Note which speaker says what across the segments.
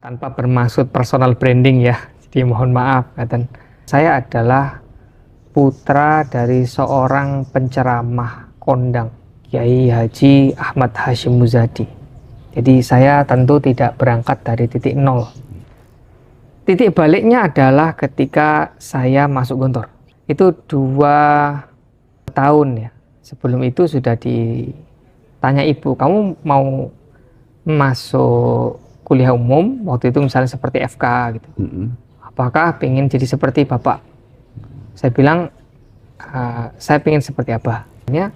Speaker 1: tanpa bermaksud personal branding ya, jadi mohon maaf. Saya adalah putra dari seorang penceramah kondang, Kiai Haji Ahmad Hashim Muzadi. Jadi saya tentu tidak berangkat dari titik nol. Titik baliknya adalah ketika saya masuk Gontor. Itu 2 tahun ya. Sebelum itu sudah ditanya ibu, kamu mau masuk kuliah umum, waktu itu misalnya seperti FK gitu. Apakah pengen jadi seperti bapak? Saya bilang, saya pengen seperti apa? Ya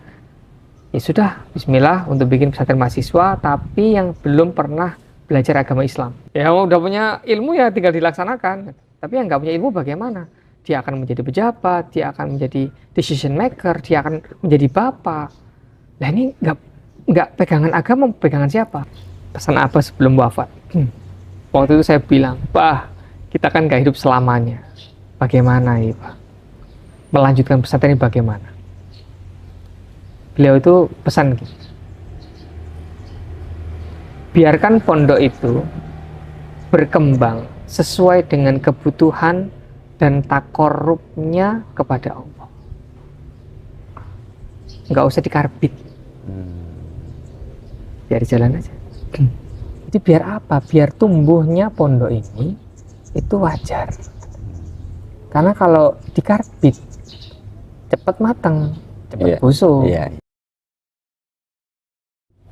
Speaker 1: sudah, bismillah untuk bikin pesantren mahasiswa, tapi yang belum pernah belajar agama Islam. Ya udah punya ilmu ya tinggal dilaksanakan. Tapi yang nggak punya ilmu bagaimana? Dia akan menjadi pejabat, dia akan menjadi decision maker, dia akan menjadi bapak. Nah ini nggak pegangan agama, pegangan siapa? Pesan apa sebelum wafat? Waktu itu saya bilang, Pak, kita kan nggak hidup selamanya. Bagaimana ya Pak? Melanjutkan pesantren ini bagaimana? Beliau itu pesan gitu. Biarkan pondok itu berkembang sesuai dengan kebutuhan dan takorubnya kepada Allah. Nggak usah dikarbit. Biar jalan aja. Jadi biar apa? Biar tumbuhnya pondok ini itu wajar. Karena kalau dikarbit cepat matang, cepat busuk.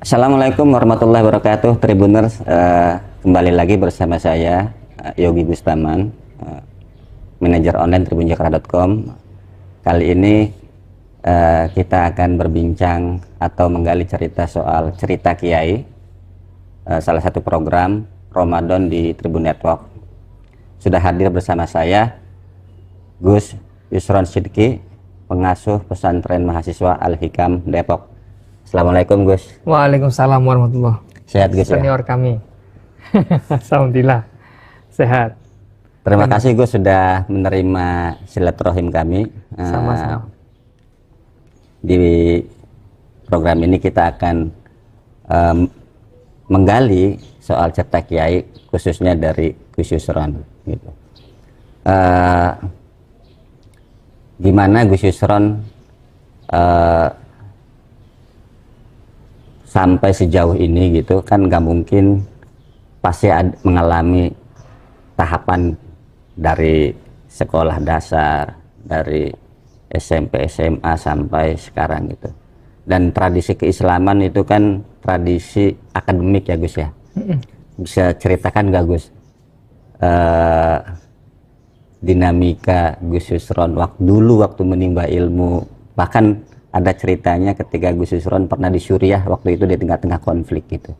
Speaker 2: Assalamualaikum warahmatullahi wabarakatuh, Tribuners. Kembali lagi bersama saya Yogi Bustaman, manajer online tribunjakarta.com. Kali ini kita akan berbincang atau menggali cerita soal cerita Kiai, salah satu program Ramadan di Tribun Network. Sudah hadir bersama saya Gus Yusron Sidki, pengasuh pesantren mahasiswa Al-Hikam Depok. Assalamualaikum Gus.
Speaker 1: Waalaikumsalam warahmatullahi wabarakatuh.
Speaker 2: Sehat Gus ya?
Speaker 1: Senior kami. Alhamdulillah sehat.
Speaker 2: Terima kasih Gus sudah menerima silaturahim kami.
Speaker 1: Sama-sama.
Speaker 2: Di program ini kita akan menggali soal cerita Kiai, khususnya dari Gus Yusron gitu. Gimana Gus Yusron sampai sejauh ini gitu kan, nggak mungkin pasti mengalami tahapan dari sekolah dasar, dari SMP, SMA sampai sekarang gitu. Dan tradisi keislaman itu kan tradisi akademik ya Gus ya. Bisa ceritakan nggak Gus dinamika Gus Yusron waktu menimba ilmu, bahkan ada ceritanya ketika Gus Yusron pernah di Suriah waktu itu di tengah-tengah konflik gitu.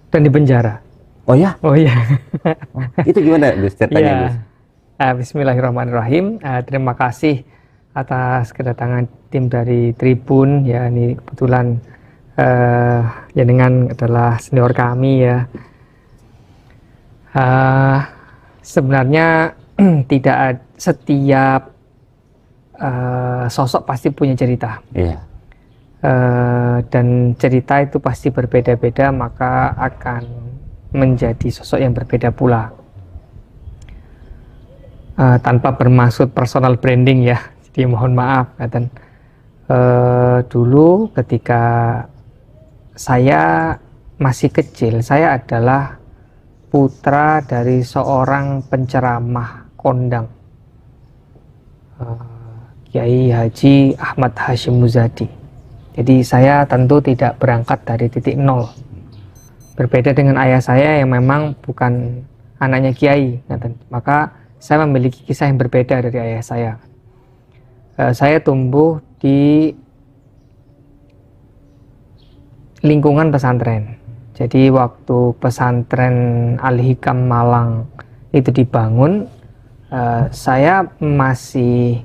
Speaker 1: Dan di penjara.
Speaker 2: Oh ya?
Speaker 1: Oh iya.
Speaker 2: Itu gimana Gus ceritanya Gus?
Speaker 1: Bismillahirrahmanirrahim. Terima kasih atas kedatangan tim dari Tribun ya. Ini kebetulan jenengan adalah senior kami ya. Sebenarnya tidak setiap sosok pasti punya cerita.
Speaker 2: Iya.
Speaker 1: Dan cerita itu pasti berbeda-beda, maka akan menjadi sosok yang berbeda pula. Tanpa bermaksud personal branding ya, jadi mohon maaf. Dulu ketika saya masih kecil, saya adalah putra dari seorang penceramah kondang, Kiai Haji Ahmad Hashim Muzadi. Jadi saya tentu tidak berangkat dari titik nol. Berbeda dengan ayah saya yang memang bukan anaknya Kiai, maka saya memiliki kisah yang berbeda dari ayah saya. Saya tumbuh di lingkungan pesantren. Jadi waktu pesantren Al-Hikam Malang itu dibangun, saya masih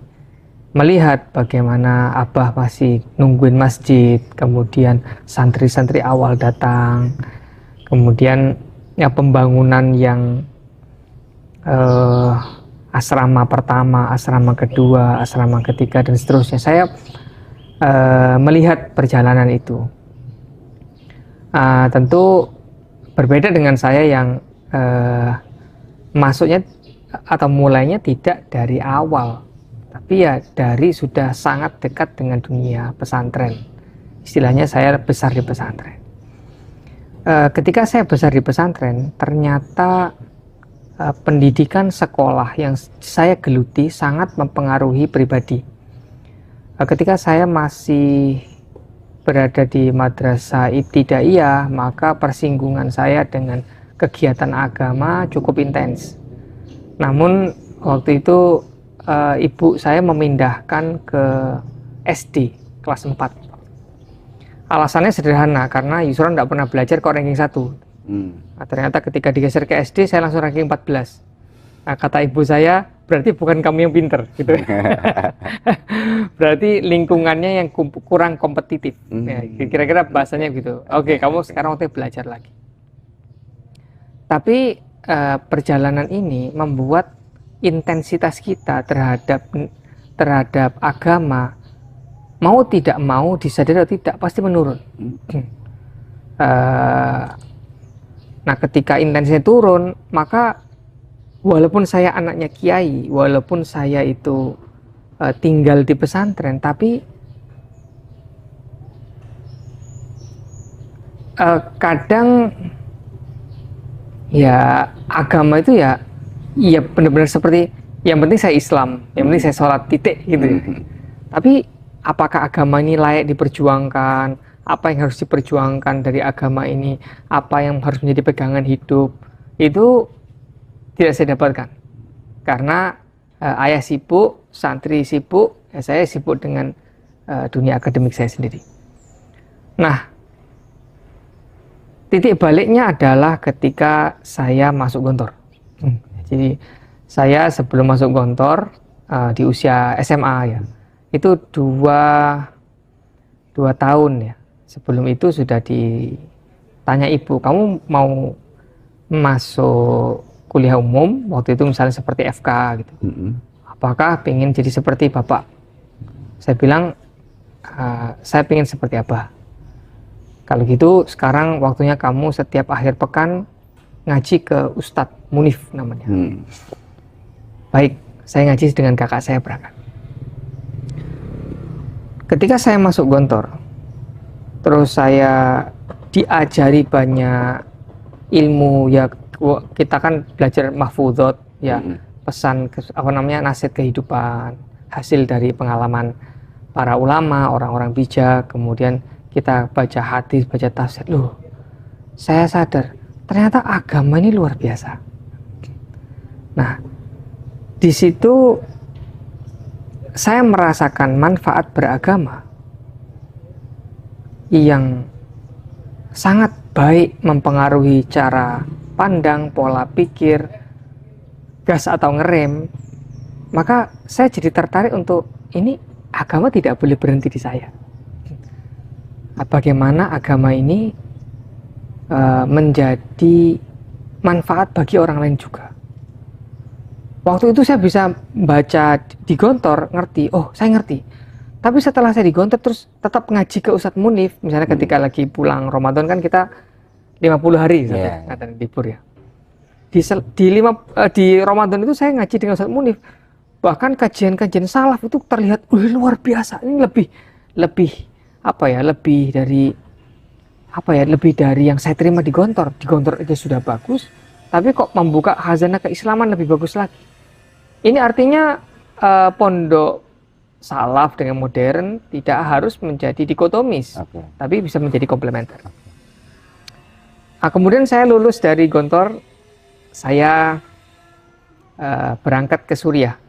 Speaker 1: melihat bagaimana Abah masih nungguin masjid, kemudian santri-santri awal datang, kemudian ya pembangunan yang asrama pertama, asrama kedua, asrama ketiga dan seterusnya. Saya melihat perjalanan itu. Tentu berbeda dengan saya yang masuknya atau mulainya tidak dari awal, tapi ya dari sudah sangat dekat dengan dunia pesantren. Istilahnya saya besar di pesantren. Ketika saya besar di pesantren, ternyata pendidikan sekolah yang saya geluti sangat mempengaruhi pribadi. Ketika saya masih berada di madrasah ibtidaiyah, maka persinggungan saya dengan kegiatan agama cukup intens. Namun waktu itu ibu saya memindahkan ke SD kelas 4. Alasannya sederhana, karena Yusron tidak pernah belajar kok ranking 1. Nah, ternyata ketika digeser ke SD, saya langsung ranking 14. Nah, kata ibu saya, berarti bukan kamu yang pinter, gitu. Berarti lingkungannya yang kurang kompetitif. Ya, kira-kira bahasanya gitu. Oke, kamu sekarang waktu belajar lagi. Tapi perjalanan ini membuat intensitas kita terhadap agama, mau tidak mau, disadari atau tidak, pasti menurun. Nah, ketika intensitasnya turun, maka walaupun saya anaknya kiai, walaupun saya itu tinggal di pesantren, tapi kadang ya agama itu ya benar-benar seperti, yang penting saya Islam, yang penting saya sholat, titik gitu. Tapi apakah agama ini layak diperjuangkan? Apa yang harus diperjuangkan dari agama ini? Apa yang harus menjadi pegangan hidup? Itu tidak saya dapatkan. Karena ayah sibuk, santri sibuk, ya saya sibuk dengan dunia akademik saya sendiri. Nah, titik baliknya adalah ketika saya masuk Gontor. Jadi saya sebelum masuk Gontor di usia SMA ya, itu dua tahun ya. Sebelum itu sudah ditanya ibu, kamu mau masuk kuliah umum, waktu itu misalnya seperti FK gitu, apakah pengen jadi seperti bapak? Saya bilang, saya pengen seperti apa? Kalau gitu sekarang waktunya kamu setiap akhir pekan ngaji ke Ustadz Munif namanya. Baik, saya ngaji dengan kakak saya berangkat. Ketika saya masuk Gontor, terus saya diajari banyak ilmu ya, kita kan belajar mahfudhot ya, pesan nasihat kehidupan, hasil dari pengalaman para ulama, orang-orang bijak. Kemudian kita baca hadis, baca tafsir. Loh, saya sadar ternyata agama ini luar biasa. Nah, di situ saya merasakan manfaat beragama yang sangat baik, mempengaruhi cara pandang, pola pikir, gas atau ngerem. Maka saya jadi tertarik untuk ini, agama tidak boleh berhenti di saya. Bagaimana agama ini menjadi manfaat bagi orang lain juga. Waktu itu saya bisa baca di Gontor, ngerti, oh saya ngerti. Tapi setelah saya di Gontor terus tetap ngaji ke Ustadz Munif, misalnya ketika lagi pulang Ramadan kan kita 50 hari libur ya. Di Ramadan itu saya ngaji dengan Ustadz Munif. Bahkan kajian-kajian salaf itu terlihat luar biasa. Ini lebih dari yang saya terima di Gontor. Di Gontor aja sudah bagus, tapi kok membuka khazanah keislaman lebih bagus lagi. Ini artinya pondok salaf dengan modern tidak harus menjadi dikotomis, tapi bisa menjadi komplementer. Nah, kemudian saya lulus dari Gontor, saya berangkat ke Suriah.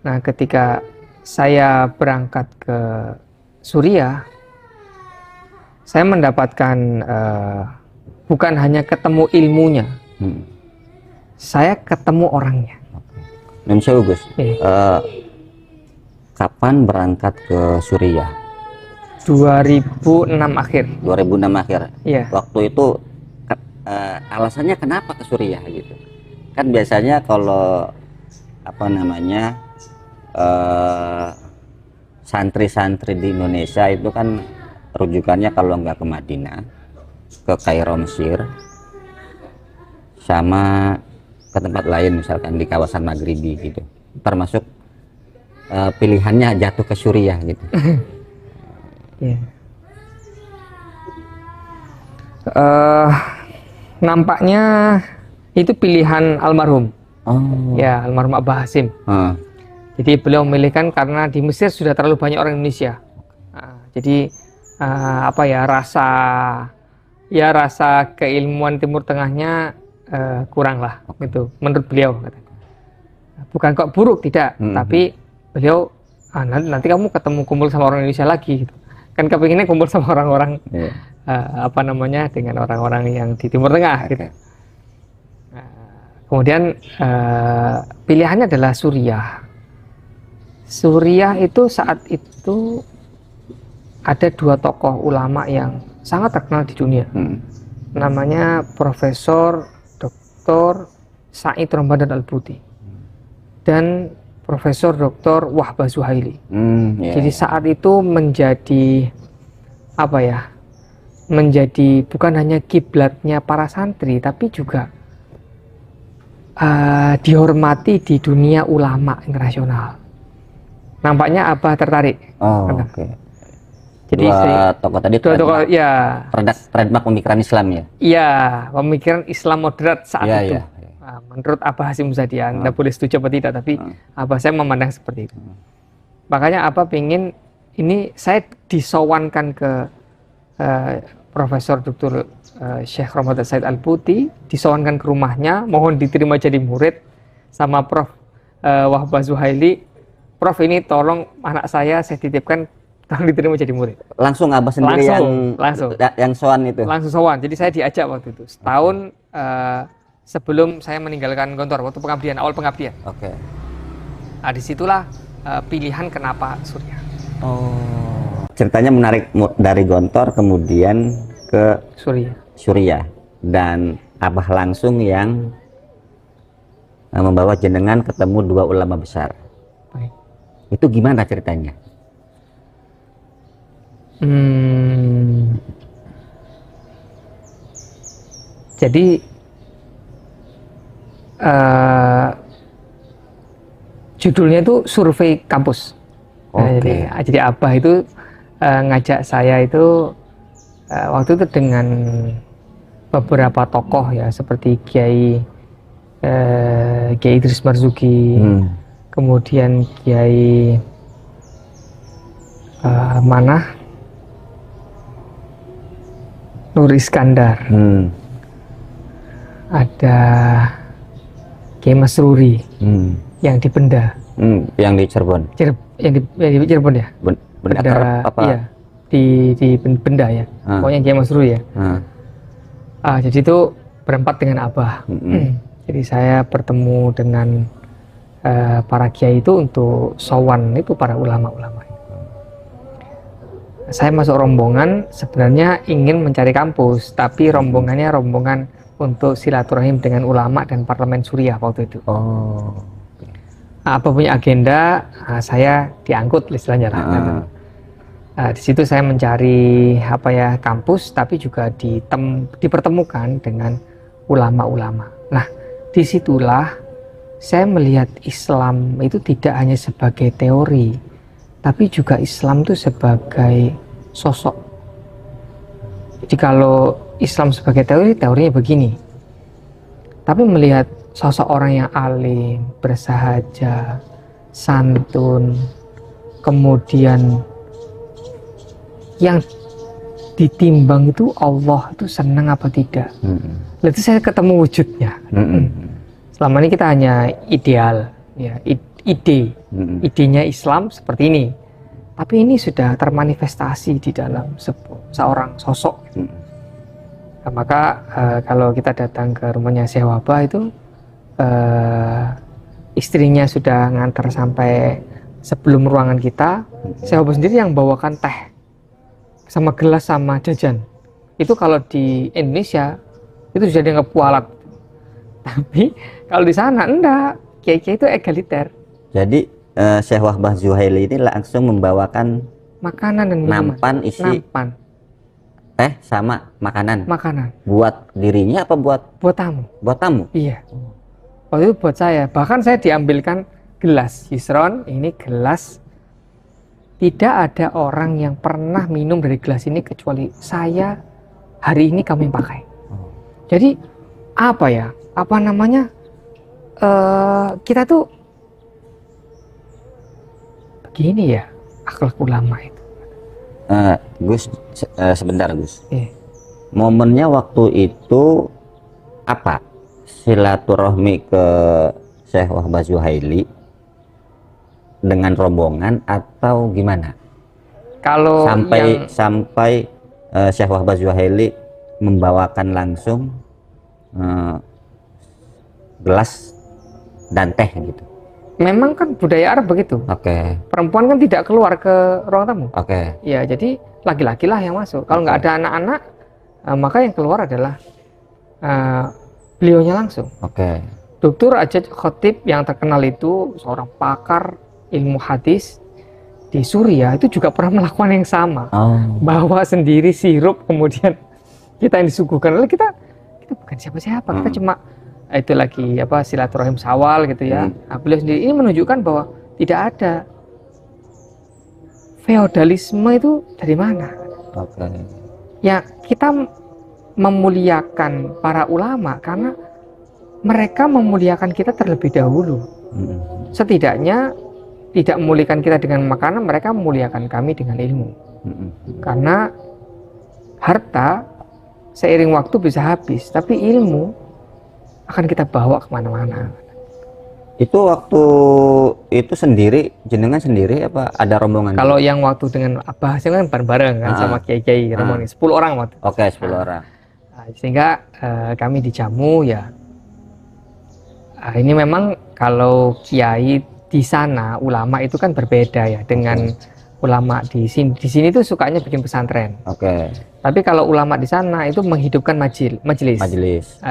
Speaker 1: Nah, ketika saya berangkat ke Suriah, saya mendapatkan bukan hanya ketemu ilmunya, saya ketemu orangnya.
Speaker 2: Gus, kapan berangkat ke Suriah?
Speaker 1: 2006 akhir.
Speaker 2: 2006 akhir.
Speaker 1: Iya.
Speaker 2: Waktu itu alasannya kenapa ke Suriah gitu? Kan biasanya kalau santri-santri di Indonesia itu kan rujukannya kalau nggak ke Madinah, ke Kairo Mesir, sama ke tempat lain, misalkan di kawasan Maghribi gitu, termasuk pilihannya jatuh ke Suriah gitu.
Speaker 1: Ya. Nampaknya itu pilihan almarhum.
Speaker 2: Oh.
Speaker 1: Ya, almarhum Abah Hasim. Jadi beliau memilihkan karena di Mesir sudah terlalu banyak orang Indonesia. Jadi apa ya, rasa keilmuan Timur Tengahnya kurang lah gitu menurut beliau. Bukan kok buruk, tidak, tapi beliau nanti kamu ketemu kumpul sama orang Indonesia lagi gitu. Kan kepinginnya kumpul sama orang-orang apa namanya, dengan orang-orang yang di Timur Tengah gitu. Kemudian pilihannya adalah Suriah. Suriah itu saat itu ada dua tokoh ulama yang sangat terkenal di dunia. Namanya Profesor Dr. Said Ramadan Al-Buti dan Profesor Dr. Wahbah Zuhaili. Jadi saat itu menjadi apa ya? Menjadi bukan hanya kiblatnya para santri, tapi juga dihormati di dunia ulama internasional. Nampaknya Abah tertarik.
Speaker 2: Oke.
Speaker 1: Jadi
Speaker 2: tokoh tadi
Speaker 1: dua tokoh, ya.
Speaker 2: Trademark pemikiran Islam ya.
Speaker 1: Iya, pemikiran Islam moderat saat itu.
Speaker 2: Iya.
Speaker 1: Menurut Abah Hasim Muzadi, Anda boleh setuju atau tidak, tapi Abah saya memandang seperti itu. Makanya Abah pingin ini saya disowankan ke Profesor Dr. Syekh Ramadan Said Al-Buti, disowankan ke rumahnya, mohon diterima jadi murid sama Prof. Wahbah Zuhaili. Prof, ini tolong anak saya titipkan, tolong diterima jadi murid.
Speaker 2: Langsung Abah sendiri
Speaker 1: langsung
Speaker 2: yang sowan itu?
Speaker 1: Langsung sowan. Jadi saya diajak waktu itu, setahun sebelum saya meninggalkan Gontor, waktu pengabdian, awal pengabdian.
Speaker 2: Oke.
Speaker 1: Nah, disitulah pilihan kenapa Suriah.
Speaker 2: Ceritanya menarik, dari Gontor kemudian ke Suriah. Dan Abah langsung yang membawa jenengan ketemu dua ulama besar.
Speaker 1: Baik.
Speaker 2: Itu gimana ceritanya?
Speaker 1: Jadi judulnya itu survei kampus. Jadi Abah itu ngajak saya itu waktu itu dengan beberapa tokoh ya, seperti Kiai Idris Marzuki, kemudian Kiai Nur Iskandar, ada Kiai Masruri yang di Benda,
Speaker 2: yang di Cirebon,
Speaker 1: yang di Cirebon ya,
Speaker 2: Benda apa?
Speaker 1: Iya, di Benda ya, pokoknya Kiai Masruri ya. Jadi itu berempat dengan Abah. Jadi saya bertemu dengan para kiai itu untuk sowan itu para ulama-ulama. Saya masuk rombongan sebenarnya ingin mencari kampus, tapi rombongannya rombongan untuk silaturahim dengan ulama dan parlemen Suriah waktu itu. Apa punya agenda, saya diangkut istilahnya lah. Di situ saya mencari apa ya, kampus, tapi juga dipertemukan dengan ulama-ulama. Nah, disitulah saya melihat Islam itu tidak hanya sebagai teori, tapi juga Islam itu sebagai sosok. Jadi kalau Islam sebagai teori, teorinya begini. Tapi melihat sosok orang yang alim, bersahaja, santun, kemudian yang ditimbang itu Allah itu senang apa tidak. Lalu saya ketemu wujudnya. Selama ini kita hanya ideal, ya, idenya Islam seperti ini. Tapi ini sudah termanifestasi di dalam seorang sosok. Nah, maka kalau kita datang ke rumahnya Syekh Wahbah itu, istrinya sudah ngantar sampai sebelum ruangan kita. Syekh Wahbah sendiri yang bawakan teh sama gelas sama jajan. Itu kalau di Indonesia itu sudah dianggap kualat. Tapi kalau di sana enggak, kiai-kiai itu egaliter.
Speaker 2: Jadi Syekh Wahbah Zuhaili ini langsung membawakan
Speaker 1: makanan dan minuman.
Speaker 2: nampan isi Teh sama makanan.
Speaker 1: Makanan.
Speaker 2: Buat dirinya apa buat
Speaker 1: tamu?
Speaker 2: Buat tamu.
Speaker 1: Iya. Waktu itu buat saya. Bahkan saya diambilkan gelas. Yusron, ini gelas. Tidak ada orang yang pernah minum dari gelas ini kecuali saya. Hari ini kami pakai. Jadi apa ya? Apa namanya? Kita tuh begini ya, akhlak ulama itu.
Speaker 2: Gus, sebentar Gus.
Speaker 1: Iya.
Speaker 2: Momennya waktu itu apa? Silaturahmi ke Syekh Wahbah Zuhaili dengan rombongan atau gimana?
Speaker 1: Kalau
Speaker 2: sampai Syekh Wahbah Zuhaili membawakan langsung gelas dan teh gitu.
Speaker 1: Memang kan budaya Arab begitu.
Speaker 2: Oke.
Speaker 1: Perempuan kan tidak keluar ke ruang tamu.
Speaker 2: Oke.
Speaker 1: Ya, jadi laki-laki lah yang masuk. Kalau nggak ada anak-anak, maka yang keluar adalah beliaunya langsung.
Speaker 2: Oke.
Speaker 1: Dr. Ajaj Khotib yang terkenal itu seorang pakar ilmu hadis di Suriah itu juga pernah melakukan yang sama. Bawa sendiri sirup, kemudian kita yang disuguhkan. Lalu kita bukan siapa-siapa, kita cuma itu lagi apa silaturahim sawal gitu ya. Nah, beliau sendiri ini menunjukkan bahwa tidak ada feodalisme itu dari mana.
Speaker 2: Oke.
Speaker 1: Ya, kita memuliakan para ulama karena mereka memuliakan kita terlebih dahulu. Setidaknya tidak memuliakan kita dengan makanan, mereka memuliakan kami dengan ilmu. Karena harta seiring waktu bisa habis, tapi ilmu akan kita bawa kemana-mana.
Speaker 2: Itu waktu itu sendiri, jenengan sendiri apa ada rombongan?
Speaker 1: Kalau yang waktu dengan Abah, saya kan bareng-bareng kan sama kiai-kiai rombongan 10 orang waktu.
Speaker 2: Oke, 10 orang.
Speaker 1: Sehingga kami dijamu ya. Ini memang kalau kiai di sana, ulama itu kan berbeda ya dengan ulama di sini. Di sini tuh sukanya bikin pesantren.
Speaker 2: Oke.
Speaker 1: Tapi kalau ulama di sana itu menghidupkan majelis.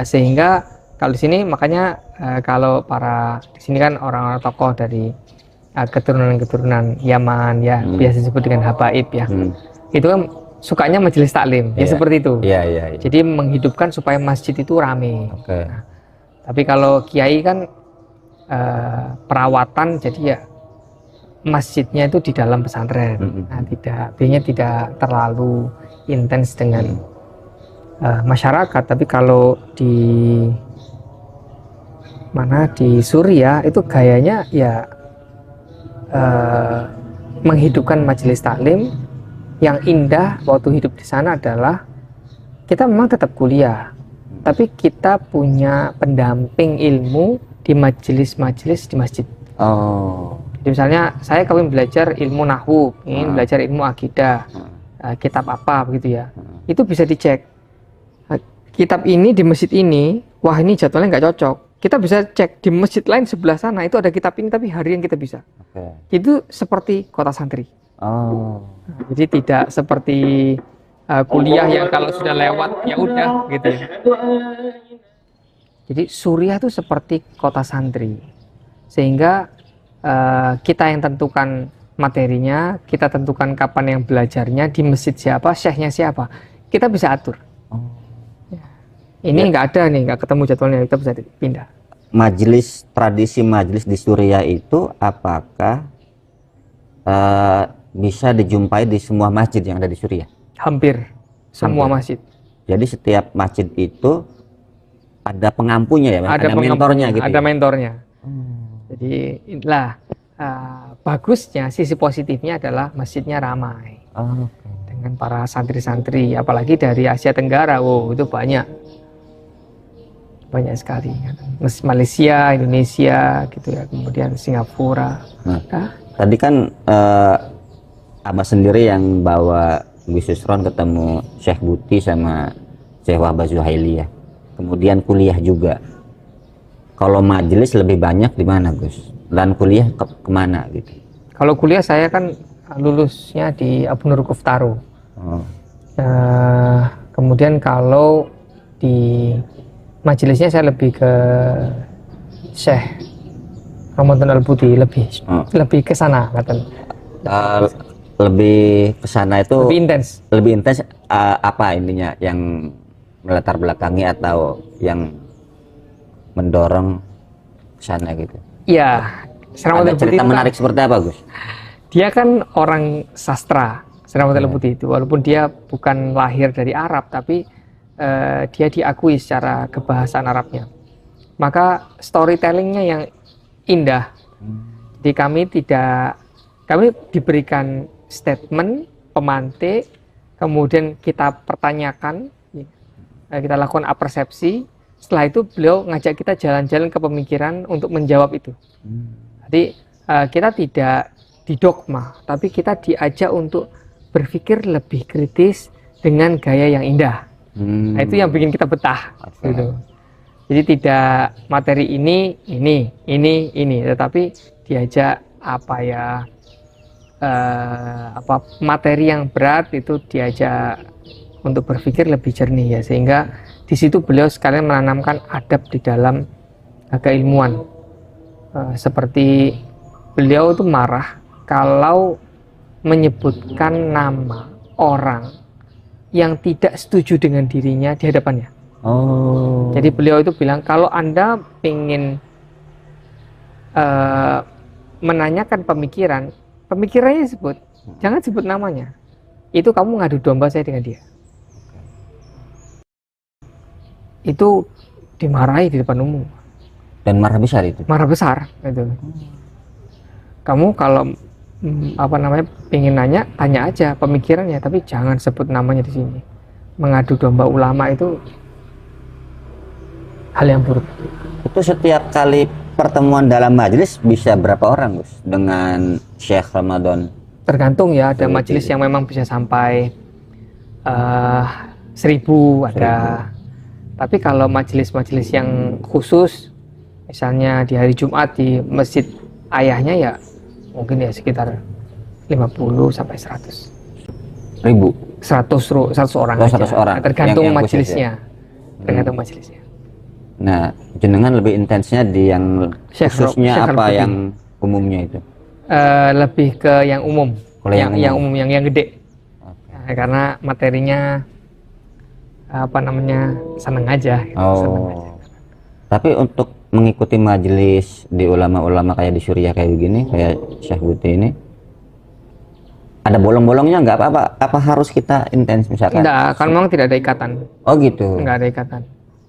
Speaker 1: Sehingga kalau di sini makanya kalau para di sini kan orang-orang tokoh dari keturunan-keturunan Yaman ya, biasa disebut dengan habaib ya. Itu kan sukanya majelis taklim, ya seperti itu.
Speaker 2: Iya.
Speaker 1: Jadi menghidupkan supaya masjid itu rame.
Speaker 2: Oke.
Speaker 1: Nah, tapi kalau kiai kan perawatan, jadi ya masjidnya itu di dalam pesantren. Nah, tidak terlalu intens dengan masyarakat. Tapi kalau di Suriah itu gayanya ya menghidupkan majelis taklim. Yang indah waktu hidup di sana adalah kita memang tetap kuliah, tapi kita punya pendamping ilmu di majelis-majelis di masjid. Jadi misalnya saya kawin belajar ilmu nahwu, ingin belajar ilmu akidah, kitab apa begitu ya, itu bisa dicek. Kitab ini di masjid ini, wah ini jadwalnya nggak cocok. Kita bisa cek di masjid lain sebelah sana itu ada kitab ini, tapi harian kita bisa. Itu seperti kota santri. Jadi tidak seperti kuliah yang kalau sudah lewat ya udah gitu ya. Jadi Suriah itu seperti kota santri, sehingga kita yang tentukan materinya, kita tentukan kapan yang belajarnya, di masjid siapa, syekhnya siapa, kita bisa atur. Ini nggak ada nih, nggak ketemu jadwalnya, kita bisa pindah.
Speaker 2: Tradisi majelis di Suriah itu apakah bisa dijumpai di semua masjid yang ada di Suriah? Hampir
Speaker 1: semua masjid.
Speaker 2: Jadi setiap masjid itu ada pengampunya ya, ada mentornya gitu.
Speaker 1: Ada mentornya. Jadi inilah bagusnya, sisi positifnya adalah masjidnya ramai dengan para santri-santri, apalagi dari Asia Tenggara. Wow, itu banyak sekali. Malaysia, Indonesia, gitu ya, kemudian Singapura.
Speaker 2: Tadi kan Abah sendiri yang bawa Gus Yusron ketemu Syekh Buti sama Syekh Wahbah Zuhaili ya. Kemudian kuliah juga. Kalau majelis lebih banyak di mana Gus? Dan kuliah kemana gitu?
Speaker 1: Kalau kuliah saya kan lulusnya di Abu Nur Kuftaro. Kemudian kalau di majelisnya saya lebih ke Syekh Ramadan Al-Buti, lebih ke sana.
Speaker 2: lebih ke sana itu
Speaker 1: lebih intens.
Speaker 2: lebih intens, apa ininya yang melatar belakangi atau yang mendorong ke sana gitu?
Speaker 1: Ya, Seram
Speaker 2: Ada
Speaker 1: Hotel Putih
Speaker 2: cerita
Speaker 1: itu kan,
Speaker 2: menarik seperti apa, Gus?
Speaker 1: dia kan orang sastra. Seram Hotel
Speaker 2: Iya.
Speaker 1: Putih itu, walaupun dia bukan lahir dari Arab, tapi dia diakui secara kebahasaan Arabnya. Maka storytellingnya yang indah. Jadi kami diberikan statement, pemantik, kemudian kita pertanyakan, kita lakukan apersepsi. Setelah itu beliau ngajak kita jalan-jalan ke pemikiran untuk menjawab itu. Jadi kita tidak didogma, tapi kita diajak untuk berpikir lebih kritis dengan gaya yang indah. Nah, itu yang bikin kita betah. Gitu. Jadi tidak materi ini, tetapi diajak materi yang berat itu diajak untuk berpikir lebih jernih ya, sehingga di situ beliau sekalian menanamkan adab di dalam keilmuan. Seperti beliau itu marah kalau menyebutkan nama orang yang tidak setuju dengan dirinya di hadapannya.
Speaker 2: Oh.
Speaker 1: Jadi beliau itu bilang, kalau Anda ingin menanyakan pemikirannya sebut, jangan sebut namanya. Itu kamu ngadu domba saya dengan dia. Itu dimarahi di depan umum.
Speaker 2: Dan marah besar itu.
Speaker 1: Marah besar gitu. Kamu kalau pengen nanya, tanya aja pemikirannya, tapi jangan sebut namanya di sini. Mengadu domba ulama itu hal yang buruk.
Speaker 2: Itu setiap kali pertemuan dalam majelis bisa berapa orang, Gus, dengan Syekh Ramadan?
Speaker 1: Tergantung ya, ada majelis yang memang bisa sampai 1000 ada. Tapi kalau majelis-majelis yang khusus, misalnya di hari Jumat di masjid ayahnya, ya mungkin ya sekitar 50 sampai 100. 100 orang
Speaker 2: Oh,
Speaker 1: aja.
Speaker 2: 100 orang.
Speaker 1: Tergantung
Speaker 2: Yang khusus
Speaker 1: majelisnya.
Speaker 2: ya?
Speaker 1: Tergantung majelisnya.
Speaker 2: Nah, jenengan lebih intensnya di yang khususnya
Speaker 1: Syekh
Speaker 2: apa
Speaker 1: Al-Budi.
Speaker 2: yang umumnya itu?
Speaker 1: Lebih ke yang umum.
Speaker 2: Kalau yang
Speaker 1: umum, yang gede. Nah, karena materinya seneng aja. Seneng aja.
Speaker 2: Tapi untuk mengikuti majelis di ulama-ulama kayak di Suriah kayak begini, kayak Syekh Buti ini, ada bolong-bolongnya nggak apa-apa? Apa harus kita intens misalkan?
Speaker 1: Enggak, kan memang tidak ada ikatan.
Speaker 2: Oh gitu.
Speaker 1: Enggak ada ikatan.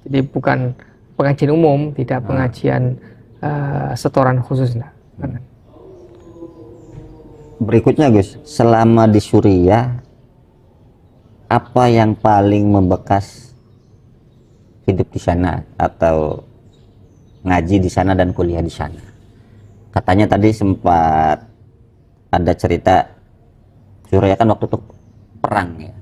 Speaker 1: Jadi bukan pengajian umum, tidak pengajian setoran khusus. Enggak.
Speaker 2: Berikutnya, Gus, selama di Suriah, apa yang paling membekas hidup di sana atau ngaji di sana dan kuliah di sana? Katanya tadi sempat ada cerita Suriah kan waktu itu perang ya.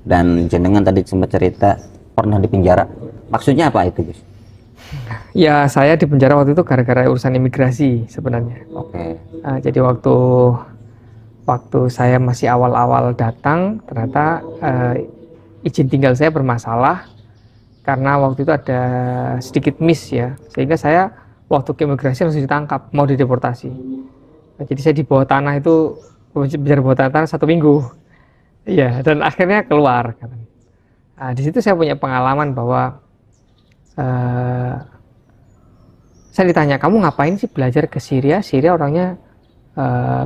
Speaker 2: Dan jenengan tadi sempat cerita pernah di penjara. Maksudnya apa itu, Gus?
Speaker 1: Ya, saya di penjara waktu itu gara-gara urusan imigrasi sebenarnya.
Speaker 2: Oke.
Speaker 1: Jadi waktu saya masih awal-awal datang, ternyata izin tinggal saya bermasalah karena waktu itu ada sedikit miss ya, sehingga saya waktu ke imigrasi langsung ditangkap, mau dideportasi. Jadi saya di bawah tanah itu, penjara bawah tanah 1 minggu. Iya, dan akhirnya keluar. Di situ saya punya pengalaman bahwa saya ditanya, kamu ngapain sih belajar ke Syria? Syria orangnya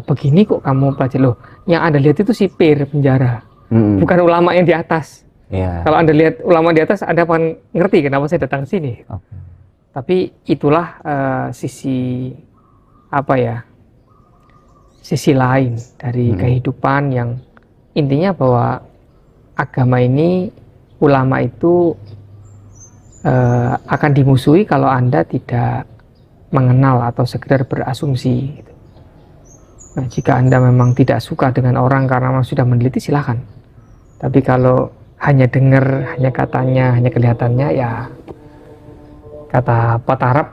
Speaker 1: begini kok kamu belajar. Loh, yang Anda lihat itu sipir penjara, bukan ulama yang di atas. Kalau Anda lihat ulama di atas, Anda akan ngerti kenapa saya datang ke sini. Tapi itulah sisi lain dari kehidupan yang intinya bahwa agama ini, ulama itu akan dimusuhi kalau Anda tidak mengenal atau sekedar berasumsi. Nah, jika Anda memang tidak suka dengan orang karena memang sudah meneliti, silahkan. Tapi kalau hanya dengar, hanya katanya, hanya kelihatannya, ya kata patah Arab,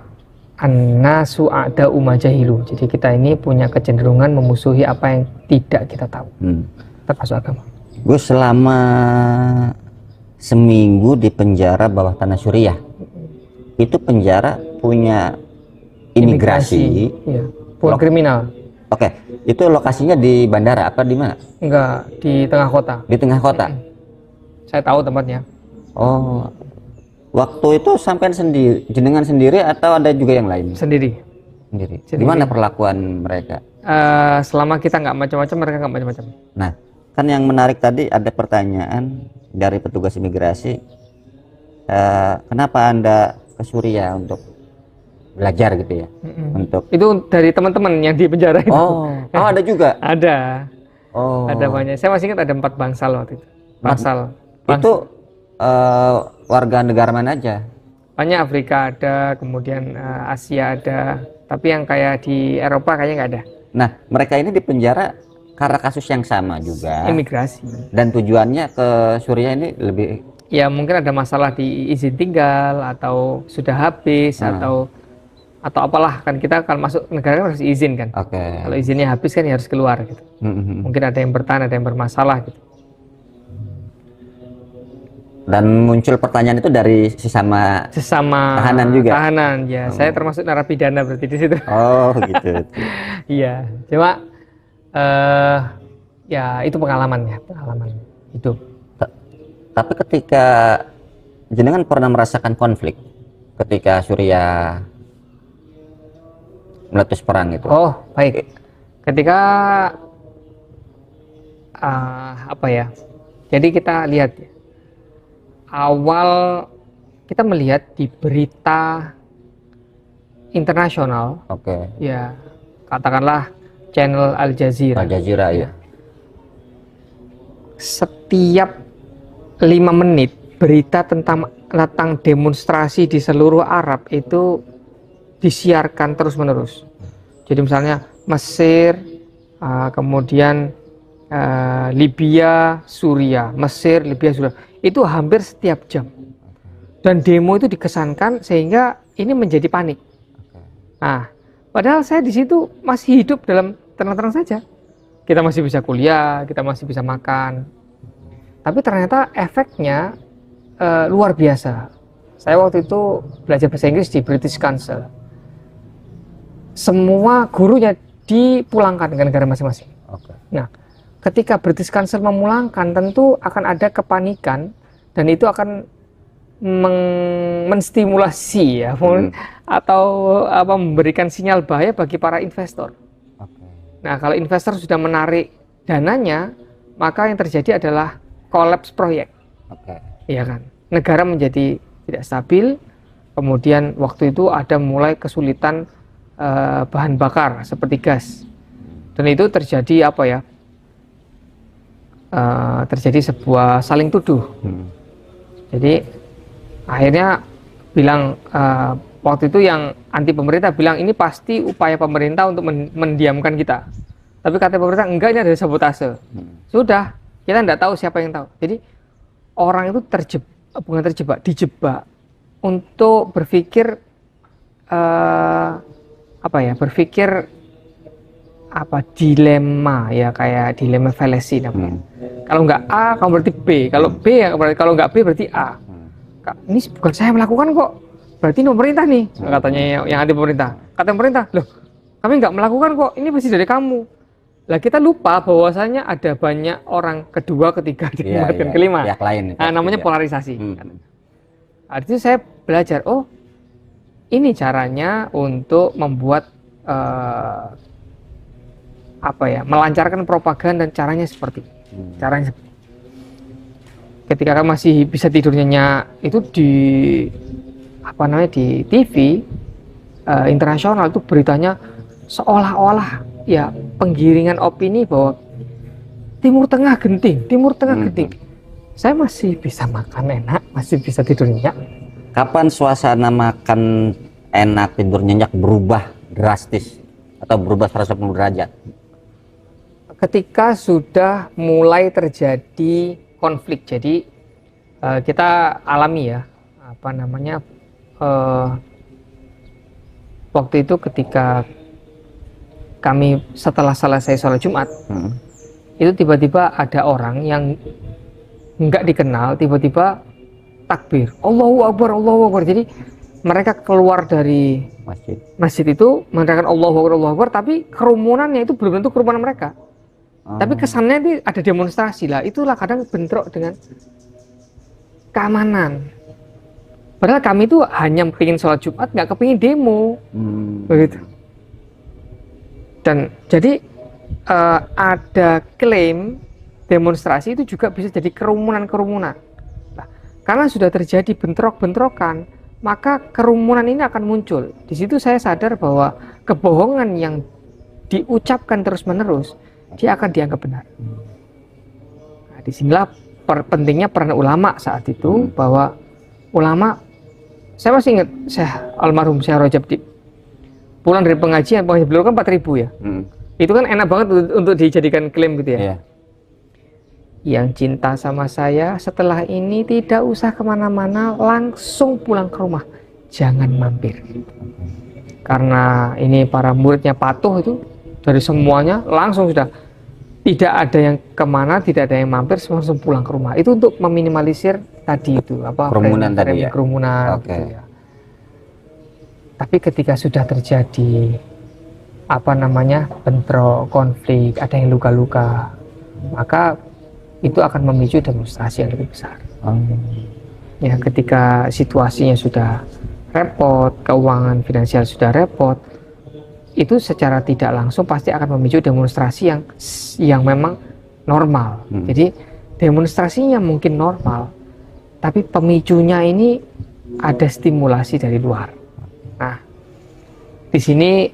Speaker 1: an-nasu a'da'u ma jahilu. Jadi kita ini punya kecenderungan memusuhi apa yang tidak kita tahu, termasuk agama.
Speaker 2: Gue selama seminggu di penjara bawah tanah Suriah, itu penjara punya imigrasi.
Speaker 1: Iya, bukan kriminal.
Speaker 2: Oke, itu lokasinya di bandara apa di mana?
Speaker 1: Enggak, di tengah kota.
Speaker 2: Di tengah kota.
Speaker 1: Saya tahu tempatnya.
Speaker 2: Oh, waktu itu sampai sendiri, jenengan sendiri atau ada juga yang lain?
Speaker 1: Sendiri.
Speaker 2: Sendiri.
Speaker 1: Sendiri.
Speaker 2: Gimana perlakuan mereka?
Speaker 1: Selama kita nggak macam-macam, mereka nggak macam-macam.
Speaker 2: Nah, kan yang menarik tadi ada pertanyaan dari petugas imigrasi, kenapa Anda ke Suriah untuk belajar gitu ya? Untuk
Speaker 1: Itu dari teman-teman yang di penjara itu.
Speaker 2: oh ada juga.
Speaker 1: Ada.
Speaker 2: Oh,
Speaker 1: Ada banyak. Saya masih ingat ada 4 bangsal waktu itu. Bangsal.
Speaker 2: itu warga negara mana aja?
Speaker 1: Banyak, Afrika ada, kemudian Asia ada. Tapi yang kayak di Eropa kayaknya nggak ada.
Speaker 2: Nah, mereka ini di penjara karena kasus yang sama juga.
Speaker 1: Imigrasi.
Speaker 2: Dan tujuannya ke Suriah ini lebih
Speaker 1: Ya mungkin ada masalah di izin tinggal atau sudah habis atau apalah, kan kita kalau masuk negara kan harus izin kan.
Speaker 2: oke.
Speaker 1: Kalau izinnya habis kan ya harus keluar gitu. Mungkin ada yang bertahan, ada yang bermasalah gitu.
Speaker 2: Dan muncul pertanyaan itu dari sesama tahanan juga.
Speaker 1: Tahanan ya. Saya termasuk narapidana berarti di situ.
Speaker 2: Oh, gitu.
Speaker 1: Iya. Cuma ya itu pengalaman hidup.
Speaker 2: Tapi ketika jenengan pernah merasakan konflik ketika Suriah meletus perang itu.
Speaker 1: Oh, baik. Ketika apa ya? Jadi kita lihat ya, awal kita melihat di berita internasional,
Speaker 2: Oke.
Speaker 1: ya katakanlah channel Al Jazeera.
Speaker 2: Al Jazeera ya.
Speaker 1: Setiap 5 menit berita tentang demonstrasi di seluruh Arab itu disiarkan terus-menerus. Jadi misalnya Mesir, kemudian Libya, Suriah, Mesir, Libya, Suriah, itu hampir setiap jam. Dan demo itu dikesankan sehingga ini menjadi panik. Nah, padahal saya di situ masih hidup dalam tenang-tenang saja. Kita masih bisa kuliah, kita masih bisa makan. Tapi ternyata efeknya luar biasa. Saya waktu itu belajar bahasa Inggris di British Council. Semua gurunya dipulangkan ke negara masing-masing. Nah, ketika British Council memulangkan, tentu akan ada kepanikan dan itu akan menstimulasi ya, atau memberikan sinyal bahaya bagi para investor. Nah, kalau investor sudah menarik dananya, maka yang terjadi adalah kolaps proyek. Iya kan? Negara menjadi tidak stabil. Kemudian waktu itu ada mulai kesulitan bahan bakar seperti gas. Dan itu terjadi apa ya? Terjadi sebuah saling tuduh. Jadi akhirnya bilang waktu itu yang anti pemerintah bilang ini pasti upaya pemerintah untuk mendiamkan kita. Tapi kata pemerintah enggak, ini ada sabotase. Sudah, kita tidak tahu siapa yang tahu. Jadi orang itu dijebak untuk berpikir dilema ya, kayak dilema fallacy namanya. Kalau nggak A, kamu berarti B. Kalau B ya berarti, kalau nggak B berarti A. Ini bukan saya melakukan kok. Berarti ini pemerintah nih, katanya yang anti pemerintah. Kata pemerintah, loh, kami nggak melakukan kok. Ini pasti dari kamu. Lah kita lupa bahwasanya ada banyak orang kedua, ketiga, keempat, dan kelima.
Speaker 2: Lain,
Speaker 1: namanya polarisasi. Artinya saya belajar, oh ini caranya untuk membuat melancarkan propaganda, dan caranya seperti ketika masih bisa tidur nyenyak itu di TV internasional itu beritanya seolah-olah ya penggiringan opini bahwa Timur Tengah genting. Saya masih bisa makan enak, masih bisa tidur nyenyak.
Speaker 2: Kapan suasana makan enak, tidur nyenyak berubah drastis atau berubah 180 derajat?
Speaker 1: Ketika sudah mulai terjadi konflik. Jadi kita alami ya, waktu itu ketika kami setelah selesai sholat Jumat, itu tiba-tiba ada orang yang nggak dikenal, tiba-tiba takbir, Allahu Akbar, Allahu Akbar. Jadi mereka keluar dari
Speaker 2: masjid
Speaker 1: itu mengatakan Allahu Akbar, tapi kerumunannya itu belum tentu kerumunan mereka. Tapi kesannya itu ada demonstrasi lah. Itulah kadang bentrok dengan keamanan. Padahal kami itu hanya kepingin sholat Jumat, nggak kepingin demo, begitu. Dan jadi ada klaim demonstrasi itu juga bisa jadi kerumunan-kerumunan. Nah, karena sudah terjadi bentrok-bentrokan, maka kerumunan ini akan muncul. Di situ saya sadar bahwa kebohongan yang diucapkan terus-menerus, dia akan dianggap benar. Nah, disinilah pentingnya peran ulama saat itu, bahwa ulama, saya masih ingat almarhum Syekh Rajab pulang dari pengajian beliau kan 4.000 ya. Itu kan enak banget untuk dijadikan klaim gitu ya. Yeah. Yang cinta sama saya setelah ini tidak usah kemana-mana, langsung pulang ke rumah, jangan mampir. Karena ini para muridnya patuh itu, dari semuanya langsung sudah tidak ada yang kemana, tidak ada yang mampir, semua langsung pulang ke rumah. Itu untuk meminimalisir tadi itu
Speaker 2: kerumunan tadi ya.
Speaker 1: Kerumunan. Okay. Gitu ya. Tapi ketika sudah terjadi bentrok, konflik, ada yang luka-luka, maka itu akan memicu demonstrasi yang lebih besar. Ya, ketika situasinya sudah repot, keuangan finansial sudah repot, itu secara tidak langsung pasti akan memicu demonstrasi yang memang normal. Jadi demonstrasinya mungkin normal, tapi pemicunya ini ada stimulasi dari luar. Nah, di sini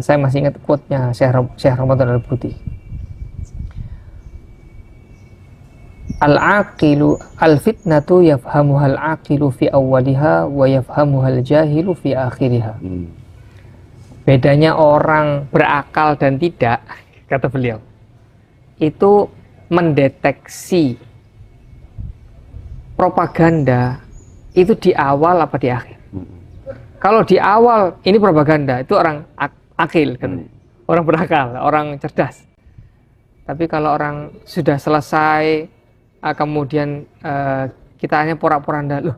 Speaker 1: saya masih ingat quote-nya Syekh Ramadan Al-Buti. Al-aqilu al-fitnatu yafhamuha al-aqilu fi awwaliha wa yafhamuha al-jahilu fi akhiriha. Bedanya orang berakal dan tidak, kata beliau, itu mendeteksi propaganda itu di awal apa di akhir. Kalau di awal ini propaganda, itu orang akil, kan? Orang berakal, orang cerdas. Tapi kalau orang sudah selesai, kemudian kita hanya porak-poranda, loh,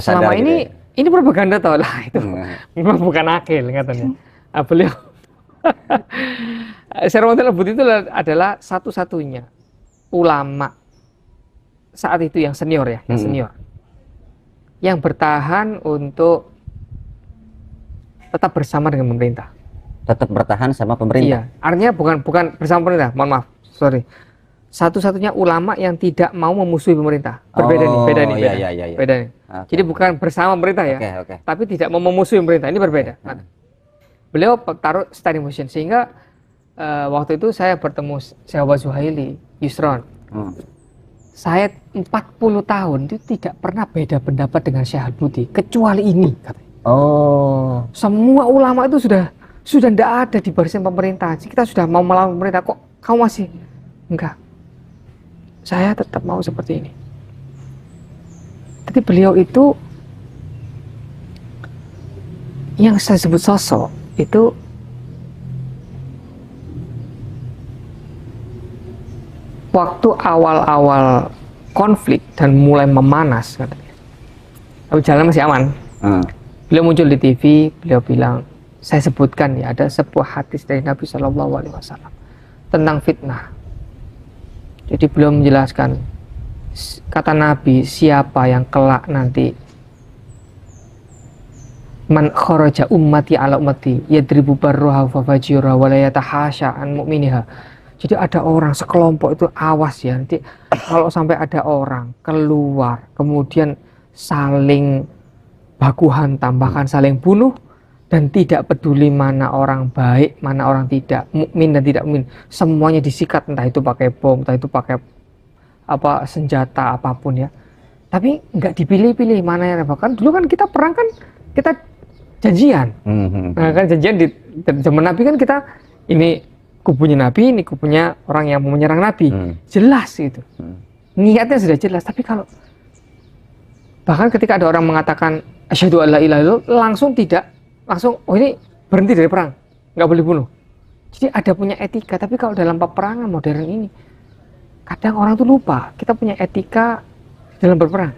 Speaker 1: selama ini gitu ya? Ini propaganda tau lah, itu memang bukan akil, katanya. Beliau Syekh Ramadan Al-Buti itu adalah satu-satunya ulama saat itu yang senior ya, yang senior, yang bertahan untuk tetap bersama dengan pemerintah.
Speaker 2: Tetap bertahan sama pemerintah?
Speaker 1: Iya, artinya bukan bersama pemerintah, mohon maaf, sorry. Satu-satunya ulama yang tidak mau memusuhi pemerintah. Beda nih. Beda nih. Okay. Jadi bukan bersama pemerintah ya, tapi tidak mau memusuhi pemerintah. Ini berbeda. Nah, beliau taruh standing position, sehingga waktu itu saya bertemu Syekh Abu Zuhaili, Yusron. Saya 40 tahun itu tidak pernah beda pendapat dengan Syekh Al-Buti, kecuali ini, katanya. Semua ulama itu sudah tidak ada di barisan pemerintah. Kita sudah mau melawan pemerintah, kok kamu masih enggak? Saya tetap mau seperti ini. Jadi beliau itu yang saya sebut sosok itu waktu awal-awal konflik dan mulai memanas, katanya, tapi jalan masih aman. Beliau muncul di TV, beliau bilang, saya sebutkan ya, ada sebuah hadis dari Nabi SAW tentang fitnah. Jadi beliau menjelaskan, kata Nabi, siapa yang kelak nanti man kharaja ummati ala ummati yadribu barruha fa fajira wa la yatahasha an mu'miniha. Jadi ada orang sekelompok itu, awas ya, nanti kalau sampai ada orang keluar kemudian saling baku hantam, bahkan saling bunuh, dan tidak peduli mana orang baik, mana orang tidak, mukmin dan tidak mukmin, semuanya disikat, entah itu pakai bom, entah itu pakai senjata apapun ya. Tapi nggak dipilih-pilih mana yang bahkan dulu kan kita perang kan kita janjian. Nah kan janjian di zaman Nabi kan kita ini kubunya Nabi, ini kubunya orang yang mau menyerang Nabi. Jelas gitu. Niatnya sudah jelas, tapi kalau bahkan ketika ada orang mengatakan asyhadu alla ilaha illallah, langsung oh ini berhenti dari perang, nggak boleh bunuh. Jadi ada punya etika. Tapi kalau dalam peperangan modern ini kadang orang tuh lupa kita punya etika dalam berperang.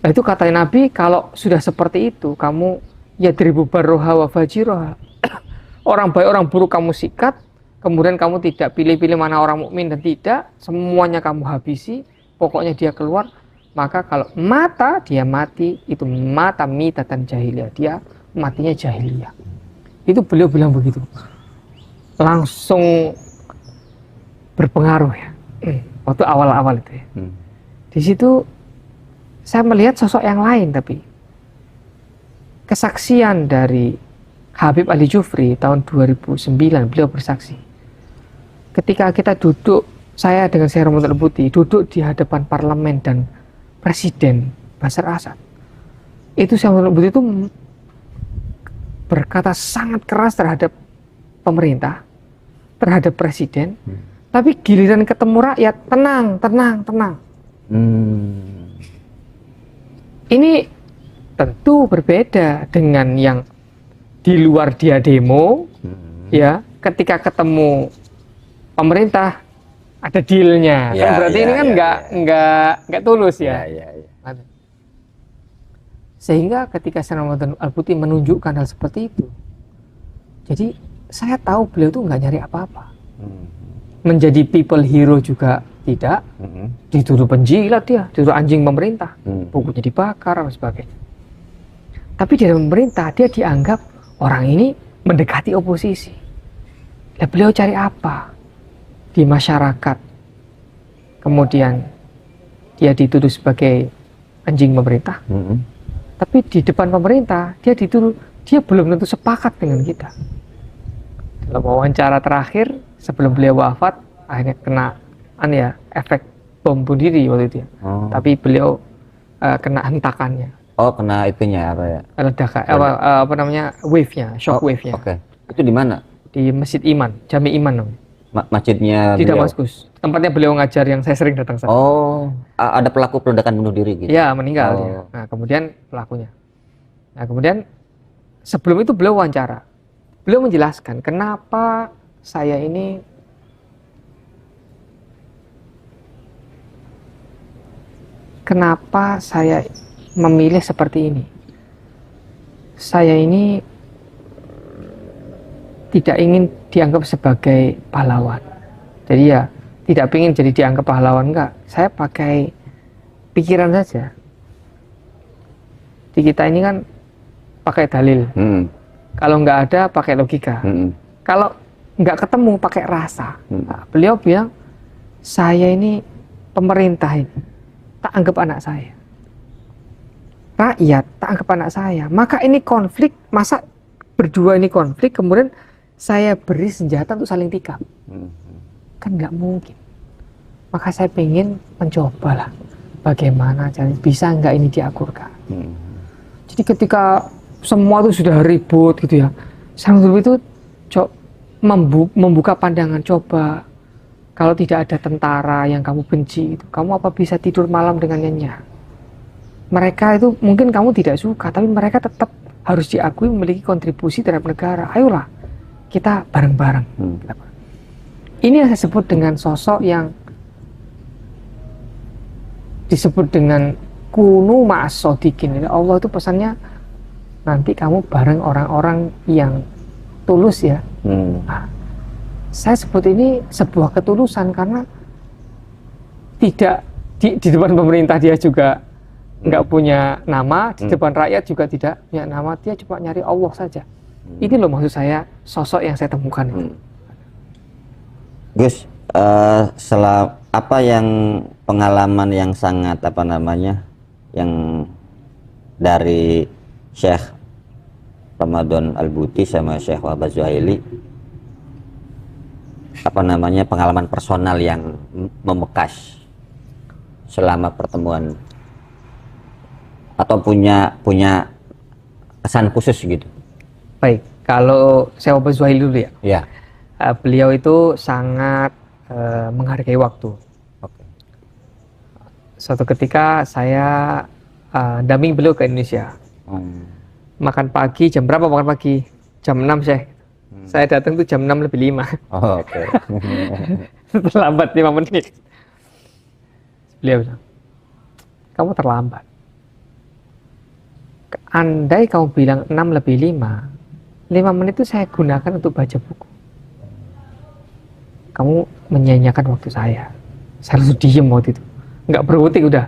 Speaker 1: Nah itu katanya Nabi, kalau sudah seperti itu, kamu yadribu barroha wa fajiroha. Orang baik orang buruk kamu sikat, kemudian kamu tidak pilih-pilih mana orang mukmin dan tidak, semuanya kamu habisi, pokoknya dia keluar. Maka kalau mata dia mati, itu mata mitatan jahiliyah, dia matinya jahiliyah. Itu beliau bilang begitu, langsung berpengaruh ya waktu awal-awal itu ya. Di situ saya melihat sosok yang lain, tapi kesaksian dari Habib Ali Jufri tahun 2009, beliau bersaksi ketika kita duduk, saya dengan Syekh Ramadan Al-Buti duduk di hadapan parlemen dan Presiden Bashar Assad, itu Syekh Ramadan Al-Buti itu berkata sangat keras terhadap pemerintah, terhadap presiden, tapi giliran ketemu rakyat tenang. Ini tentu berbeda dengan yang di luar dia demo, ya, ketika ketemu pemerintah ada dealnya, kan berarti ini kan nggak tulus ya. Sehingga ketika Syekh Ramadan Al-Buti menunjukkan hal seperti itu, jadi saya tahu beliau itu nggak nyari apa-apa. Menjadi people hero juga tidak, dituduh penjilat dia, dituduh anjing pemerintah, bukunya dibakar dan sebagainya. Tapi di dalam pemerintah dia dianggap orang ini mendekati oposisi. Nah, beliau cari apa di masyarakat? Kemudian dia dituduh sebagai anjing pemerintah. Tapi di depan pemerintah dia dituduh, dia belum tentu sepakat dengan kita. Dalam wawancara terakhir sebelum beliau wafat, akhirnya kena efek bom bunuh diri waktu itu ya. Tapi beliau kena hentakannya.
Speaker 2: Oh, kena itunya apa ya?
Speaker 1: Ledakan, apa namanya, wave-nya, shock wave-nya.
Speaker 2: Oke. Itu di mana?
Speaker 1: Di Masjid Iman, Jami Iman namanya.
Speaker 2: Masjidnya
Speaker 1: di
Speaker 2: beliau?
Speaker 1: Damaskus. Tempatnya beliau ngajar yang saya sering datang sana.
Speaker 2: Oh, ada pelaku peledakan bunuh diri gitu?
Speaker 1: Iya, meninggal dia. Nah, kemudian pelakunya. Nah, kemudian sebelum itu beliau wawancara. Beliau menjelaskan kenapa saya ini memilih seperti ini. Saya ini tidak ingin dianggap sebagai pahlawan. Jadi ya tidak ingin jadi dianggap pahlawan, enggak. Saya pakai pikiran saja. Di kita ini kan pakai dalil. Kalau nggak ada pakai logika. Kalau nggak ketemu pakai rasa. Nah, beliau bilang saya ini pemerintah ini tak anggap anak saya. Rakyat tak anggap anak saya. Maka ini konflik, masa berdua ini konflik, kemudian saya beri senjata untuk saling tikam. Kan nggak mungkin. Maka saya ingin mencobalah bagaimana caranya, bisa nggak ini diakurkan. Jadi ketika semua itu sudah ribut gitu ya, saya itu membuka pandangan, coba kalau tidak ada tentara yang kamu benci, kamu apa bisa tidur malam dengan nyenyak? Mereka itu mungkin kamu tidak suka, tapi mereka tetap harus diakui memiliki kontribusi terhadap negara. Ayolah, kita bareng-bareng. Ini yang saya sebut dengan sosok yang disebut dengan kunu ma'as shodiqin. Allah itu pesannya nanti kamu bareng orang-orang yang tulus ya. Nah, saya sebut ini sebuah ketulusan karena tidak di depan pemerintah dia juga nggak punya nama, di depan rakyat juga tidak punya nama, dia cuma nyari Allah saja. Ini loh maksud saya sosok yang saya temukan itu.
Speaker 2: Gus, apa yang pengalaman yang sangat yang dari Syekh Ramadan Al-Buti sama Syekh Wahbah Zuhaili, pengalaman personal yang membekas selama pertemuan atau punya kesan khusus gitu?
Speaker 1: Baik, kalau Syekh Wahbah Zuhaili dulu ya.
Speaker 2: Ya.
Speaker 1: Beliau itu sangat menghargai waktu. Suatu ketika saya damping beliau ke Indonesia. Makan pagi, jam berapa makan pagi? Jam 6 Syekh. Saya datang tuh jam 6 lebih 5. Terlambat 5 menit. Beliau bilang, kamu terlambat. andai kamu bilang 6 lebih 5 menit itu saya gunakan untuk baca buku. Kamu menyanyiakan waktu saya. Saya langsung diem waktu itu. Nggak berkutik udah.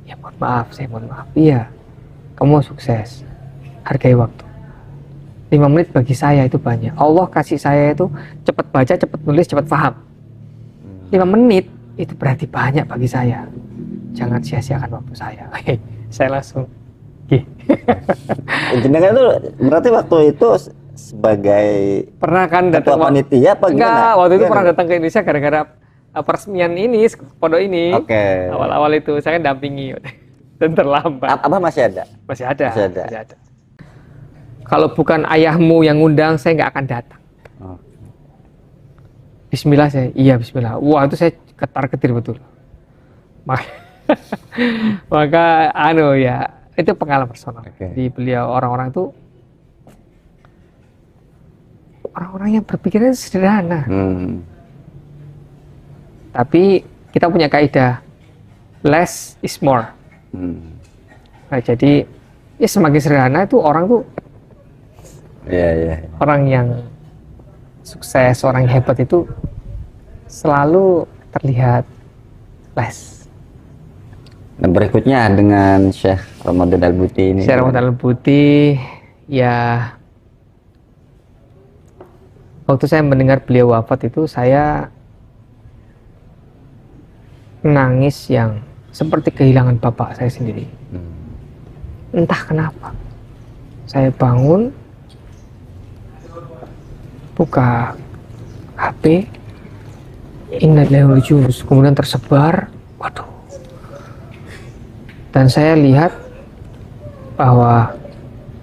Speaker 1: Ya mohon maaf, saya mohon maaf. Iya, kamu sukses. Hargai waktu. 5 menit bagi saya itu banyak. Allah kasih saya itu cepat baca, cepat nulis, cepat paham. 5 menit itu berarti banyak bagi saya. Jangan sia-siakan waktu saya. Saya langsung
Speaker 2: jenengan itu berarti waktu itu sebagai
Speaker 1: pernah kan
Speaker 2: ketua
Speaker 1: datang
Speaker 2: panitia apa
Speaker 1: enggak,
Speaker 2: gimana?
Speaker 1: waktu itu
Speaker 2: Gimana?
Speaker 1: pernah datang ke Indonesia gara-gara peresmian ini pondok ini.
Speaker 2: Oke.
Speaker 1: Awal-awal itu saya kan dampingi dan terlambat.
Speaker 2: Abah masih ada?
Speaker 1: Masih ada.
Speaker 2: Masih ada.
Speaker 1: Masih ada. Kalau bukan ayahmu yang ngundang, saya nggak akan datang.
Speaker 2: Oh.
Speaker 1: Bismillah saya, iya Bismillah. Wah itu saya ketar-ketir betul. Maka ya itu pengalaman personal.
Speaker 2: Oke.
Speaker 1: Di beliau orang-orang itu orang-orang yang berpikirnya sederhana. Tapi kita punya kaidah less is more. Nah, jadi ya semakin sederhana itu orang tuh orang yang sukses, orang yang hebat itu selalu terlihat less.
Speaker 2: Nah, berikutnya dengan Syekh Ramadan Al-Buti ini.
Speaker 1: Syekh Ramadan Al-Buti, ya waktu saya mendengar beliau wafat itu saya nangis yang seperti kehilangan bapak saya sendiri. Entah kenapa. Saya bangun, buka HP, Inna Lillahi wa Inna Ilaihi Raji'un, kemudian tersebar, waduh. Dan saya lihat bahwa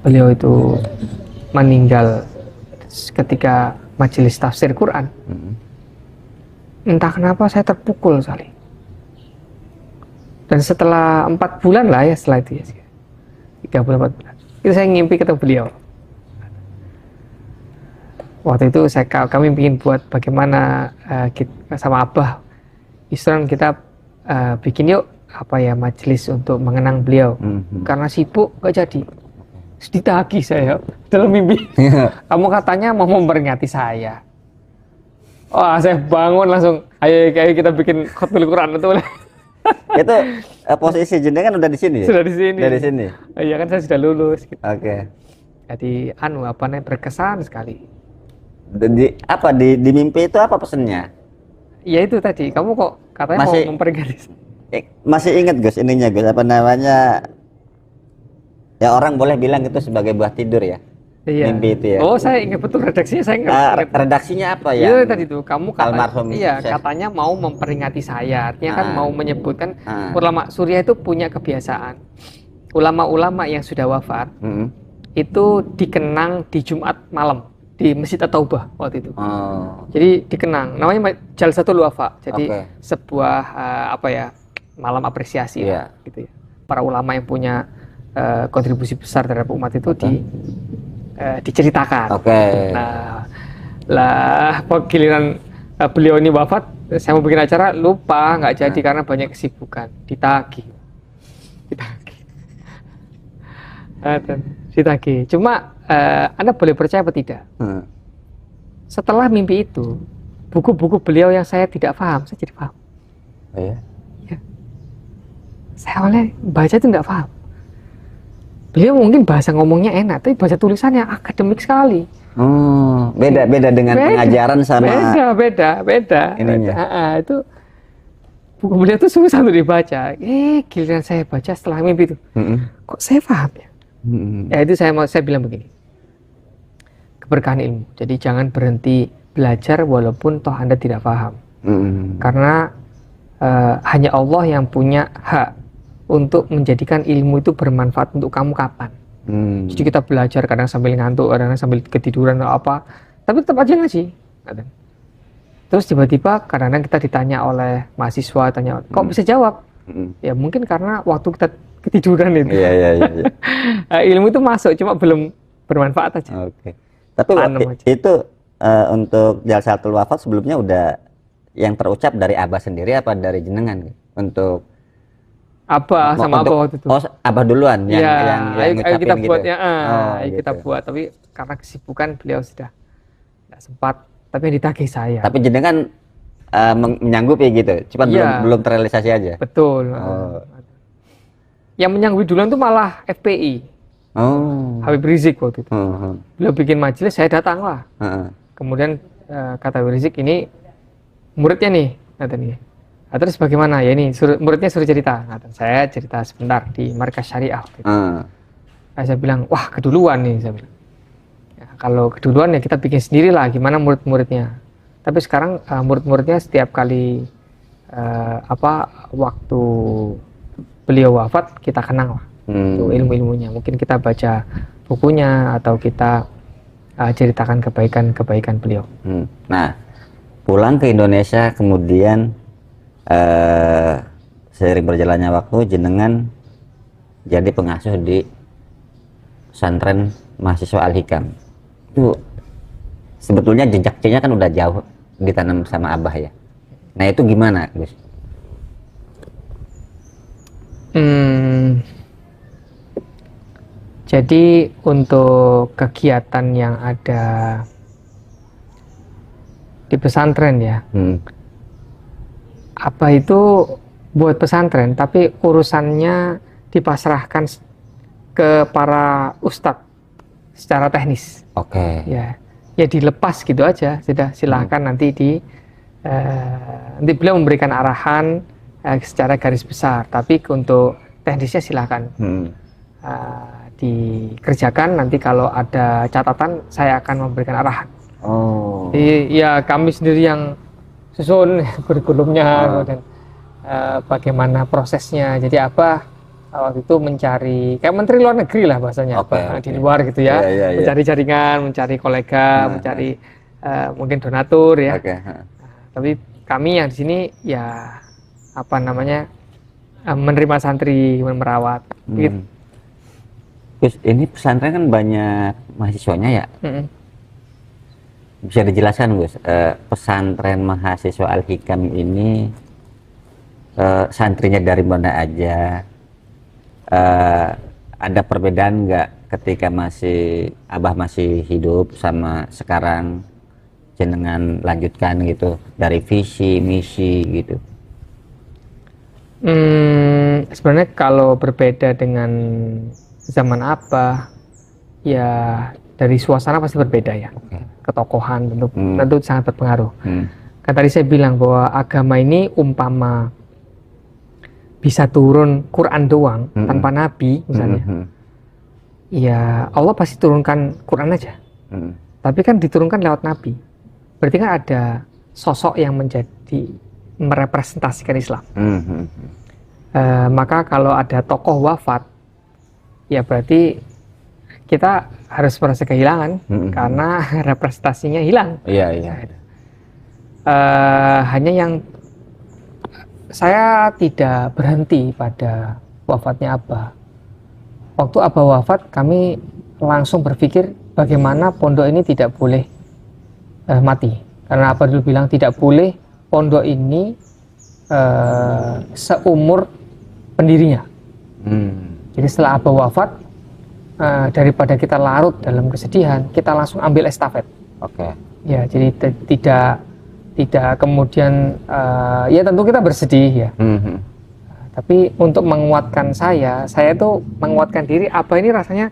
Speaker 1: beliau itu meninggal ketika majelis tafsir Quran. Entah kenapa saya terpukul sekali. Dan setelah 4 bulan lah ya, setelah itu ya, 3 bulan 4 bulan, itu saya ngimpi ketemu beliau. Waktu itu kami ingin buat bagaimana kita, sama Abah Isran kita bikin yuk majelis untuk mengenang beliau. Karena sibuk gak jadi. Ditagih saya dalam mimpi. Kamu katanya mau memperingati saya. Wah, saya bangun langsung. Ayo kita bikin khotbah Quran itu.
Speaker 2: Itu posisi jenengan udah di sini ya?
Speaker 1: Sudah di sini.
Speaker 2: Dari sini.
Speaker 1: Iya kan saya sudah lulus. Gitu.
Speaker 2: Oke.
Speaker 1: Jadi berkesan sekali.
Speaker 2: Di mimpi itu apa pesennya?
Speaker 1: Ya itu tadi. Kamu kok katanya mau memperingati saya.
Speaker 2: Masih ingat Gus ininya Gus apa namanya? Ya orang boleh bilang itu sebagai buah tidur ya.
Speaker 1: Iya.
Speaker 2: Mimpi itu ya.
Speaker 1: Oh, saya ingat betul redaksinya, saya ingat.
Speaker 2: Redaksinya apa ya?
Speaker 1: Iya tadi tuh kamu
Speaker 2: almarhum.
Speaker 1: Katanya mau memperingati saya. Artinya kan mau menyebutkan ulama Suriah itu punya kebiasaan. Ulama-ulama yang sudah wafat itu dikenang di Jumat malam di Masjid At-Taubah waktu itu. Jadi dikenang. Namanya Jalsatul Wafa. Jadi sebuah malam apresiasi gitu ya. Para ulama yang punya kontribusi besar terhadap umat itu diceritakan. Nah, giliran beliau ini wafat, saya mau bikin acara lupa, nggak jadi karena banyak kesibukan. Ditagih. Cuma Anda boleh percaya atau tidak? Setelah mimpi itu, buku-buku beliau yang saya tidak paham, saya jadi paham.
Speaker 2: Oh ya?
Speaker 1: Saya awalnya baca itu nggak paham. Beliau mungkin bahasa ngomongnya enak, tapi bahasa tulisannya akademik sekali.
Speaker 2: Beda dengan pengajaran sama.
Speaker 1: Beda.
Speaker 2: Ininya.
Speaker 1: Itu buku beliau itu susah untuk dibaca. Giliran saya baca setelah mimpi itu, kok saya paham ya? Ya itu saya bilang begini. Keberkahan ilmu. Jadi jangan berhenti belajar walaupun toh Anda tidak paham. Karena hanya Allah yang punya hak untuk menjadikan ilmu itu bermanfaat untuk kamu kapan. Jadi kita belajar kadang sambil ngantuk, kadang sambil ketiduran atau apa, tapi tetap aja ngaji. Terus tiba-tiba kadang-kadang kita ditanya oleh mahasiswa, kok bisa jawab? Ya mungkin karena waktu kita ketiduran itu.
Speaker 2: Iya.
Speaker 1: Ilmu itu masuk, cuma belum bermanfaat aja.
Speaker 2: Oke. Tapi itu untuk Jalsatul Wafat sebelumnya udah yang terucap dari Abah sendiri apa dari jenengan untuk
Speaker 1: Abah sama Abah waktu itu.
Speaker 2: Oh, Abah duluan yang
Speaker 1: Ya,
Speaker 2: yang
Speaker 1: ayo
Speaker 2: ngucapin
Speaker 1: kita
Speaker 2: gitu.
Speaker 1: buat ya, ayo
Speaker 2: gitu.
Speaker 1: kita buat. Tapi karena kesibukan beliau sudah tidak sempat. Tapi yang ditagih saya.
Speaker 2: Tapi jenengan menyanggupi gitu, cuma
Speaker 1: Iya.
Speaker 2: belum terrealisasi aja.
Speaker 1: Betul.
Speaker 2: Oh.
Speaker 1: Yang menyanggupi duluan itu malah FPI,
Speaker 2: Oh.
Speaker 1: Habib Rizik waktu itu.
Speaker 2: Heeh.
Speaker 1: Beliau bikin majelis, saya datang lah.
Speaker 2: Heeh.
Speaker 1: Kemudian kata Habib Rizik, ini muridnya nih, kata nih. Nah, terus bagaimana? Ya ini muridnya suruh cerita. Kata saya cerita sebentar di Markas Syariah. Gitu. Nah, saya bilang, wah keduluan nih, saya bilang. Ya, kalau keduluan ya kita bikin sendiri lah, gimana murid-muridnya. Tapi sekarang murid-muridnya setiap kali waktu beliau wafat kita kenang lah. Ilmu-ilmunya. Mungkin kita baca bukunya atau kita ceritakan kebaikan-kebaikan beliau.
Speaker 2: Nah, pulang ke Indonesia kemudian seiring berjalannya waktu jenengan jadi pengasuh di pesantren mahasiswa Al-Hikam. Itu sebetulnya jejaknya kan udah jauh ditanam sama Abah ya. Nah, itu gimana, Gus?
Speaker 1: Jadi untuk kegiatan yang ada di pesantren ya, apa itu buat pesantren, tapi urusannya dipasrahkan ke para ustadz secara teknis.
Speaker 2: Oke.
Speaker 1: Ya dilepas gitu aja, sudah silahkan nanti nanti beliau memberikan arahan secara garis besar, tapi untuk teknisnya silahkan. Dikerjakan, nanti kalau ada catatan saya akan memberikan arahan. Jadi ya kami sendiri yang susun kurikulumnya dan bagaimana prosesnya. Jadi waktu itu mencari kayak menteri luar negeri lah bahasanya, di luar gitu ya, mencari jaringan, mencari kolega, mencari mungkin donatur ya. Tapi kami yang di sini ya menerima santri, merawat. Gitu.
Speaker 2: Gus, ini pesantren kan banyak mahasiswanya ya. Bisa dijelaskan, Gus, pesantren mahasiswa Al-Hikam ini santrinya dari mana aja? Ada perbedaan nggak ketika Abah masih hidup sama sekarang jenengan lanjutkan gitu, dari visi, misi gitu?
Speaker 1: Sebenarnya kalau berbeda dengan zaman ya dari suasana pasti berbeda ya. Ketokohan tentu sangat berpengaruh. Kan tadi saya bilang bahwa agama ini umpama bisa turun Quran doang tanpa nabi misalnya. Ya Allah pasti turunkan Quran aja. Tapi kan diturunkan lewat nabi. Berarti kan ada sosok yang merepresentasikan Islam. Maka kalau ada tokoh wafat, ya berarti kita harus merasa kehilangan karena representasinya hilang. Hanya yang saya tidak berhenti pada wafatnya Abah. Waktu Abah wafat, kami langsung berpikir bagaimana pondok ini tidak boleh mati. Karena Abah dulu bilang tidak boleh pondok ini seumur pendirinya. Jadi setelah Abah wafat, daripada kita larut dalam kesedihan, kita langsung ambil estafet. Ya, jadi tidak kemudian ya tentu kita bersedih ya. Tapi untuk menguatkan saya itu menguatkan diri. Abah ini rasanya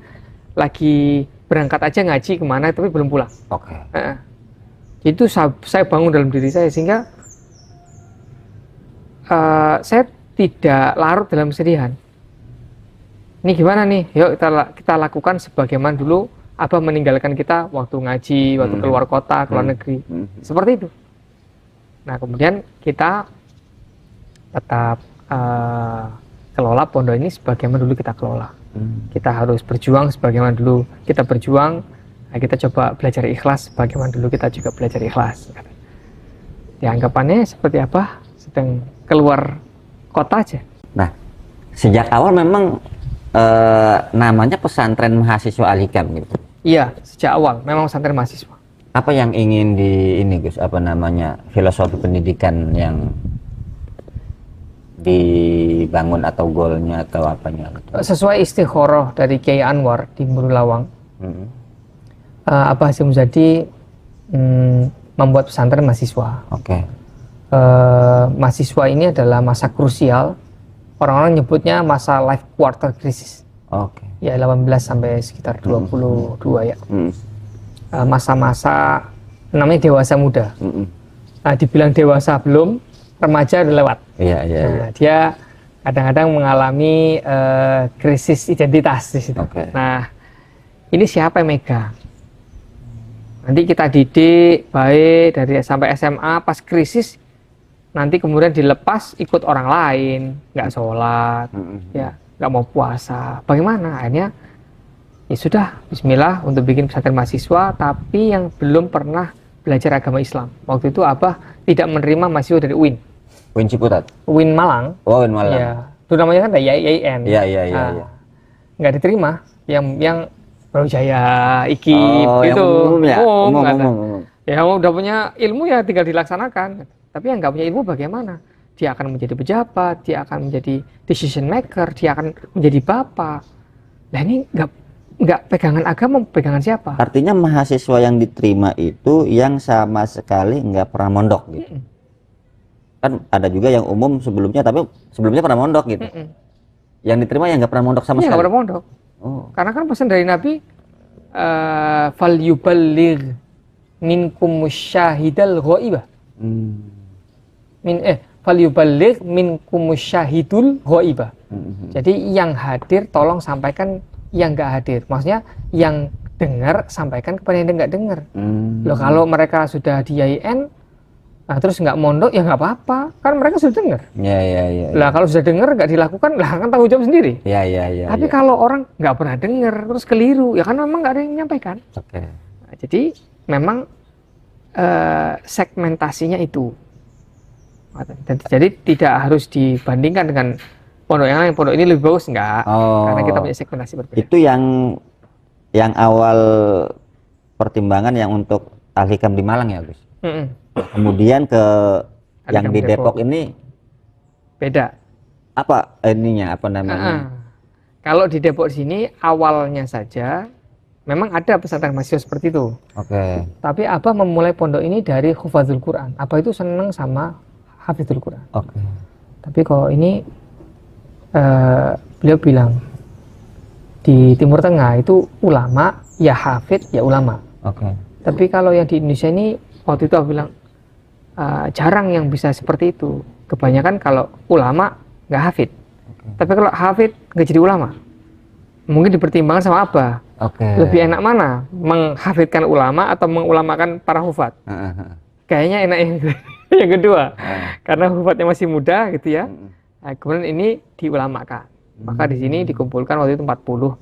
Speaker 1: lagi berangkat aja ngaji kemana tapi belum pulang. Itu saya bangun dalam diri saya sehingga saya tidak larut dalam kesedihan. Ini gimana nih? Yuk kita lakukan sebagaimana dulu Abah meninggalkan kita waktu ngaji, waktu keluar kota, keluar negeri. Seperti itu. Nah, kemudian kita tetap kelola pondok ini sebagaimana dulu kita kelola. Kita harus berjuang sebagaimana dulu kita berjuang. Nah, kita coba belajar ikhlas sebagaimana dulu kita juga belajar ikhlas. Ya, anggapannya seperti apa? Sedang keluar kota aja.
Speaker 2: Nah, sejak awal memang namanya pesantren mahasiswa Al-Hikam gitu.
Speaker 1: Iya, sejak awal memang pesantren mahasiswa.
Speaker 2: Apa yang ingin Gus, filosofi pendidikan yang dibangun atau goalnya atau apanya gitu?
Speaker 1: Sesuai istikharah dari Kiai Anwar di Murulawang, Abah Hasyim Muzadi membuat pesantren mahasiswa.
Speaker 2: Oke.
Speaker 1: Mahasiswa ini adalah masa krusial, orang-orang nyebutnya masa life quarter crisis.
Speaker 2: Oke.
Speaker 1: Ya 18 sampai sekitar 22 ya. Masa-masa namanya dewasa muda. Nah, dibilang dewasa belum, remaja udah lewat.
Speaker 2: Iya.
Speaker 1: Nah, dia kadang-kadang mengalami krisis identitas di situ.
Speaker 2: Oke.
Speaker 1: Nah, ini siapa yang megang? Nanti kita didik baik dari sampai SMA, pas krisis nanti kemudian dilepas ikut orang lain, nggak sholat, ya nggak mau puasa. Bagaimana? Akhirnya ya sudah, Bismillah untuk bikin pesantren mahasiswa, tapi yang belum pernah belajar agama Islam. Waktu itu Abah tidak menerima mahasiswa dari UIN.
Speaker 2: UIN Ciputat.
Speaker 1: UIN Malang.
Speaker 2: Oh, UIN Malang.
Speaker 1: Ya, itu namanya kan YIN.
Speaker 2: Iya.
Speaker 1: Nggak diterima. Yang Brawijaya, IKIP
Speaker 2: yang
Speaker 1: itu.
Speaker 2: umum ya? Umum.
Speaker 1: Ya udah punya ilmu ya tinggal dilaksanakan. Tapi yang nggak punya ilmu bagaimana? Dia akan menjadi pejabat, dia akan menjadi decision maker, dia akan menjadi bapak. Nah ini nggak pegangan agama, pegangan siapa?
Speaker 2: Artinya mahasiswa yang diterima itu yang sama sekali nggak pernah mondok gitu. Kan ada juga yang umum sebelumnya, tapi sebelumnya pernah mondok gitu. Yang diterima yang nggak pernah mondok sama sekali.
Speaker 1: Nggak pernah mondok.
Speaker 2: Oh.
Speaker 1: Karena kan pesan dari Nabi, fal yuballigh minkum syahidal ghaibah. Fal yuballigh minkum syahidul ghaibah. Jadi yang hadir tolong sampaikan yang nggak hadir. Maksudnya yang dengar sampaikan kepada yang nggak dengar. Loh kalau mereka sudah di YIN, nah terus nggak mondok ya nggak apa-apa, kan mereka sudah dengar.
Speaker 2: Iya.
Speaker 1: Lah kalau sudah dengar nggak dilakukan, lah kan tanggung jawab sendiri.
Speaker 2: Iya.
Speaker 1: Tapi kalau orang nggak pernah dengar terus keliru, ya kan memang nggak ada yang menyampaikan.
Speaker 2: Oke.
Speaker 1: Nah, jadi memang segmentasinya itu. Jadi tidak harus dibandingkan dengan pondok yang lain. Pondok ini lebih bagus nggak? Karena kita punya segmentasi berbeda.
Speaker 2: Itu yang awal pertimbangan yang untuk Al-Hikam di Malang ya, Gus. Kemudian ke yang di Depok ini
Speaker 1: beda.
Speaker 2: Apa ininya? Apa namanya?
Speaker 1: Kalau di Depok sini awalnya saja memang ada pesantren mahasiswa seperti itu.
Speaker 2: Oke.
Speaker 1: Tapi Abah memulai pondok ini dari Hufadzul Quran. Abah itu seneng sama Hafizul Quran.
Speaker 2: Oke.
Speaker 1: Tapi kalau ini beliau bilang di Timur Tengah itu ulama ya hafid ya ulama.
Speaker 2: Oke.
Speaker 1: Tapi kalau yang di Indonesia ini waktu itu aku bilang jarang yang bisa seperti itu. Kebanyakan kalau ulama nggak hafid. Tapi kalau hafid nggak jadi ulama. Mungkin dipertimbangkan sama Abah. Lebih enak mana? Menghafidkan ulama atau mengulamakan para hufad? Kayaknya enak yang kedua. Karena hufatnya masih muda gitu ya. Nah, kemudian ini diulamakan. Maka di sini dikumpulkan waktu itu 40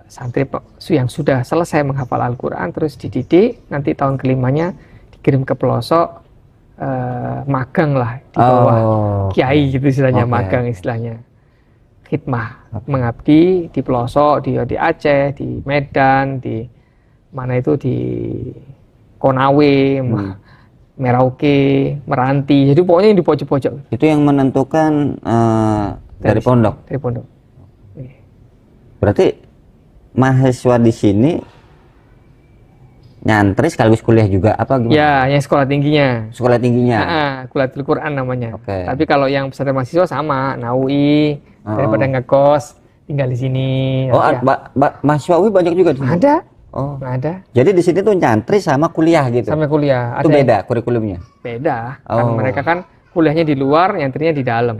Speaker 1: santri yang sudah selesai menghafal Al-Quran, terus dididik, nanti tahun kelimanya dikirim ke pelosok, magang lah di bawah kiai gitu istilahnya, magang istilahnya. Khidmah, mengabdi di pelosok, di Aceh, di Medan, di mana itu di Konawe, Merauke, Meranti, jadi pokoknya yang di pojok-pojok.
Speaker 2: Itu yang menentukan dari pondok?
Speaker 1: Dari pondok.
Speaker 2: Berarti mahasiswa di sini nyantri sekaligus kuliah juga apa gimana?
Speaker 1: Ya, yang sekolah tingginya.
Speaker 2: Sekolah tingginya?
Speaker 1: Kuliatul Quran namanya.
Speaker 2: Oke.
Speaker 1: Tapi kalau yang pesantren mahasiswa sama, Naui, daripada ngekos, tinggal di sini.
Speaker 2: Mahasiswa UI banyak juga di sini?
Speaker 1: Ada. Ada.
Speaker 2: Jadi di sini tuh nyantri sama kuliah gitu?
Speaker 1: Sampai kuliah.
Speaker 2: Itu beda kurikulumnya?
Speaker 1: Beda. Kan mereka kan kuliahnya di luar, nyantrinya di dalam.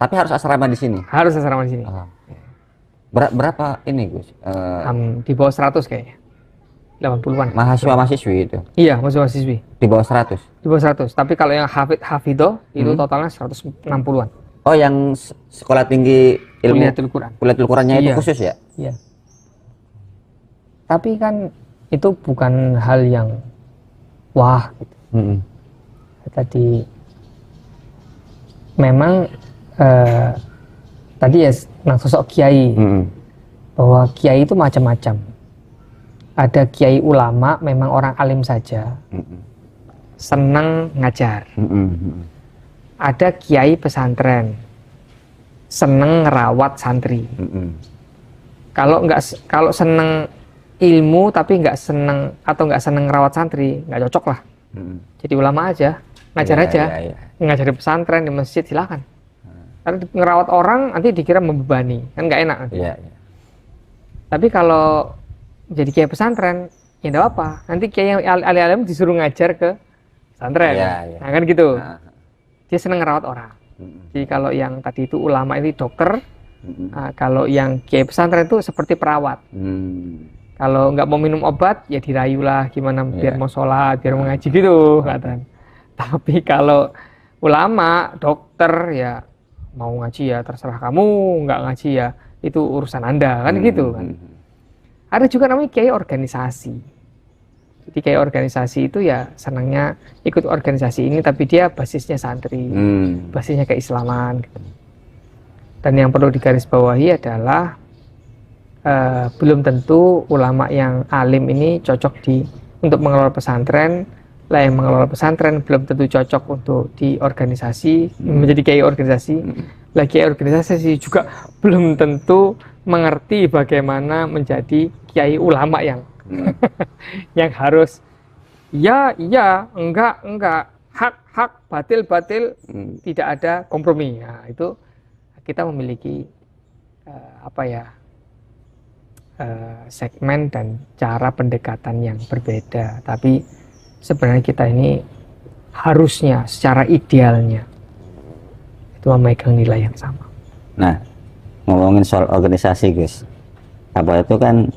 Speaker 2: Tapi harus asrama di sini?
Speaker 1: Harus asrama di sini.
Speaker 2: Berapa ini Gus?
Speaker 1: Di bawah 100 kayaknya. 80-an.
Speaker 2: Mahasiswa-mahasiswi itu?
Speaker 1: Iya, mahasiswa-mahasiswi.
Speaker 2: Di bawah 100? Di
Speaker 1: bawah 100. Tapi kalau yang hafidho itu totalnya 160-an.
Speaker 2: Oh, yang sekolah tinggi ilmu
Speaker 1: Kuliatul Quran.
Speaker 2: Kuliatul Qurannya itu khusus ya?
Speaker 1: Iya. Tapi kan itu bukan hal yang wah gitu. Tadi memang tadi ya tentang sosok kiai, bahwa kiai itu macam-macam. Ada kiai ulama, memang orang alim saja, senang ngajar. ada kiai pesantren seneng ngerawat santri. Kalau seneng ilmu tapi nggak seneng atau nggak seneng ngerawat santri, nggak cocok lah. Jadi ulama aja, ngajar aja, ngajar di pesantren, di masjid silakan. Karena ngerawat orang nanti dikira membebani, kan nggak enak. Tapi kalau jadi kiai pesantren, ya enggak apa. Nanti kiai yang alim-alim disuruh ngajar ke pesantren, nah kan gitu. Dia seneng ngerawat orang. Jadi kalau yang tadi itu ulama itu dokter, kalau yang kiai pesantren itu seperti perawat. Kalau nggak mau minum obat, ya dirayu lah gimana biar mau sholat, biar mau ngaji gitu, kata. Tapi kalau ulama, dokter ya mau ngaji ya terserah kamu, nggak ngaji ya itu urusan Anda, kan gitu kan. Ada juga namanya kiai organisasi. Jadi kiai organisasi itu ya senangnya ikut organisasi ini, tapi dia basisnya santri, basisnya keislaman. Gitu. Dan yang perlu digarisbawahi adalah belum tentu ulama yang alim ini cocok untuk mengelola pesantren. Lah yang mengelola pesantren belum tentu cocok untuk di organisasi, menjadi kiai organisasi. Lah kiai organisasi juga belum tentu mengerti bagaimana menjadi kiai ulama yang yang harus ya enggak, hak batil tidak ada kompromi. Nah, itu kita memiliki segmen dan cara pendekatan yang berbeda, tapi sebenarnya kita ini harusnya secara idealnya itu memegang nilai yang sama.
Speaker 2: Nah, ngomongin soal organisasi, Gus, Abah itu kan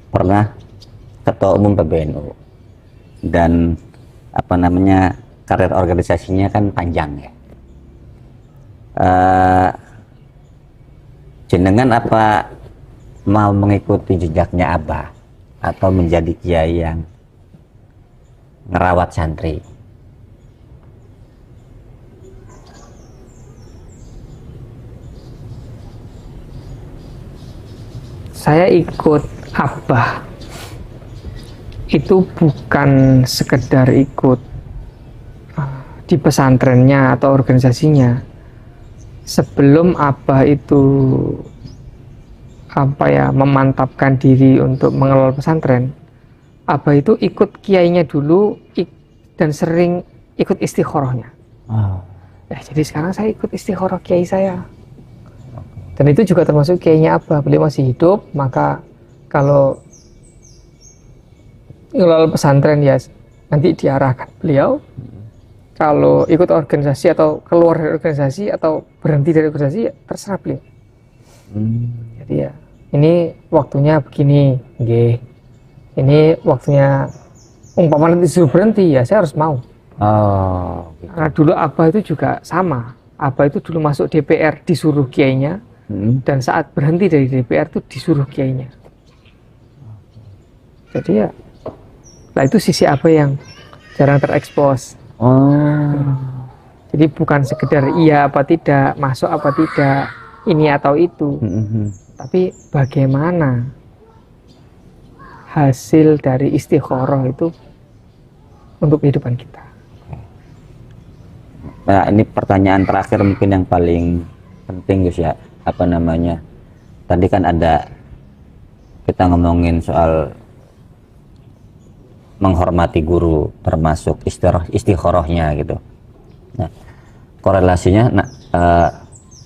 Speaker 2: pernah ketua umum PBNU dan karir organisasinya kan panjang ya. Jenengan apa mau mengikuti jejaknya Abah atau menjadi kiai yang ngerawat santri?
Speaker 1: Saya ikut Abah itu bukan sekedar ikut di pesantrennya atau organisasinya. Sebelum Abah itu memantapkan diri untuk mengelola pesantren, Abah itu ikut kiainya dulu dan sering ikut istikharahnya. Jadi sekarang saya ikut istikharah kiai saya. Dan itu juga termasuk kiainya Abah. Beliau masih hidup, maka kalau mengelola pesantren ya nanti diarahkan beliau. Kalau ikut organisasi atau keluar dari organisasi atau berhenti dari organisasi ya terserah beliau. Jadi ya ini waktunya begini, ini waktunya umpamanya disuruh berhenti ya saya harus mau. Gitu. Karena dulu Abah itu juga sama. Abah itu dulu masuk DPR disuruh kiainya, dan saat berhenti dari DPR itu disuruh kiainya. Jadi ya, lah itu sisi Abah yang jarang terekspos. Jadi bukan sekedar iya apa tidak, masuk apa tidak, ini atau itu, tapi bagaimana hasil dari istikharah itu untuk kehidupan kita.
Speaker 2: Nah, ini pertanyaan terakhir mungkin yang paling penting, Gus ya. Tadi kan kita ngomongin soal menghormati guru, termasuk istikharahnya gitu. Nah, korelasinya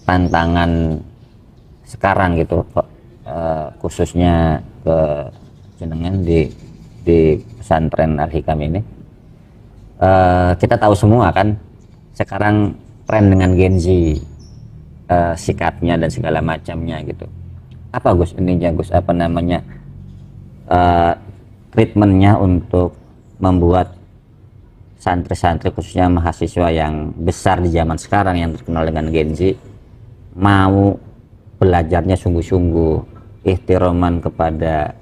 Speaker 2: tantangan sekarang gitu, khususnya ke jenengan di pesantren Al-Hikam ini, kita tahu semua kan sekarang tren dengan Gen Z, sikapnya dan segala macamnya gitu. Apa Gus ininya Gus, treatmentnya untuk membuat santri-santri khususnya mahasiswa yang besar di zaman sekarang yang terkenal dengan Gen Z mau belajarnya sungguh-sungguh, ihtiraman kepada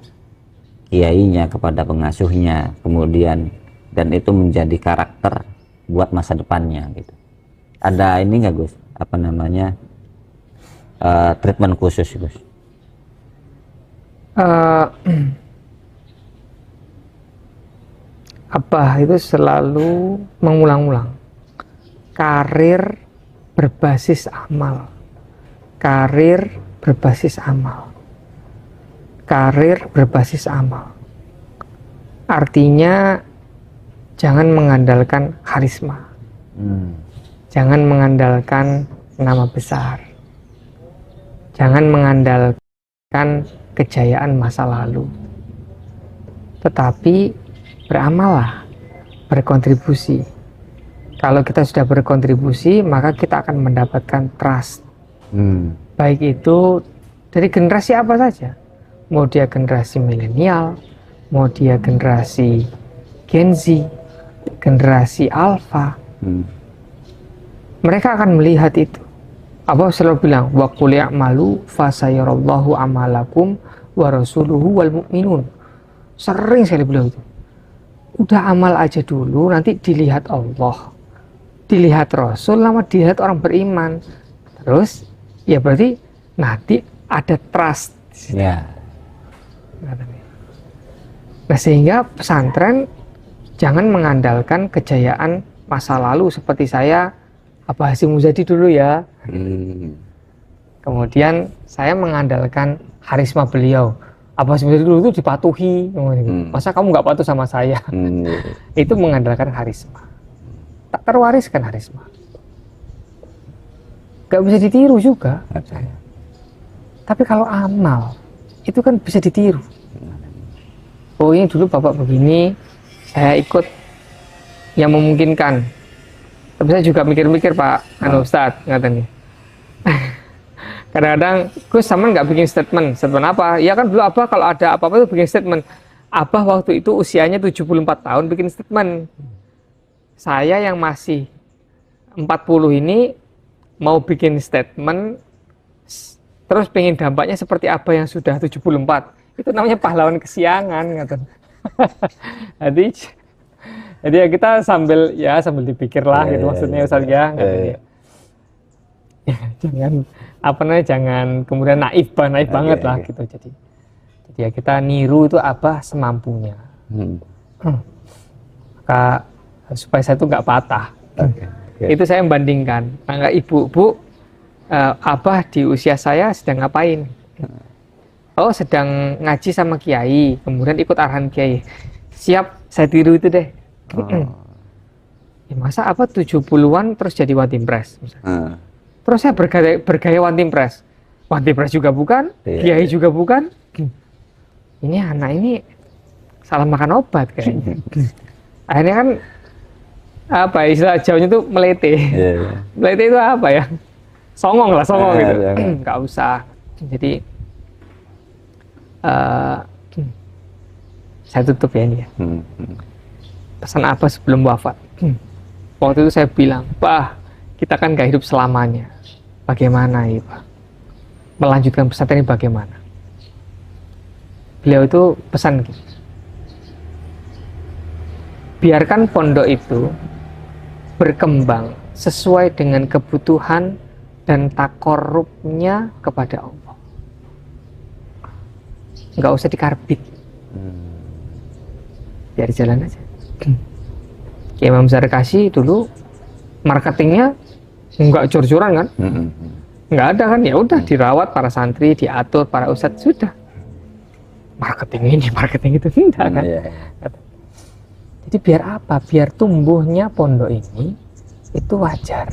Speaker 2: kiainya, kepada pengasuhnya, kemudian dan itu menjadi karakter buat masa depannya gitu. Ada ini nggak Gus, treatment khusus Gus?
Speaker 1: Abah itu selalu mengulang-ulang karir berbasis amal. Karir berbasis amal. Karir berbasis amal. Artinya jangan mengandalkan karisma. Jangan mengandalkan nama besar. Jangan mengandalkan kejayaan masa lalu. Tetapi beramallah, berkontribusi. Kalau kita sudah berkontribusi, maka kita akan mendapatkan trust. Baik itu dari generasi apa saja. Mau dia generasi milenial, mau dia generasi Gen Z, generasi Alpha. Mereka akan melihat itu. Allah selalu bilang, wa qul i'malu fasayarallahu amalakum wa rasuluhu wal mu'minun. Sering sekali beliau itu. Udah amal aja dulu, nanti dilihat Allah, dilihat Rasul, lama dilihat orang beriman. Terus, ya berarti nanti ada trust.
Speaker 2: Ya.
Speaker 1: Nah, sehingga pesantren jangan mengandalkan kejayaan masa lalu seperti saya, Abah Hasyim Muzadi dulu ya. Kemudian saya mengandalkan karisma beliau. Abah Hasyim Muzadi dulu itu dipatuhi. Masa kamu nggak patuh sama saya? Itu mengandalkan karisma. Tak terwariskan karisma. Gak bisa ditiru juga. Tapi kalau amal, itu kan bisa ditiru. Oh, ini dulu bapak begini, saya ikut yang memungkinkan. Tapi saya juga mikir-mikir Pak Ustadz, ngatain nih. Kadang-kadang Gus sama nggak bikin statement apa? Ya kan dulu Abah kalau ada apa-apa itu bikin statement. Abah waktu itu usianya 74 tahun bikin statement. Saya yang masih 40 ini mau bikin statement, terus pengen dampaknya seperti apa yang sudah 74. Itu namanya pahlawan kesiangan, ngatain. Jadi ya kita sambil dipikir lah gitu maksudnya Ustaz ya. Ya, jangan kemudian naif banget lah gitu. Jadi ya kita niru itu apa semampunya. Maka supaya saya itu nggak patah. Itu saya membandingkan. Maka ibu Abah di usia saya sedang ngapain? Oh, sedang ngaji sama kiai, kemudian ikut arahan kiai. Siap, saya tiru itu deh. Ya, masa apa 70-an terus jadi one team press terus saya bergaya one team press juga bukan, kiai juga bukan. Ini anak ini salah makan obat kayaknya. Akhirnya kan apa istilah Jawanya itu melete. Melete itu apa ya, songong gitu. Nggak usah. Jadi saya tutup ya ini ya. Pesan apa sebelum wafat? Waktu itu saya bilang, Pak, kita kan gak hidup selamanya. Bagaimana ya Pak? Melanjutkan pesantren ini bagaimana? Beliau itu pesan gitu. Biarkan pondok itu berkembang sesuai dengan kebutuhan dan takorubnya kepada Allah. Nggak usah dikarbit. Biar jalan aja. Imam Zarkashi dulu marketingnya nggak jor-joran kan, nggak ada kan, ya udah dirawat para santri, diatur para ustadz, sudah. Marketing ini, marketing itu enggak kan. Jadi biar apa? Biar tumbuhnya pondok ini itu wajar.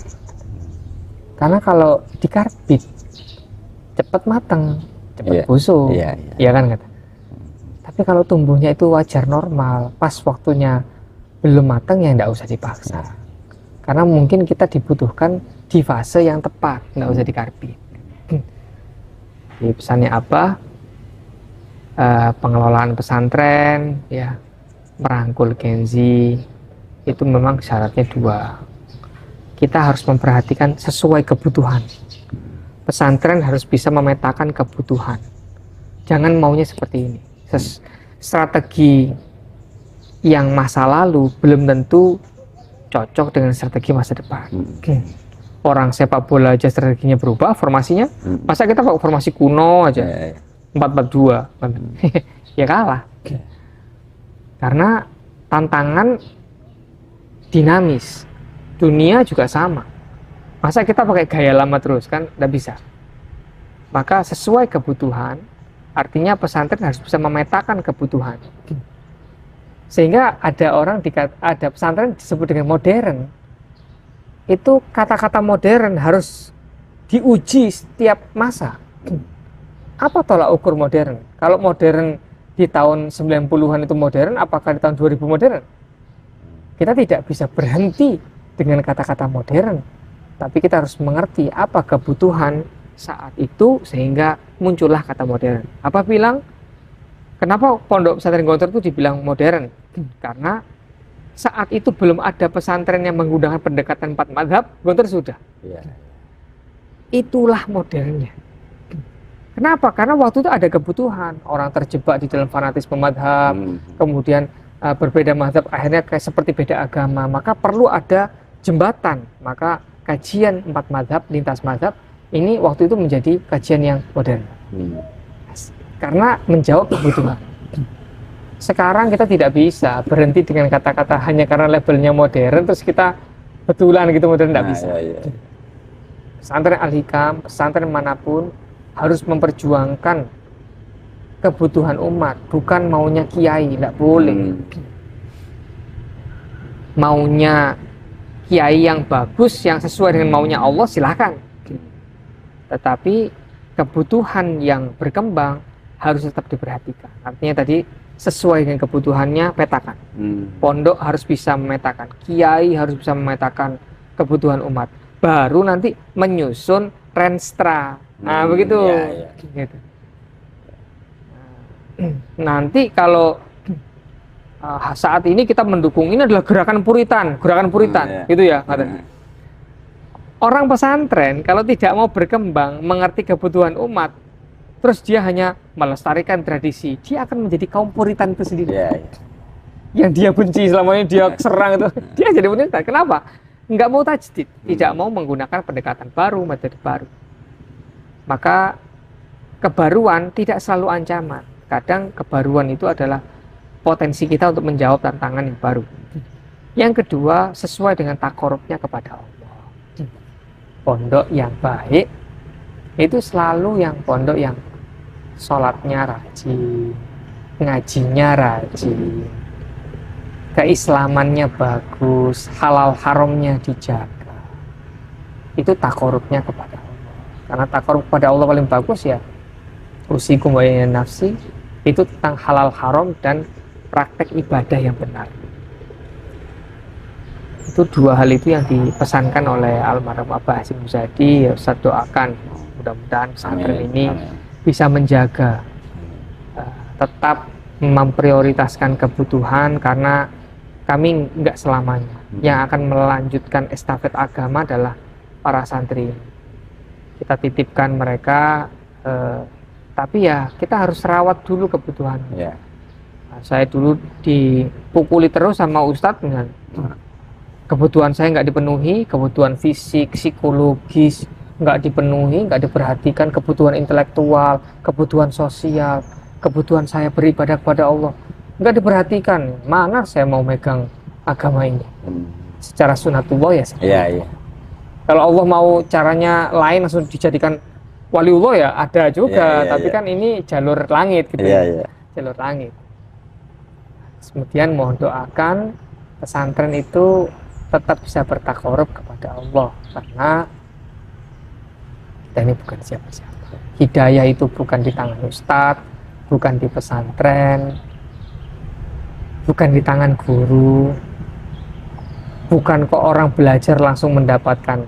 Speaker 1: Karena kalau dikarbit cepat matang, cepat busuk, ya kan kata. Tapi kalau tumbuhnya itu wajar normal, pas waktunya belum matang ya nggak usah dipaksa. Karena mungkin kita dibutuhkan di fase yang tepat, nggak usah dikarbit. Jadi pesannya apa? Pengelolaan pesantren, ya, merangkul Gen Z, itu memang syaratnya dua. Kita harus memperhatikan sesuai kebutuhan. Pesantren harus bisa memetakan kebutuhan. Jangan maunya seperti ini. Strategi yang masa lalu belum tentu cocok dengan strategi masa depan. Orang sepak bola aja strateginya berubah, formasinya. Masa kita pakai formasi kuno aja, 4-4-2, ya kalah. Karena tantangan dinamis, Dunia juga sama. Masa kita pakai gaya lama terus kan? Tidak bisa. Maka sesuai kebutuhan, artinya pesantren harus bisa memetakan kebutuhan. Sehingga ada ada pesantren disebut dengan modern. Itu kata-kata modern harus diuji setiap masa. Apa tolak ukur modern? Kalau modern di tahun 90-an itu modern, apakah di tahun 2000 modern? Kita tidak bisa berhenti dengan kata-kata modern. Tapi kita harus mengerti apa kebutuhan saat itu sehingga muncullah kata modern. Apa bilang? Kenapa pondok pesantren Gontor itu dibilang modern? Karena saat itu belum ada pesantren yang menggunakan pendekatan 4 mazhab, Gontor sudah.
Speaker 2: Ya.
Speaker 1: Itulah modernnya. Kenapa? Karena waktu itu ada kebutuhan. Orang terjebak di dalam fanatisme mazhab, kemudian berbeda mazhab, akhirnya kayak seperti beda agama. Maka perlu ada jembatan. Maka kajian 4 mazhab, lintas mazhab, ini waktu itu menjadi kajian yang modern. Karena menjawab kebutuhan. Sekarang kita tidak bisa berhenti dengan kata-kata hanya karena labelnya modern, terus kita betulan gitu modern, tidak bisa. Pesantren Al-Hikam, pesantren manapun, harus memperjuangkan kebutuhan umat, bukan maunya kiai, tidak boleh. Maunya kiai yang bagus, yang sesuai dengan maunya Allah, silakan. Tetapi kebutuhan yang berkembang harus tetap diperhatikan. Artinya tadi sesuai dengan kebutuhannya, petakan. Pondok harus bisa memetakan, kiai harus bisa memetakan kebutuhan umat. Baru nanti menyusun renstra. Nah, begitu. Gitu. Nanti kalau saat ini kita mendukung, ini adalah gerakan Puritan, gitu ya. Orang pesantren kalau tidak mau berkembang, mengerti kebutuhan umat, terus dia hanya melestarikan tradisi, dia akan menjadi kaum Puritan itu sendiri. Yang dia benci selama ini, dia serang itu, dia jadi Puritan. Kenapa? Nggak mau tajdid, tidak mau menggunakan pendekatan baru, metode baru. Maka kebaruan tidak selalu ancaman. Kadang kebaruan itu adalah potensi kita untuk menjawab tantangan yang baru. Yang kedua, sesuai dengan takorubnya kepada Allah. Pondok yang baik itu selalu yang pondok yang sholatnya rajin, ngajinya rajin, keislamannya bagus, halal haramnya dijaga. Itu takorubnya kepada Allah. Karena takorub kepada Allah paling bagus ya usikum wa nafsi, itu tentang halal haram dan praktek ibadah yang benar. Itu dua hal itu yang dipesankan oleh almarhum Abah Hasyim Muzadi. Ya, Ustaz doakan mudah-mudahan pesantren ini bisa menjaga tetap memprioritaskan kebutuhan, karena kami nggak selamanya. Yang akan melanjutkan estafet agama adalah para santri. Kita titipkan mereka, tapi ya kita harus rawat dulu kebutuhannya. Nah, saya dulu dipukuli terus sama Ustadz dengan kebutuhan saya nggak dipenuhi, kebutuhan fisik, psikologis nggak dipenuhi, nggak diperhatikan, kebutuhan intelektual, kebutuhan sosial, kebutuhan saya beribadah kepada Allah nggak diperhatikan. Mana saya mau megang agama ini secara sunatullah ya. Kalau Allah mau caranya lain langsung dijadikan waliullah ya ada juga, tapi kan ini jalur langit gitu, jalur langit. Kemudian mohon doakan pesantren itu tetap bisa bertakarub kepada Allah, karena kita ini bukan siapa-siapa. Hidayah itu bukan di tangan ustadz, bukan di pesantren, bukan di tangan guru, bukan kok orang belajar langsung mendapatkan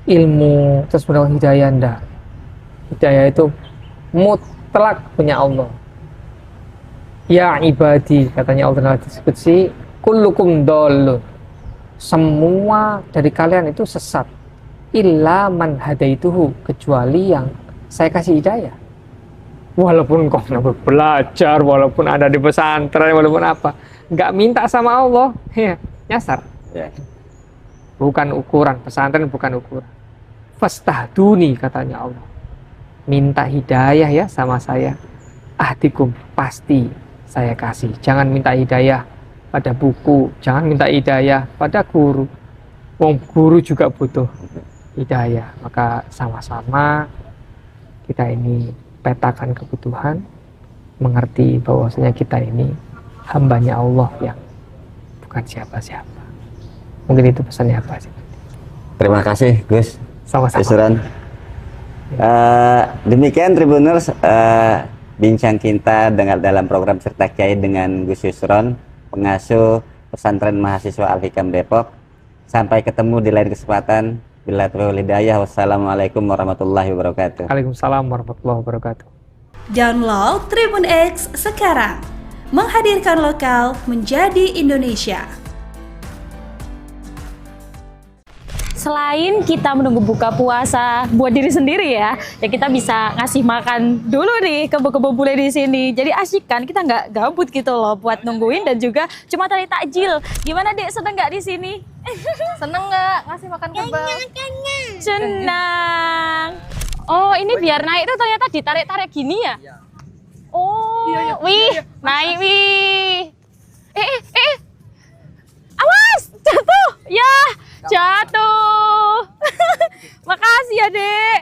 Speaker 1: ilmu terus mendapat hidayah. Enggak. Hidayah itu mutlak punya Allah. Ya ibadi, katanya Allah disebut si kullukum dolun, semua dari kalian itu sesat, illa man hadaituhu, kecuali yang saya kasih hidayah. Walaupun kau belajar, walaupun ada di pesantren, walaupun apa, nggak minta sama Allah, ya nyasar. Bukan ukuran, pesantren bukan ukuran. Fastahduni, katanya Allah, minta hidayah ya sama saya, ahdikum, pasti saya kasih. Jangan minta hidayah pada buku, jangan minta hidayah pada guru. Wong guru juga butuh hidayah. Maka sama-sama kita ini petakan kebutuhan, mengerti bahwasanya kita ini hambanya Allah yang bukan siapa-siapa. Mungkin itu pesannya apa sih?
Speaker 2: Terima kasih Gus.
Speaker 1: Sama-sama.
Speaker 2: Yusron. Demikian Tribuners, bincang kita dengan dalam program Cerita Kiai dengan Gus Yusron, pengasuh pesantren mahasiswa Al-Hikam Depok. Sampai ketemu di lain kesempatan. Bila taufiq wal hidayah. Wassalamualaikum warahmatullahi wabarakatuh.
Speaker 1: Waalaikumsalam warahmatullahi wabarakatuh.
Speaker 3: Download Tribun X sekarang. Menghadirkan lokal menjadi Indonesia.
Speaker 4: Selain kita menunggu buka puasa buat diri sendiri ya kita bisa ngasih makan dulu nih kebo-kebo bule di sini. Jadi asik kan, kita nggak gabut gitu loh buat nungguin dan juga cuma tadi takjil. Gimana Dek, seneng nggak di sini?
Speaker 5: Seneng nggak ngasih makan kebab?
Speaker 4: Senang. Oh ini biar naik tuh ternyata ditarik-tarik gini ya? Oh, wih, naik wih. Awas, jatuh. Ya, jatuh. Makasih ya, Dek.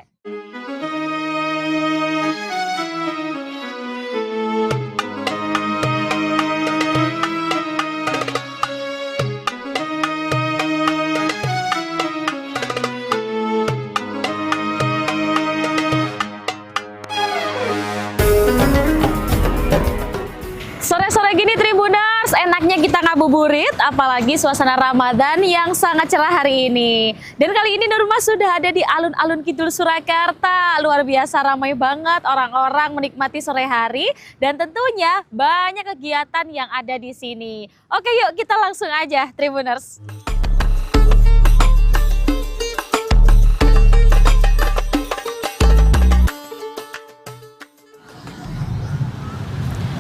Speaker 4: Sore-sore gini Tribuners, enaknya kita ngabuburit, apalagi suasana Ramadan yang sangat cerah hari ini. Dan kali ini Nurma sudah ada di alun-alun Kidul Surakarta. Luar biasa ramai banget orang-orang menikmati sore hari dan tentunya banyak kegiatan yang ada di sini. Oke yuk kita langsung aja Tribuners.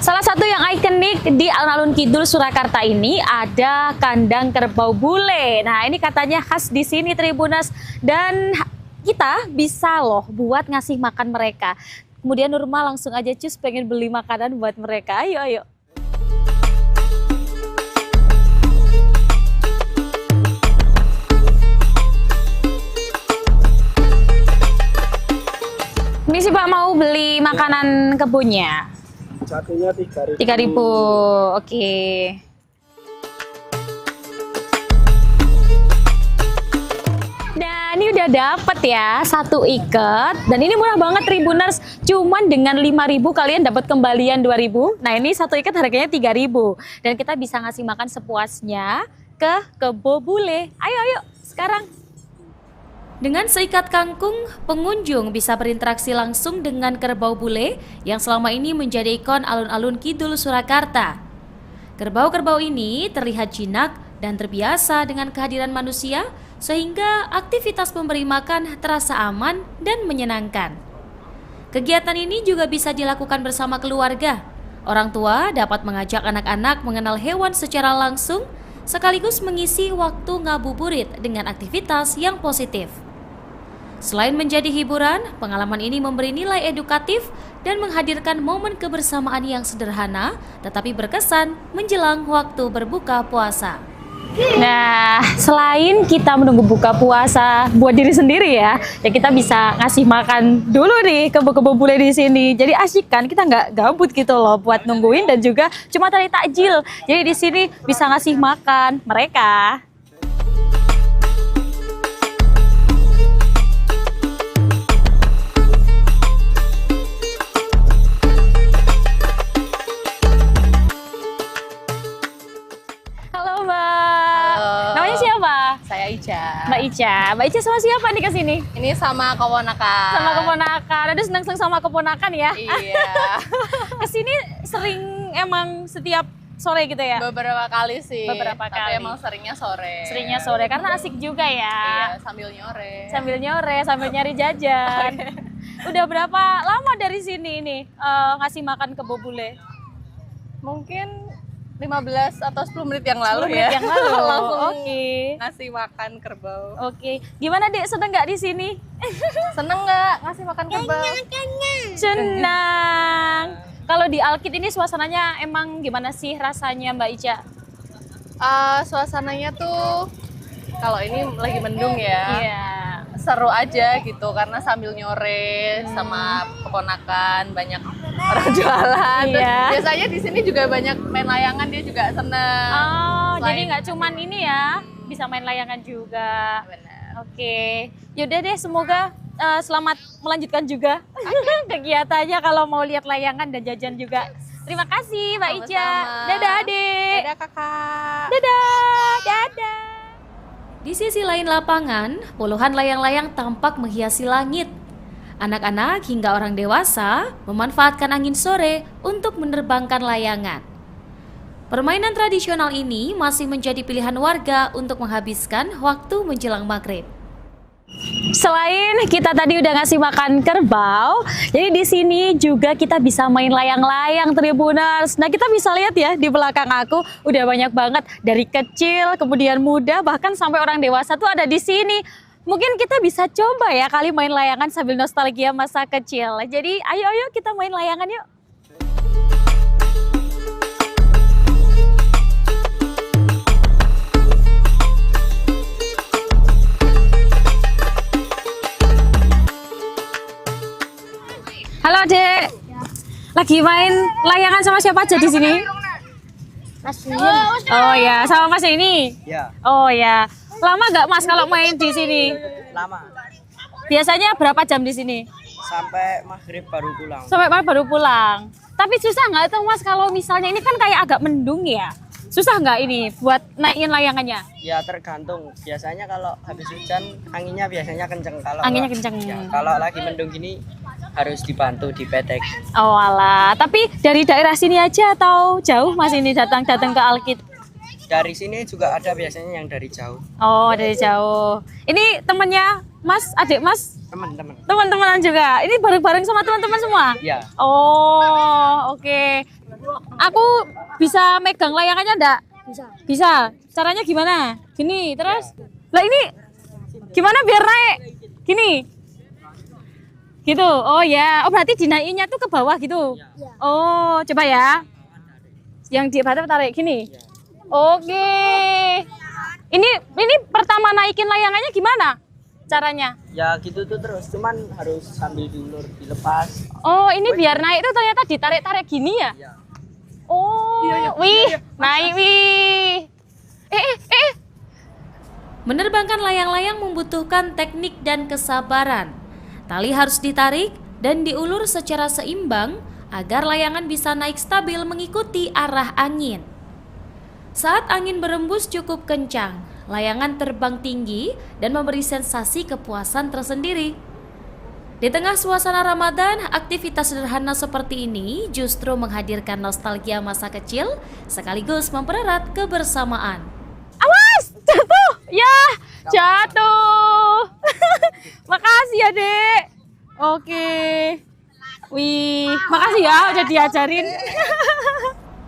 Speaker 4: Salah satu yang ikonik di alun-alun Kidul Surakarta ini ada kandang kerbau bule. Nah, ini katanya khas di sini Tribuners dan kita bisa loh buat ngasih makan mereka. Kemudian Nurma langsung aja cus pengen beli makanan buat mereka. Ayo, ayo. Ini sih Pak mau beli makanan kebunnya.
Speaker 6: Satunya 3.000.
Speaker 4: 3.000, oke. Nah ini udah dapet ya satu ikat dan ini murah banget Tribuners, cuman dengan 5.000 kalian dapat kembalian 2.000. Nah ini satu ikat harganya 3.000 dan kita bisa ngasih makan sepuasnya ke kebo bule. Ayo ayo sekarang.
Speaker 3: Dengan seikat kangkung, pengunjung bisa berinteraksi langsung dengan kerbau bule yang selama ini menjadi ikon alun-alun Kidul Surakarta. Kerbau-kerbau ini terlihat jinak dan terbiasa dengan kehadiran manusia sehingga aktivitas memberi makan terasa aman dan menyenangkan. Kegiatan ini juga bisa dilakukan bersama keluarga. Orang tua dapat mengajak anak-anak mengenal hewan secara langsung sekaligus mengisi waktu ngabuburit dengan aktivitas yang positif. Selain menjadi hiburan, pengalaman ini memberi nilai edukatif dan menghadirkan momen kebersamaan yang sederhana tetapi berkesan menjelang waktu berbuka puasa.
Speaker 4: Nah, selain kita menunggu buka puasa buat diri sendiri ya kita bisa ngasih makan dulu nih kebo-kebo bule di sini. Jadi asik kan, kita nggak gabut gitu loh buat nungguin dan juga cuma tadi takjil. Jadi di sini bisa ngasih makan mereka. Halo Mbak. Namanya siapa?
Speaker 5: Saya Ica.
Speaker 4: Mbak Ica. Mbak Ica sama siapa nih kesini?
Speaker 5: Ini sama keponakan.
Speaker 4: Sama keponakan. Ada senang-senang sama keponakan ya?
Speaker 5: Iya.
Speaker 4: Kesini sering emang setiap sore gitu ya?
Speaker 5: Beberapa kali sih.
Speaker 4: Beberapa
Speaker 5: Tapi
Speaker 4: kali.
Speaker 5: emang seringnya sore.
Speaker 4: Seringnya sore karena asik juga ya.
Speaker 5: Iya, sambil nyore.
Speaker 4: Sambil nyore, sambil nyari jajan. Udah berapa lama dari sini nih ngasih makan kebo bule?
Speaker 5: Mungkin 15 atau 10 menit yang
Speaker 4: 10
Speaker 5: lalu
Speaker 4: menit
Speaker 5: ya.
Speaker 4: yang lalu.
Speaker 5: Langsung
Speaker 4: Oke.
Speaker 5: ngasih makan kerbau.
Speaker 4: Oke. Gimana Dek, seneng nggak di sini?
Speaker 5: Seneng nggak ngasih makan kerbau?
Speaker 4: Senang. Kalau di Alkit ini suasananya emang gimana sih rasanya Mbak Ica?
Speaker 5: Suasananya tuh kalau ini lagi mendung ya.
Speaker 4: Iya.
Speaker 5: Seru aja gitu karena sambil nyore sama keponakan banyak orang jualan. Terus
Speaker 4: Iya.
Speaker 5: biasanya di sini juga banyak main layangan, dia juga seneng.
Speaker 4: Oh, jadi
Speaker 5: Selain-
Speaker 4: nggak cuman ini ya, bisa main layangan juga.
Speaker 5: Benar.
Speaker 4: Oke, yaudah deh, semoga selamat melanjutkan juga kegiatannya kalau mau lihat layangan dan jajan juga. Terima kasih Mbak Ica.
Speaker 5: Sama-sama.
Speaker 4: Dadah Adik.
Speaker 5: Dadah kakak.
Speaker 4: Dadah. Dadah.
Speaker 3: Di sisi lain lapangan, puluhan layang-layang tampak menghiasi langit. Anak-anak hingga orang dewasa memanfaatkan angin sore untuk menerbangkan layangan. Permainan tradisional ini masih menjadi pilihan warga untuk menghabiskan waktu menjelang maghrib.
Speaker 4: Selain kita tadi udah ngasih makan kerbau, jadi di sini juga kita bisa main layang-layang Tribuners. Nah, kita bisa lihat ya di belakang aku udah banyak banget dari kecil, kemudian muda, bahkan sampai orang dewasa tuh ada di sini. Mungkin kita bisa coba ya kali main layangan sambil nostalgia masa kecil. Jadi ayo kita main layangan yuk. Halo Dek, lagi main layangan sama siapa aja di sini? Oh ya, sama Mas ini.
Speaker 6: Ya,
Speaker 4: Oh ya, lama nggak Mas kalau main di sini?
Speaker 6: lama.
Speaker 4: Biasanya berapa jam di sini?
Speaker 6: Sampai maghrib baru pulang.
Speaker 4: Sampai malam baru pulang. Tapi susah nggak tuh Mas kalau misalnya ini kan kayak agak mendung ya? Susah nggak ini buat naikin layangannya?
Speaker 6: Ya tergantung. Biasanya kalau habis hujan anginnya biasanya kenceng. Kalau
Speaker 4: Anginnya kenceng.
Speaker 6: Ya, kalau lagi mendung gini harus dibantu dipetek.
Speaker 4: Oh alah, tapi dari daerah sini aja atau jauh Mas ini datang ke Alkit?
Speaker 6: Dari sini juga ada biasanya yang dari jauh.
Speaker 4: Oh dari jauh. Ini temennya Mas, adik Mas?
Speaker 6: Teman-teman.
Speaker 4: Teman-teman juga. Ini bareng-bareng sama teman-teman semua?
Speaker 6: Ya,
Speaker 4: Oh, oke. Aku bisa megang layangannya enggak? Bisa. Bisa. Caranya gimana? Gini, terus? Lah ini gimana biar naik? Gini. Gitu. Oh ya. Oh berarti dinaikinnya tuh ke bawah gitu. Oh, coba ya. Yang di atas tarik gini. Oke. Ini pertama naikin layangannya gimana? Caranya?
Speaker 6: ya gitu tuh terus. Cuman harus sambil diulur, dilepas.
Speaker 4: Oh, ini biar naik tuh ternyata ditarik-tarik gini ya?
Speaker 6: Ya.
Speaker 4: Oh, wih, naik wih.
Speaker 3: Menerbangkan layang-layang membutuhkan teknik dan kesabaran. Tali harus ditarik dan diulur secara seimbang agar layangan bisa naik stabil mengikuti arah angin. Saat angin berembus cukup kencang, layangan terbang tinggi dan memberi sensasi kepuasan tersendiri. Di tengah suasana Ramadan, aktivitas sederhana seperti ini justru menghadirkan nostalgia masa kecil sekaligus mempererat kebersamaan.
Speaker 4: Awas, jatuh. Ya, jatuh. Makasih ya, Dek. Oke. Wih, makasih ya udah diajarin.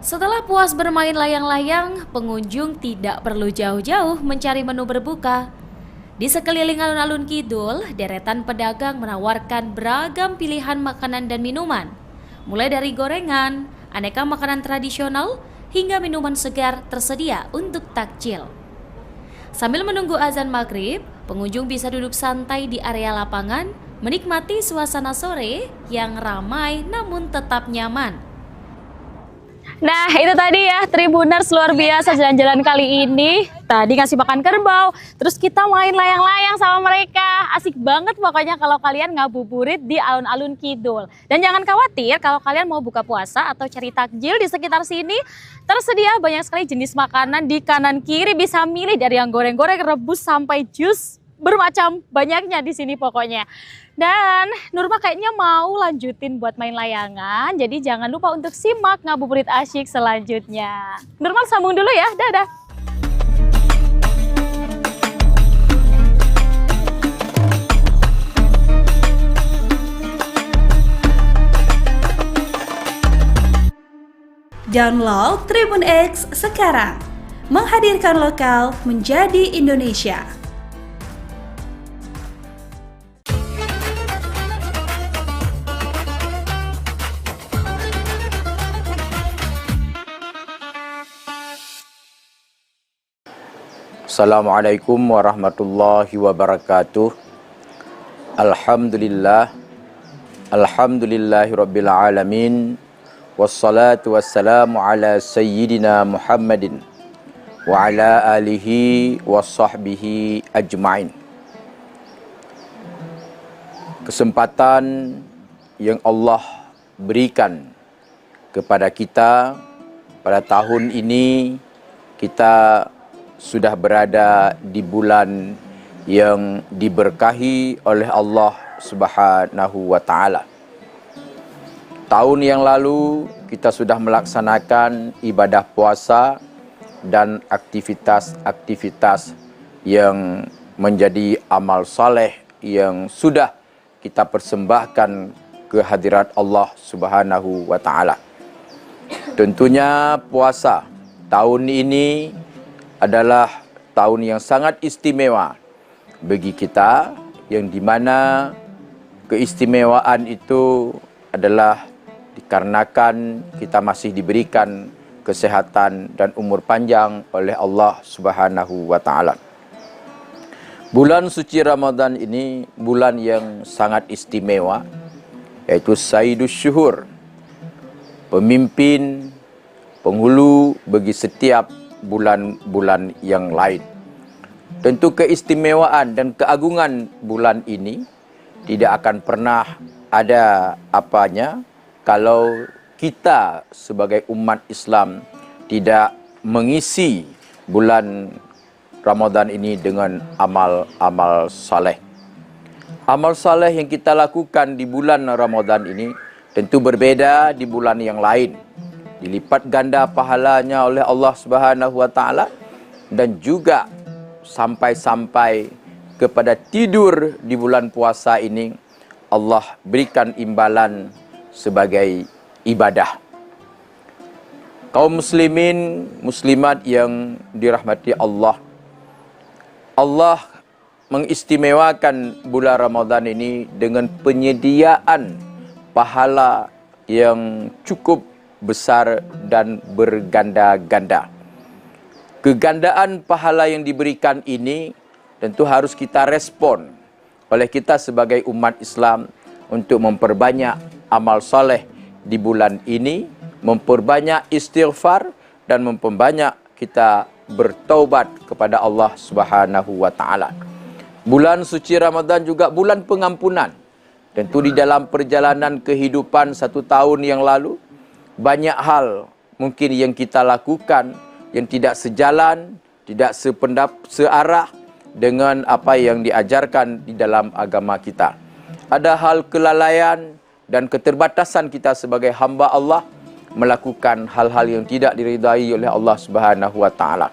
Speaker 3: Setelah puas bermain layang-layang, pengunjung tidak perlu jauh-jauh mencari menu berbuka. Di sekeliling alun-alun kidul, deretan pedagang menawarkan beragam pilihan makanan dan minuman. Mulai dari gorengan, aneka makanan tradisional, hingga minuman segar tersedia untuk takjil. Sambil menunggu azan maghrib, pengunjung bisa duduk santai di area lapangan, menikmati suasana sore yang ramai namun tetap nyaman.
Speaker 4: Nah, itu tadi ya Tribuners, luar biasa jalan-jalan kali ini. Tadi ngasih makan kerbau, terus kita main layang-layang sama mereka. Asik banget pokoknya kalau kalian ngabuburit di alun-alun kidul. Dan jangan khawatir kalau kalian mau buka puasa atau cari takjil di sekitar sini, tersedia banyak sekali jenis makanan di kanan kiri, bisa milih dari yang goreng-goreng, rebus sampai jus. Bermacam banyaknya di sini pokoknya. Dan Nurma kayaknya mau lanjutin buat main layangan, jadi jangan lupa untuk simak ngabuburit asyik selanjutnya. Nurma sambung dulu ya, dadah.
Speaker 7: Download Tribun X sekarang, menghadirkan lokal menjadi Indonesia.
Speaker 8: Assalamualaikum warahmatullahi wabarakatuh. Alhamdulillah. Alhamdulillahirabbil alamin. Wassalatu wassalamu ala sayyidina Muhammadin wa ala alihi washabbihi ajmain. Kesempatan yang Allah berikan kepada kita pada tahun ini, kita sudah berada di bulan yang diberkahi oleh Allah Subhanahu wa taala. Tahun yang lalu kita sudah melaksanakan ibadah puasa dan aktivitas-aktivitas yang menjadi amal saleh yang sudah kita persembahkan ke hadirat Allah Subhanahu wa taala. Tentunya puasa tahun ini adalah tahun yang sangat istimewa bagi kita, yang dimana keistimewaan itu adalah dikarenakan kita masih diberikan kesehatan dan umur panjang oleh Allah Subhanahu wa taala. Bulan suci Ramadan ini bulan yang sangat istimewa, yaitu Sayyidus Syuhur, pemimpin, penghulu bagi setiap bulan-bulan yang lain. Tentu keistimewaan dan keagungan bulan ini tidak akan pernah ada apanya kalau kita sebagai umat Islam tidak mengisi bulan Ramadan ini dengan amal-amal saleh. Amal saleh yang kita lakukan di bulan Ramadan ini tentu berbeda di bulan yang lain. Dilipat ganda pahalanya oleh Allah Subhanahu wa taala, dan juga sampai kepada tidur di bulan puasa ini Allah berikan imbalan sebagai ibadah. Kaum muslimin muslimat yang dirahmati Allah, Allah mengistimewakan bulan Ramadan ini dengan penyediaan pahala yang cukup besar dan berganda-ganda. Kegandaan pahala yang diberikan ini tentu harus kita respon oleh kita sebagai umat Islam untuk memperbanyak amal soleh di bulan ini, memperbanyak istighfar dan memperbanyak kita bertaubat kepada Allah Subhanahu wa taala. Bulan suci Ramadan juga bulan pengampunan. Tentu di dalam perjalanan kehidupan satu tahun yang lalu, banyak hal mungkin yang kita lakukan yang tidak sejalan, tidak searah dengan apa yang diajarkan di dalam agama kita. Ada hal kelalaian dan keterbatasan kita sebagai hamba Allah melakukan hal-hal yang tidak diridai oleh Allah Subhanahu wa taala.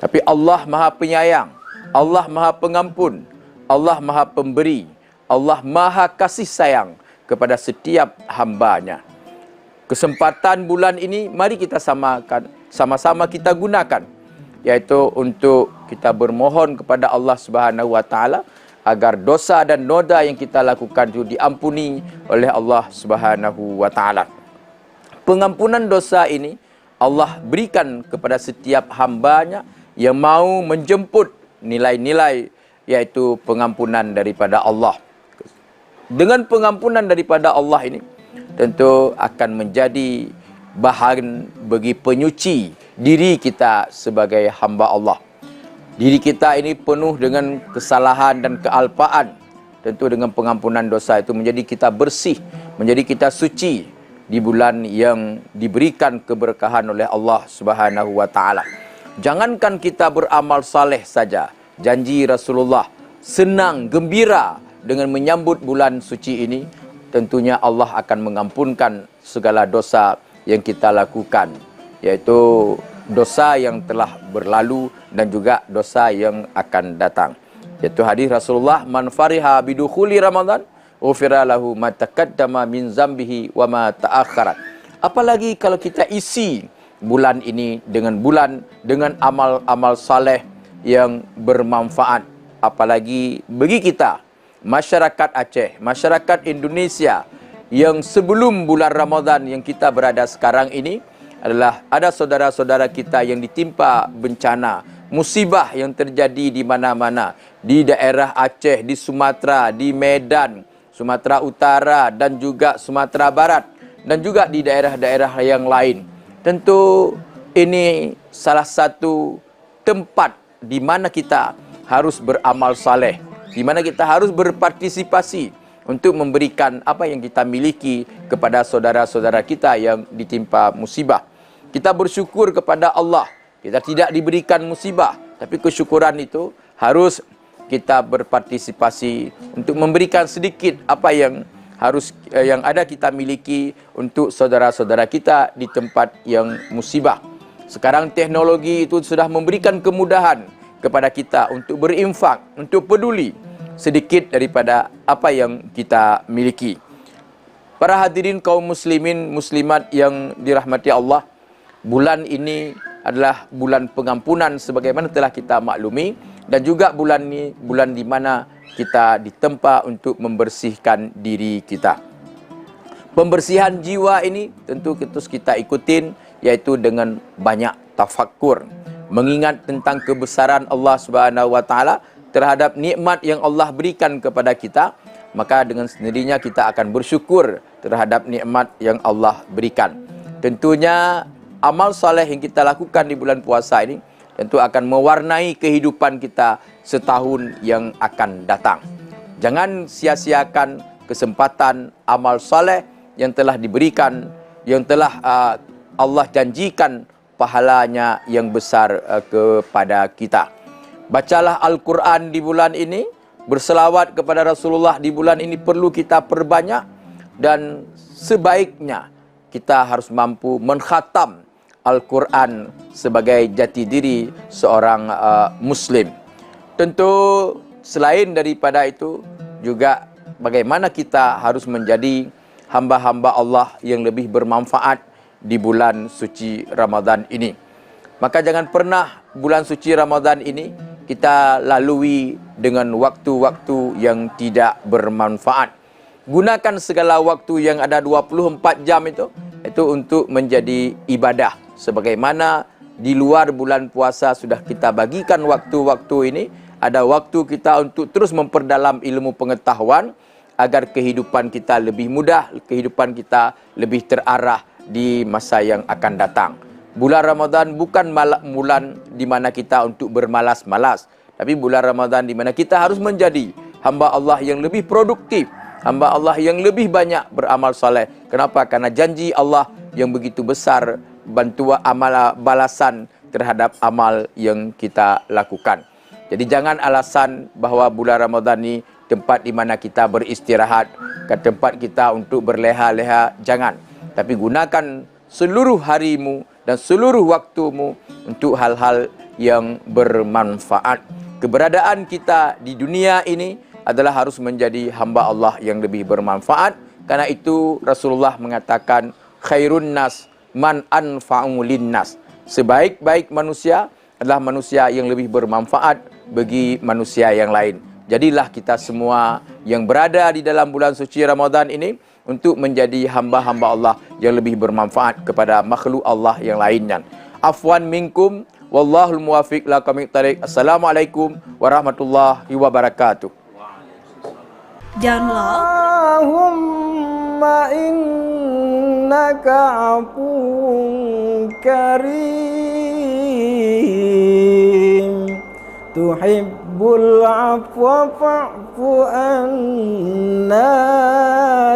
Speaker 8: Tapi Allah Maha Penyayang, Allah Maha Pengampun, Allah Maha Pemberi, Allah Maha Kasih Sayang kepada setiap hamba-Nya. Kesempatan bulan ini mari kita sama-sama kita gunakan, yaitu untuk kita bermohon kepada Allah Subhanahu wa taala agar dosa dan noda yang kita lakukan itu diampuni oleh Allah Subhanahu wa taala. Pengampunan dosa ini Allah berikan kepada setiap hamba-Nya yang mau menjemput nilai-nilai, yaitu pengampunan daripada Allah. Dengan pengampunan daripada Allah ini tentu akan menjadi bahan bagi penyuci diri kita sebagai hamba Allah. Diri kita ini penuh dengan kesalahan dan kealpaan. Tentu dengan pengampunan dosa itu menjadi kita bersih, menjadi kita suci di bulan yang diberikan keberkahan oleh Allah Subhanahu wa taala. Jangankan kita beramal saleh saja, janji Rasulullah senang, gembira dengan menyambut bulan suci ini, tentunya Allah akan mengampunkan segala dosa yang kita lakukan, yaitu dosa yang telah berlalu dan juga dosa yang akan datang. Yaitu hadis Rasulullah, man fariha bidukhuli Ramadan ghufira lahu ma taqaddama min zambihi wa ma ta'akhkharat. Apalagi kalau kita isi bulan ini dengan amal-amal saleh yang bermanfaat, apalagi bagi kita masyarakat Aceh, masyarakat Indonesia yang sebelum bulan Ramadan yang kita berada sekarang ini adalah ada saudara-saudara kita yang ditimpa bencana, musibah yang terjadi di mana-mana, di daerah Aceh, di Sumatera, di Medan, Sumatera Utara dan juga Sumatera Barat dan juga di daerah-daerah yang lain. Tentu ini salah satu tempat di mana kita harus beramal saleh, di mana kita harus berpartisipasi untuk memberikan apa yang kita miliki kepada saudara-saudara kita yang ditimpa musibah. Kita bersyukur kepada Allah. Kita tidak diberikan musibah, tapi kesyukuran itu harus kita berpartisipasi untuk memberikan sedikit apa yang ada kita miliki untuk saudara-saudara kita di tempat yang musibah. Sekarang teknologi itu sudah memberikan kemudahan kepada kita untuk berinfak, untuk peduli sedikit daripada apa yang kita miliki. Para hadirin kaum muslimin muslimat yang dirahmati Allah, bulan ini adalah bulan pengampunan sebagaimana telah kita maklumi, dan juga bulan ini bulan di mana kita ditempa untuk membersihkan diri kita. Pembersihan jiwa ini tentu kita ikutin, yaitu dengan banyak tafakkur, mengingat tentang kebesaran Allah Subhanahu wa taala terhadap nikmat yang Allah berikan kepada kita, maka dengan sendirinya kita akan bersyukur terhadap nikmat yang Allah berikan. Tentunya amal saleh yang kita lakukan di bulan puasa ini tentu akan mewarnai kehidupan kita setahun yang akan datang. Jangan sia-siakan kesempatan amal saleh yang telah diberikan, yang telah Allah janjikan pahalanya yang besar kepada kita. Bacalah Al-Quran di bulan ini, berselawat kepada Rasulullah di bulan ini perlu kita perbanyak, dan sebaiknya kita harus mampu mengkhatam Al-Quran sebagai jati diri seorang Muslim. Tentu selain daripada itu juga bagaimana kita harus menjadi hamba-hamba Allah yang lebih bermanfaat di bulan suci Ramadan ini. Maka jangan pernah bulan suci Ramadan ini kita lalui dengan waktu-waktu yang tidak bermanfaat. Gunakan segala waktu yang ada 24 jam itu untuk menjadi ibadah. Sebagaimana di luar bulan puasa sudah kita bagikan waktu-waktu ini, ada waktu kita untuk terus memperdalam ilmu pengetahuan agar kehidupan kita lebih mudah, kehidupan kita lebih terarah di masa yang akan datang. Bulan Ramadan bukan bulan di mana kita untuk bermalas-malas, tapi bulan Ramadan di mana kita harus menjadi hamba Allah yang lebih produktif, hamba Allah yang lebih banyak beramal saleh. Kenapa? Karena janji Allah yang begitu besar, bantuan amal balasan terhadap amal yang kita lakukan. Jadi jangan alasan bahawa bulan Ramadan ini tempat di mana kita beristirahat, ke tempat kita untuk berleha-leha, jangan. Tapi gunakan seluruh harimu dan seluruh waktumu untuk hal-hal yang bermanfaat. Keberadaan kita di dunia ini adalah harus menjadi hamba Allah yang lebih bermanfaat. Karena itu Rasulullah mengatakan khairun nas man anfa'u linnas. Sebaik-baik manusia adalah manusia yang lebih bermanfaat bagi manusia yang lain. Jadilah kita semua yang berada di dalam bulan suci Ramadan ini untuk menjadi hamba-hamba Allah yang lebih bermanfaat kepada makhluk Allah yang lainnya. Afwan minkum wallahul muwafiq ila aqwamit thariq. Assalamualaikum warahmatullahi wabarakatuh.
Speaker 7: Download
Speaker 6: Allahumma innaka afuwun karim tuhibbul afwa fa'fu anna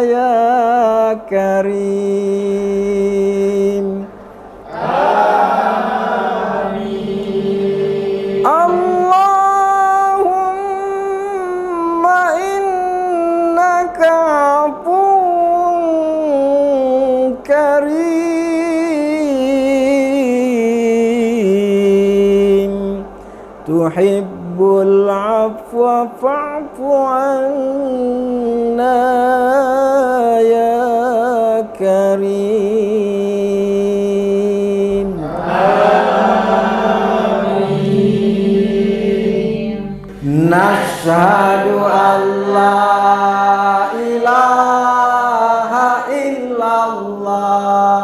Speaker 6: ya karim. Amin. Allahumma innaka afuwun karim tuhibbul afwa fa'fu anna ya karim. Amin. Nashhadu an la ilaha illallah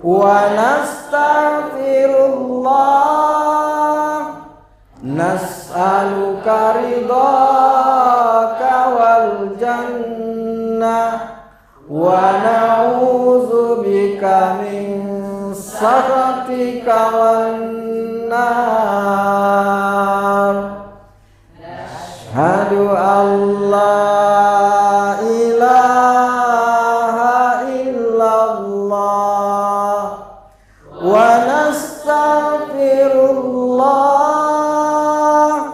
Speaker 6: wa nastaghfirullah nas'aluka ridhaka wal jannah wa na'udzubika min sakhatika wan nar. Asyhadu an la ilaha illallah wa nastaghfirullah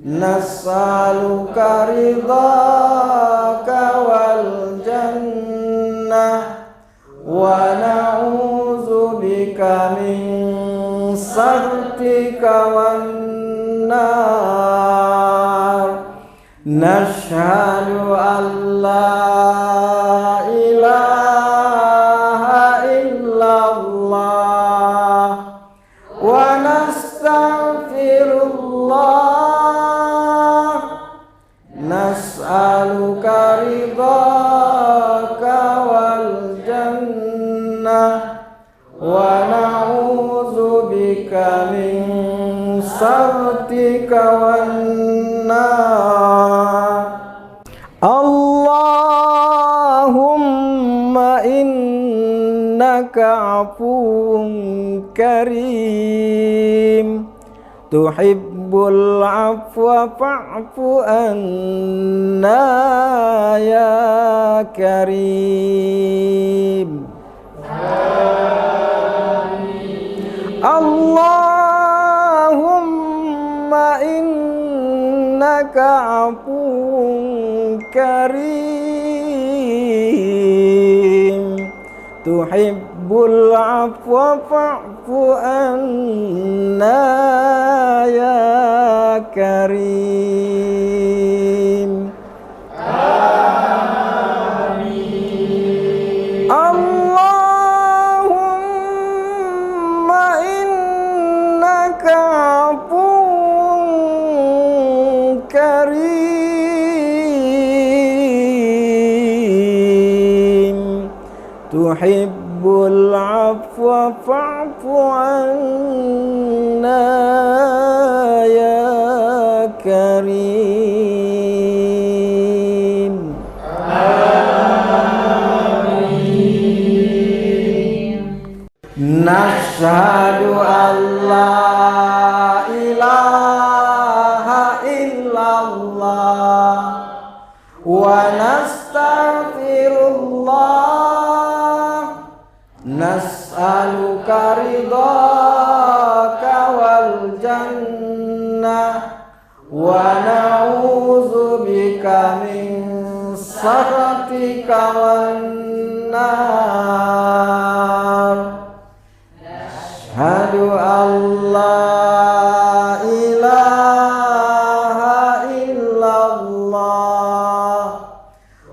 Speaker 6: nas'aluka ridhaka wal jannah wa na'udzubika min sakhatika wan nar. Nashhadu an la ilaha illallah wa nastaghfirullah nas'aluka ridhaka wal jannah wa na'udzubika min sakhatika wan nar. Allahumma innaka afuwun karim tuhibbul afwa fa'fu anna ya karim. Allahumma innaka afuwun karim tuhibbul afwa fa'fu anna ya karim. Allahumma innaka afuwun karim tuhibbul afwa fa'fu anna ya karim. Nashhadu an la ilaha illallah wa nastaghfirullah nas'aluka ridhaka wal jannah wa na'udzubika min sakhatika wan nar. Asyhadu an la ilaha illallah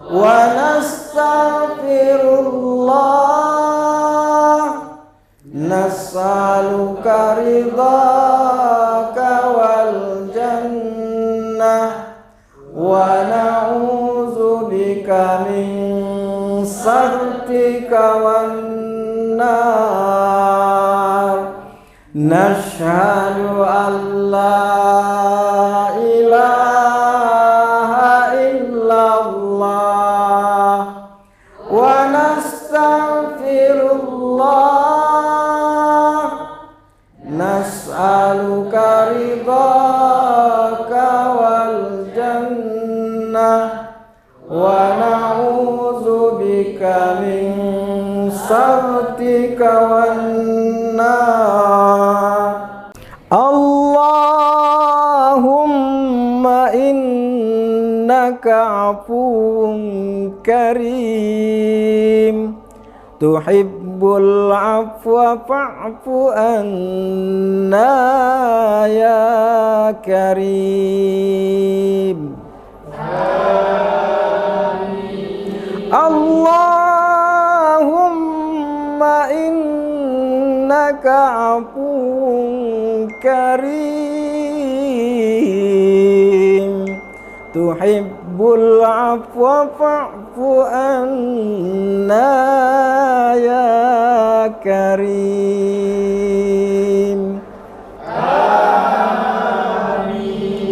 Speaker 6: wa nastaghfirullah nas'aluka ridhaka wal jannah wa na'udzubika min sakhatika wan nar. Nashhadu an la ilaha illallah wa nastaghfirullah nas'aluka ridhaka wal jannah wa na'udzubika min sakhatika wan nar. Allahumma innaka afuwun karim tuhibbul afwa fa'fu anna ya karim. Allahumma innaka afuwun karim tuhibbul afwa fa'fu anna ya karim. Amin.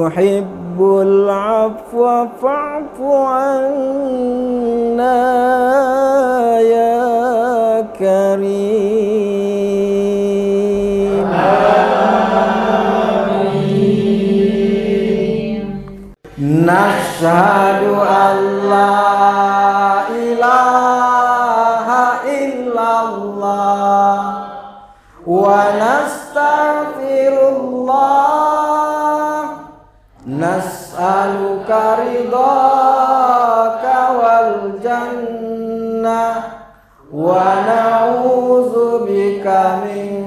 Speaker 6: tuhibbul afwa fa'fu anna ya karim. Nashhadu an la ilaha illallah wa nastaghfirullah, nas'aluka ridhaka wal jannah wa na'udzubika min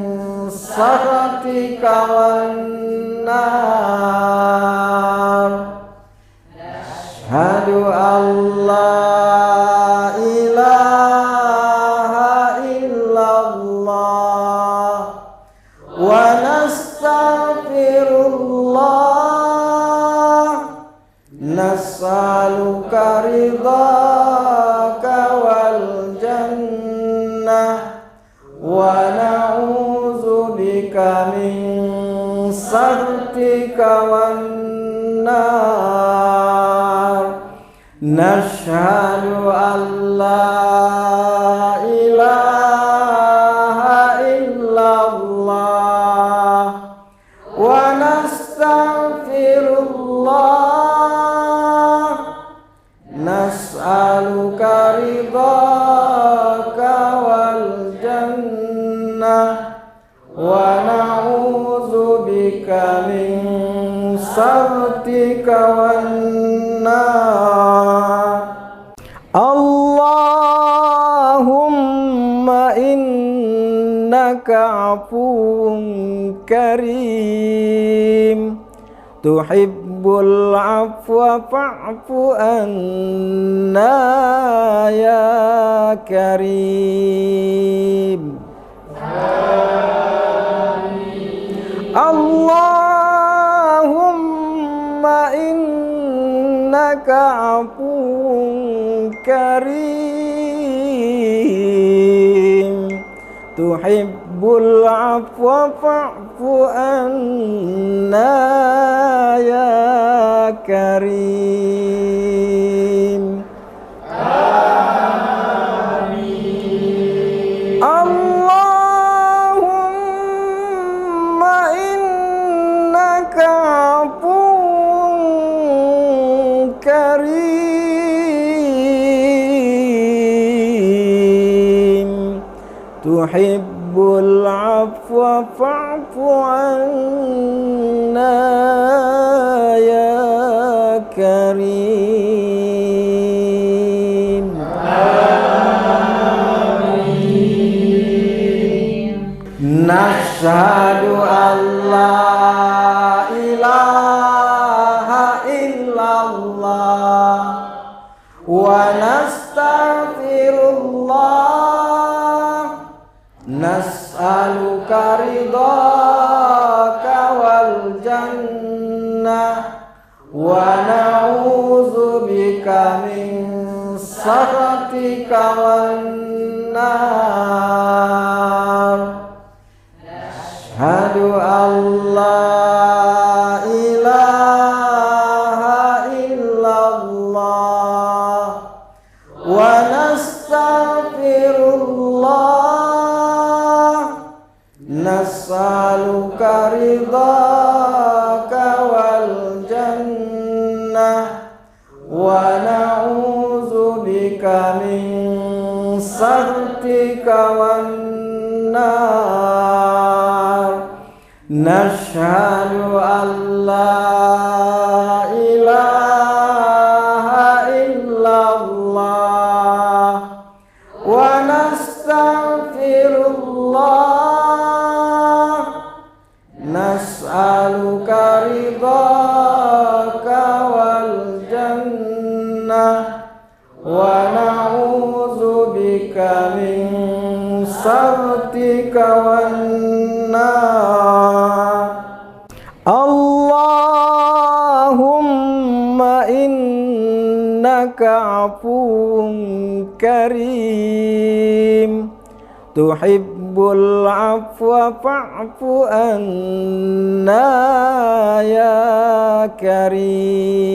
Speaker 6: sakhatika wan nar. Asyhadu an la ilaha illallah wa nastaghfirullah, nas'aluka ridhaka wal jannah wa na'udzubika min sakhatika wan nar. Nashhadu an la ilaha illallah wa nastaghfirullah, nas'aluka ridhaka wal jannah wa na'udzubika min sakhatika wan nar. Allahumma innaka afuwun karim, tuhibbul afwa fa'fu anna ya karim. Allahumma innaka afuwun karim, tuhibbul afwa fa'fu anna ya karim. Allahumma innaka afuwun karim, tuhibbul afwa fa'fu anna ya karim. Nashhadu an la ilaha illallah wa nastaghfirullah, nas'aluka ridhaka wal jannah wa na'udzubika min sakhatika wan nar. Asyhadu an la ilaha illallah wa nastaghfirullah, nas'aluka ridhaka wal jannah wa na'udzubika min sakhatika wan nar. Nashhadu an la ilaha illallah wa nastaghfirullah, nas'aluka ridhaka wal jannah wa na'udzubika min sakhatika wan nar. Allahumma innaka afuwun karim,
Speaker 9: tuhibbul afwa fa'fu anna ya karim.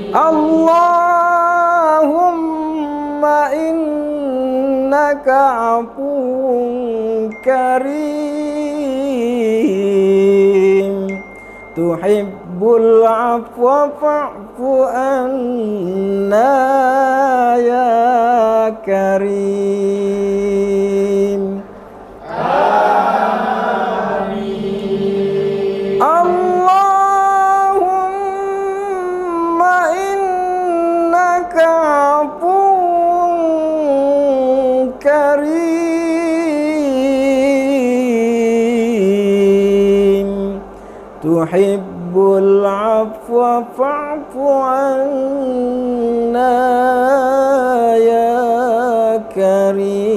Speaker 9: Allahumma innaka afuwun karim, tuhibbul afwa fa'fu anna ya karim. Allahumma innaka afuwun karim, tuhibbul afwa fa'fu anna ya karim.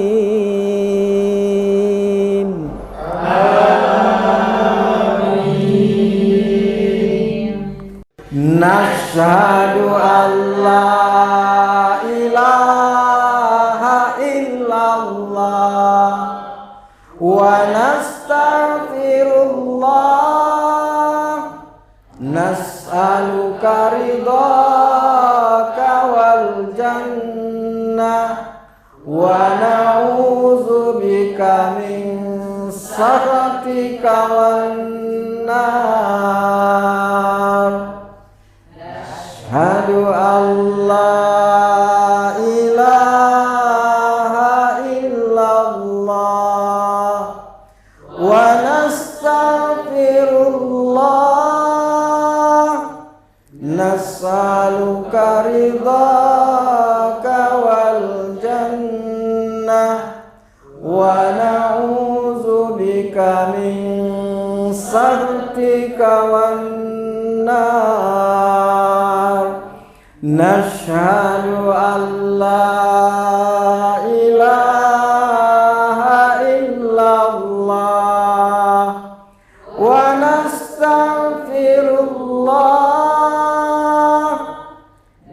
Speaker 9: Nashhadu an la ilaha illallah wa nastaghfirullah, nas'aluka ridhaka wal jannah wa na'udzubika min sakhatika wan nar. Asyhadu an la ilaha illallah wa nastaghfirullah, nas'aluka ridhaka wal jannah wa na'udzubika min sakhatika wan nar. Nashhadu an la ilaha illallah wa nastaghfirullah,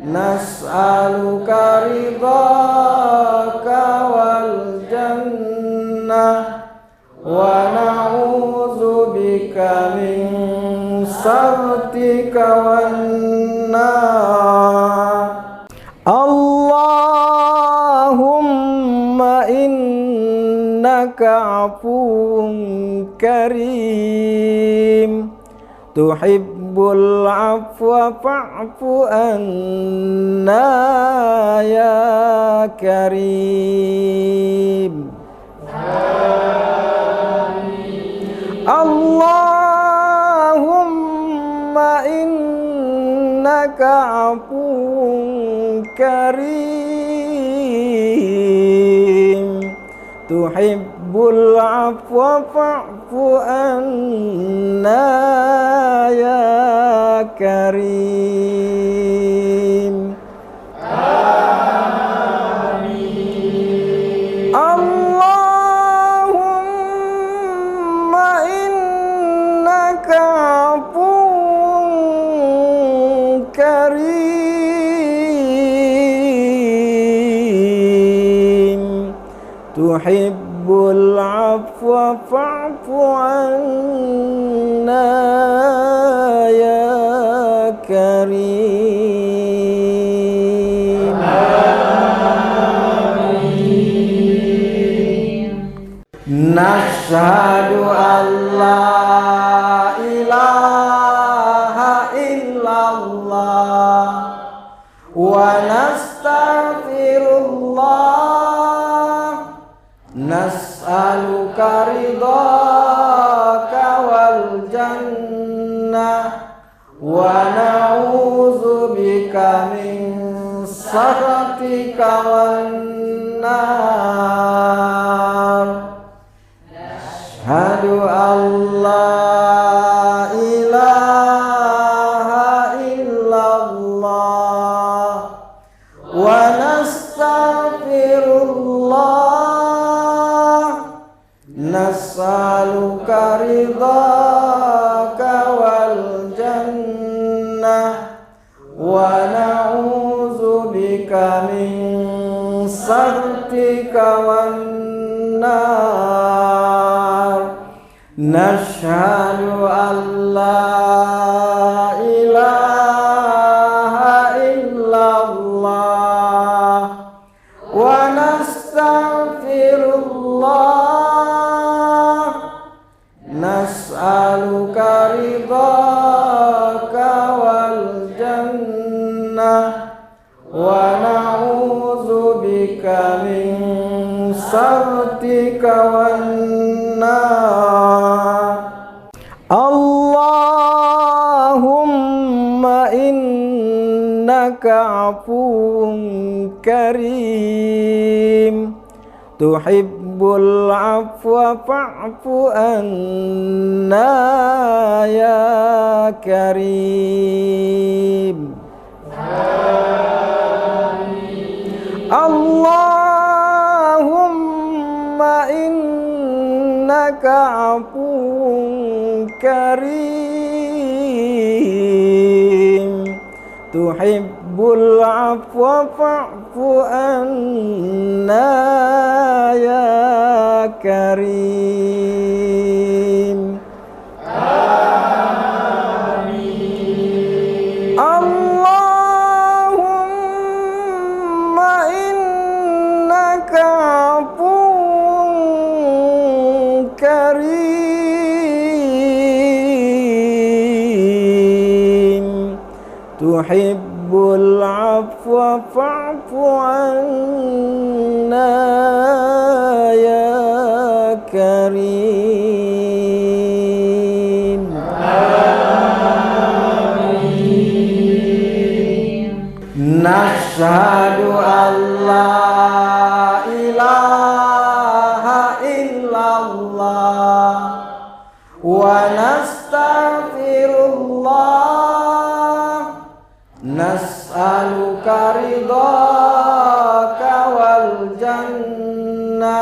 Speaker 9: nas'aluka ridhaka wal jannah wa na'udzubika min sakhatika wan nar. Allahumma innaka afuwun karim, tuhibbul afwa fa'fu anna ya karim. Allahumma innaka afuwun karim, tuhibbul afwa fa'fu anna ya karim. Allahumma innaka afuwun karim, tuhibbul afwa fa'fu anna ya karim. Nashhadu an la ilaha illallah wa nastaghfirullah, nas'aluka ridhaka wal jannah wa na'udzubika min sakhatika wan nar. Asyhadu an la ilaha illallah wa nastaghfirullah, nas'aluka ridhaka wal jannah wa na'udzubika min سخطك والنار نشهد أن لا إله إلا الله ونستغفر الله نسألك رضاك والجنة ونعوذ بك من سخطك والنار اللهم إنك عفو كريم تحب العفو فاعف عنا يا كريم اللهم إنك عفو كريم تحب العفو فاعف عنا يا كريم اللهم إنك عفو كريم تحب العفو فاعف عنا يا كريم نشهد أن لا إله إلا الله ونستغفر الله نسألك رضاك والجنة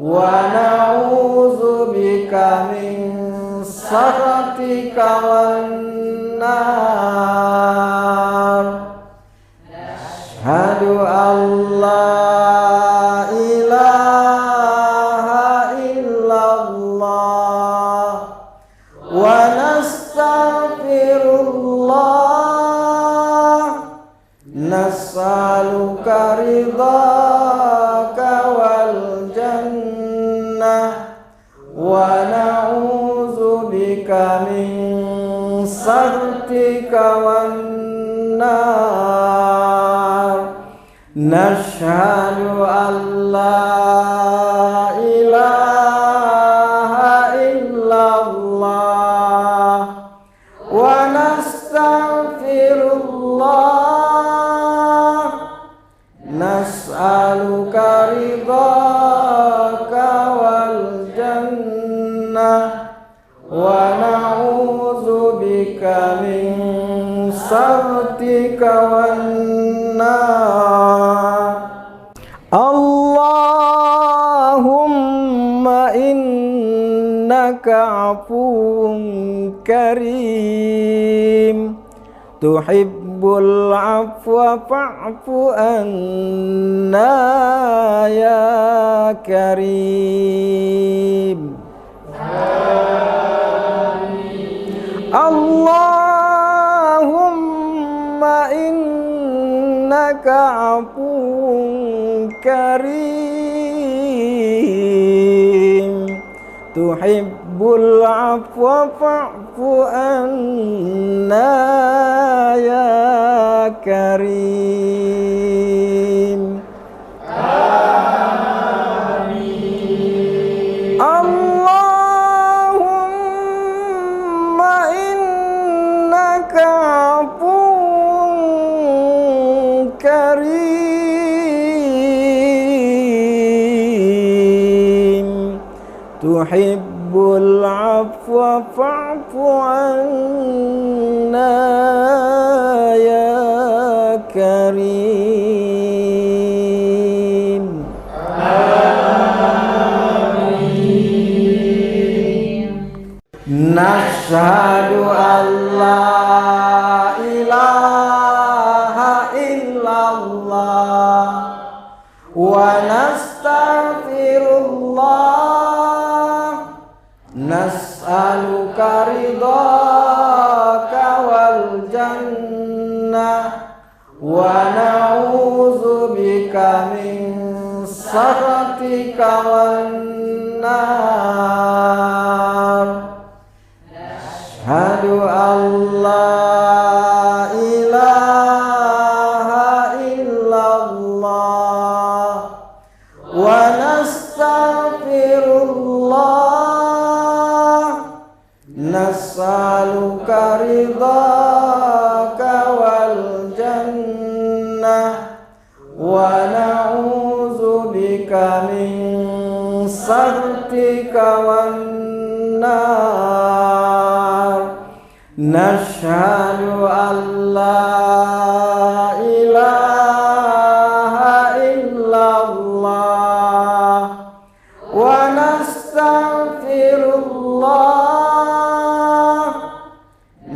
Speaker 9: ونعوذ بك من سخطك والنار أشهد أن لا إله إلا الله ونستغفر الله نسألك رضاك والجنة ونعوذ بك من سخطك والنار نشهد أن لا إله إلا الله ونستغفر الله نسألك رضاك والجنة ونعوذ بك من سخطك والنار اللهم إنك عفو كريم تحب العفو فاعف عنا يا كريم اللهم إنك عفو كريم تحب العفو فاعف عنا يا كريم اللهم إنك عفو كريم تحب العفو فاعف عنا يا كريم نشهد أن لا إله إلا الله wa nastaghfirullah, nas'aluka ridhaka wal jannah wa na'udzubika min sakhatika wan nar. Asyhadu an la ilaha illallah wa nastaghfirullah, nas'aluka ridhaka wal jannah wa na'udzubika min sakhatika wan nar. Nashhadu an la ilaha illallah wa nastaghfirullah,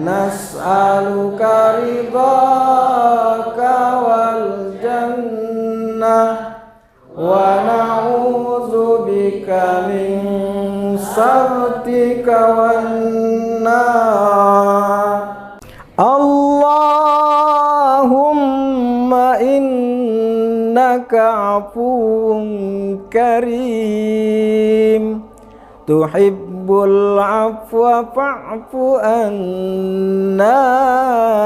Speaker 9: nas'aluka ridhaka wal jannah wa na'udzubika min sakhatika wan nar. Allahumma innaka afuwun karim, tuhibbul afwa fa'fu anna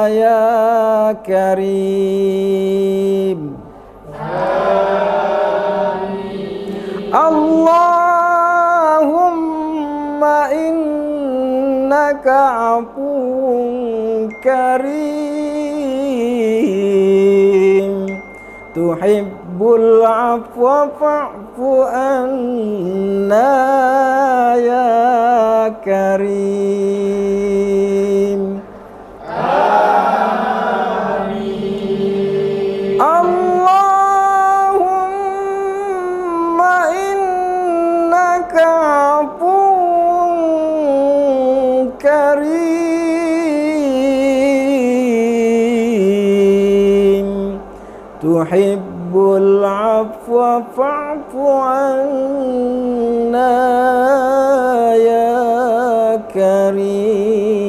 Speaker 9: ya karim. Allahumma innaka afuwun karim, tuhibbul afwa fa'fu anna ya karim. Allahumma innaka afuwun karim, tuhibbul afwa fa'fu anna ya karim.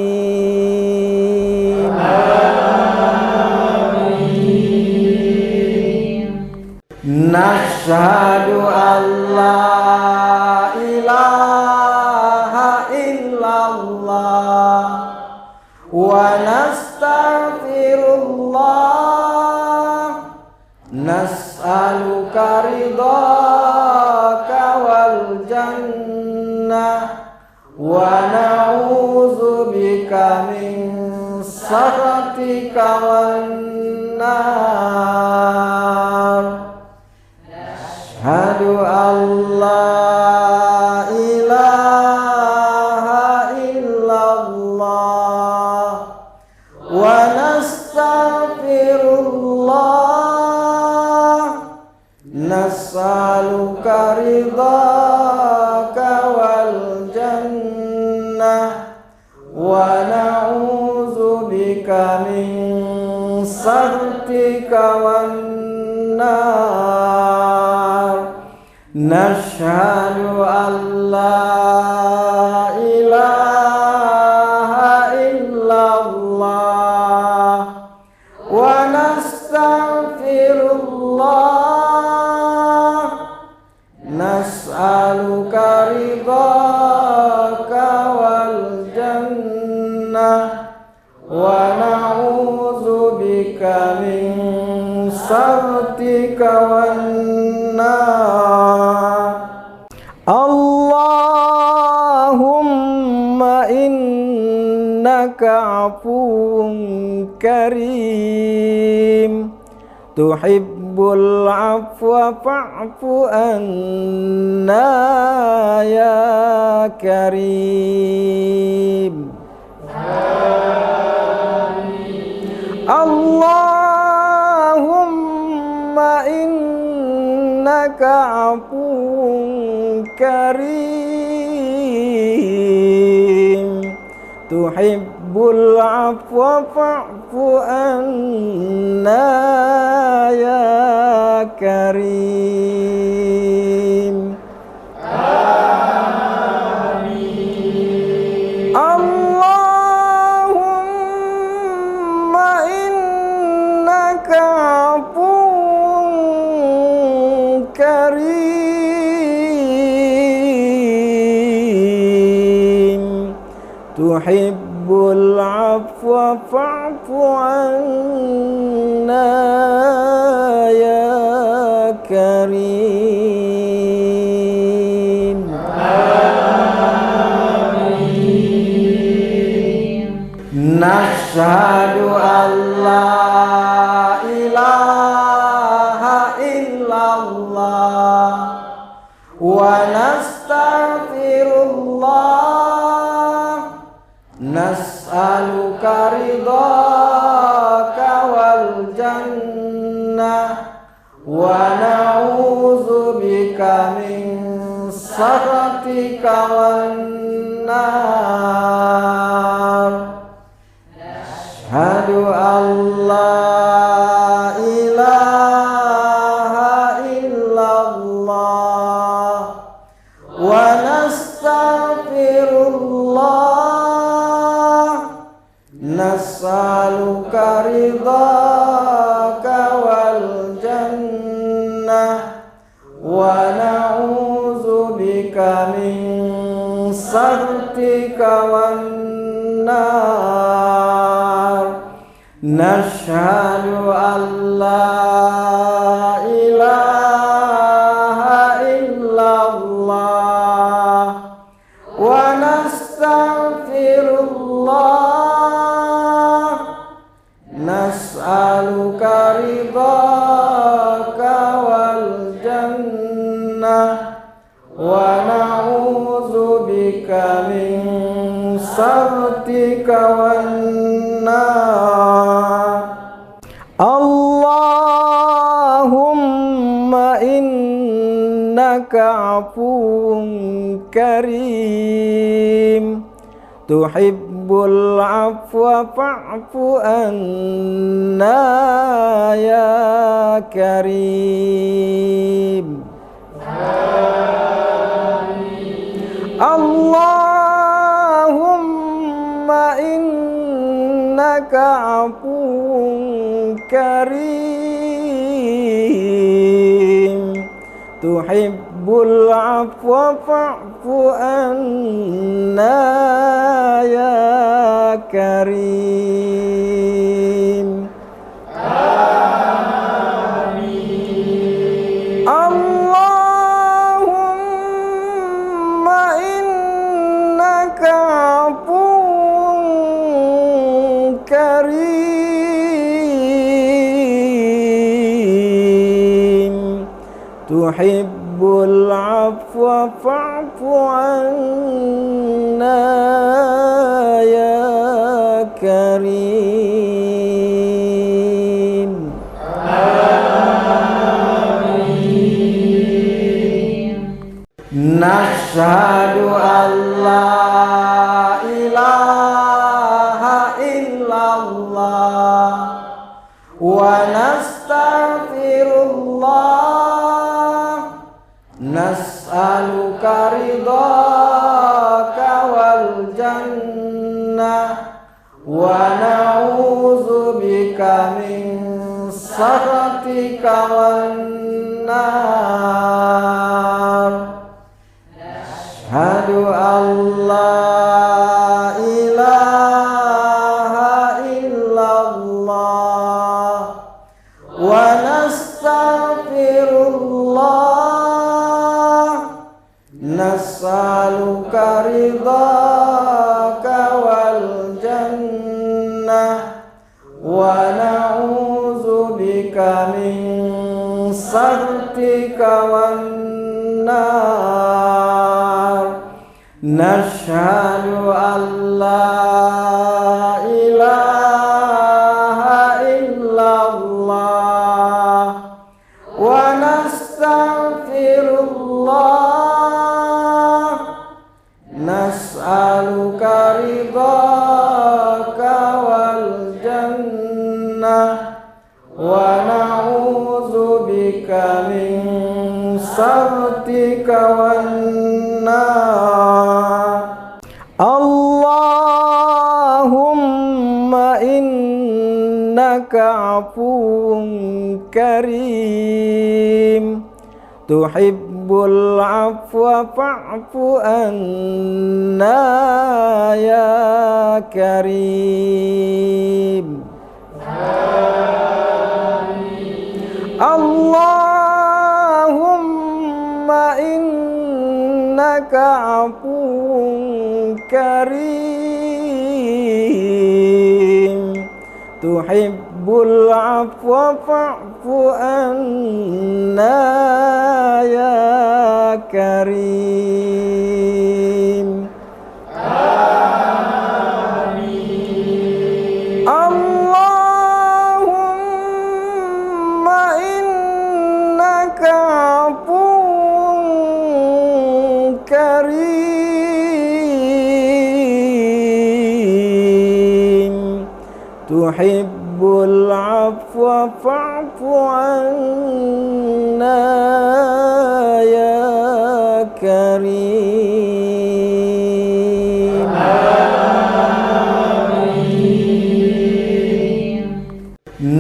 Speaker 9: Nashhadu an la ilaha illallah wa nastaghfirullah, nas'aluka ridhaka wal jannah wa na'udzubika min sakhatika wan nar. Asyhadu an la ilaha illallah wa nastaghfirullah, nas'aluka ridhaka wal jannah wa na'udzubika min sakhatika wan nar. Nashhadu an la ilaha illallah wa nastaghfirullah, nas'aluka ridhaka wal jannah wa na'udzubika min sakhatika wan nar. Allahumma innaka afuwun karim, tuhibbul afwa fa'fu anna ya karim. Allahumma innaka afuwun karim, tuhibbul afwa fa'fu anna ya karim. tuhibbul afwa fa'fu anna ya karim. Nashhadu an la ilaha illallah wa nastaghfirullah, nas'aluka ridhaka wal jannah wa na'udzubika min sakhatika wan nar. Asyhadu an la ilaha illallah wa nastaghfirullah, nas'aluka ridhaka wal jannah wa na'udzubika min sakhatika wan nar. Nashhadu an la ilaha illallah wa nastaghfirullah, nas'aluka ridhaka wal jannah wa na'udzubika min sakhatika wan nar. Allahumma innaka afuwun karim, tuhibbul afwa fa'fu anna ya karim. Allahumma innaka afuwun karim, tuhibbul afwa fa'fu anna ya karim. Allahumma innaka afuwun karim, tuhibbul afwa fa'fu anna ya karim. Nashhadu an la ilaha illallah wa nastaghfirullah, nas'aluka ridhaka wal jannah wa na'udzubika min sakhatika wan nar. Asyhadu an la ilaha illallah wa nastaghfirullah, nas'aluka ridhaka wal jannah wa na'udzubika min sakhatika wan nar. Nashhadu an la ilaha illallah wa nastaghfirullah, nas'aluka ridhaka wal jannah wa na'udzubika min sakhatika wan nar. Allahumma innaka afuwun karim, tuhibbul tuhibbul afwa fa'fu anna ya karim. Allahumma innaka afuwun karim tuhibbul afwa fa'fu anna ya karim. Allahumma innaka afuwun karim tuhibbul afwa fa'fu anna ya karim.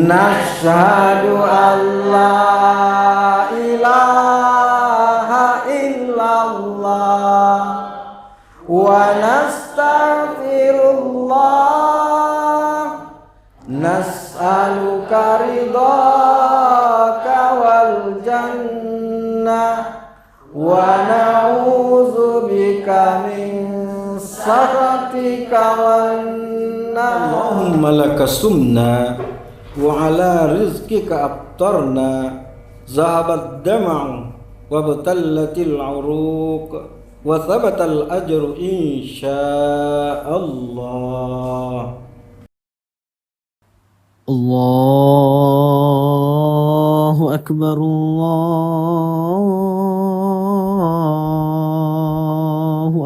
Speaker 9: Nashhadu an la ilaha illallah wa nastaghfirullah nas'aluka ridhaka wal jannah wa na'udzubika min sakhatika wan nar. Allahumma laka sumna wa ala rizqika aftarna zahabat dam'u wa batallatil uruq wa thabatal ajru insyaallah. Allahu akbar, Allahu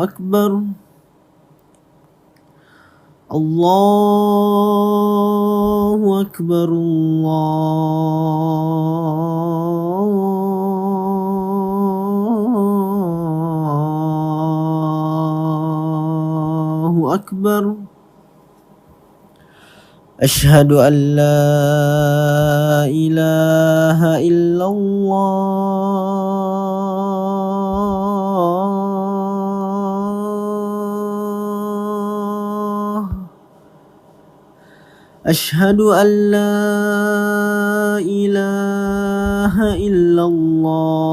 Speaker 9: akbar, Allahu akbar, Allahu akbar. Ashhadu an la ilaha illallah. Ashhadu an la ilaha illallah.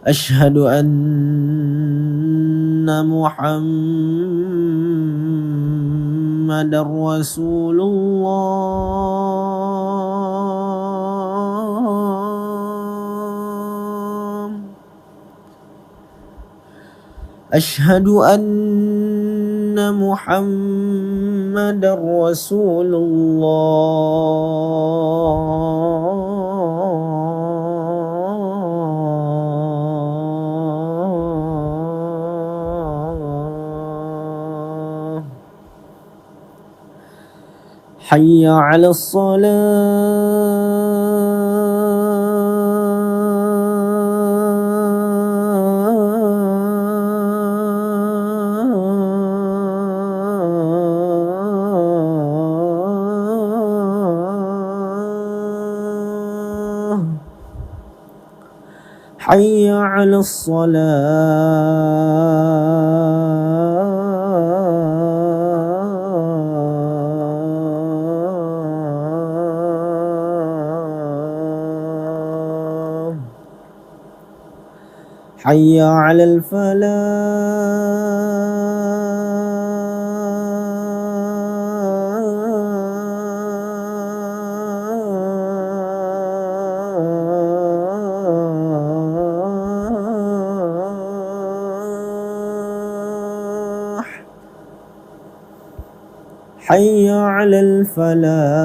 Speaker 9: Ashhadu anna Muhammadar Rasulullah. Ashhadu anna Muhammadar Rasulullah. Hayya 'alas salah. Hayya 'alas salah. Hayya 'alal falah. Hayya 'alal falah.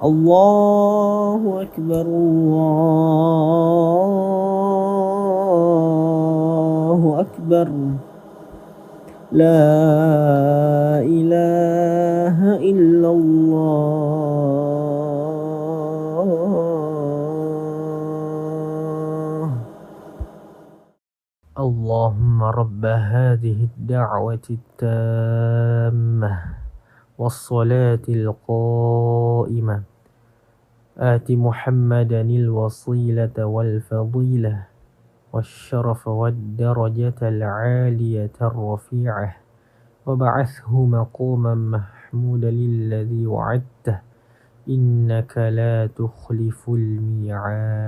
Speaker 9: Allahu akbar, Allahu akbar, لا إله إلا الله اللهم رب هذه الدعوة التامة والصلاة القائمة آت محمدا الوصيلة والفضيلة والشرف والدرجة العالية الرفيعة وبعثه مقاما محمودا الذي وعدته إنك لا تخلف الميعاد.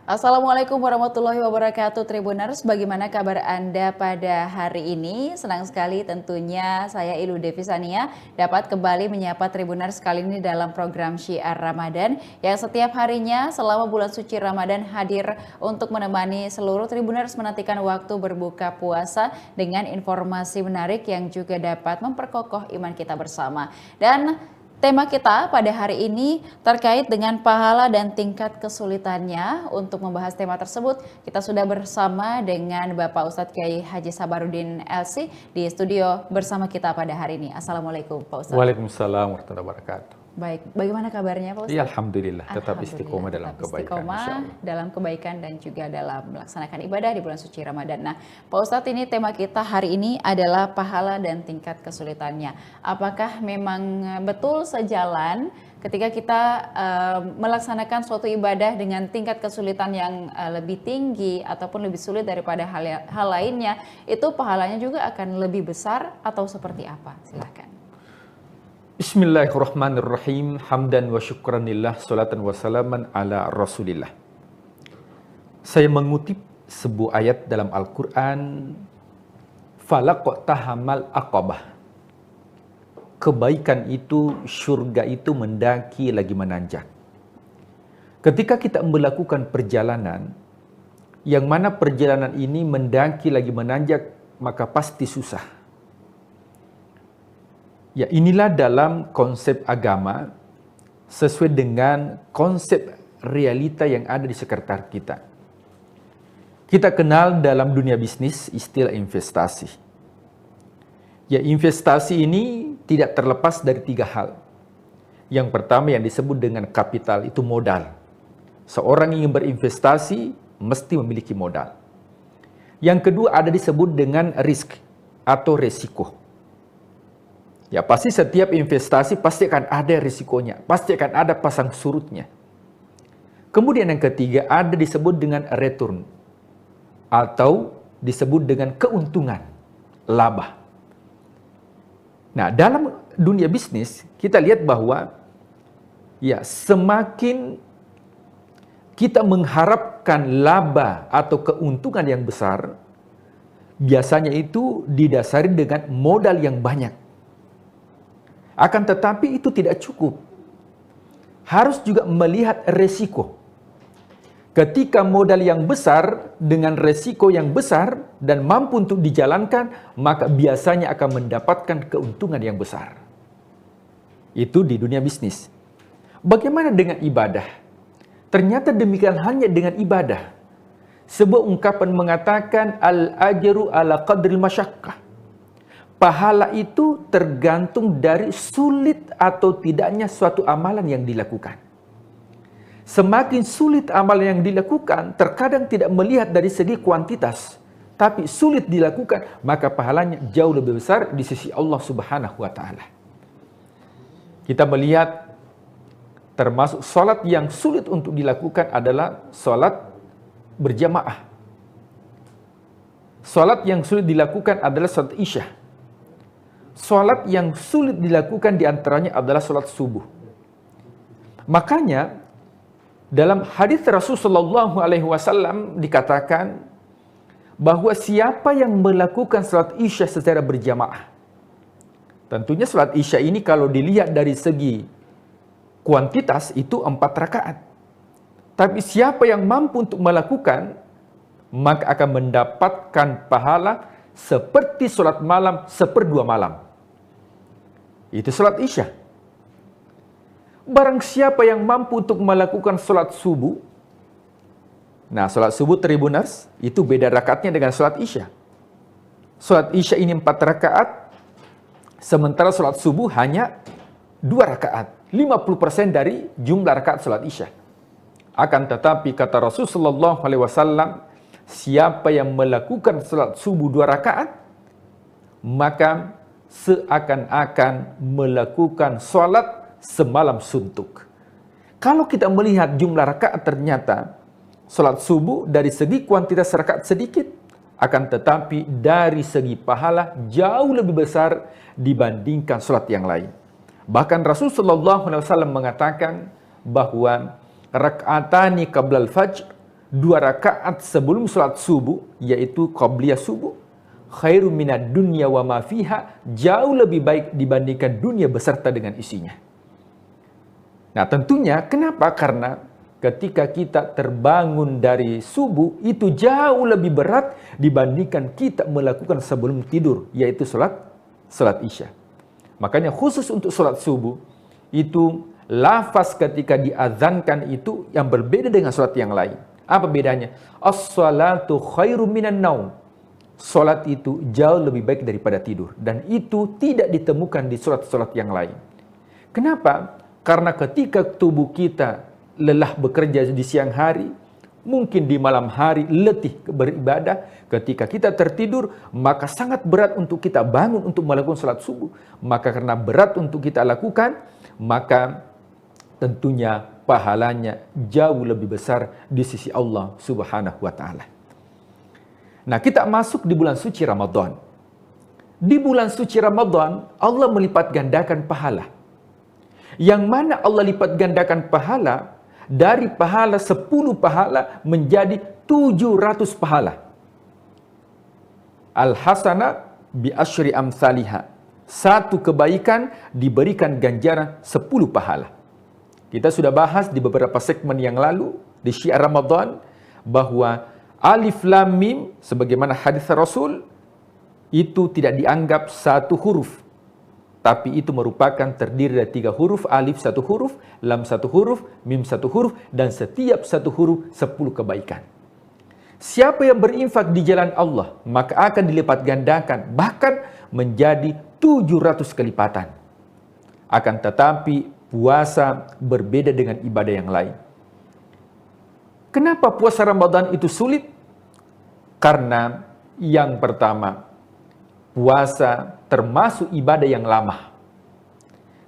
Speaker 4: Assalamualaikum warahmatullahi wabarakatuh Tribuners, bagaimana kabar Anda pada hari ini? Senang sekali tentunya saya Ilu Devisania dapat kembali menyapa Tribuners kali ini dalam program Syiar Ramadan yang setiap harinya selama bulan suci Ramadan hadir untuk menemani seluruh Tribuners menantikan waktu berbuka puasa dengan informasi menarik yang juga dapat memperkokoh iman kita bersama. Dan tema kita pada hari ini terkait dengan pahala dan tingkat kesulitannya. Untuk membahas tema tersebut, kita sudah bersama dengan Bapak Ustadz Kiai Haji Sabarudin LC di studio bersama kita pada hari ini. Assalamualaikum Pak Ustadz.
Speaker 10: Waalaikumsalam warahmatullahi wabarakatuh.
Speaker 4: Baik, bagaimana kabarnya Pak Ustadz?
Speaker 10: Ya, Alhamdulillah, tetap istiqomah dalam kebaikan.
Speaker 4: Dalam kebaikan dan juga dalam melaksanakan ibadah di bulan suci Ramadan. Nah, Pak Ustadz, ini tema kita hari ini adalah pahala dan tingkat kesulitannya. Apakah memang betul sejalan ketika kita melaksanakan suatu ibadah dengan tingkat kesulitan yang lebih tinggi ataupun lebih sulit daripada hal lainnya, itu pahalanya juga akan lebih besar atau seperti apa? Silakan.
Speaker 10: Bismillahirrahmanirrahim. Hamdan wa syukranillah, salatan wa salaman ala rasulillah. Saya mengutip sebuah ayat dalam Al-Quran. Falaqtahamal aqabah. Kebaikan itu, surga itu mendaki lagi menanjak. Ketika kita melakukan perjalanan, yang mana perjalanan ini mendaki lagi menanjak, maka pasti susah. Ya, inilah dalam konsep agama sesuai dengan konsep realita yang ada di sekitar kita. Kita kenal dalam dunia bisnis istilah investasi. Ya, investasi ini tidak terlepas dari tiga hal. Yang pertama yang disebut dengan kapital, itu modal. Seorang yang ingin berinvestasi mesti memiliki modal. Yang kedua ada disebut dengan risk atau resiko. Ya, pasti setiap investasi pasti akan ada risikonya, pasti akan ada pasang surutnya. Kemudian yang ketiga ada disebut dengan return atau disebut dengan keuntungan, laba. Nah, dalam dunia bisnis kita lihat bahwa ya semakin kita mengharapkan laba atau keuntungan yang besar, biasanya itu didasari dengan modal yang banyak. Akan tetapi itu tidak cukup. Harus juga melihat resiko. Ketika modal yang besar dengan resiko yang besar dan mampu untuk dijalankan, maka biasanya akan mendapatkan keuntungan yang besar. Itu di dunia bisnis. Bagaimana dengan ibadah? Ternyata demikian halnya dengan ibadah. Sebuah ungkapan mengatakan al-ajru ala qadril masyaqqah. Pahala itu tergantung dari sulit atau tidaknya suatu amalan yang dilakukan. Semakin sulit amalan yang dilakukan, terkadang tidak melihat dari segi kuantitas, tapi sulit dilakukan, maka pahalanya jauh lebih besar di sisi Allah Subhanahu wa Ta'ala. Kita melihat termasuk sholat yang sulit untuk dilakukan adalah sholat berjamaah. Sholat yang sulit dilakukan adalah sholat Isya. Sholat yang sulit dilakukan diantaranya adalah sholat subuh. Makanya dalam hadis Rasulullah SAW dikatakan bahwa siapa yang melakukan salat Isya secara berjamaah, tentunya salat Isya ini kalau dilihat dari segi kuantitas itu 4 rakaat. Tapi siapa yang mampu untuk melakukan, maka akan mendapatkan pahala seperti salat malam 1/2 malam. Itu salat Isya. Barang siapa yang mampu untuk melakukan salat subuh, nah, salat subuh Tribuners, itu beda rakaatnya dengan salat Isya. Salat Isya ini 4 rakaat, sementara salat subuh hanya 2 rakaat. 50% dari jumlah rakaat salat Isya. Akan tetapi kata Rasulullah SAW, siapa yang melakukan salat subuh 2 rakaat, maka seakan-akan melakukan salat semalam suntuk. Kalau kita melihat jumlah rakaat, ternyata salat subuh dari segi kuantitas rakaat sedikit, akan tetapi dari segi pahala jauh lebih besar dibandingkan salat yang lain. Bahkan Rasulullah SAW mengatakan bahwa rakaatani qablal fajr, 2 rakaat sebelum salat subuh, yaitu qabliyah subuh, khairu minad dunya wa ma fiha, jauh lebih baik dibandingkan dunia beserta dengan isinya. Nah, tentunya kenapa? Karena ketika kita terbangun dari subuh, itu jauh lebih berat dibandingkan kita melakukan sebelum tidur, yaitu salat Isya. Makanya khusus untuk salat subuh, itu lafaz ketika diazankan itu yang berbeda dengan salat yang lain. Apa bedanya? As-salatu khairu minan naum. Salat itu jauh lebih baik daripada tidur. Dan itu tidak ditemukan di salat-salat yang lain. Kenapa? Karena ketika tubuh kita lelah bekerja di siang hari, mungkin di malam hari letih beribadah, ketika kita tertidur, maka sangat berat untuk kita bangun untuk melakukan salat subuh. Maka karena berat untuk kita lakukan, maka tentunya pahalanya jauh lebih besar di sisi Allah Subhanahu wa Ta'ala. Nah, kita masuk di bulan suci Ramadan. Di bulan suci Ramadan, Allah melipat gandakan pahala. Yang mana Allah lipat gandakan pahala, dari pahala 10 pahala menjadi 700 pahala. Al-hasana bi asyri amsalihah. Satu kebaikan diberikan ganjaran 10 pahala. Kita sudah bahas di beberapa segmen yang lalu di Syiar Ramadan bahwa Alif Lam Mim sebagaimana hadis Rasul itu tidak dianggap satu huruf, tapi itu merupakan terdiri dari 3 huruf, alif 1 huruf, lam 1 huruf, mim 1 huruf, dan setiap 1 huruf 10 kebaikan. Siapa yang berinfak di jalan Allah, maka akan dilipat gandakan, bahkan menjadi 700 kelipatan. Akan tetapi puasa berbeda dengan ibadah yang lain. Kenapa puasa Ramadan itu sulit? Karena yang pertama, puasa termasuk ibadah yang lama.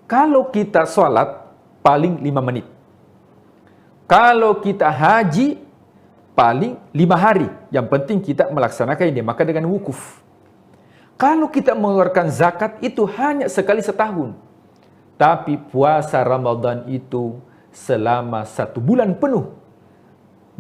Speaker 10: Kalau kita sholat, paling 5 menit. Kalau kita haji, paling 5 hari. Yang penting kita melaksanakan ini, maka dengan wukuf. Kalau kita mengeluarkan zakat, itu hanya sekali setahun. Tapi puasa Ramadan itu selama 1 bulan penuh.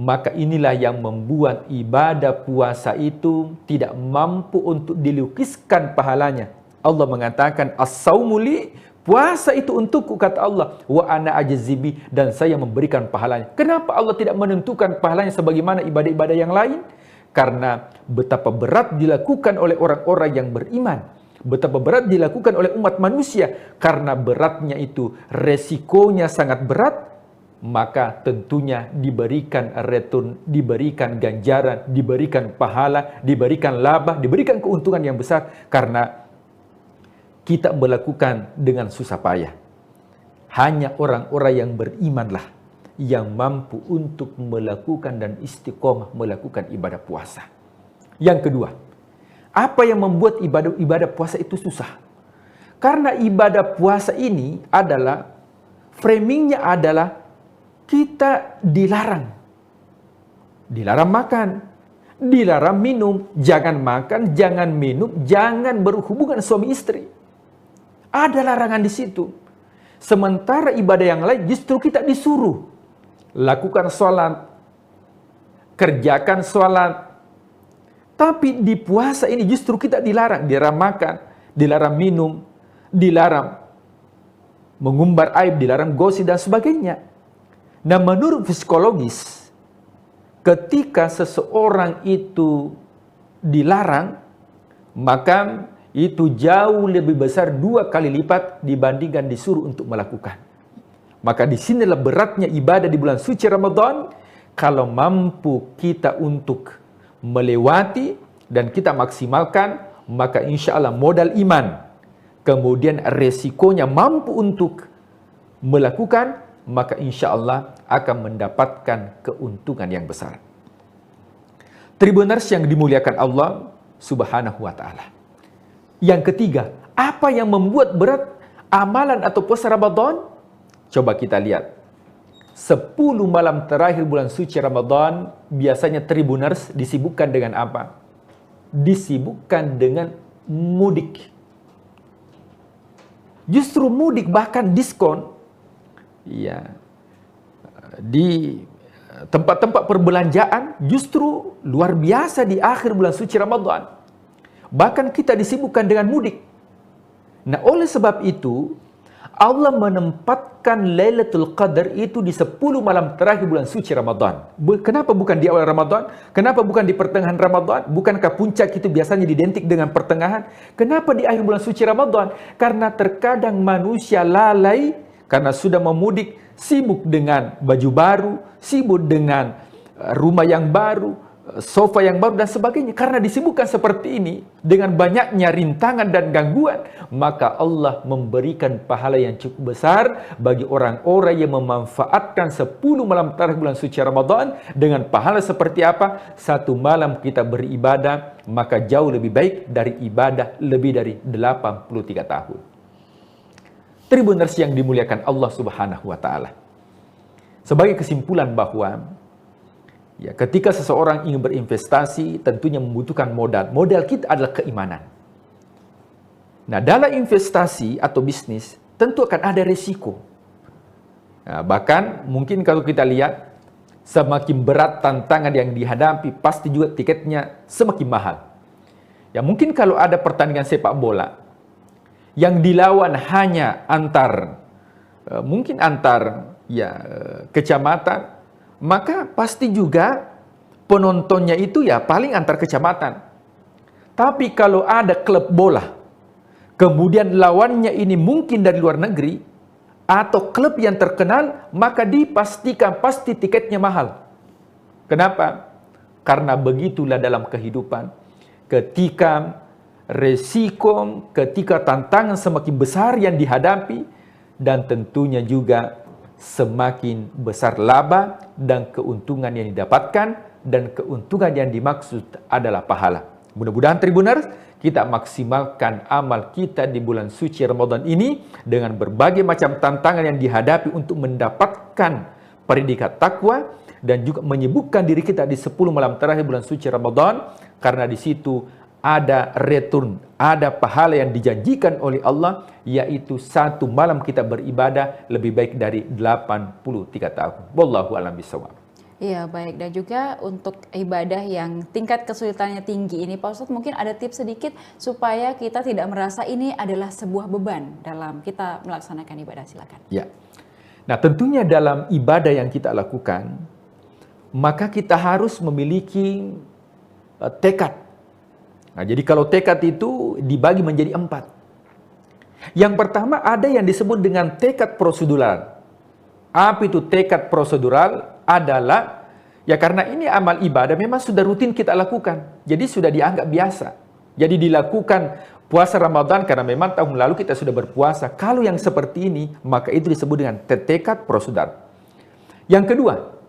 Speaker 10: Maka inilah yang membuat ibadah puasa itu tidak mampu untuk dilukiskan pahalanya. Allah mengatakan, as-saumu li, puasa itu untukku, kata Allah, wa ana ajzibi, dan saya memberikan pahalanya. Kenapa Allah tidak menentukan pahalanya sebagaimana ibadah-ibadah yang lain? Karena betapa berat dilakukan oleh orang-orang yang beriman. Betapa berat dilakukan oleh umat manusia. Karena beratnya itu, resikonya sangat berat, maka tentunya diberikan return, diberikan ganjaran, diberikan pahala, diberikan laba, diberikan keuntungan yang besar karena kita melakukan dengan susah payah. Hanya orang-orang yang berimanlah yang mampu untuk melakukan dan istiqomah melakukan ibadah puasa. Yang kedua, apa yang membuat ibadah puasa itu susah? Karena ibadah puasa ini adalah, framingnya adalah kita dilarang. Dilarang makan, dilarang minum, jangan makan, jangan minum, jangan berhubungan suami istri. Ada larangan di situ. Sementara ibadah yang lain justru kita disuruh. Lakukan sholat, kerjakan sholat. Tapi di puasa ini justru kita dilarang makan, dilarang minum, dilarang mengumbar aib, dilarang gosip dan sebagainya. Nah, menurut psikologis, ketika seseorang itu dilarang, maka itu jauh lebih besar 2 kali lipat dibandingkan disuruh untuk melakukan. Maka disinilah beratnya ibadah di bulan suci Ramadan. Kalau mampu kita untuk melewati dan kita maksimalkan, maka insya Allah modal iman, kemudian resikonya mampu untuk melakukan, maka insya Allah akan mendapatkan keuntungan yang besar. Tribuners yang dimuliakan Allah Subhanahu wa Ta'ala. Yang ketiga, apa yang membuat berat amalan atau puasa Ramadan? Coba kita lihat. 10 malam terakhir bulan suci Ramadan, biasanya Tribuners disibukkan dengan apa? Disibukkan dengan mudik. Justru mudik, bahkan diskon. Ya, di tempat-tempat perbelanjaan justru luar biasa di akhir bulan suci Ramadan. Bahkan kita disibukkan dengan mudik. Nah, oleh sebab itu Allah menempatkan Lailatul Qadar itu di 10 malam terakhir bulan suci Ramadan. Kenapa bukan di awal Ramadan? Kenapa bukan di pertengahan Ramadan? Bukankah puncak itu biasanya identik dengan pertengahan? Kenapa di akhir bulan suci Ramadan? Karena terkadang manusia lalai karena sudah memudik, sibuk dengan baju baru, sibuk dengan rumah yang baru, sofa yang baru dan sebagainya. Karena disibukkan seperti ini dengan banyaknya rintangan dan gangguan, maka Allah memberikan pahala yang cukup besar bagi orang-orang yang memanfaatkan 10 malam terakhir bulan suci Ramadan. Dengan pahala seperti apa? 1 malam kita beribadah, maka jauh lebih baik dari ibadah lebih dari 83 tahun. Tribuners yang dimuliakan Allah Subhanahu wa Ta'ala. Sebagai kesimpulan bahwa ya, ketika seseorang ingin berinvestasi, tentunya membutuhkan modal. Modal kita adalah keimanan. Nah, dalam investasi atau bisnis, tentu akan ada risiko. Nah, bahkan mungkin kalau kita lihat, semakin berat tantangan yang dihadapi, pasti juga tiketnya semakin mahal. Ya, mungkin kalau ada pertandingan sepak bola, yang dilawan hanya mungkin antar kecamatan, maka pasti juga penontonnya itu ya paling antar kecamatan. Tapi kalau ada klub bola, kemudian lawannya ini mungkin dari luar negeri, atau klub yang terkenal, maka dipastikan pasti tiketnya mahal. Kenapa? Karena begitulah dalam kehidupan. Ketika resiko, ketika tantangan semakin besar yang dihadapi, dan tentunya juga semakin besar laba dan keuntungan yang didapatkan, dan keuntungan yang dimaksud adalah pahala. Mudah-mudahan Tribuners, kita maksimalkan amal kita di bulan suci Ramadan ini dengan berbagai macam tantangan yang dihadapi untuk mendapatkan predikat takwa, dan juga menyibukkan diri kita di 10 malam terakhir bulan suci Ramadan, karena di situ ada return, ada pahala yang dijanjikan oleh Allah, yaitu 1 malam kita beribadah lebih baik dari 83 tahun. Wallahu a'lam bishawab.
Speaker 4: Iya, baik. Dan juga untuk ibadah yang tingkat kesulitannya tinggi ini, Pak Ustadz, mungkin ada tips sedikit supaya kita tidak merasa ini adalah sebuah beban dalam kita melaksanakan ibadah. Silakan.
Speaker 10: Ya. Nah, tentunya dalam ibadah yang kita lakukan, maka kita harus memiliki tekad. Nah, jadi kalau tekad itu dibagi menjadi 4. Yang pertama ada yang disebut dengan tekad prosedural. Apa itu tekad prosedural? Adalah, ya karena ini amal ibadah memang sudah rutin kita lakukan. Jadi sudah dianggap biasa. Jadi dilakukan puasa Ramadan karena memang tahun lalu kita sudah berpuasa. Kalau yang seperti ini, maka itu disebut dengan tekad prosedural. Yang kedua,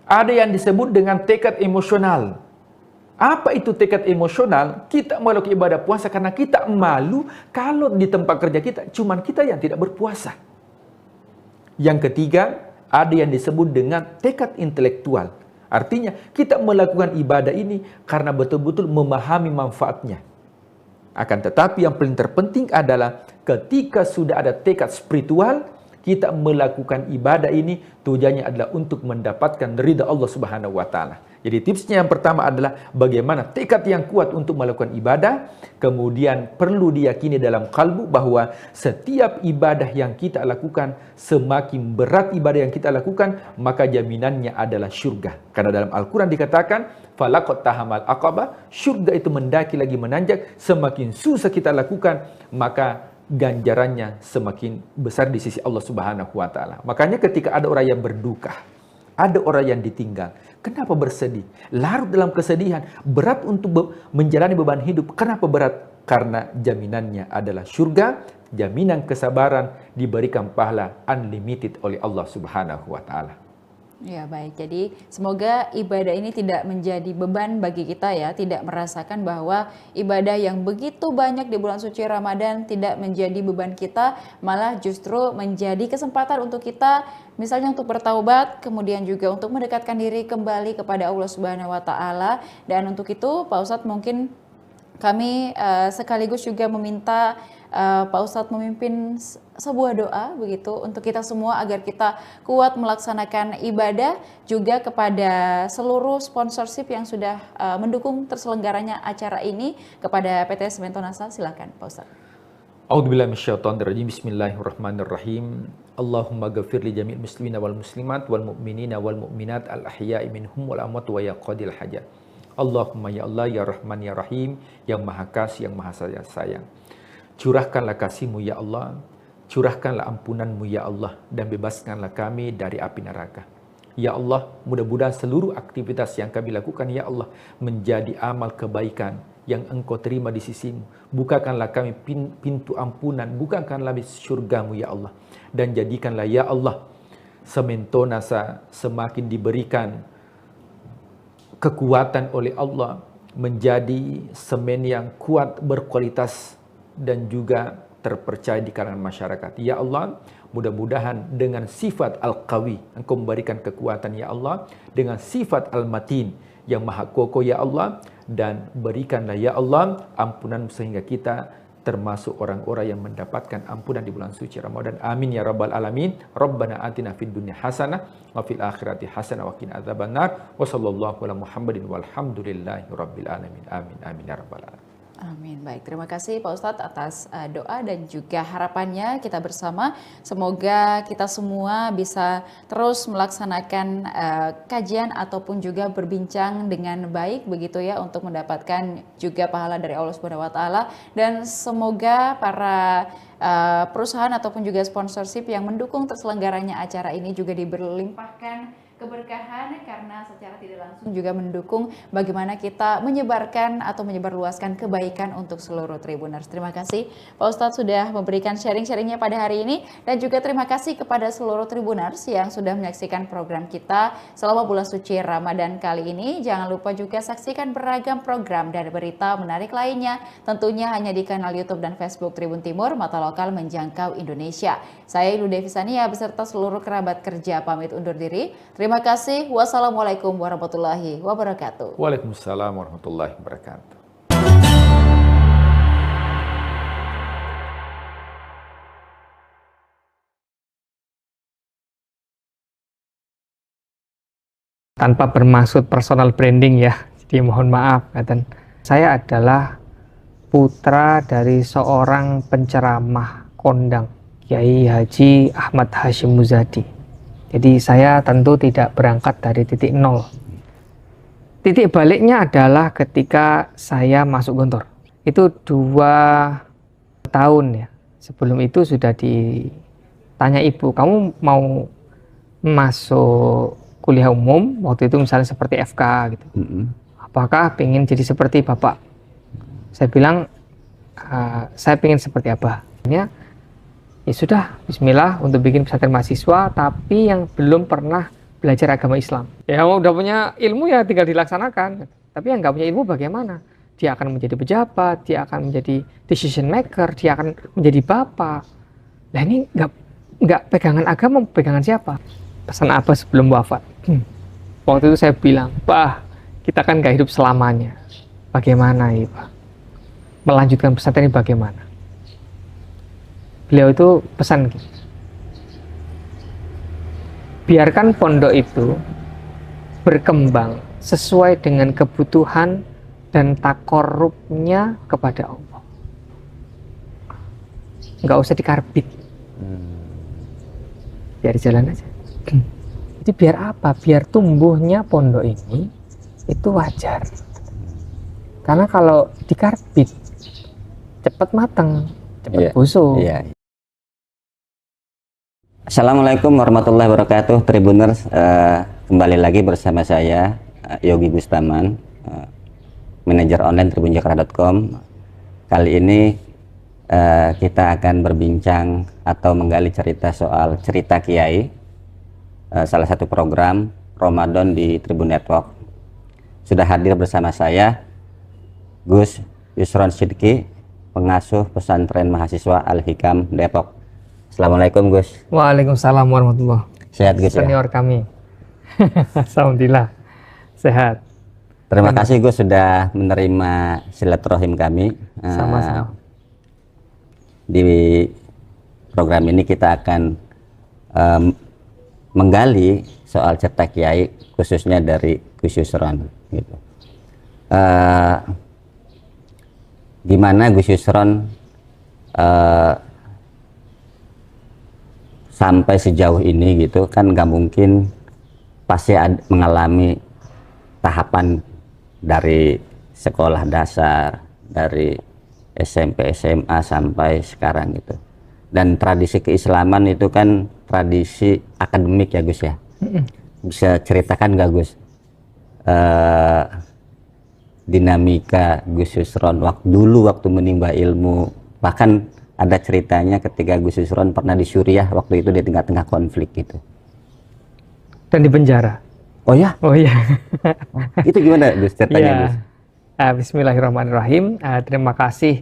Speaker 10: ada yang disebut dengan tekad emosional. Apa itu tekad emosional? Kita melakukan ibadah puasa karena kita malu kalau di tempat kerja kita cuman kita yang tidak berpuasa. Yang ketiga, ada yang disebut dengan tekad intelektual. Artinya kita melakukan ibadah ini karena betul-betul memahami manfaatnya. Akan tetapi yang paling terpenting adalah ketika sudah ada tekad spiritual, kita melakukan ibadah ini tujuannya adalah untuk mendapatkan ridha Allah Subhanahu wa Ta'ala. Jadi tipsnya yang pertama adalah bagaimana tekad yang kuat untuk melakukan ibadah. Kemudian perlu diyakini dalam kalbu bahwa setiap ibadah yang kita lakukan, semakin berat ibadah yang kita lakukan, maka jaminannya adalah syurga. Karena dalam Al-Quran dikatakan, falaqad tahamal aqabah, syurga itu mendaki lagi menanjak, semakin susah kita lakukan, maka ganjarannya semakin besar di sisi Allah Subhanahu wa Ta'ala. Makanya ketika ada orang yang berduka, ada orang yang ditinggal, kenapa bersedih? Larut dalam kesedihan, berat untuk menjalani beban hidup. Kenapa berat? Karena jaminannya adalah surga, jaminan kesabaran, diberikan pahala unlimited oleh Allah Subhanahu wa Ta'ala.
Speaker 4: Ya baik, jadi semoga ibadah ini tidak menjadi beban bagi kita ya, tidak merasakan bahwa ibadah yang begitu banyak di bulan suci Ramadan tidak menjadi beban kita, malah justru menjadi kesempatan untuk kita misalnya untuk bertaubat, kemudian juga untuk mendekatkan diri kembali kepada Allah Subhanahu wa Ta'ala. Dan untuk itu Pak Ustadz mungkin kami sekaligus juga meminta Pak Ustadz memimpin sebuah doa begitu untuk kita semua agar kita kuat melaksanakan ibadah, juga kepada seluruh sponsorship yang sudah mendukung terselenggaranya acara ini, kepada PT Semen Tonasa. Silakan Pak Ustadz.
Speaker 10: A'udzubillahi minasyaitonirrajim. Bismillahirrahmanirrahim. Allahumma ghafir li jami'il muslimina wal muslimat wal mu'minina wal mu'minat al ahya'i minhum wal amwat wa ya qadil hajat. Allahumma ya Allah ya Rahman ya Rahim, yang Maha Kasih yang Maha Sayang. Curahkanlah kasih-Mu ya Allah, curahkanlah ampunan-Mu ya Allah, dan bebaskanlah kami dari api neraka. Ya Allah, mudah-mudahan seluruh aktivitas yang kami lakukan ya Allah menjadi amal kebaikan yang Engkau terima di sisi-Mu. Bukakanlah kami pintu ampunan, bukakanlah surga-Mu ya Allah, dan jadikanlah ya Allah Semen Tonasa semakin diberikan kekuatan oleh Allah menjadi semen yang kuat, berkualitas, dan juga terpercaya di kalangan masyarakat. Ya Allah, mudah-mudahan dengan sifat Al-Qawi, Engkau memberikan kekuatan ya Allah, dengan sifat Al-Matin, yang maha kokoh ya Allah, dan berikanlah ya Allah ampunan sehingga kita termasuk orang-orang yang mendapatkan ampunan di bulan suci Ramadan. Amin ya rabbal alamin. Rabbana atina fid dunya hasanah wa fil akhirati hasanah wa qina adzabannar. Wa sallallahu ala Muhammadin walhamdulillahi rabbil alamin. Amin amin ya rabbal alamin.
Speaker 4: Amin. Baik, terima kasih Pak Ustadz atas doa dan juga harapannya kita bersama. Semoga kita semua bisa terus melaksanakan kajian ataupun juga berbincang dengan baik begitu ya, untuk mendapatkan juga pahala dari Allah Subhanahu wa Ta'ala. Dan semoga para perusahaan ataupun juga sponsorship yang mendukung terselenggaranya acara ini juga diberlimpahkan keberkahan, karena secara tidak langsung juga mendukung bagaimana kita menyebarkan atau menyebarluaskan kebaikan untuk seluruh Tribuners. Terima kasih Pak Ustadz sudah memberikan sharing-sharingnya pada hari ini, dan juga terima kasih kepada seluruh Tribuners yang sudah menyaksikan program kita selama bulan suci Ramadan kali ini. Jangan lupa juga saksikan beragam program dan berita menarik lainnya, tentunya hanya di kanal YouTube dan Facebook Tribun Timur, mata lokal menjangkau Indonesia. Saya Ilu Devisania beserta seluruh kerabat kerja pamit undur diri. Terima kasih. Wassalamualaikum warahmatullahi wabarakatuh.
Speaker 10: Waalaikumsalam warahmatullahi wabarakatuh.
Speaker 1: Tanpa bermaksud personal branding ya, jadi mohon maaf. Saya adalah putra dari seorang penceramah kondang, Kiai Haji Ahmad Hashim Muzadi. Jadi saya tentu tidak berangkat dari titik nol. Titik baliknya adalah ketika saya masuk Gontor. Itu 2 tahun ya. Sebelum itu sudah ditanya ibu, kamu mau masuk kuliah umum? Waktu itu misalnya seperti FK gitu. Apakah pengen jadi seperti bapak? Saya bilang, saya pengen seperti apa? Ya sudah, bismillah untuk bikin pesantren mahasiswa, tapi yang belum pernah belajar agama Islam. Ya udah punya ilmu ya tinggal dilaksanakan. Tapi yang nggak punya ilmu bagaimana? Dia akan menjadi pejabat, dia akan menjadi decision maker, dia akan menjadi bapak. Nah ini nggak pegangan agama, pegangan siapa? Pesan apa sebelum wafat? Waktu itu saya bilang, Pak, kita kan nggak hidup selamanya. Bagaimana ya Pak? Melanjutkan pesantren ini bagaimana? Beliau itu pesan gitu, biarkan pondok itu berkembang sesuai dengan kebutuhan dan takorubnya kepada Allah. Nggak usah dikarbit, biar jalan aja. Jadi biar apa? Biar tumbuhnya pondok ini itu wajar. Karena kalau dikarbit cepat matang, cepat busuk.
Speaker 2: Assalamualaikum warahmatullahi wabarakatuh, Tribuners. Kembali lagi bersama saya Yogi Bustaman, manajer online tribunjakarta.com. Kali ini kita akan berbincang atau menggali cerita soal cerita Kiai, salah satu program Ramadan di Tribun Network. Sudah hadir bersama saya Gus Yusron Sidki, pengasuh pesantren mahasiswa Al-Hikam Depok. Assalamualaikum Gus.
Speaker 1: Waalaikumsalam warahmatullahi.
Speaker 2: Sehat Gus ya?
Speaker 1: Senior kami. Alhamdulillah sehat.
Speaker 2: Terima kasih Gus sudah menerima silaturahim kami.
Speaker 1: Sama-sama.
Speaker 2: Di program ini kita akan menggali soal cerita Kiai, khususnya dari Gus Yusron gitu. Gimana Gus Yusron sampai sejauh ini gitu kan, nggak mungkin pasti mengalami tahapan dari sekolah dasar, dari SMP, SMA sampai sekarang gitu. Dan tradisi keislaman itu kan tradisi akademik ya Gus ya. Bisa ceritakan nggak Gus dinamika Gus Yusron waktu menimba ilmu, bahkan ada ceritanya ketika Gus Yusron pernah di Suriah waktu itu di tengah-tengah konflik gitu.
Speaker 1: Dan di penjara.
Speaker 2: Oh ya?
Speaker 1: Oh ya.
Speaker 2: Itu gimana Gus ceritanya
Speaker 1: Ya.
Speaker 2: Gus?
Speaker 1: Bismillahirrahmanirrahim. Terima kasih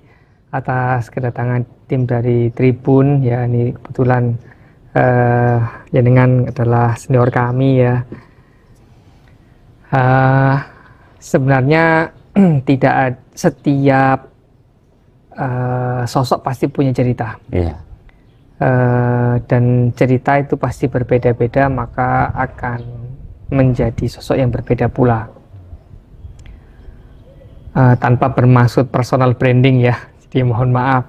Speaker 1: atas kedatangan tim dari Tribun ya. Ini kebetulan ya dengan adalah senior kami ya. Sebenarnya tidak setiap sosok pasti punya cerita.
Speaker 2: Iya.
Speaker 1: Dan cerita itu pasti berbeda-beda, maka akan menjadi sosok yang berbeda pula. Tanpa bermaksud personal branding ya, jadi mohon maaf.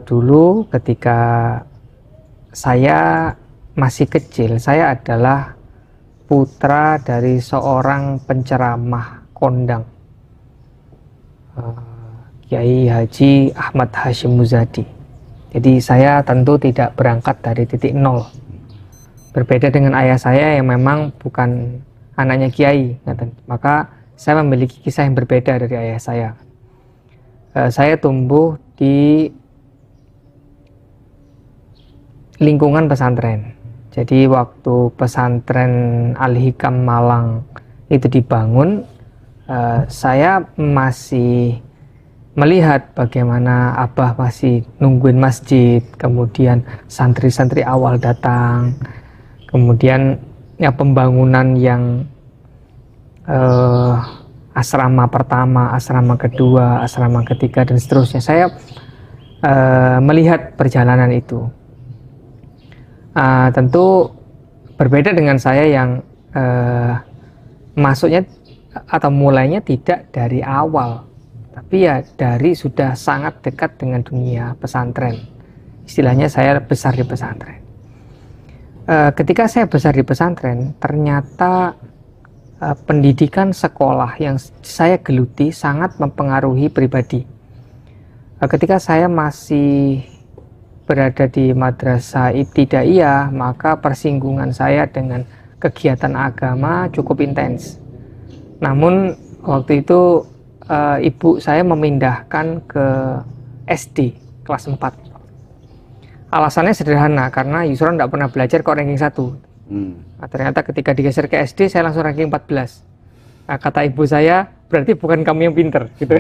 Speaker 1: Dulu ketika saya masih kecil, saya adalah putra dari seorang penceramah kondang, Kiai Haji Ahmad Hashim Muzadi. Jadi saya tentu tidak berangkat dari titik nol. Berbeda dengan ayah saya yang memang bukan anaknya Kiai, maka saya memiliki kisah yang berbeda dari ayah saya. Saya tumbuh di lingkungan pesantren. Jadi waktu pesantren Al-Hikam Malang itu dibangun, saya masih melihat bagaimana Abah masih nungguin masjid, kemudian santri-santri awal datang, kemudian ya pembangunan yang asrama pertama, asrama kedua, asrama ketiga dan seterusnya. Saya melihat perjalanan itu. Tentu berbeda dengan saya yang masuknya atau mulainya tidak dari awal, tapi ya dari sudah sangat dekat dengan dunia pesantren. Istilahnya saya besar di pesantren. Ketika saya besar di pesantren, ternyata pendidikan sekolah yang saya geluti sangat mempengaruhi pribadi. Ketika saya masih berada di madrasah ibtidaiyah, maka persinggungan saya dengan kegiatan agama cukup intens. Namun waktu itu ibu saya memindahkan ke SD kelas 4. Alasannya sederhana, karena Yusron tidak pernah belajar kok ranking 1. Nah, ternyata ketika digeser ke SD saya langsung ranking 14. Nah, kata ibu saya, berarti bukan kamu yang pinter gitu.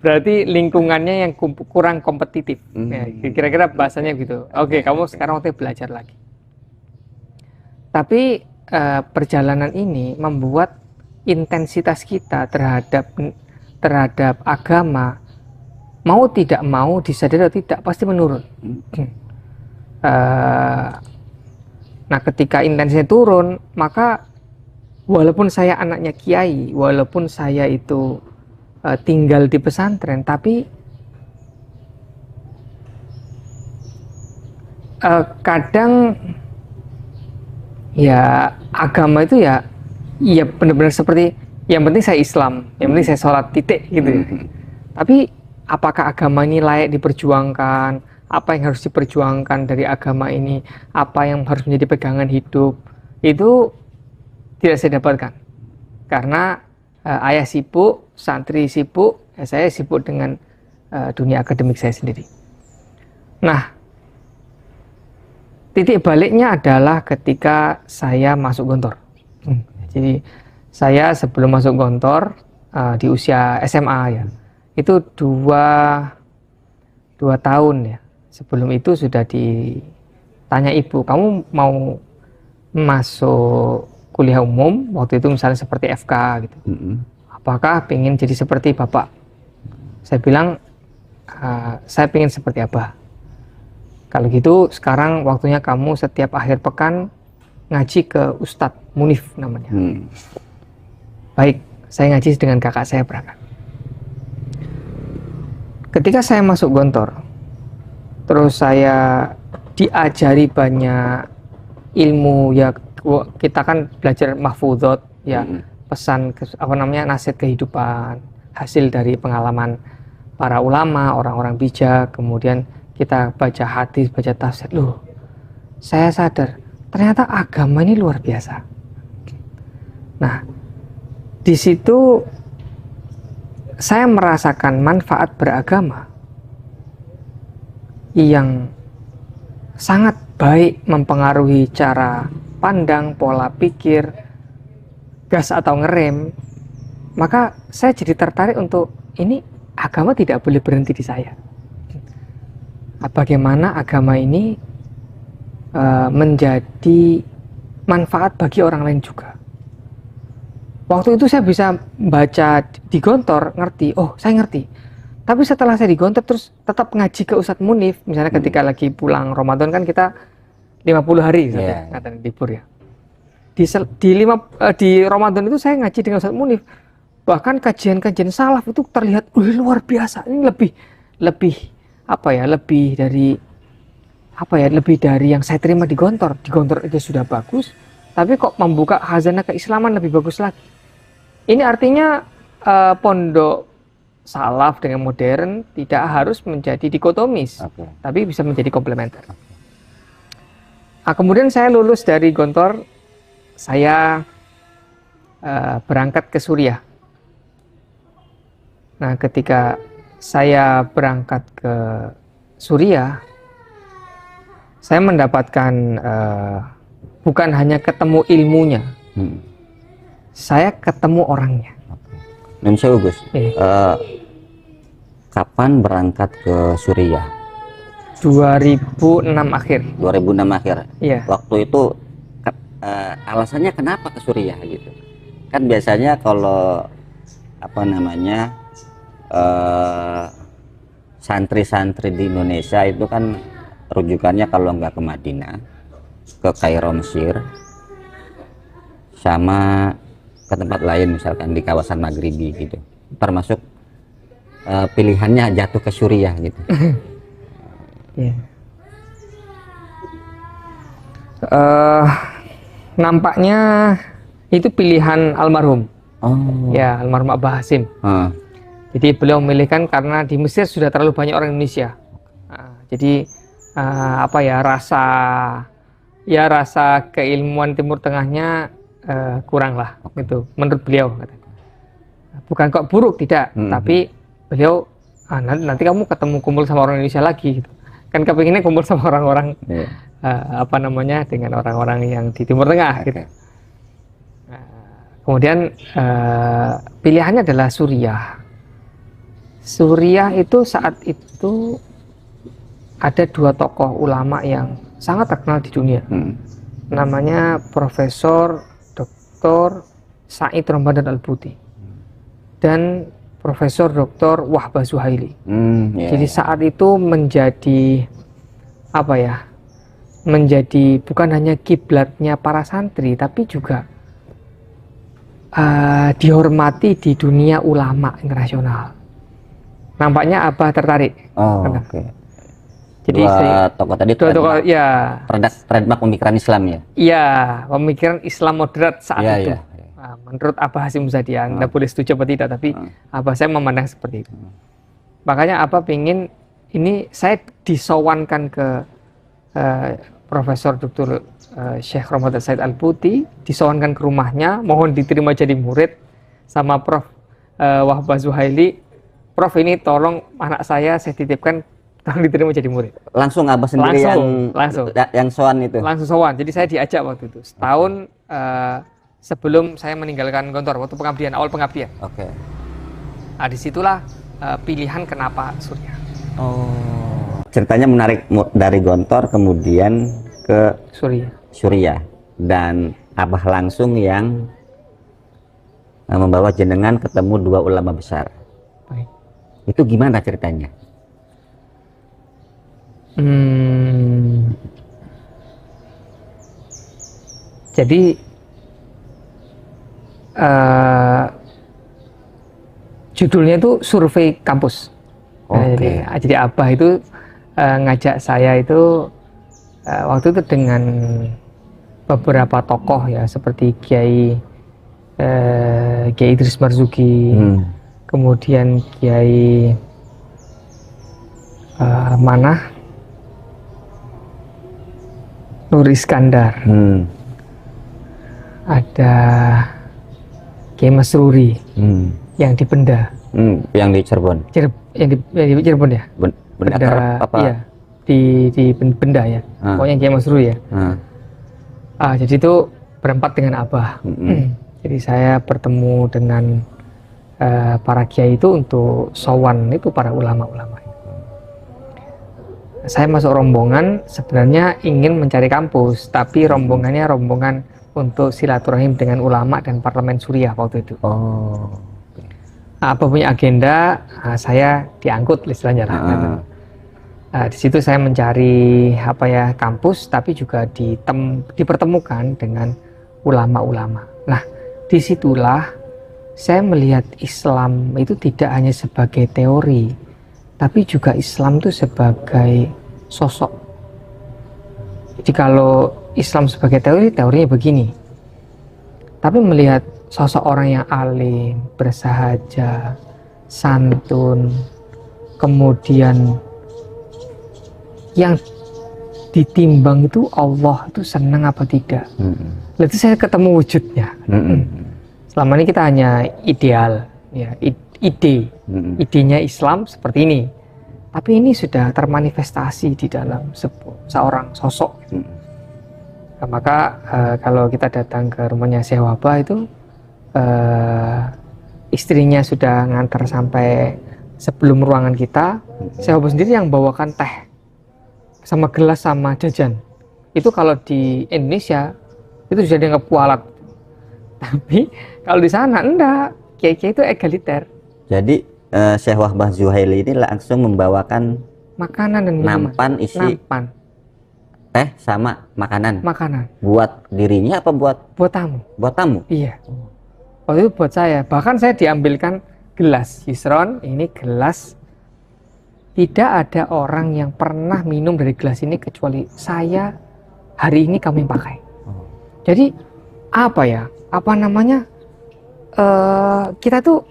Speaker 1: Berarti lingkungannya yang kurang kompetitif. Ya, kira-kira bahasanya gitu. Oke, kamu sekarang waktu belajar lagi. Tapi perjalanan ini membuat intensitas kita terhadap agama, mau tidak mau, disadari atau tidak, pasti menurun. Nah, ketika intensitasnya turun, maka walaupun saya anaknya kiai, walaupun saya itu tinggal di pesantren, tapi kadang ya agama itu ya benar-benar seperti yang penting saya Islam, yang penting saya sholat, titik gitu. Tapi apakah agama ini layak diperjuangkan? Apa yang harus diperjuangkan dari agama ini? Apa yang harus menjadi pegangan hidup? Itu tidak saya dapatkan. Karena ayah sibuk, santri sibuk, saya sibuk dengan dunia akademik saya sendiri. Nah, titik baliknya adalah ketika saya masuk Gontor. Jadi saya sebelum masuk Gontor di usia SMA ya, itu dua tahun ya. Sebelum itu sudah ditanya ibu, kamu mau masuk kuliah umum, waktu itu misalnya seperti FK gitu. Apakah pengen jadi seperti bapak? Saya bilang, saya pengen seperti abah. Kalau gitu sekarang waktunya kamu setiap akhir pekan ngaji ke Ustadz Munif namanya. Baik, saya ngaji dengan kakak saya berangkat. Ketika saya masuk Gontor, terus saya diajari banyak ilmu ya, kita kan belajar mahfudhot ya, pesan nasihat kehidupan, hasil dari pengalaman para ulama, orang-orang bijak, kemudian kita baca hadis, baca tafsir. Loh, saya sadar ternyata agama ini luar biasa. Nah, di situ saya merasakan manfaat beragama yang sangat baik, mempengaruhi cara pandang, pola pikir, gas atau ngerem. Maka saya jadi tertarik untuk ini, agama tidak boleh berhenti di saya. Bagaimana agama ini menjadi manfaat bagi orang lain juga. Waktu itu saya bisa baca di Gontor, ngerti, oh saya ngerti. Tapi setelah saya di Gontor terus tetap ngaji ke Ustadz Munif, misalnya ketika lagi pulang Ramadan kan kita 50 hari ngatakan libur ya. Di Ramadan itu saya ngaji dengan Ustadz Munif. Bahkan kajian-kajian salaf itu terlihat luar biasa. Ini lebih dari yang saya terima di Gontor. Di Gontor itu sudah bagus, tapi kok membuka khazanah keislaman lebih bagus lagi. Ini artinya pondok salaf dengan modern tidak harus menjadi dikotomis, tapi bisa menjadi komplementer. Nah, kemudian saya lulus dari Gontor, saya berangkat ke Suriah. Nah, ketika saya berangkat ke Suriah, saya mendapatkan bukan hanya ketemu ilmunya, saya ketemu orangnya.
Speaker 2: Dan saya Gus, kapan berangkat ke Suriah?
Speaker 1: 2006 akhir.
Speaker 2: 2006 akhir.
Speaker 1: Iya.
Speaker 2: Waktu itu alasannya kenapa ke Suriah gitu? Kan biasanya kalau santri-santri di Indonesia itu kan rujukannya kalau nggak ke Madinah, ke Kairo Mesir, sama ke tempat lain misalkan di kawasan Maghribi gitu, termasuk pilihannya jatuh ke Suriah gitu.
Speaker 1: Nampaknya itu pilihan almarhum. Ya, almarhum Abah Hasim. Jadi beliau memilihkan karena di Mesir sudah terlalu banyak orang Indonesia. Jadi rasa keilmuan Timur Tengahnya kurang lah gitu menurut beliau. Bukan kok buruk, tidak, tapi beliau nanti kamu ketemu kumpul sama orang Indonesia lagi gitu. Kan kepinginnya kumpul sama orang-orang dengan orang-orang yang di Timur Tengah gitu. Kemudian pilihannya adalah Suriah. Suriah itu saat itu ada dua tokoh ulama yang sangat terkenal di dunia. Namanya Profesor Dr. Said Ramadan Al-Buti dan Profesor Dr. Wahbah Zuhaili. Jadi saat itu menjadi menjadi bukan hanya kiblatnya para santri, tapi juga dihormati di dunia ulama internasional. Nampaknya Abah tertarik.
Speaker 2: Oh, oke.
Speaker 1: Jadi
Speaker 2: dua tokoh tadi
Speaker 1: tokoh ya.
Speaker 2: Trademark pemikiran Islam ya.
Speaker 1: Iya, pemikiran Islam moderat saat
Speaker 2: Iya,
Speaker 1: itu.
Speaker 2: iya.
Speaker 1: Nah, menurut Abah Hasyim Muzadi, Anda boleh setuju atau tidak, tapi Abah saya memandang seperti itu. Makanya Abah pingin ini saya disowankan ke Profesor Dr. Syekh Ramadan Said Al-Puti, disowankan ke rumahnya, mohon diterima jadi murid sama Prof. Wahbah Zuhaili. Prof, ini tolong anak saya titipkan, tolong diterima jadi murid.
Speaker 2: Langsung Abah sendiri
Speaker 1: langsung.
Speaker 2: yang sowan itu?
Speaker 1: Langsung sowan. Jadi saya diajak waktu itu, setahun sebelum saya meninggalkan Gontor, waktu pengabdian, awal pengabdian.
Speaker 2: Oke.
Speaker 1: Nah, disitulah pilihan kenapa Surya.
Speaker 2: Oh. Ceritanya menarik dari Gontor kemudian ke Surya. Dan Abah langsung yang membawa jenengan ketemu dua ulama besar.
Speaker 1: Baik.
Speaker 2: Itu gimana ceritanya?
Speaker 1: Jadi judulnya itu survei kampus.
Speaker 2: Oke.
Speaker 1: Jadi Abah itu ngajak saya itu waktu itu dengan beberapa tokoh ya, seperti Kiai Idris Marzuki, kemudian Kiai Nur Iskandar, ada Kiai Masruri yang di Benda,
Speaker 2: yang di Cirebon,
Speaker 1: yang di Cirebon ya,
Speaker 2: Benda apa?
Speaker 1: Iya, di Benda ya, pokoknya Kiai Masruri ya. Jadi itu berempat dengan Abah. Jadi saya bertemu dengan para kiai itu untuk sowan itu para ulama-ulama. Saya masuk rombongan sebenarnya ingin mencari kampus, tapi rombongannya rombongan untuk silaturahim dengan ulama dan parlemen Suriah waktu itu. Apa punya agenda, saya diangkut istilahnya lah. Di situ saya mencari kampus, tapi juga dipertemukan dengan ulama-ulama. Nah, disitulah saya melihat Islam itu tidak hanya sebagai teori, tapi juga Islam itu sebagai sosok. Jadi kalau Islam sebagai teori, teorinya begini. Tapi melihat sosok orang yang alim, bersahaja, santun, kemudian yang ditimbang itu Allah itu senang apa tidak. Lalu saya ketemu wujudnya. Selama ini kita hanya ideal, ya, idenya Islam seperti ini. Tapi ini sudah termanifestasi di dalam seorang sosok. Nah, maka kalau kita datang ke rumahnya Syekh Wahbah itu, istrinya sudah ngantar sampai sebelum ruangan kita. Syekh Wahbah sendiri yang bawakan teh sama gelas sama jajan. Itu kalau di Indonesia itu sudah dianggap kualat. Tapi kalau di sana enggak, kiai-kiai itu egaliter.
Speaker 2: Jadi Syekh Wahbah Zuhaili ini langsung membawakan
Speaker 1: makanan dan minuman.
Speaker 2: Nampan isi teh sama makanan. Buat dirinya apa buat
Speaker 1: tamu?
Speaker 2: Buat tamu.
Speaker 1: Iya. Waktu itu buat saya. Bahkan saya diambilkan gelas Yusron, ini gelas. Tidak ada orang yang pernah minum dari gelas ini kecuali saya. Hari ini kami pakai. Jadi apa ya? Apa namanya? Kita tuh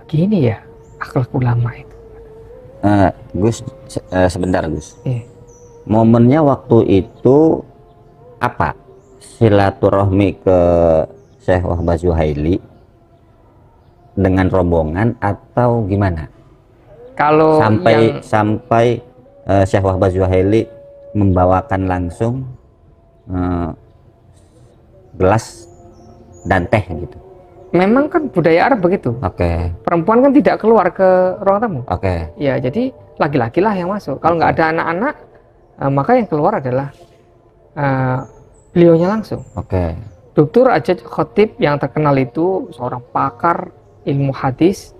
Speaker 1: begini ya, akhlak ulama itu.
Speaker 2: Gus, sebentar Gus. Momennya waktu itu apa? Silaturahmi ke Syekh Wahbah Zuhaili dengan rombongan atau gimana?
Speaker 1: Kalau
Speaker 2: sampai Syekh Wahbah Zuhaili membawakan langsung gelas dan teh gitu.
Speaker 1: Memang kan budaya Arab begitu. Perempuan kan tidak keluar ke ruang tamu. Ya, jadi laki-laki lah yang masuk. Kalau nggak ada anak-anak, maka yang keluar adalah beliaunya langsung. Dr. Ajat Khotib yang terkenal itu seorang pakar ilmu hadis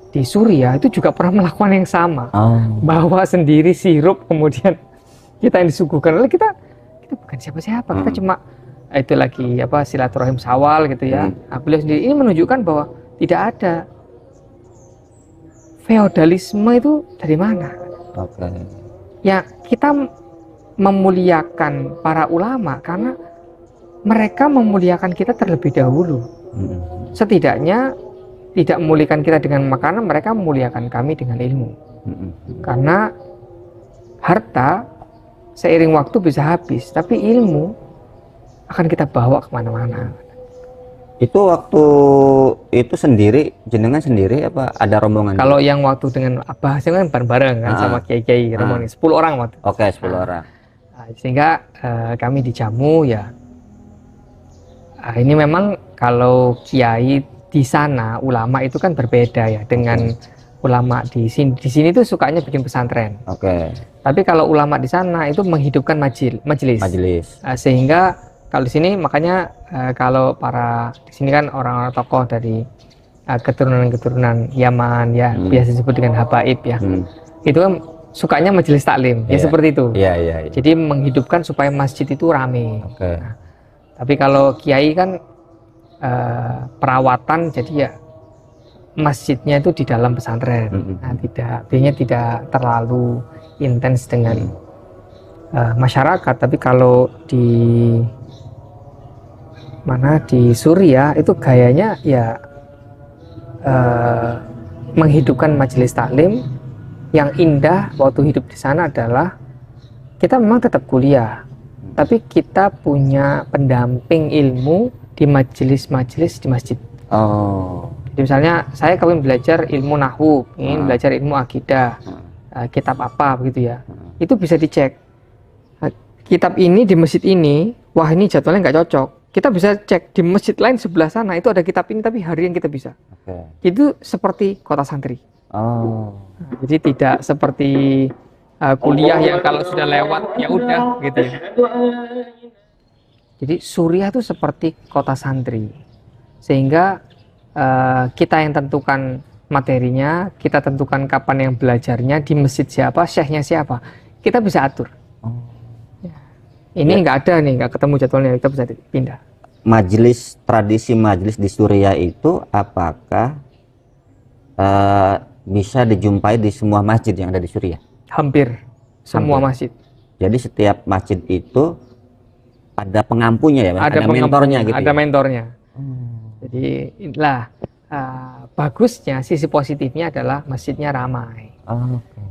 Speaker 1: di Suriah, itu juga pernah melakukan yang sama. Bawa sendiri sirup, kemudian kita yang disuguhkan. Lalu kita bukan siapa-siapa, kita cuma itu lagi apa silaturahim Syawal gitu ya. Nah, beliau sendiri ini menunjukkan bahwa tidak ada feodalisme itu dari mana. Ya kita memuliakan para ulama karena mereka memuliakan kita terlebih dahulu. Setidaknya tidak memuliakan kita dengan makanan, mereka memuliakan kami dengan ilmu. Karena harta seiring waktu bisa habis, tapi ilmu akan kita bawa kemana-mana.
Speaker 2: Itu waktu itu sendiri, jenengan sendiri apa ada rombongan?
Speaker 1: Kalau yang waktu dengan Abah saya kan bareng-bareng kan sama kiai-kiai rombongan 10 orang waktu.
Speaker 2: Oke, 10 orang.
Speaker 1: Sehingga kami dijamu ya. Ini memang kalau kiai di sana ulama itu kan berbeda ya dengan ulama di sini. Di sini tuh sukanya bikin pesantren. Tapi kalau ulama di sana itu menghidupkan majelis. Sehingga kalau di sini makanya kalau para di sini kan orang-orang tokoh dari keturunan-keturunan Yaman ya, biasa disebut dengan habaib ya. Itu kan sukanya majelis taklim, ya seperti itu. Jadi menghidupkan supaya masjid itu rame. Nah, tapi kalau kiai kan perawatan, jadi ya masjidnya itu di dalam pesantren. Nah, tidak terlalu intens dengan masyarakat. Tapi kalau di Suriah itu gayanya ya menghidupkan majelis taklim. Yang indah waktu hidup di sana adalah kita memang tetap kuliah, tapi kita punya pendamping ilmu di majelis-majelis di masjid. Jadi misalnya saya kawin belajar ilmu nahwu, ingin belajar ilmu akidah, kitab apa begitu ya, itu bisa dicek. Kitab ini di masjid ini, wah ini jadwalnya nggak cocok. Kita bisa cek di masjid lain sebelah sana itu ada kitab ini, tapi hari yang kita bisa. Itu seperti kota santri. Jadi tidak seperti kuliah yang kalau sudah lewat ya udah gitu ya. Jadi Suriah itu seperti kota santri, sehingga kita yang tentukan materinya, kita tentukan kapan yang belajarnya, di masjid siapa, syekhnya siapa, kita bisa atur. Ini nggak ada nih, nggak ketemu jadwalnya, kita bisa pindah.
Speaker 2: Tradisi majelis di Suriah itu apakah bisa dijumpai di semua masjid yang ada di Suriah? Hampir
Speaker 1: semua masjid.
Speaker 2: Jadi setiap masjid itu ada pengampunya ya, ada mentornya gitu.
Speaker 1: Ada mentornya. Jadi inilah bagusnya, sisi positifnya adalah masjidnya ramai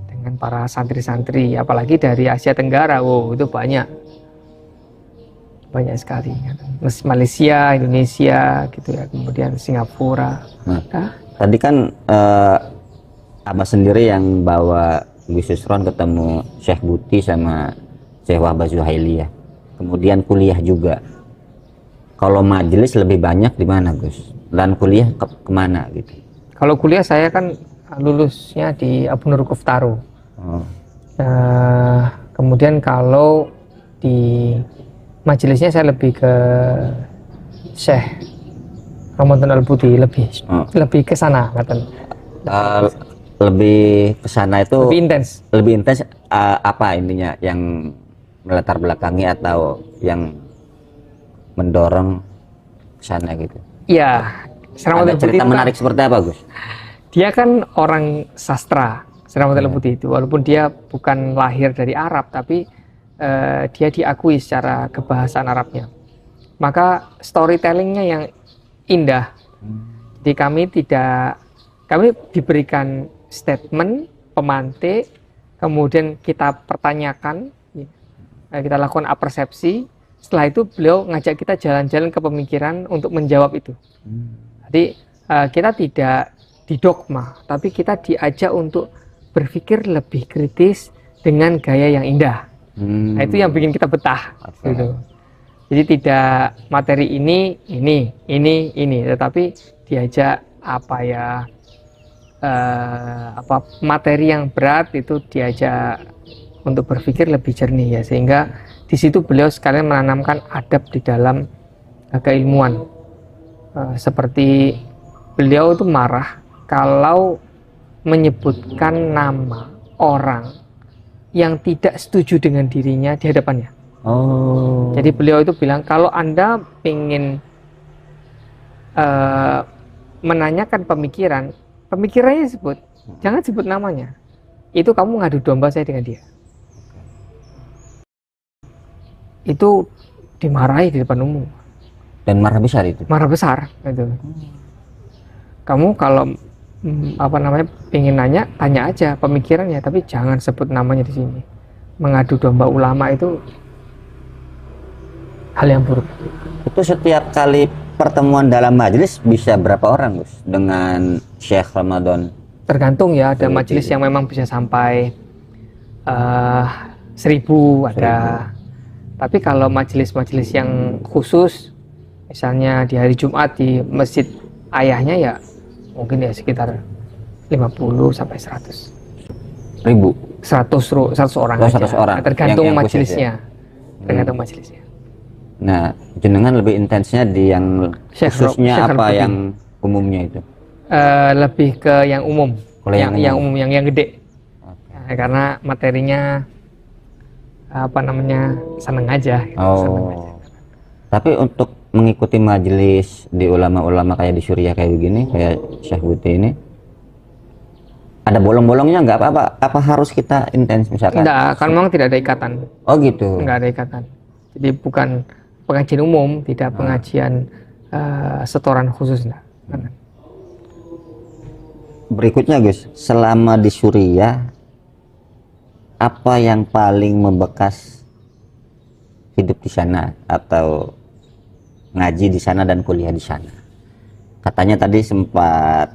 Speaker 1: dengan para santri-santri, apalagi dari Asia Tenggara. Wow, itu banyak sekali. Malaysia, Indonesia, gitu ya, kemudian Singapura.
Speaker 2: Tadi kan Abah sendiri yang bawa Gus Yusron ketemu Syekh Buti sama Syekh Wahbah Zuhaili ya. Kemudian kuliah juga. Kalau majelis lebih banyak di mana Gus? Dan kuliah kemana gitu?
Speaker 1: Kalau kuliah saya kan lulusnya di Abu Nur Kuftaru. Kemudian kalau di majelisnya saya lebih ke Syekh Ramadan Al-Buti, lebih ke sana
Speaker 2: lebih ke sana itu
Speaker 1: lebih intens
Speaker 2: apa intinya yang melatar belakangi atau yang mendorong ke sana gitu?
Speaker 1: Iya,
Speaker 2: ada cerita menarik seperti apa Gus?
Speaker 1: Dia kan orang sastra, Ramadan Al-Buti itu, walaupun dia bukan lahir dari Arab, tapi dia diakui secara kebahasaan Arabnya. Maka storytellingnya yang indah. Jadi kami diberikan statement, pemantik, kemudian kita pertanyakan, kita lakukan apersepsi. Setelah itu beliau ngajak kita jalan-jalan ke pemikiran untuk menjawab itu. Jadi kita tidak didogma, tapi kita diajak untuk berpikir lebih kritis dengan gaya yang indah. Nah, itu yang bikin kita betah. Gitu. Jadi tidak materi ini, tetapi diajak materi yang berat itu diajak untuk berpikir lebih jernih ya, sehingga di situ beliau sekalian menanamkan adab di dalam keilmuan. Seperti beliau itu marah kalau menyebutkan nama orang yang tidak setuju dengan dirinya di hadapannya.
Speaker 2: Oh.
Speaker 1: Jadi beliau itu bilang kalau Anda ingin menanyakan pemikirannya sebut, jangan sebut namanya. Itu kamu ngadu domba saya dengan dia. Itu dimarahi di depan umum.
Speaker 2: Dan marah besar itu.
Speaker 1: Marah besar itu. Kamu kalau ingin nanya, tanya aja pemikirannya, tapi jangan sebut namanya di sini. Mengadu domba ulama itu hal yang buruk.
Speaker 2: Itu setiap kali pertemuan dalam majelis bisa berapa orang, Gus? Dengan Syekh Ramadan?
Speaker 1: Tergantung ya, ada majelis yang memang bisa sampai 1000 ada. Tapi kalau majelis-majelis yang khusus, misalnya di hari Jumat di masjid ayahnya ya mungkin ya sekitar 50 sampai 100. 100 orang aja.
Speaker 2: 100 orang.
Speaker 1: Tergantung
Speaker 2: yang
Speaker 1: majelisnya.
Speaker 2: Ya?
Speaker 1: Tergantung majelisnya.
Speaker 2: Nah, jenengan lebih intensnya di yang khususnya apa yang umumnya itu?
Speaker 1: Lebih ke yang umum. Yang umum, yang gede.
Speaker 2: Okay.
Speaker 1: Nah, karena materinya seneng aja. Seneng aja.
Speaker 2: Tapi untuk mengikuti majelis di ulama-ulama kayak di Suriah kayak begini, kayak Syekh Buti ini, ada bolong-bolongnya nggak apa-apa? Apa harus kita intens misalkan?
Speaker 1: Enggak, kan memang tidak ada ikatan.
Speaker 2: Oh gitu.
Speaker 1: Enggak ada ikatan. Jadi bukan pengajian umum, tidak pengajian setoran khusus. Enggak.
Speaker 2: Berikutnya Gus, selama di Suriah, apa yang paling membekas hidup di sana atau ngaji di sana dan kuliah di sana? Katanya tadi sempat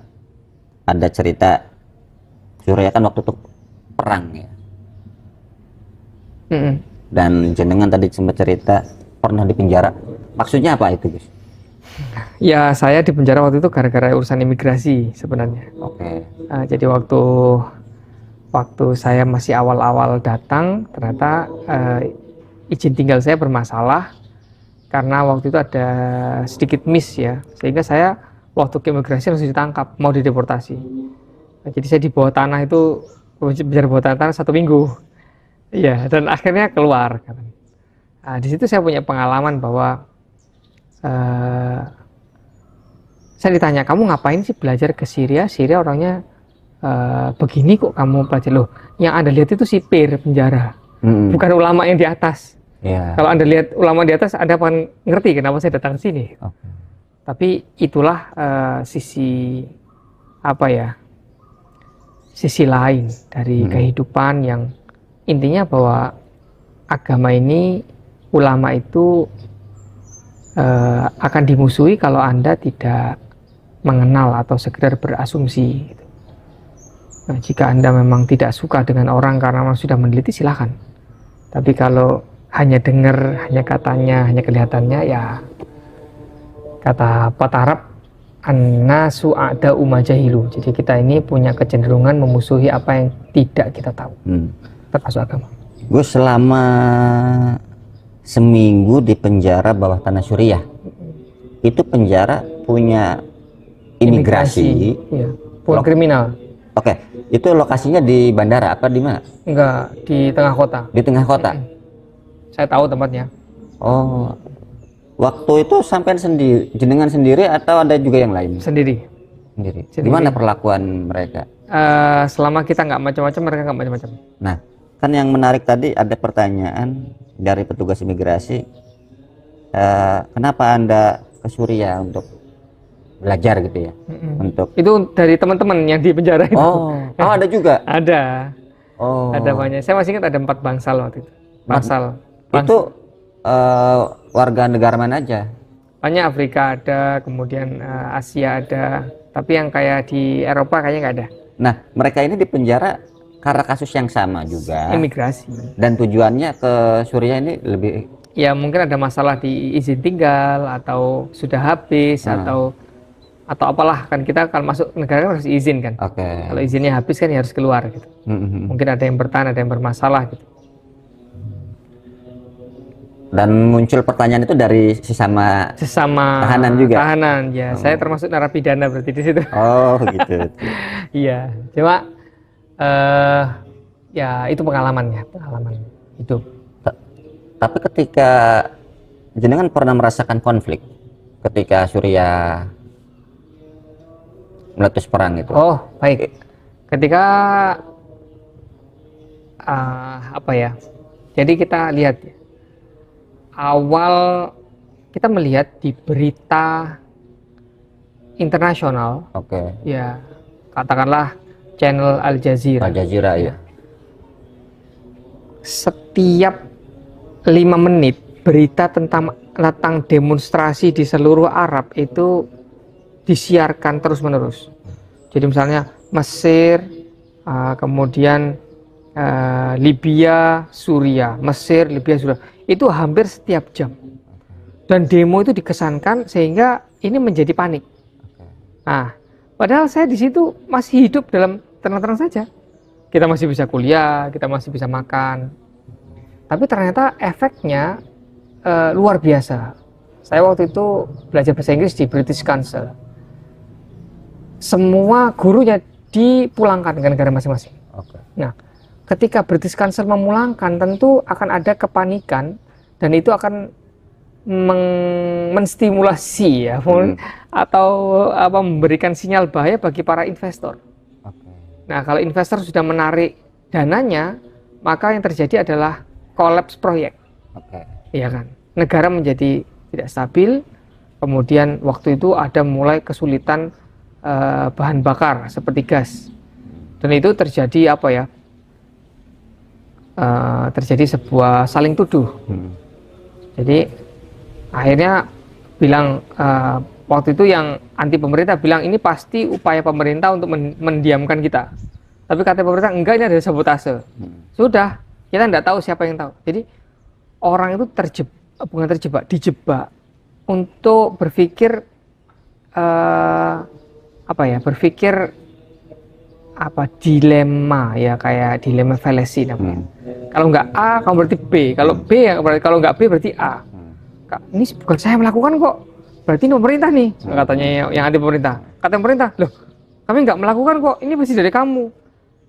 Speaker 2: ada cerita Suriah kan waktu itu perang ya. Dan jenengan tadi sempat cerita pernah di penjara. Maksudnya apa itu, Gus?
Speaker 1: Ya, saya di penjara waktu itu gara-gara urusan imigrasi sebenarnya.
Speaker 2: Oke.
Speaker 1: Jadi waktu saya masih awal-awal datang, ternyata izin tinggal saya bermasalah karena waktu itu ada sedikit miss ya, sehingga saya waktu ke imigrasi langsung ditangkap, mau dideportasi. Jadi saya di bawah tanah itu, penjara bawah tanah 1 minggu. Iya, dan akhirnya keluar. Di situ saya punya pengalaman bahwa saya ditanya, kamu ngapain sih belajar ke Syria? Syria orangnya begini kok kamu belajar. Loh, yang Anda lihat itu sipir penjara, bukan ulama yang di atas.
Speaker 2: Yeah.
Speaker 1: Kalau Anda lihat ulama di atas, Anda akan ngerti kenapa saya datang ke sini.
Speaker 2: Okay.
Speaker 1: Tapi itulah sisi sisi lain dari kehidupan yang intinya bahwa agama ini, ulama itu akan dimusuhi kalau Anda tidak mengenal atau sekedar berasumsi. Nah, jika Anda memang tidak suka dengan orang karena memang sudah meneliti, silahkan. Tapi kalau hanya dengar, hanya katanya, hanya kelihatannya, ya kata Pak Arab, an-nasu a'da'u ma jahilu. Jadi kita ini punya kecenderungan memusuhi apa yang tidak kita tahu, termasuk agama.
Speaker 2: Gue selama seminggu di penjara bawah tanah Suriah, itu penjara punya imigrasi.
Speaker 1: Iya, kriminal.
Speaker 2: Oke, itu lokasinya di bandara apa di mana?
Speaker 1: Enggak, di tengah kota.
Speaker 2: Di tengah kota.
Speaker 1: Saya tahu tempatnya.
Speaker 2: Oh, waktu itu sampai jenengan sendiri atau ada juga yang lain?
Speaker 1: Sendiri.
Speaker 2: Gimana perlakuan mereka?
Speaker 1: Selama kita nggak macam-macam, mereka nggak macam-macam.
Speaker 2: Nah, kan yang menarik tadi ada pertanyaan dari petugas imigrasi, kenapa Anda ke Suriah untuk belajar gitu ya? Untuk
Speaker 1: itu dari teman-teman yang di penjara itu.
Speaker 2: Oh, ada juga?
Speaker 1: Ada.
Speaker 2: Oh.
Speaker 1: Ada banyak. Saya masih ingat ada 4 bangsal waktu itu. Bangsal.
Speaker 2: Itu warga negara mana aja?
Speaker 1: Banyak, Afrika ada, kemudian Asia ada. Tapi yang kayak di Eropa kayaknya nggak ada.
Speaker 2: Nah, mereka ini di penjara karena kasus yang sama juga.
Speaker 1: Imigrasi. Dan
Speaker 2: tujuannya ke Suriah ini lebih...
Speaker 1: Ya mungkin ada masalah di izin tinggal, atau sudah habis, atau apalah. Kan kita kalau masuk negara kan harus izin kan. Kalau izinnya habis kan ya harus keluar gitu. Mungkin ada yang bertahan, ada yang bermasalah gitu.
Speaker 2: Dan muncul pertanyaan itu dari sesama tahanan juga.
Speaker 1: Tahanan, ya. Saya termasuk narapidana berarti di situ.
Speaker 2: Oh, gitu.
Speaker 1: Iya, cuma ya itu pengalaman hidup.
Speaker 2: Tapi ketika jenengan pernah merasakan konflik ketika Suriah meletus perang itu?
Speaker 1: Oh, baik. Ketika apa ya? Jadi kita lihat awal kita melihat di berita internasional, ya katakanlah channel Al Jazeera.
Speaker 2: Al Jazeera ya.
Speaker 1: Setiap 5 menit berita tentang demonstrasi di seluruh Arab itu disiarkan terus-menerus. Jadi misalnya Mesir, kemudian Libya, Suriah, Mesir, Libya, Suriah, itu hampir setiap jam. Dan demo itu dikesankan sehingga ini menjadi panik. Nah, padahal saya di situ masih hidup dalam tenang-tenang saja. Kita masih bisa kuliah, kita masih bisa makan. Tapi ternyata efeknya luar biasa. Saya waktu itu belajar bahasa Inggris di British Council. Semua gurunya dipulangkan ke negara masing-masing. Nah, ketika British Council memulangkan, tentu akan ada kepanikan dan itu akan menstimulasi ya, atau memberikan sinyal bahaya bagi para investor. Nah, kalau investor sudah menarik dananya, maka yang terjadi adalah kolaps proyek. Iya kan? Negara menjadi tidak stabil. Kemudian waktu itu ada mulai kesulitan bahan bakar seperti gas. Dan itu terjadi apa ya? Terjadi sebuah saling tuduh. Jadi akhirnya bilang waktu itu yang anti pemerintah bilang ini pasti upaya pemerintah untuk mendiamkan kita. Tapi kata pemerintah enggak, ini ada sabotase. Sudah, kita tidak tahu siapa yang tahu. Jadi orang itu dijebak untuk berpikir berpikir dilema ya, kayak dilema fallacy namanya. Kalau nggak A, kamu berarti B. Kalau B ya kalau nggak B berarti A. Ini bukan saya melakukan kok. Berarti ini pemerintah nih, katanya yang anti pemerintah. Kata pemerintah, loh kami nggak melakukan kok, ini pasti dari kamu.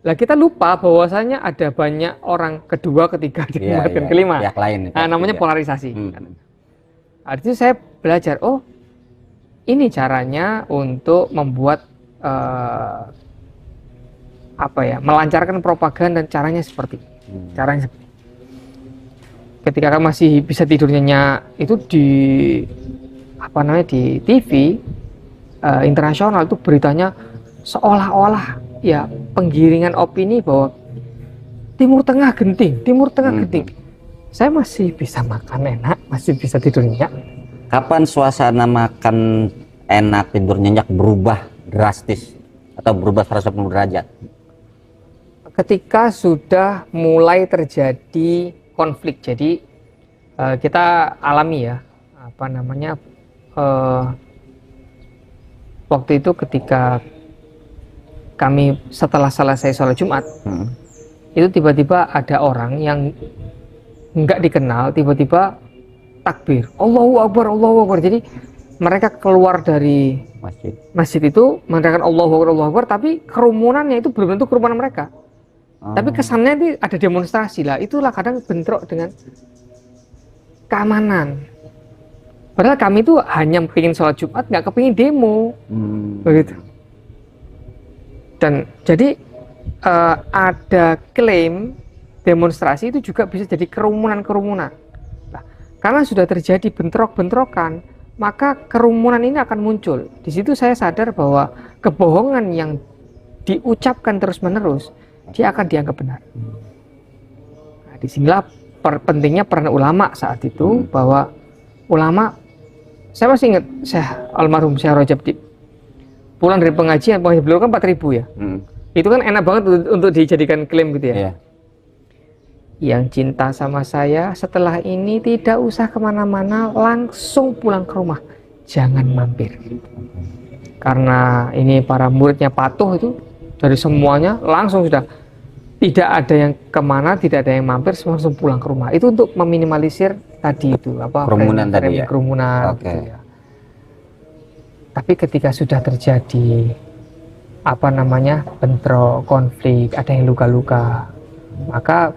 Speaker 1: Lah kita lupa bahwasanya ada banyak orang kedua, ketiga, keempat, dan kelima. Namanya polarisasi. Nah, itu saya belajar, oh ini caranya untuk membuat melancarkan propaganda, dan caranya seperti ketika kamu masih bisa tidur nyenyak itu di di TV internasional itu beritanya seolah-olah ya penggiringan opini bahwa Timur Tengah genting, Timur Tengah genting. Saya masih bisa makan enak, masih bisa tidur nyenyak.
Speaker 2: Kapan suasana makan enak, tidur nyenyak berubah drastis atau berubah 180 derajat?
Speaker 1: Ketika sudah mulai terjadi konflik. Jadi kita alami ya, waktu itu ketika kami setelah selesai sholat Jumat, itu tiba-tiba ada orang yang nggak dikenal, tiba-tiba takbir, Allahu Akbar, Allahu Akbar. Jadi mereka keluar dari masjid itu meneriakkan Allahu Akbar, Allahu Akbar, tapi kerumunannya itu belum tentu kerumunan mereka. Tapi kesannya itu ada demonstrasi lah. Itulah kadang bentrok dengan keamanan. Padahal kami itu hanya kepingin sholat Jumat, nggak kepingin demo, begitu. Dan jadi ada klaim demonstrasi itu juga bisa jadi kerumunan-kerumunan. Nah, karena sudah terjadi bentrok-bentrokan, maka kerumunan ini akan muncul. Di situ saya sadar bahwa kebohongan yang diucapkan terus-menerus dia akan dianggap benar. Nah, disinilah pentingnya peran ulama saat itu, bahwa ulama, saya masih ingat almarhum Syekh Rajab Dib pulang dari pengajian beliau kan 4.000 ya. Itu kan enak banget untuk dijadikan klaim gitu ya. Yang cinta sama saya setelah ini tidak usah kemana-mana, langsung pulang ke rumah, jangan mampir. Karena ini para muridnya patuh itu, dari semuanya langsung sudah tidak ada yang kemana, tidak ada yang mampir, semua langsung pulang ke rumah. Itu untuk meminimalisir tadi itu
Speaker 2: kerumunan tadi ya.
Speaker 1: Kerumunan gitu ya. Tapi ketika sudah terjadi bentrok, konflik, ada yang luka-luka, maka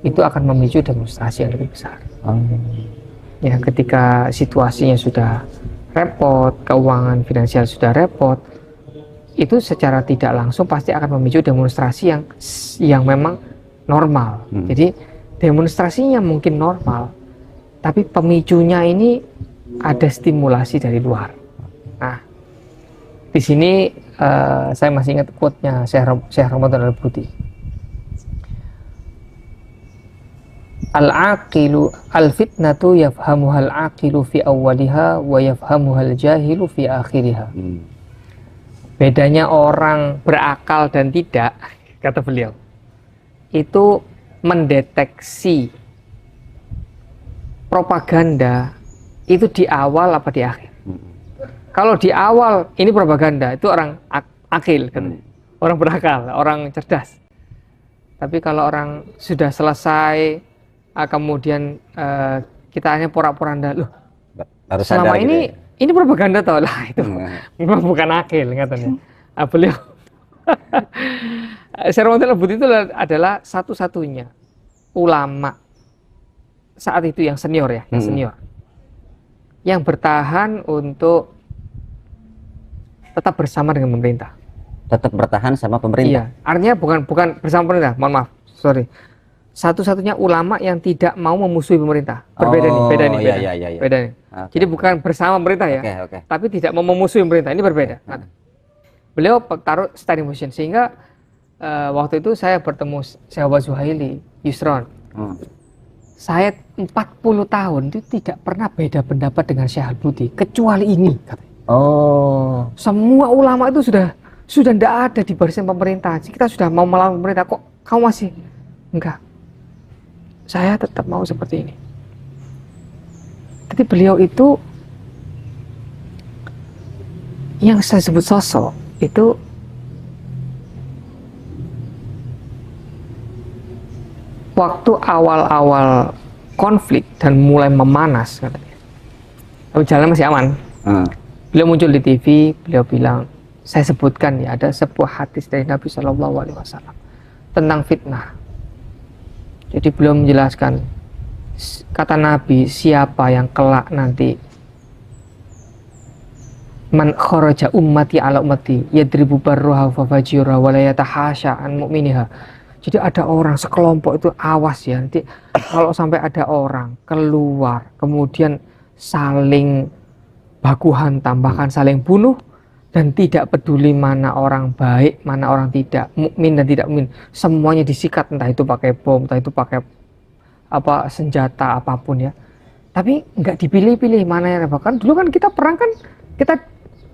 Speaker 1: itu akan memicu demonstrasi yang lebih besar. Ya, ketika situasinya sudah repot, keuangan finansial sudah repot, itu secara tidak langsung pasti akan memicu demonstrasi yang memang normal. Jadi demonstrasinya mungkin normal, tapi pemicunya ini ada stimulasi dari luar. Nah, di sini saya masih ingat quote-nya Syekh Ramadan Al-Buti. Al-aqilu al-fitnatu yafhamuhal aqilu fi awwaliha wa yafhamuhal jahilu fi akhiriha. Bedanya orang berakal dan tidak, kata beliau, itu mendeteksi propaganda itu di awal apa di akhir. Kalau di awal ini propaganda, itu orang akil, orang berakal, orang cerdas. Tapi kalau orang sudah selesai, kemudian kita hanya porak-poranda, loh,
Speaker 2: Baru
Speaker 1: selama
Speaker 2: sadar
Speaker 1: ini
Speaker 2: gitu ya?
Speaker 1: ini propaganda tau lah, itu memang bukan akil katanya. Beliau Syekh Ramadan Al-Buti itu adalah satu-satunya ulama saat itu yang senior ya, yang senior, yang bertahan untuk tetap bersama dengan pemerintah.
Speaker 2: Tetap bertahan sama pemerintah.
Speaker 1: Iya, artinya bukan bersama pemerintah. Mohon maaf, sorry. Satu-satunya ulama yang tidak mau memusuhi pemerintah. Berbeda nih, beda nih, beda.
Speaker 2: Iya.
Speaker 1: Beda nih.
Speaker 2: Okay.
Speaker 1: Jadi bukan bersama pemerintah ya, tapi tidak mau memusuhi pemerintah. Ini berbeda. Nah, beliau taruh standing position sehingga waktu itu saya bertemu Syekh Zuhaili, Yusron. Saya 40 tahun itu tidak pernah beda pendapat dengan Syekh Al-Buti kecuali ini, katanya. Semua ulama itu sudah tidak ada di barisan pemerintah. Kita sudah mau melawan pemerintah, kok kamu masih enggak? Saya tetap mau seperti ini. Jadi beliau itu yang saya sebut sosok itu waktu awal-awal konflik dan mulai memanas katanya. Tapi jalan masih aman. Beliau muncul di TV, beliau bilang, saya sebutkan ya, ada sebuah hadis dari Nabi SAW tentang fitnah. Jadi beliau menjelaskan, kata Nabi, siapa yang kelak nanti man kharaja ummati ala ummati yadribu barruha fa fajira wa la yatahasha an mu'miniha. Jadi ada orang sekelompok itu, awas ya, nanti kalau sampai ada orang keluar kemudian saling baku hantam, bahkan saling bunuh, dan tidak peduli mana orang baik, mana orang tidak, mukmin dan tidak mukmin, semuanya disikat, entah itu pakai bom, entah itu pakai apa senjata apapun ya. Tapi nggak dipilih-pilih mana yang bahkan dulu kan kita perang kan kita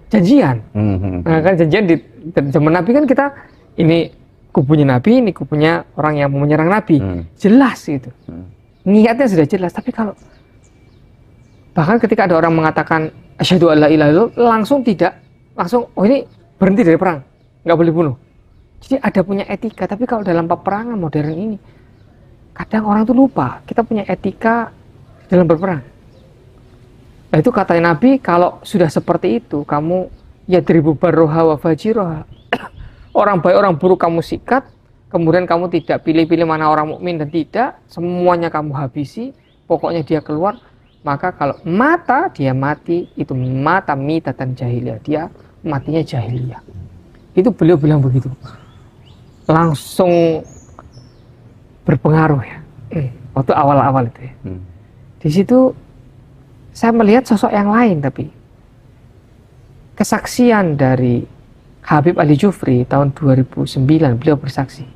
Speaker 1: janjian. Nah kan janjian di zaman Nabi kan kita ini kubunya Nabi, ini kubunya orang yang mau menyerang Nabi. Jelas gitu. Niatnya sudah jelas, tapi kalau bahkan ketika ada orang mengatakan asyhadu alla ilaha illallah, langsung oh ini berhenti dari perang, nggak boleh bunuh. Jadi ada punya etika. Tapi kalau dalam peperangan modern ini kadang orang tuh lupa kita punya etika dalam berperang. Nah itu kata Nabi, kalau sudah seperti itu kamu ya dribu barroha wa fajiroha, orang baik orang buruk kamu sikat, kemudian kamu tidak pilih-pilih mana orang mukmin dan tidak, semuanya kamu habisi, pokoknya dia keluar. Maka kalau mata dia mati, itu mata mitatan jahiliyah, dia matinya jahiliyah. Itu beliau bilang begitu, langsung berpengaruh ya. Waktu awal-awal itu ya. Di situ saya melihat sosok yang lain, tapi kesaksian dari Habib Ali Jufri tahun 2009, beliau bersaksi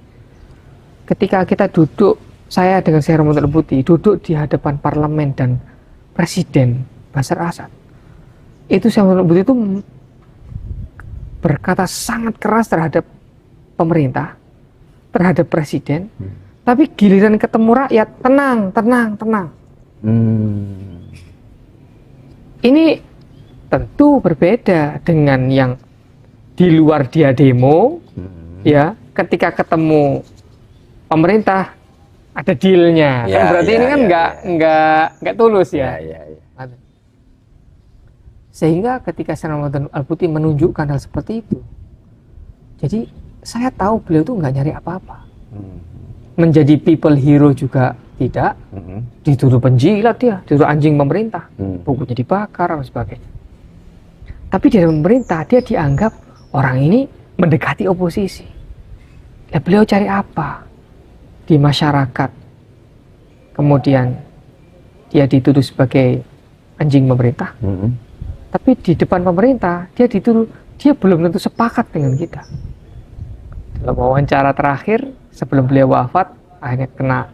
Speaker 1: ketika kita duduk, saya dengan Syekh Ramadan Al-Buti duduk di hadapan parlemen dan Presiden Bashar Assad, itu Syekh Ramadan Al-Buti itu berkata sangat keras terhadap pemerintah, terhadap presiden, tapi giliran ketemu rakyat tenang. Ini tentu berbeda dengan yang di luar dia demo, ya ketika ketemu pemerintah ada dealnya, kan berarti ini kan nggak tulus ya. Sehingga ketika Syekh Ramadan Al-Buti menunjukkan hal seperti itu, jadi saya tahu beliau tuh nggak nyari apa-apa. Menjadi people hero juga Tidak. Dituduh penjilat dia, dituduh anjing pemerintah. Bukunya dibakar dan sebagainya. Tapi di dalam pemerintah dia dianggap orang ini mendekati oposisi. Nah, beliau cari apa di masyarakat? Kemudian dia dituduh sebagai anjing pemerintah. Tapi di depan pemerintah dia dituduh dia belum tentu sepakat dengan kita. Dalam wawancara terakhir sebelum beliau wafat, akhirnya kena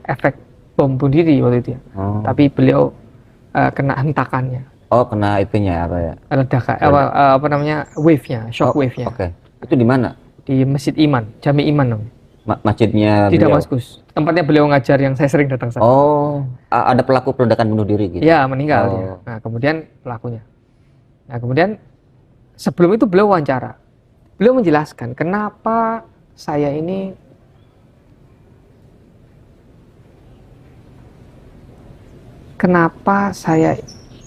Speaker 1: efek bom bunuh diri waktu itu ya. Tapi beliau kena hentakannya.
Speaker 2: Oh, kena itunya apa ya?
Speaker 1: Ledakan apa namanya? Wave-nya, shock wave-nya.
Speaker 2: Oke. Itu di mana?
Speaker 1: Di Masjid Iman, Jami Iman namanya.
Speaker 2: Masjidnya
Speaker 1: di
Speaker 2: beliau?
Speaker 1: Damaskus. Tempatnya beliau ngajar yang saya sering datang sana.
Speaker 2: Oh, ada pelaku peledakan bunuh diri gitu.
Speaker 1: Ya, meninggal dia. Nah, kemudian pelakunya. Nah, kemudian sebelum itu beliau wawancara. Beliau menjelaskan kenapa saya ini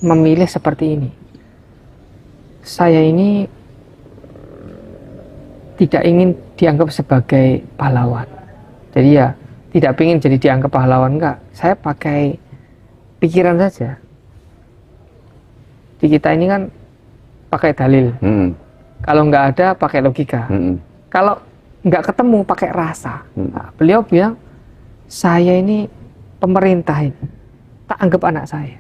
Speaker 1: memilih seperti ini. Saya ini tidak ingin dianggap sebagai pahlawan. Jadi ya tidak ingin jadi dianggap pahlawan, enggak. Saya pakai pikiran saja. Di kita ini kan pakai dalil. Kalau nggak ada pakai logika. Kalau nggak ketemu pakai rasa. Nah, beliau bilang saya ini pemerintah ini tak anggap anak saya.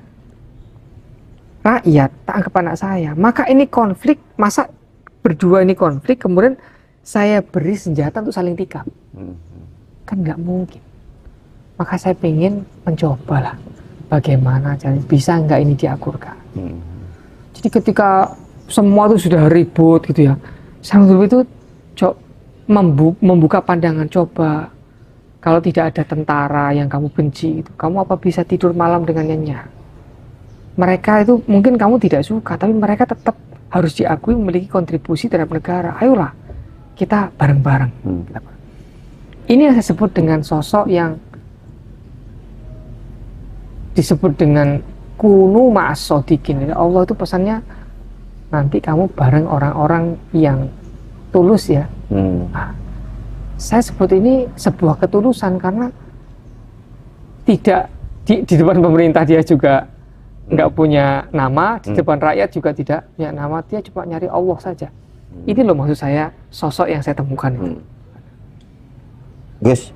Speaker 1: Rakyat tak anggap anak saya. Maka ini konflik, masa berdua ini konflik kemudian saya beri senjata untuk saling tikam. Kan nggak mungkin. Maka saya ingin mencobalah bagaimana caranya bisa nggak ini diakurkan. Jadi ketika semua itu sudah ribut gitu ya, sang guru itu membuka pandangan, coba kalau tidak ada tentara yang kamu benci itu, kamu apa bisa tidur malam dengan nyenyak? Mereka itu mungkin kamu tidak suka, tapi mereka tetap harus diakui memiliki kontribusi terhadap negara. Ayolah kita bareng-bareng. Ini yang saya sebut dengan sosok yang disebut dengan kunu ma'as shodiqin. Allah itu pesannya nanti kamu bareng orang-orang yang tulus ya. Nah, saya sebut ini sebuah ketulusan karena tidak di depan pemerintah dia juga nggak punya nama, di depan rakyat juga tidak punya nama, dia cuma nyari Allah saja. Ini loh maksud saya sosok yang saya temukan itu.
Speaker 2: Gus,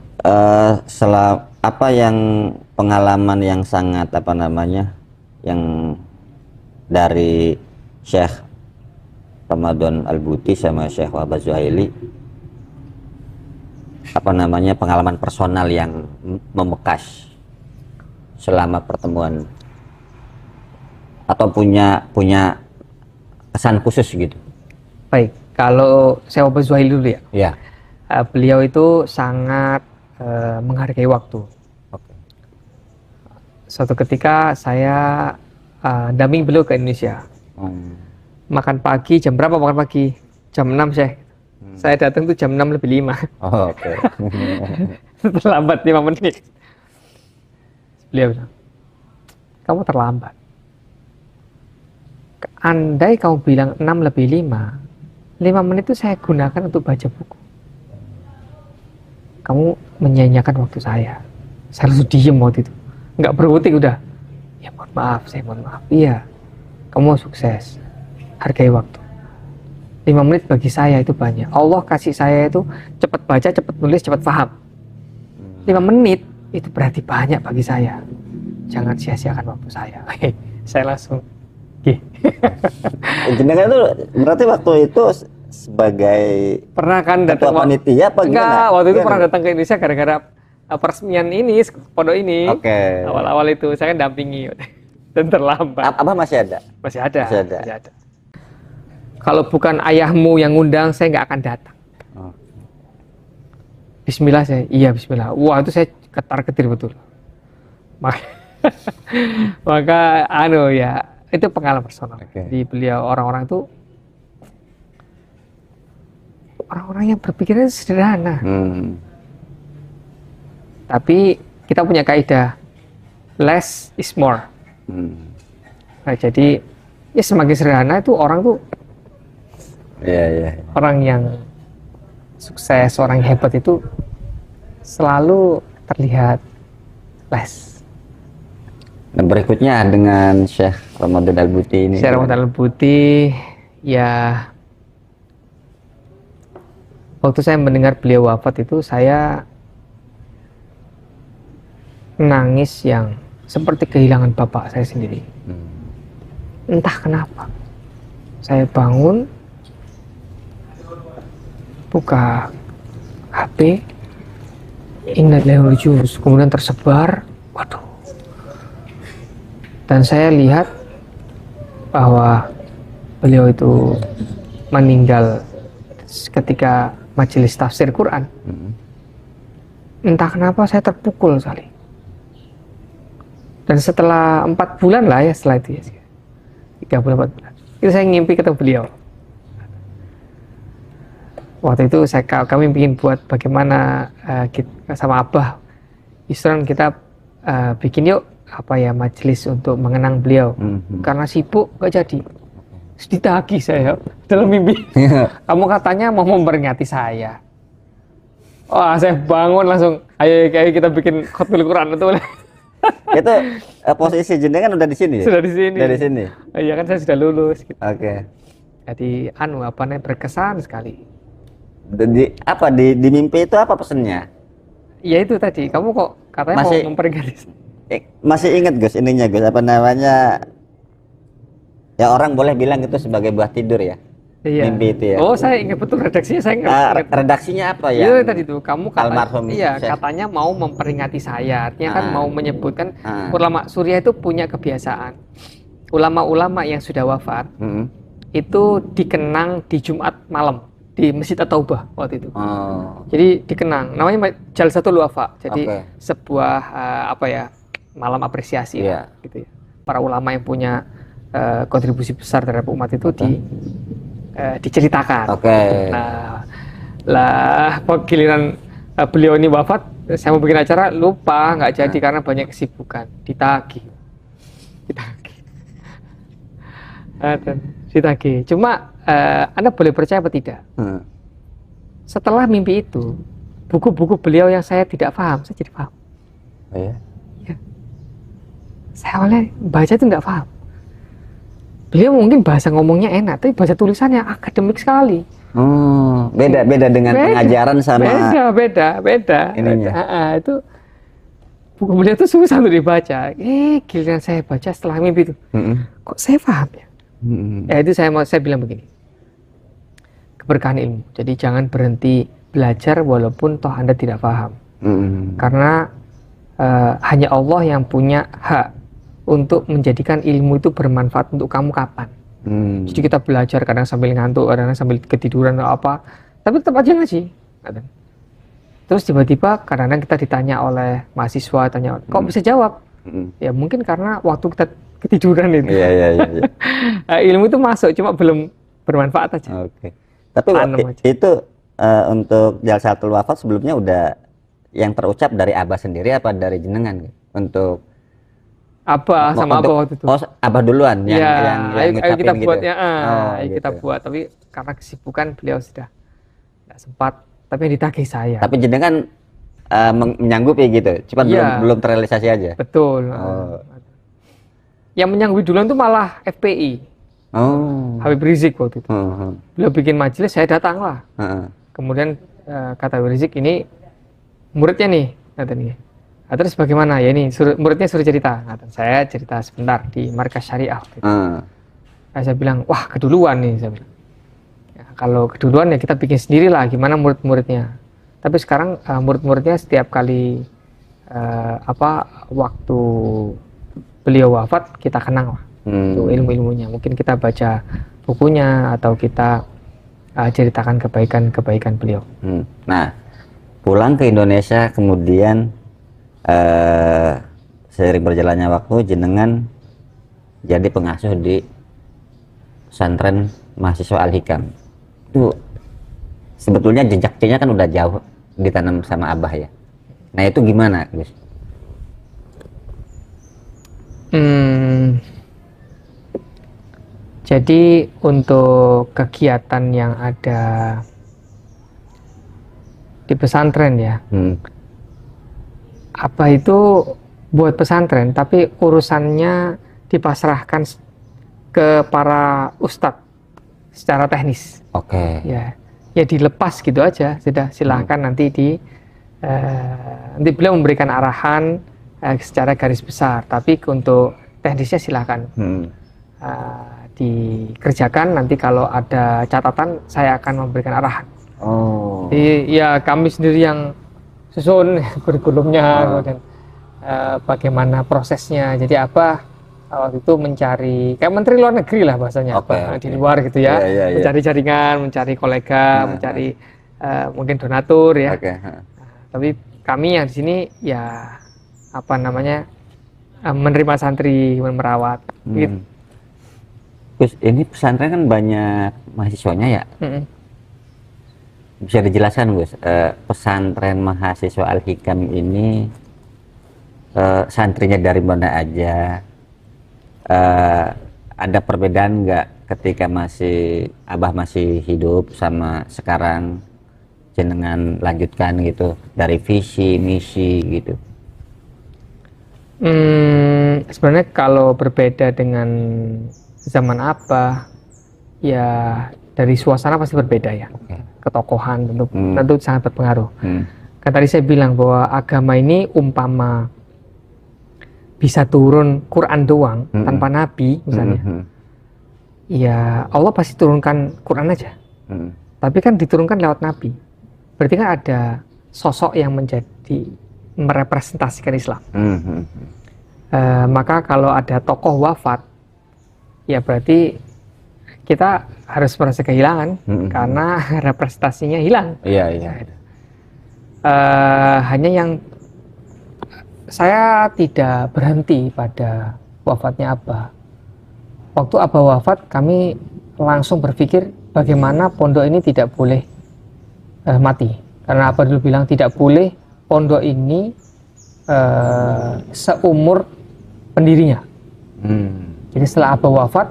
Speaker 2: apa yang pengalaman yang sangat yang dari Syekh Ramadan Al-Buti sama Syekh Wahbah Zuhaili, pengalaman personal yang membekas selama pertemuan atau punya kesan khusus gitu?
Speaker 1: Baik, kalau Syekh Wahbah Zuhaili dulu ya.
Speaker 2: Ya.
Speaker 1: Beliau itu sangat menghargai waktu. Suatu ketika saya damping beliau ke Indonesia. Makan pagi, jam berapa makan pagi? Jam 6 Syekh. Saya datang tuh jam 6 lebih 5.
Speaker 2: Oh, oke.
Speaker 1: Terlambat 5 menit. Beliau bilang, kamu terlambat. Andai kamu bilang 6 lebih 5 menit itu saya gunakan untuk baca buku. Kamu menyanyiakan waktu saya. Saya langsung diem waktu itu. Nggak berkutik udah. Ya mohon maaf, saya mohon maaf. Iya, kamu sukses. Hargai waktu. 5 menit bagi saya itu banyak. Allah kasih saya itu cepat baca, cepat nulis, cepat paham. 5 menit itu berarti banyak bagi saya. Jangan sia-siakan waktu saya. Saya langsung
Speaker 2: jenengan itu berarti waktu itu sebagai
Speaker 1: pernah kan datang
Speaker 2: panitia apa gimana?
Speaker 1: Enggak, waktu itu pernah datang ke Indonesia gara-gara peresmian ini pondok ini.
Speaker 2: Oke.
Speaker 1: Awal-awal itu saya kan dampingi dan terlambat.
Speaker 2: Apa masih ada?
Speaker 1: Masih ada. Kalau bukan ayahmu yang ngundang, saya nggak akan datang. Bismillah saya, iya Bismillah. Wah itu saya ketar-ketir betul. Maka ya itu pengalaman personal. Di beliau orang-orang itu orang-orang yang berpikirnya sederhana. Tapi kita punya kaidah less is more. Nah, jadi ya semakin sederhana itu orang tuh orang yang sukses, orang yang hebat itu selalu terlihat les.
Speaker 2: Dan berikutnya dengan Syekh Ramadan Al-Buti ini.
Speaker 1: Syekh Ramadan Al-Buti, ya waktu saya mendengar beliau wafat itu saya nangis yang seperti kehilangan bapak saya sendiri. Entah kenapa. Saya bangun, buka HP, Inna Lillahi wa Inna Ilaihi Raji'un, kemudian tersebar, waduh. Dan saya lihat bahwa beliau itu meninggal ketika majelis tafsir Quran. Entah kenapa saya terpukul sekali. Dan setelah 4 bulan lah ya, setelah itu ya, 3 bulan 4 bulan, itu saya ngimpi ketemu beliau. Waktu itu kami ingin buat bagaimana kita, sama Abah Yusran, kita bikin yuk apa ya, majelis untuk mengenang beliau. Karena sibuk gak jadi. Terus ditagih saya dalam mimpi. Kamu katanya mau memperingati saya. Wah, saya bangun langsung, ayo kita bikin khotbah Quran itu.
Speaker 2: Itu posisi jenengan udah di sini.
Speaker 1: Sudah di sini.
Speaker 2: Dari sini.
Speaker 1: Iya kan, saya sudah lulus. Gitu.
Speaker 2: Oke.
Speaker 1: Jadi berkesan sekali.
Speaker 2: Di mimpi itu apa pesennya?
Speaker 1: Ya itu tadi, kamu kok katanya mau memperingati.
Speaker 2: Masih ingat Gus ininya Gus, apa namanya? Ya orang boleh bilang itu sebagai buah tidur ya.
Speaker 1: Iya.
Speaker 2: Mimpi itu ya.
Speaker 1: Oh, saya ingat betul redaksinya, saya ingat.
Speaker 2: Redaksinya apa ya?
Speaker 1: Itu tadi tuh, kamu
Speaker 2: Almarhum
Speaker 1: katanya mau memperingati saya. Artinya kan mau menyebutkan ulama Suriah itu punya kebiasaan. Ulama-ulama yang sudah wafat itu dikenang di Jumat malam di Masjid At-Taubah waktu itu. Jadi dikenang, namanya Jalsatul Wafa. Jadi sebuah malam apresiasi gitu ya. Para ulama yang punya kontribusi besar terhadap umat itu diceritakan. Nah, giliran beliau ini wafat, saya mau bikin acara, lupa, nggak jadi karena banyak kesibukan, ditagih. Cuma Anda boleh percaya atau tidak? Setelah mimpi itu, buku-buku beliau yang saya tidak paham, saya jadi paham.
Speaker 2: Oh ya?
Speaker 1: Ya. Saya awalnya baca itu nggak paham. Beliau mungkin bahasa ngomongnya enak, tapi bahasa tulisannya akademik sekali.
Speaker 2: Beda dengan pengajaran sama.
Speaker 1: Beda.
Speaker 2: Ininya.
Speaker 1: Itu buku beliau itu susah untuk dibaca. Giliran saya baca setelah mimpi itu, kok saya paham ya? Ya itu saya bilang begini, keberkahan ilmu. Jadi jangan berhenti belajar walaupun toh Anda tidak paham. Karena hanya Allah yang punya hak untuk menjadikan ilmu itu bermanfaat untuk kamu kapan. Jadi kita belajar kadang sambil ngantuk, kadang sambil ketiduran atau apa, tapi tetap aja ngaji. Terus tiba-tiba kadang-kadang kita ditanya oleh mahasiswa, kok bisa jawab? Ya mungkin karena waktu kita ketiduran itu.
Speaker 2: Iya.
Speaker 1: Ilmu itu masuk, cuma belum bermanfaat aja.
Speaker 2: Oke. Tapi itu untuk Jalsatul Wafat sebelumnya udah yang terucap dari Abah sendiri apa dari jenengan untuk
Speaker 1: Abah sama Abah waktu itu.
Speaker 2: Oh, Abah duluan yang
Speaker 1: ayo kita
Speaker 2: gitu.
Speaker 1: buatnya. Ayo
Speaker 2: gitu.
Speaker 1: kita buat, tapi karena kesibukan beliau sudah nggak sempat. Tapi yang ditagih saya.
Speaker 2: Tapi jenengan menyanggupi gitu, cuma belum terrealisasi aja.
Speaker 1: Betul. Yang menyanggupi duluan itu malah FPI. Habib Rizik waktu itu. Beliau bikin majelis, saya datanglah. Kemudian kata Habib Rizik, ini muridnya nih, katanya. Terus bagaimana? Ya ini muridnya suruh cerita. Saya cerita sebentar di Markas Syariah. Gitu. Saya bilang, wah keduluan nih, saya bilang. Ya, kalau keduluan ya kita bikin sendiri lah, gimana murid-muridnya. Tapi sekarang murid-muridnya setiap kali waktu beliau wafat kita kenang lah. Ilmu-ilmunya. Mungkin kita baca bukunya atau kita ceritakan kebaikan-kebaikan beliau.
Speaker 2: Nah, pulang ke Indonesia kemudian seiring berjalannya waktu jenengan jadi pengasuh di pesantren mahasiswa Al-Hikam. Itu sebetulnya jejaknya kan udah jauh ditanam sama Abah ya. Nah itu gimana Gus?
Speaker 1: Jadi untuk kegiatan yang ada di pesantren ya, Abah itu buat pesantren, tapi urusannya dipasrahkan ke para ustadz secara teknis.
Speaker 2: Oke.
Speaker 1: Ya dilepas gitu aja, sudah silahkan nanti nanti beliau memberikan arahan secara garis besar, tapi untuk teknisnya silahkan dikerjakan. Nanti kalau ada catatan saya akan memberikan arahan. Jadi ya kami sendiri yang susun kurikulumnya, kemudian bagaimana prosesnya. Jadi apa waktu itu mencari kayak menteri luar negeri lah bahasanya, di luar gitu ya, mencari jaringan, mencari kolega, mencari mungkin donatur ya. Tapi kami yang di sini ya apa namanya menerima santri, merawat. Gitu.
Speaker 2: Gus, ini pesantren kan banyak mahasiswanya ya. Bisa dijelaskan Gus, pesantren mahasiswa Al-Hikam ini santrinya dari mana aja? Ada perbedaan nggak ketika Abah masih hidup sama sekarang jenengan lanjutkan gitu, dari visi misi gitu?
Speaker 1: Sebenarnya kalau berbeda dengan zaman apa, ya dari suasana pasti berbeda ya. Ketokohan tentu sangat berpengaruh. Kan tadi saya bilang bahwa agama ini umpama bisa turun Quran doang tanpa nabi misalnya, ya Allah pasti turunkan Quran aja. Tapi kan diturunkan lewat nabi, berarti kan ada sosok yang merepresentasikan Islam. Maka kalau ada tokoh wafat, ya berarti kita harus merasa kehilangan karena representasinya hilang. Hanya yang saya tidak berhenti pada wafatnya Abah. Waktu Abah wafat, kami langsung berpikir bagaimana pondok ini tidak boleh mati. Karena Abah dulu bilang tidak boleh pondok ini seumur pendirinya. Jadi setelah Abah wafat,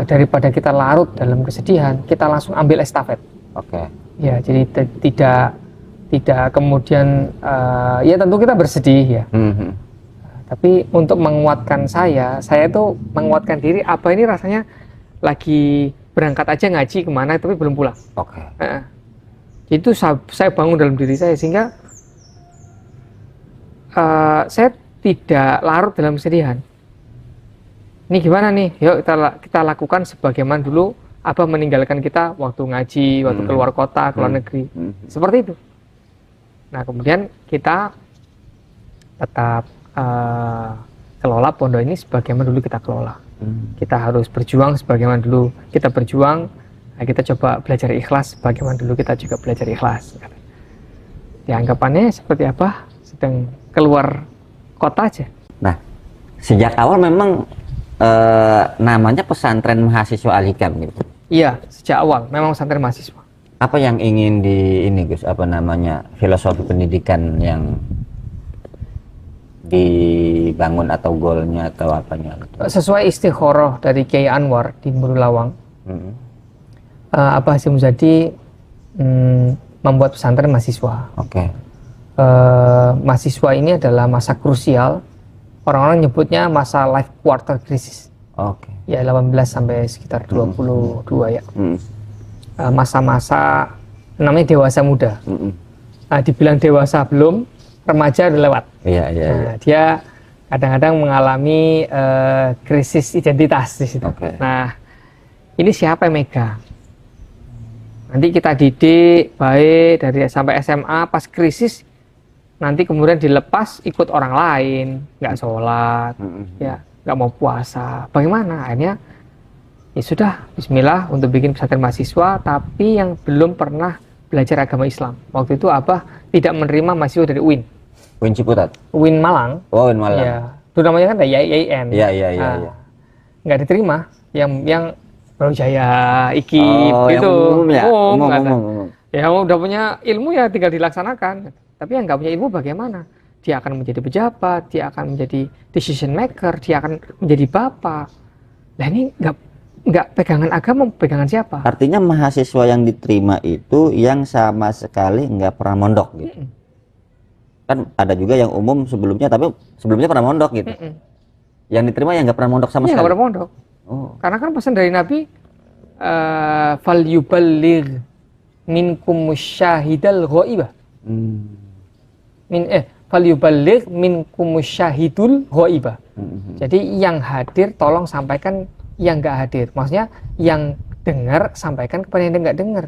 Speaker 1: daripada kita larut dalam kesedihan, kita langsung ambil estafet. Ya, jadi tidak kemudian ya tentu kita bersedih ya. Tapi untuk menguatkan saya itu menguatkan diri. Abah ini rasanya lagi berangkat aja ngaji kemana tapi belum pulang. Itu saya bangun dalam diri saya sehingga saya tidak larut dalam kesedihan. Ini gimana nih? Yuk kita lakukan sebagaimana dulu Abah meninggalkan kita waktu ngaji, waktu keluar kota, keluar negeri. Seperti itu. Nah, kemudian kita tetap kelola pondok ini sebagaimana dulu kita kelola. Kita harus berjuang sebagaimana dulu kita berjuang. Nah, kita coba belajar ikhlas sebagaimana dulu kita juga belajar ikhlas. Dianggapannya seperti apa? Sedang keluar kota aja.
Speaker 2: Nah, sejak awal memang namanya pesantren mahasiswa Al-Hikam gitu.
Speaker 1: Iya, sejak awal memang pesantren mahasiswa.
Speaker 2: Apa yang ingin Gus, apa namanya, filosofi pendidikan yang dibangun atau goalnya atau apanya?
Speaker 1: Sesuai istikharah dari Kiai Anwar di Burulawang, Abah Hasyim Muzadi membuat pesantren mahasiswa. Mahasiswa ini adalah masa krusial. Orang-orang nyebutnya masa life quarter crisis. Ya 18 sampai sekitar 22 ya. Masa-masa namanya dewasa muda. Dibilang dewasa belum, remaja udah lewat. Dia kadang-kadang mengalami krisis identitas di situ. Nah, ini siapa yang megang? Nanti kita didik baik dari sampai SMA, pas krisis nanti kemudian dilepas ikut orang lain, nggak sholat, ya nggak mau puasa. Bagaimana? Akhirnya ya sudah, bismillah untuk bikin pesantren mahasiswa, tapi yang belum pernah belajar agama Islam. Waktu itu Abah tidak menerima mahasiswa dari UIN.
Speaker 2: UIN Ciputat?
Speaker 1: UIN Malang.
Speaker 2: UIN Malang.
Speaker 1: Ya, itu namanya kan YIN.
Speaker 2: Iya.
Speaker 1: Nggak diterima. Yang Brawijaya, IKIP itu umum. Ya udah punya ilmu ya tinggal dilaksanakan. Tapi yang nggak punya ilmu bagaimana? Dia akan menjadi pejabat, dia akan menjadi decision maker, dia akan menjadi bapak. Nah ini nggak pegangan agama, pegangan siapa?
Speaker 2: Artinya mahasiswa yang diterima itu yang sama sekali nggak pernah mondok gitu. Kan ada juga yang umum sebelumnya, tapi sebelumnya pernah mondok gitu. Yang diterima yang nggak pernah mondok sama
Speaker 1: Iya,
Speaker 2: sekali.
Speaker 1: nggak pernah mondok. Karena kan pesan dari Nabi, fal yuballigh minkum syahidal ghaibah. Fal yuballigh minkum syahidul ghaibah. Jadi yang hadir tolong sampaikan yang nggak hadir. Maksudnya yang dengar sampaikan kepada yang nggak dengar.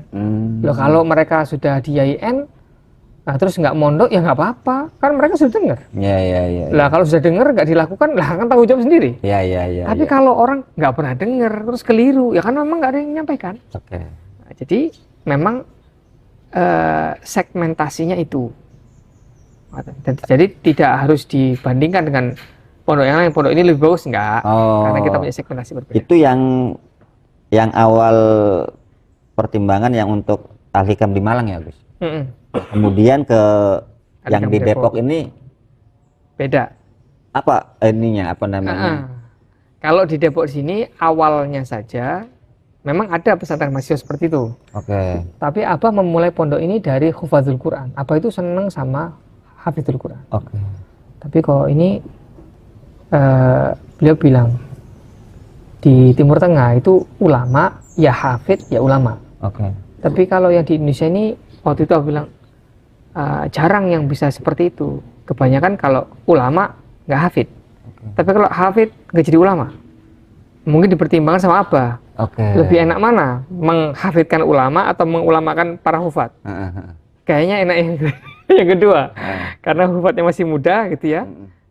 Speaker 1: Loh, kalau mereka sudah di IAIN, nah terus nggak mondok ya nggak apa-apa, kan mereka sudah dengar.
Speaker 2: Iya.
Speaker 1: Lah kalau sudah dengar nggak dilakukan, lah kan tanggung jawab sendiri.
Speaker 2: Iya.
Speaker 1: Tapi kalau orang nggak pernah dengar terus keliru, ya kan memang nggak ada yang menyampaikan.
Speaker 2: Oke.
Speaker 1: Nah, jadi memang segmentasinya itu. Jadi tidak harus dibandingkan dengan pondok yang lain. Pondok ini lebih bagus nggak? Karena kita punya segmentasi berbeda.
Speaker 2: Itu yang awal pertimbangan yang untuk Al-Hikam di Malang ya, Gus. Kemudian ke yang di Depok ini
Speaker 1: beda.
Speaker 2: Apa ininya? Apa namanya?
Speaker 1: Kalau di Depok sini awalnya saja memang ada pesantren mahasiswa seperti itu.
Speaker 2: Oke.
Speaker 1: Tapi Abah memulai pondok ini dari hufadzul Quran. Abah itu senang sama hafizul Quran.
Speaker 2: Oke.
Speaker 1: Tapi kalau ini beliau bilang di Timur Tengah itu ulama ya hafid ya ulama.
Speaker 2: Oke.
Speaker 1: Tapi kalau yang di Indonesia ini waktu itu Abah bilang jarang yang bisa seperti itu. Kebanyakan kalau ulama nggak hafid. Tapi kalau hafid nggak jadi ulama. Mungkin dipertimbangkan sama Abah. Lebih enak mana? Menghafidkan ulama atau mengulamakan para hufad? Kayaknya enak yang kedua. Karena hufatnya masih muda gitu ya.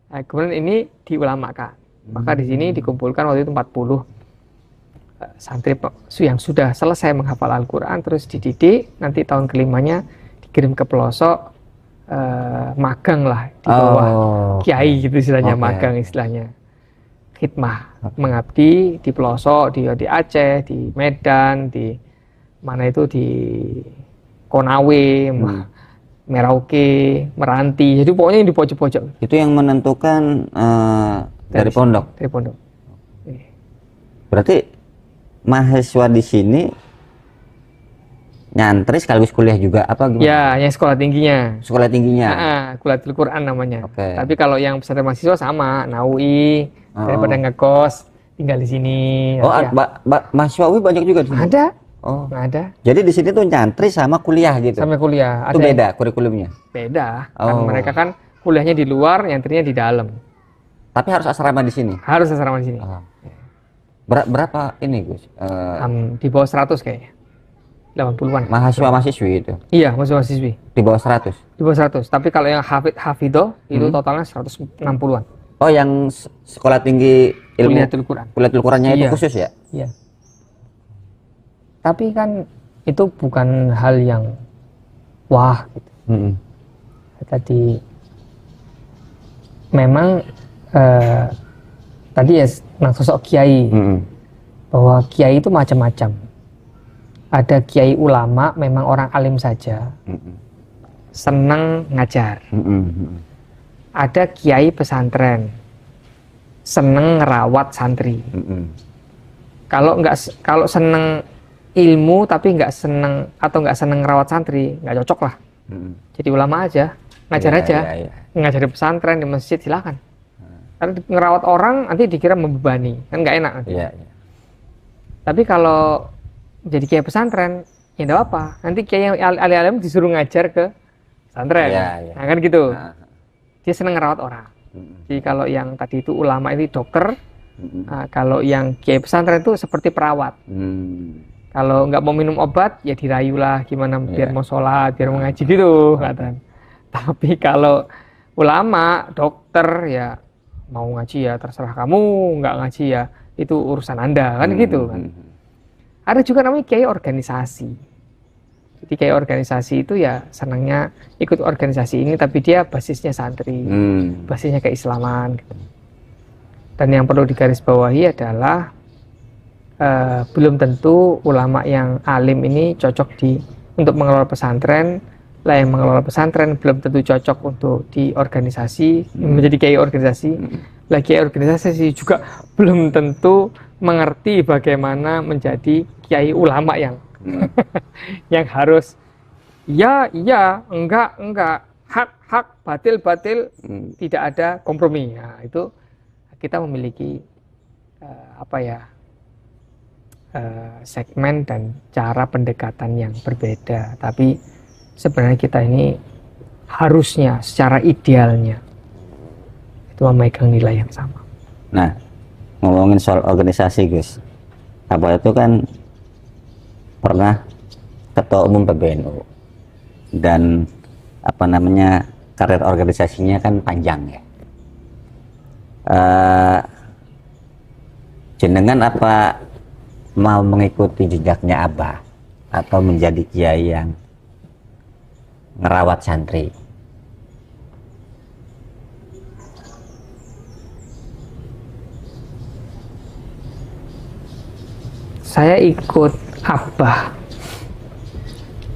Speaker 1: Nah, kemudian ini diulamakan. Maka di sini dikumpulkan waktu itu 40 santri yang sudah selesai menghafal Al-Quran, terus dididik, nanti tahun kelimanya dikirim ke pelosok, magang lah di bawah kiai gitu istilahnya, magang istilahnya. Khidmah, mengabdi di pelosok, di Aceh, di Medan, di mana itu di Konawe, Merauke, Meranti, jadi pokoknya yang di pojok-pojok.
Speaker 2: Itu yang menentukan dari pondok.
Speaker 1: Dari pondok.
Speaker 2: Berarti mahasiswa di sini nyantri sekaligus kuliah juga apa gimana?
Speaker 1: Ya, yang sekolah tingginya.
Speaker 2: Sekolah tingginya.
Speaker 1: Kuliatul Quran namanya. Tapi kalau yang pesantren mahasiswa sama, Naui, daripada ngekos, tinggal di sini.
Speaker 2: Mahasiswa UI banyak juga di sini.
Speaker 1: Ada. Ada.
Speaker 2: Jadi di sini tuh nyantri sama kuliah gitu.
Speaker 1: Sama kuliah.
Speaker 2: Itu beda kurikulumnya.
Speaker 1: Beda. Kan mereka kan kuliahnya di luar, nyantrinya di dalam.
Speaker 2: Tapi harus asrama di sini.
Speaker 1: Harus asrama di sini.
Speaker 2: Berapa ini, Gus?
Speaker 1: Di bawah 100 kayaknya. 80-an.
Speaker 2: Mahasiswa-mahasiswi itu?
Speaker 1: Iya, mahasiswa-mahasiswi.
Speaker 2: Di bawah 100? Di
Speaker 1: bawah 100. Tapi kalau yang hafidoh itu totalnya 160-an.
Speaker 2: Oh, yang sekolah tinggi ilmu
Speaker 1: Kuliatul Quran.
Speaker 2: Kuliatul Qurannya itu khusus ya?
Speaker 1: Iya. Tapi kan itu bukan hal yang wah gitu. Tadi memang tadi ya tentang sosok kiai. Bahwa kiai itu macam-macam. Ada kiai ulama, memang orang alim saja, senang ngajar. Ada kiai pesantren, senang ngerawat santri. Kalau senang ilmu tapi nggak senang atau nggak senang ngerawat santri, nggak cocok lah. Jadi ulama aja, ngajar aja, ngajar di pesantren, di masjid silakan. Karena ngerawat orang nanti dikira membebani, kan nggak enak nanti. Tapi kalau jadi kiai pesantren, ya enggak apa. Nanti kiai yang alim disuruh ngajar ke pesantren. Nah kan gitu. Dia senang ngerawat orang. Jadi kalau yang tadi itu ulama itu dokter, kalau yang kiai pesantren itu seperti perawat. Kalau nggak mau minum obat, ya dirayu lah gimana biar mau sholat, biar mau ngaji gitu. Tapi kalau ulama, dokter ya mau ngaji ya terserah kamu, nggak ngaji ya itu urusan Anda kan gitu kan. Ada juga namanya kiai organisasi. Jadi kiai organisasi itu ya senangnya ikut organisasi ini, tapi dia basisnya santri, basisnya keislaman. Gitu. Dan yang perlu digarisbawahi adalah belum tentu ulama yang alim ini cocok untuk mengelola pesantren. Lah yang mengelola pesantren belum tentu cocok untuk di organisasi, menjadi kiai organisasi. Lah kiai organisasi juga belum tentu mengerti bagaimana menjadi kiai ulama yang yang harus iya enggak hak, batil, tidak ada kompromi. Nah, itu kita memiliki segmen dan cara pendekatan yang berbeda. Tapi sebenarnya kita ini harusnya secara idealnya itu memegang nilai yang sama.
Speaker 2: Nah, ngomongin soal organisasi, Gus. Abah itu kan pernah ketua umum PBNU dan karir organisasinya kan panjang ya. Jenengan apa mau mengikuti jejaknya Abah atau menjadi kiai yang ngerawat santri?
Speaker 1: Saya ikut Abah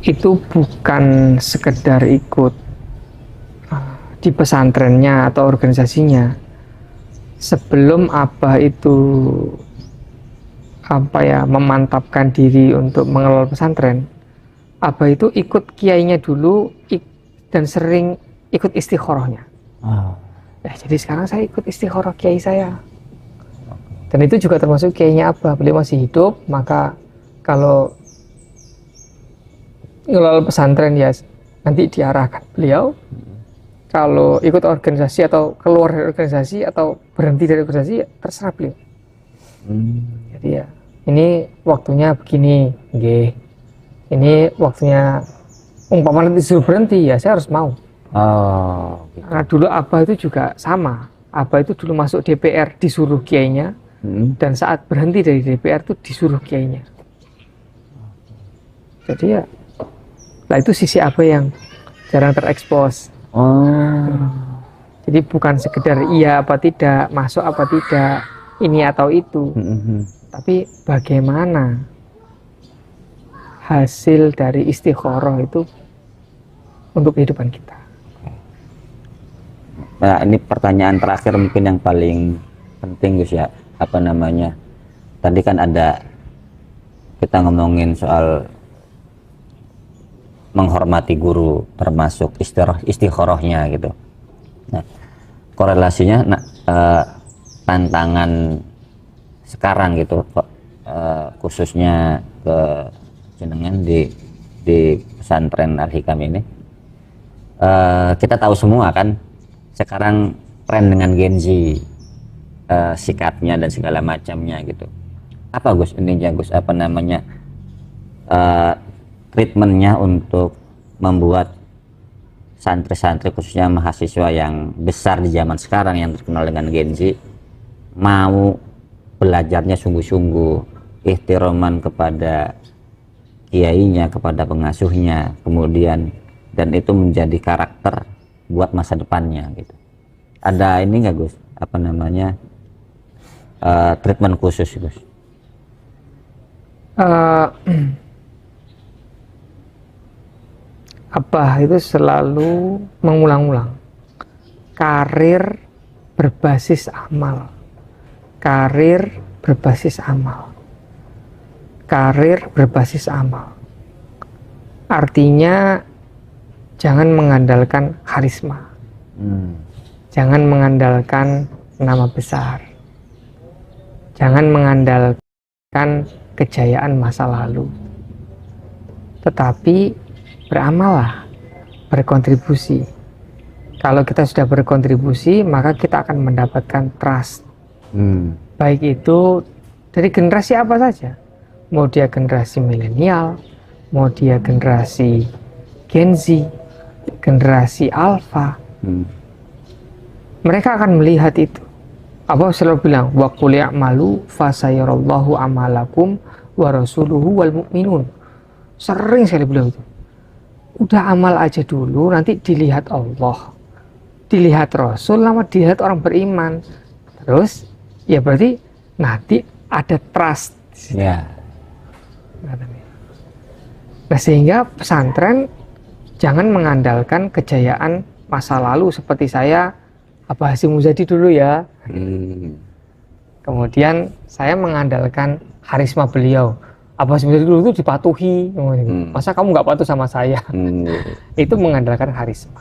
Speaker 1: itu bukan sekedar ikut di pesantrennya atau organisasinya. Sebelum Abah itu memantapkan diri untuk mengelola pesantren, Abah itu ikut kiainya dulu dan sering ikut istikharahnya. Jadi sekarang saya ikut istikharah kiai saya. Dan itu juga termasuk kiainya Abah. Beliau masih hidup, maka kalau ngelola pesantren ya nanti diarahkan beliau. Kalau ikut organisasi atau keluar dari organisasi atau berhenti dari organisasi ya terserah beliau. Jadi ya ini waktunya begini, ini waktunya umpama nanti disuruh berhenti ya saya harus mau. Gitu. Karena dulu Abah itu juga sama. Abah itu dulu masuk DPR disuruh kiainya, dan saat berhenti dari DPR itu disuruh kiainya. Jadi ya, lah itu sisi Abah yang jarang terekspos. Jadi bukan sekedar iya apa tidak, masuk apa tidak, ini atau itu, tapi bagaimana hasil dari istikharah itu untuk kehidupan kita.
Speaker 2: Nah, ini pertanyaan terakhir mungkin yang paling penting, Gus ya. Tadi kan ada kita ngomongin soal menghormati guru, termasuk istikharahnya gitu. Nah, korelasinya tantangan sekarang gitu, khususnya ke jenengan di pesantren Al-Hikam ini, kita tahu semua kan sekarang tren dengan Gen Z, sikapnya dan segala macamnya gitu. Apa Gus ininya Gus, treatmentnya untuk membuat santri-santri khususnya mahasiswa yang besar di zaman sekarang yang terkenal dengan Gen Z mau belajarnya sungguh-sungguh, ihtiraman kepada kiainya, kepada pengasuhnya, kemudian dan itu menjadi karakter buat masa depannya gitu. Ada ini nggak Gus, treatment khusus Gus?
Speaker 1: Abah itu selalu mengulang-ulang karir berbasis amal, karir berbasis amal, karir berbasis amal. Artinya jangan mengandalkan karisma, jangan mengandalkan nama besar, jangan mengandalkan kejayaan masa lalu, tetapi beramallah, berkontribusi. Kalau kita sudah berkontribusi, maka kita akan mendapatkan trust. Baik itu dari generasi apa saja, mau dia generasi milenial, mau dia generasi Gen Z, generasi Alpha, mereka akan melihat itu. Apa selalu bilang, wa qul ya'malu fasayarallahu amalakum wa rasuluhu wal mu'minun. Sering sekali bilang itu. Udah amal aja dulu, nanti dilihat Allah, dilihat Rasul, lama dilihat orang beriman. Terus, ya berarti nanti ada trust.
Speaker 2: Ya.
Speaker 1: Nah, sehingga pesantren jangan mengandalkan kejayaan masa lalu seperti saya, Abah Hasyim Muzadi dulu ya. Kemudian saya mengandalkan karisma beliau. Abah Hasyim Muzadi dulu itu dipatuhi, masa kamu nggak patuh sama saya? Itu mengandalkan karisma.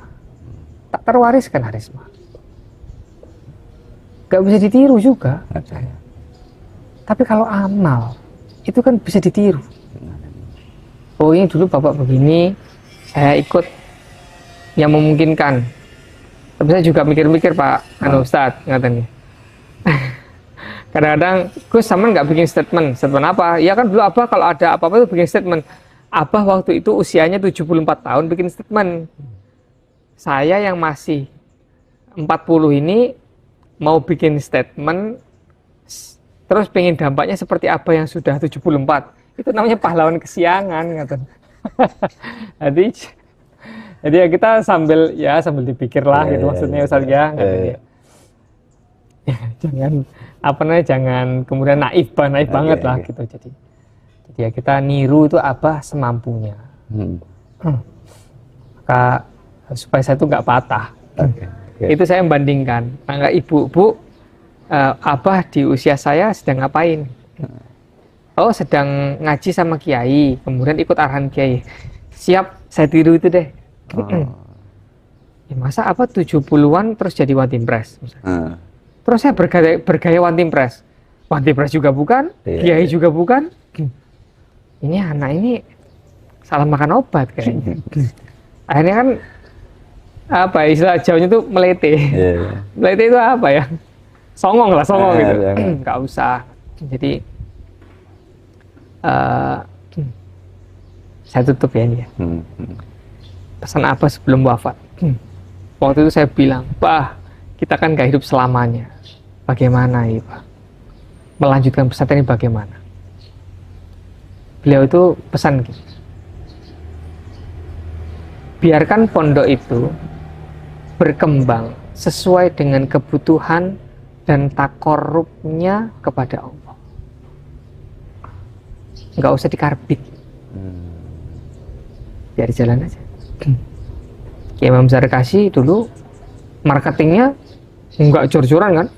Speaker 1: tak terwariskan harisma. Gak bisa ditiru juga. Tapi kalau amal itu kan bisa ditiru. Oh ini dulu bapak begini, saya ikut yang memungkinkan. Tapi saya juga mikir-mikir Pak Ustadz ngatain. Kadang-kadang Gus sama nggak bikin statement apa? Ya kan dulu Abah kalau ada apa-apa itu bikin statement. Abah waktu itu usianya 74 tahun bikin statement. Saya yang masih 40 ini mau bikin statement terus pengen dampaknya seperti Abah yang sudah 74. Itu namanya pahlawan kesiangan ngatain. Jadi ya kita sambil dipikir lah gitu maksudnya Ustaz ya. Jangan kemudian naif banget lah gitu. Jadi ya kita niru itu apa semampunya. Maka supaya saya itu nggak patah. Itu saya membandingkan. Maka ibu-ibu Abah di usia saya sedang ngapain? Oh sedang ngaji sama kiai, kemudian ikut arahan kiai. Siap, saya tiru itu deh. Ya, masa apa 70-an terus jadi one team press terus saya bergaya one team press juga bukan, kiai juga bukan. Ini anak ini salah makan obat kayaknya. Akhirnya kan apa istilah Jawanya itu melete. Melete itu apa ya, songong gitu. Nggak usah. Jadi saya tutup ya ini ya. Pesan apa sebelum wafat? Waktu itu saya bilang, Pak, kita kan gak hidup selamanya. Bagaimana ya Pak? Melanjutkan pesantren ini bagaimana? Beliau itu pesan gitu. Biarkan pondok itu berkembang sesuai dengan kebutuhan dan takorubnya kepada Allah. Nggak usah dikarbit. Biar jalan aja. Kiai Imam Zarkasi dulu marketingnya nggak jor-joran kan,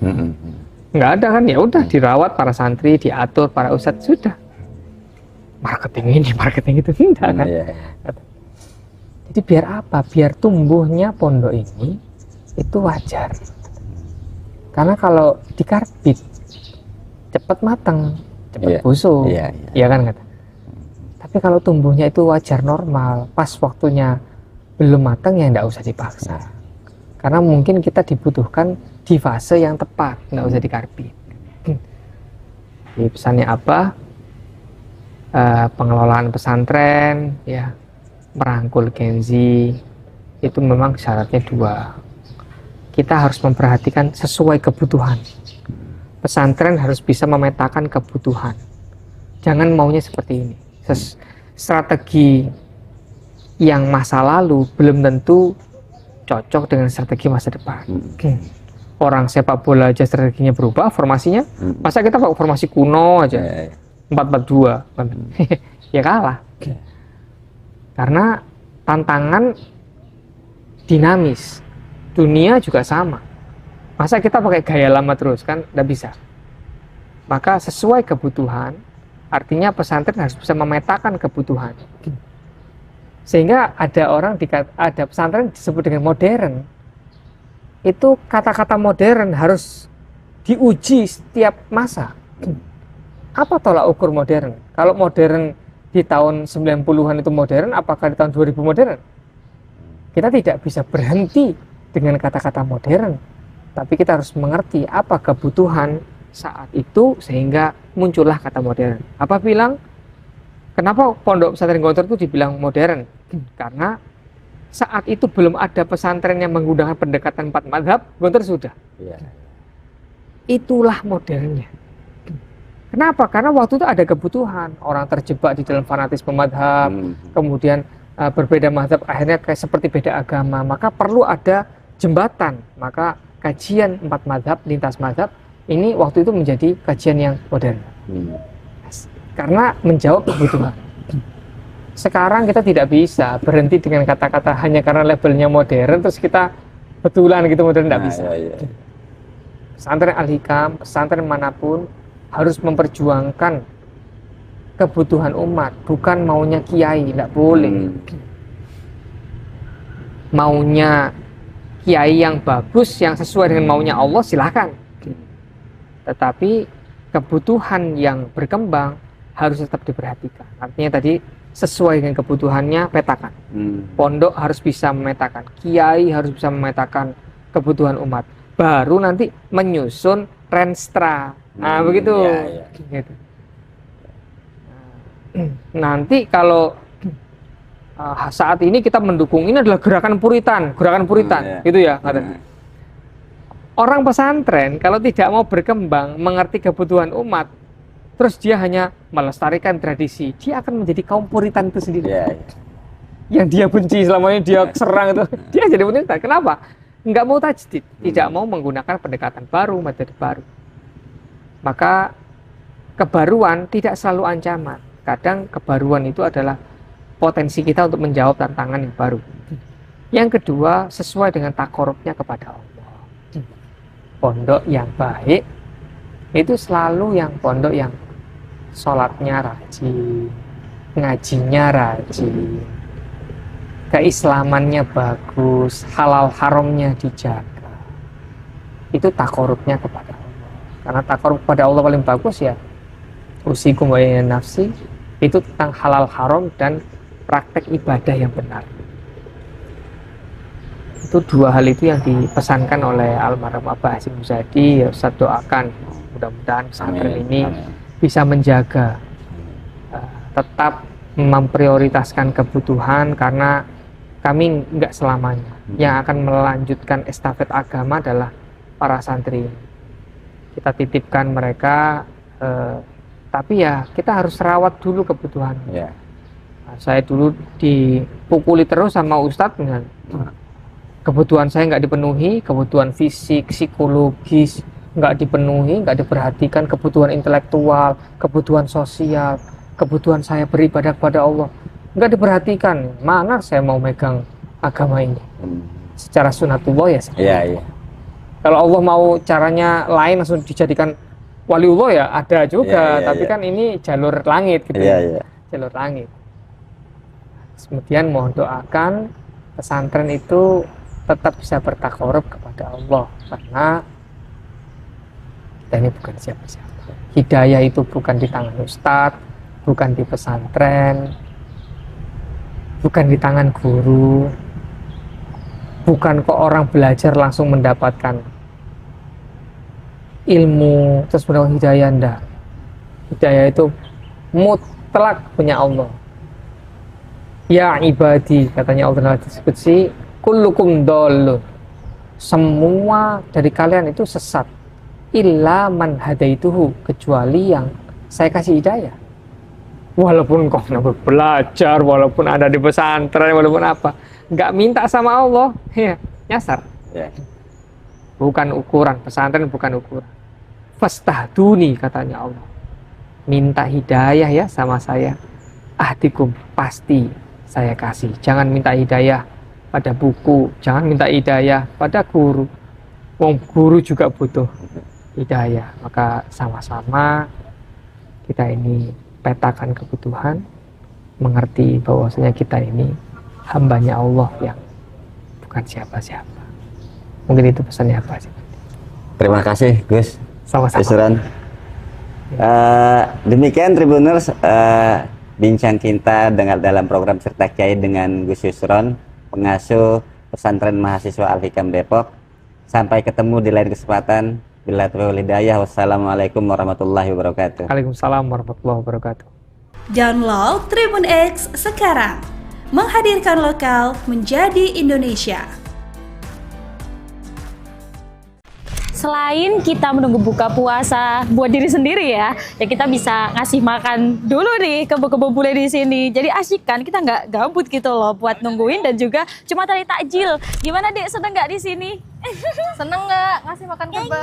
Speaker 1: nggak ada kan, ya udah dirawat para santri, diatur para ustadz, sudah. Marketing ini, marketing itu tidak kan. Jadi biar apa? Biar tumbuhnya pondok ini itu wajar. Karena kalau dikarbit cepat matang, cepat busuk, ya kan kata. Tapi kalau tumbuhnya itu wajar normal, pas waktunya belum matang ya nggak usah dipaksa. Karena mungkin kita dibutuhkan di fase yang tepat, nggak usah dikarbit. Jadi pesannya apa? Pengelolaan pesantren, ya, merangkul Gen Z, itu memang syaratnya dua. Kita harus memperhatikan sesuai kebutuhan. Pesantren harus bisa memetakan kebutuhan. Jangan maunya seperti ini. Strategi yang masa lalu belum tentu cocok dengan strategi masa depan. Orang sepak bola aja strateginya berubah, formasinya. Masa kita pakai formasi kuno aja, 4-4-2, ya kalah. Karena tantangan dinamis, dunia juga sama. Masa kita pakai gaya lama terus kan, nggak bisa. Maka sesuai kebutuhan, artinya pesantren harus bisa memetakan kebutuhan. Sehingga ada pesantren disebut dengan modern. Itu kata-kata modern harus diuji setiap masa. Apa tolak ukur modern? Kalau modern di tahun 90-an itu modern, apakah di tahun 2000 modern? Kita tidak bisa berhenti dengan kata-kata modern. Tapi kita harus mengerti apa kebutuhan saat itu sehingga muncullah kata modern. Apa bilang? Kenapa pondok pesantren Gontor itu dibilang modern? Karena saat itu belum ada pesantren yang menggunakan pendekatan 4 mazhab, Gontor sudah. Itulah modernnya. Kenapa? Karena waktu itu ada kebutuhan. Orang terjebak di dalam fanatisme mazhab, kemudian berbeda mazhab, akhirnya kayak seperti beda agama. Maka perlu ada jembatan. Maka kajian 4 mazhab, lintas mazhab, ini waktu itu menjadi kajian yang modern. Karena menjawab kebutuhan. Sekarang kita tidak bisa berhenti dengan kata-kata hanya karena labelnya modern terus kita betulan gitu modern, tidak bisa. Pesantren Al-Hikam, pesantren manapun harus memperjuangkan kebutuhan umat, bukan maunya kiai, tidak boleh. Maunya kiai yang bagus, yang sesuai dengan maunya Allah, silahkan. Tetapi kebutuhan yang berkembang harus tetap diperhatikan. Artinya tadi sesuai dengan kebutuhannya, petakan. Pondok harus bisa memetakan, kiai harus bisa memetakan kebutuhan umat. Baru nanti menyusun renstra. Nah, begitu. Gitu. Nanti kalau saat ini kita mendukung, ini adalah gerakan Puritan, gitu ya. Orang pesantren kalau tidak mau berkembang, mengerti kebutuhan umat, terus dia hanya melestarikan tradisi, dia akan menjadi kaum Puritan itu sendiri. Yang dia benci selama ini, dia serang itu, dia jadi Puritan. Kenapa? Nggak mau tajdid, tidak mau menggunakan pendekatan baru, metode baru. Maka kebaruan tidak selalu ancaman. Kadang kebaruan itu adalah potensi kita untuk menjawab tantangan yang baru. Yang kedua, sesuai dengan takorubnya kepada Allah. Pondok yang baik itu selalu yang pondok yang sholatnya rajin, ngajinya rajin, keislamannya bagus, halal haramnya dijaga. Itu takorubnya kepada Allah. Karena takorub kepada Allah paling bagus ya usikum wa nafsi, itu tentang halal haram dan praktek ibadah yang benar. Itu dua hal itu yang dipesankan oleh almarhum Abah Hasyim Muzadi. Ya, Ustaz doakan mudah-mudahan pesantren ini bisa menjaga, tetap memprioritaskan kebutuhan, karena kami nggak selamanya. Yang akan melanjutkan estafet agama adalah para santri. Kita titipkan mereka, tapi ya kita harus rawat dulu kebutuhan. Saya dulu dipukuli terus sama Ustadz, kebutuhan saya nggak dipenuhi, kebutuhan fisik, psikologis nggak dipenuhi, nggak diperhatikan, kebutuhan intelektual, kebutuhan sosial, kebutuhan saya beribadah kepada Allah nggak diperhatikan. Mana saya mau megang agama ini secara sunatullah ya. Kalau Allah mau caranya lain langsung dijadikan waliullah ya ada juga, tapi kan ini jalur langit gitu. Jalur langit. Kemudian mohon doakan pesantren itu tetap bisa bertakarub kepada Allah, karena kita ini bukan siapa-siapa. Hidayah itu bukan di tangan ustadz, bukan di pesantren, bukan di tangan guru, bukan kok orang belajar langsung mendapatkan ilmu terus mendapatkan hidayah. Enggak. Hidayah itu mutlak punya Allah. Ya ibadi, katanya Allah disebut si kullukum dolun, semua dari kalian itu sesat, illa man hadaituhu, kecuali yang saya kasih hidayah. Walaupun kau belajar, walaupun ada di pesantren, walaupun apa, nggak minta sama Allah, ya nyasar. Bukan ukuran, pesantren bukan ukuran. Fastahduni, katanya Allah, minta hidayah ya sama saya, ahdikum, pasti saya kasih. Jangan minta hidayah pada buku, jangan minta hidayah pada guru. Wong guru juga butuh hidayah. Maka sama-sama kita ini petakan kebutuhan, mengerti bahwasanya kita ini hambanya Allah yang bukan siapa-siapa. Mungkin itu pesannya apa sih?
Speaker 2: Terima kasih Gus.
Speaker 1: Sama-sama.
Speaker 2: Demikian Tribuners, bincang kita dalam program Serta Kiai dengan Gus Yusron, pengasuh pesantren mahasiswa Al-Hikam Depok. Sampai ketemu di lain kesempatan. Bila taufiq hidayah. Wassalamualaikum warahmatullahi wabarakatuh.
Speaker 1: Waalaikumsalam warahmatullahi wabarakatuh.
Speaker 7: Download Tribun X sekarang. Menghadirkan lokal menjadi Indonesia.
Speaker 4: Selain kita menunggu buka puasa buat diri sendiri ya kita bisa ngasih makan dulu nih kebo-kebo bule di sini. Jadi asik kan, kita nggak gabut gitu loh buat nungguin dan juga cuma cari takjil. Gimana Dek, seneng nggak di sini?
Speaker 5: Seneng nggak ngasih makan kebo?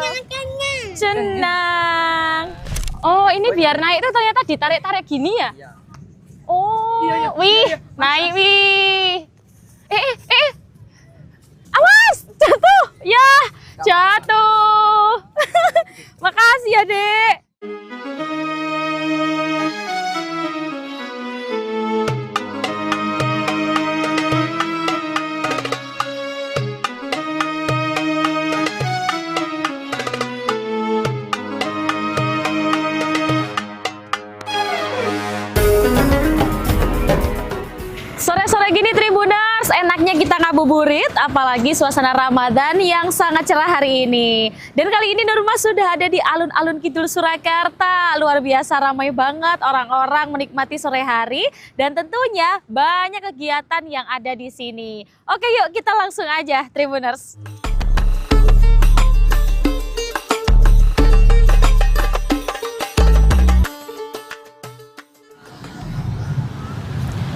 Speaker 4: Senang. Oh ini biar naik tuh ternyata ditarik-tarik gini ya? Oh, wih, naik wih. Awas, jatuh. Ya, jatuh. Makasih ya, Dek. sore gini Tribuners, enaknya kita ngabuburit, apalagi suasana Ramadan yang sangat cerah hari ini. Dan kali ini Nurma sudah ada di alun-alun Kidul Surakarta. Luar biasa ramai banget orang-orang menikmati sore hari dan tentunya banyak kegiatan yang ada di sini. Oke, yuk kita langsung aja Tribuners.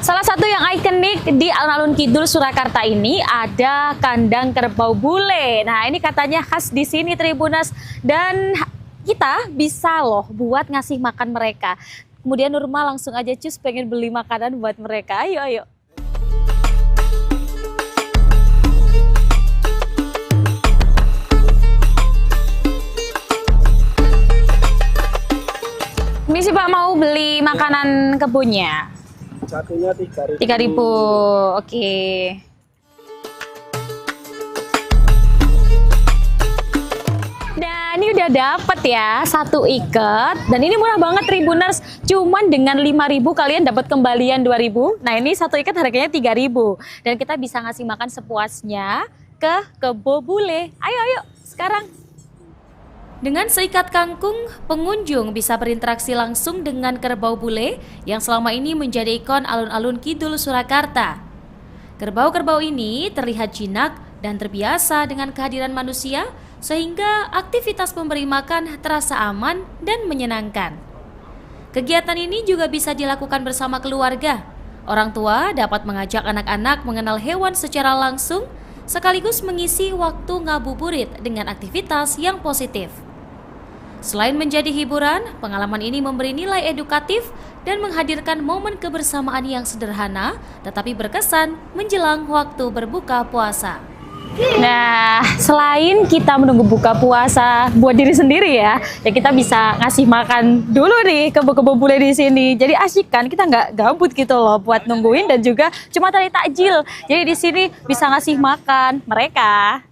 Speaker 4: Salah satu yang ikonik di alun-alun Kidul Surakarta ini ada kandang kerbau bule. Nah, ini katanya khas di sini Tribuners dan kita bisa loh buat ngasih makan mereka. Kemudian Nurma langsung aja cus pengen beli makanan buat mereka. Ayo, ayo. Misi Pak mau beli makanan kebunnya.
Speaker 6: Satunya 3.000.
Speaker 4: 3.000, oke. Nah, ini udah dapet ya satu ikat dan ini murah banget Tribuners. Cuman dengan 5.000 kalian dapat kembalian 2.000. Nah, ini satu ikat harganya 3.000 dan kita bisa ngasih makan sepuasnya ke kebo bule. Ayo, ayo sekarang.
Speaker 3: Dengan seikat kangkung, pengunjung bisa berinteraksi langsung dengan kerbau bule yang selama ini menjadi ikon alun-alun Kidul Surakarta. Kerbau-kerbau ini terlihat jinak dan terbiasa dengan kehadiran manusia sehingga aktivitas memberi makan terasa aman dan menyenangkan. Kegiatan ini juga bisa dilakukan bersama keluarga. Orang tua dapat mengajak anak-anak mengenal hewan secara langsung sekaligus mengisi waktu ngabuburit dengan aktivitas yang positif. Selain menjadi hiburan, pengalaman ini memberi nilai edukatif dan menghadirkan momen kebersamaan yang sederhana tetapi berkesan menjelang waktu berbuka puasa.
Speaker 4: Nah, selain kita menunggu buka puasa buat diri sendiri ya kita bisa ngasih makan dulu nih kebo-kebo bule di sini. Jadi asik kan, kita nggak gabut gitu loh buat nungguin dan juga cuma tadi takjil. Jadi di sini bisa ngasih makan mereka.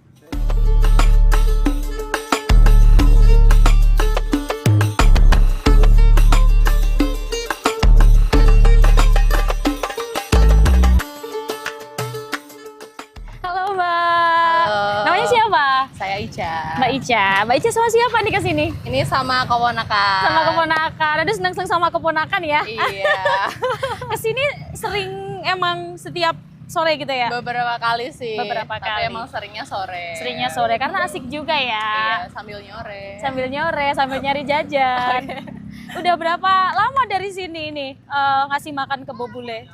Speaker 5: Saya Ica.
Speaker 4: Mbak Ica. Mbak Ica sama siapa nih ke sini?
Speaker 5: Ini sama keponakan.
Speaker 4: Sama keponakan. Ada seneng-seneng sama keponakan ya?
Speaker 5: Iya.
Speaker 4: Kesini sering emang setiap sore gitu ya?
Speaker 5: Beberapa kali sih.
Speaker 4: Beberapa kali.
Speaker 5: Tapi emang seringnya sore.
Speaker 4: Seringnya sore karena asik juga ya.
Speaker 5: Iya, sambil nyore.
Speaker 4: Sambil nyore, sambil nyari jajan. Udah berapa lama dari sini ini ngasih makan kebo bule?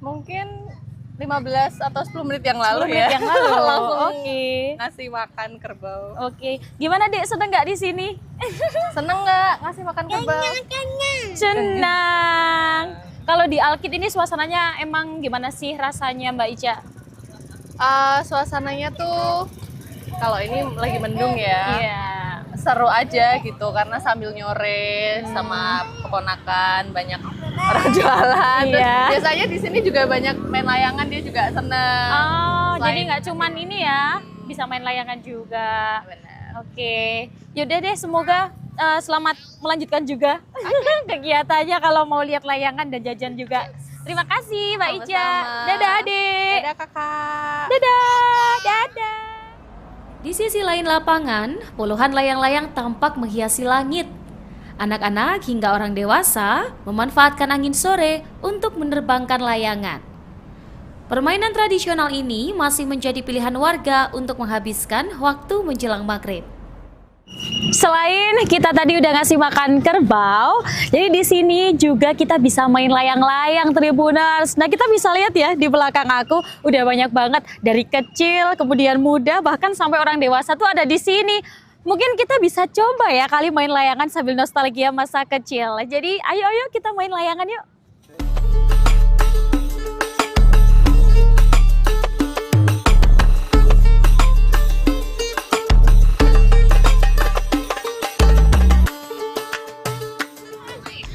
Speaker 5: Mungkin 15 atau 10 menit yang lalu
Speaker 4: 10 menit yang lalu.
Speaker 5: Langsung
Speaker 4: Oke.
Speaker 5: ngasih makan kerbau.
Speaker 4: Oke. Gimana Dek, seneng nggak di sini?
Speaker 5: Seneng nggak ngasih makan kerbau?
Speaker 4: Senang. Kalau di Alkit ini suasananya emang gimana sih rasanya Mbak Ica?
Speaker 5: Suasananya tuh kalau ini lagi mendung ya.
Speaker 4: Iya.
Speaker 5: Seru aja gitu karena sambil nyore sama keponakan, banyak orang jualan.
Speaker 4: Iya.
Speaker 5: Terus biasanya di sini juga banyak main layangan, dia juga seneng.
Speaker 4: Oh, jadi nggak cuman ini ya, bisa main layangan juga.
Speaker 5: Benar.
Speaker 4: Oke, yaudah deh, semoga selamat melanjutkan juga kegiatannya kalau mau lihat layangan dan jajan juga. Terima kasih Mbak Ica.
Speaker 5: Sama-sama.
Speaker 4: Dadah Adek.
Speaker 5: Dadah kakak.
Speaker 4: Dadah. Dadah.
Speaker 3: Di sisi lain lapangan, puluhan layang-layang tampak menghiasi langit. Anak-anak hingga orang dewasa memanfaatkan angin sore untuk menerbangkan layangan. Permainan tradisional ini masih menjadi pilihan warga untuk menghabiskan waktu menjelang maghrib.
Speaker 4: Selain kita tadi udah ngasih makan kerbau, jadi di sini juga kita bisa main layang-layang Tribuners. Nah, kita bisa lihat ya di belakang aku udah banyak banget dari kecil, kemudian muda, bahkan sampai orang dewasa tuh ada di sini. Mungkin kita bisa coba ya kali main layangan sambil nostalgia masa kecil. Jadi ayo kita main layangan yuk.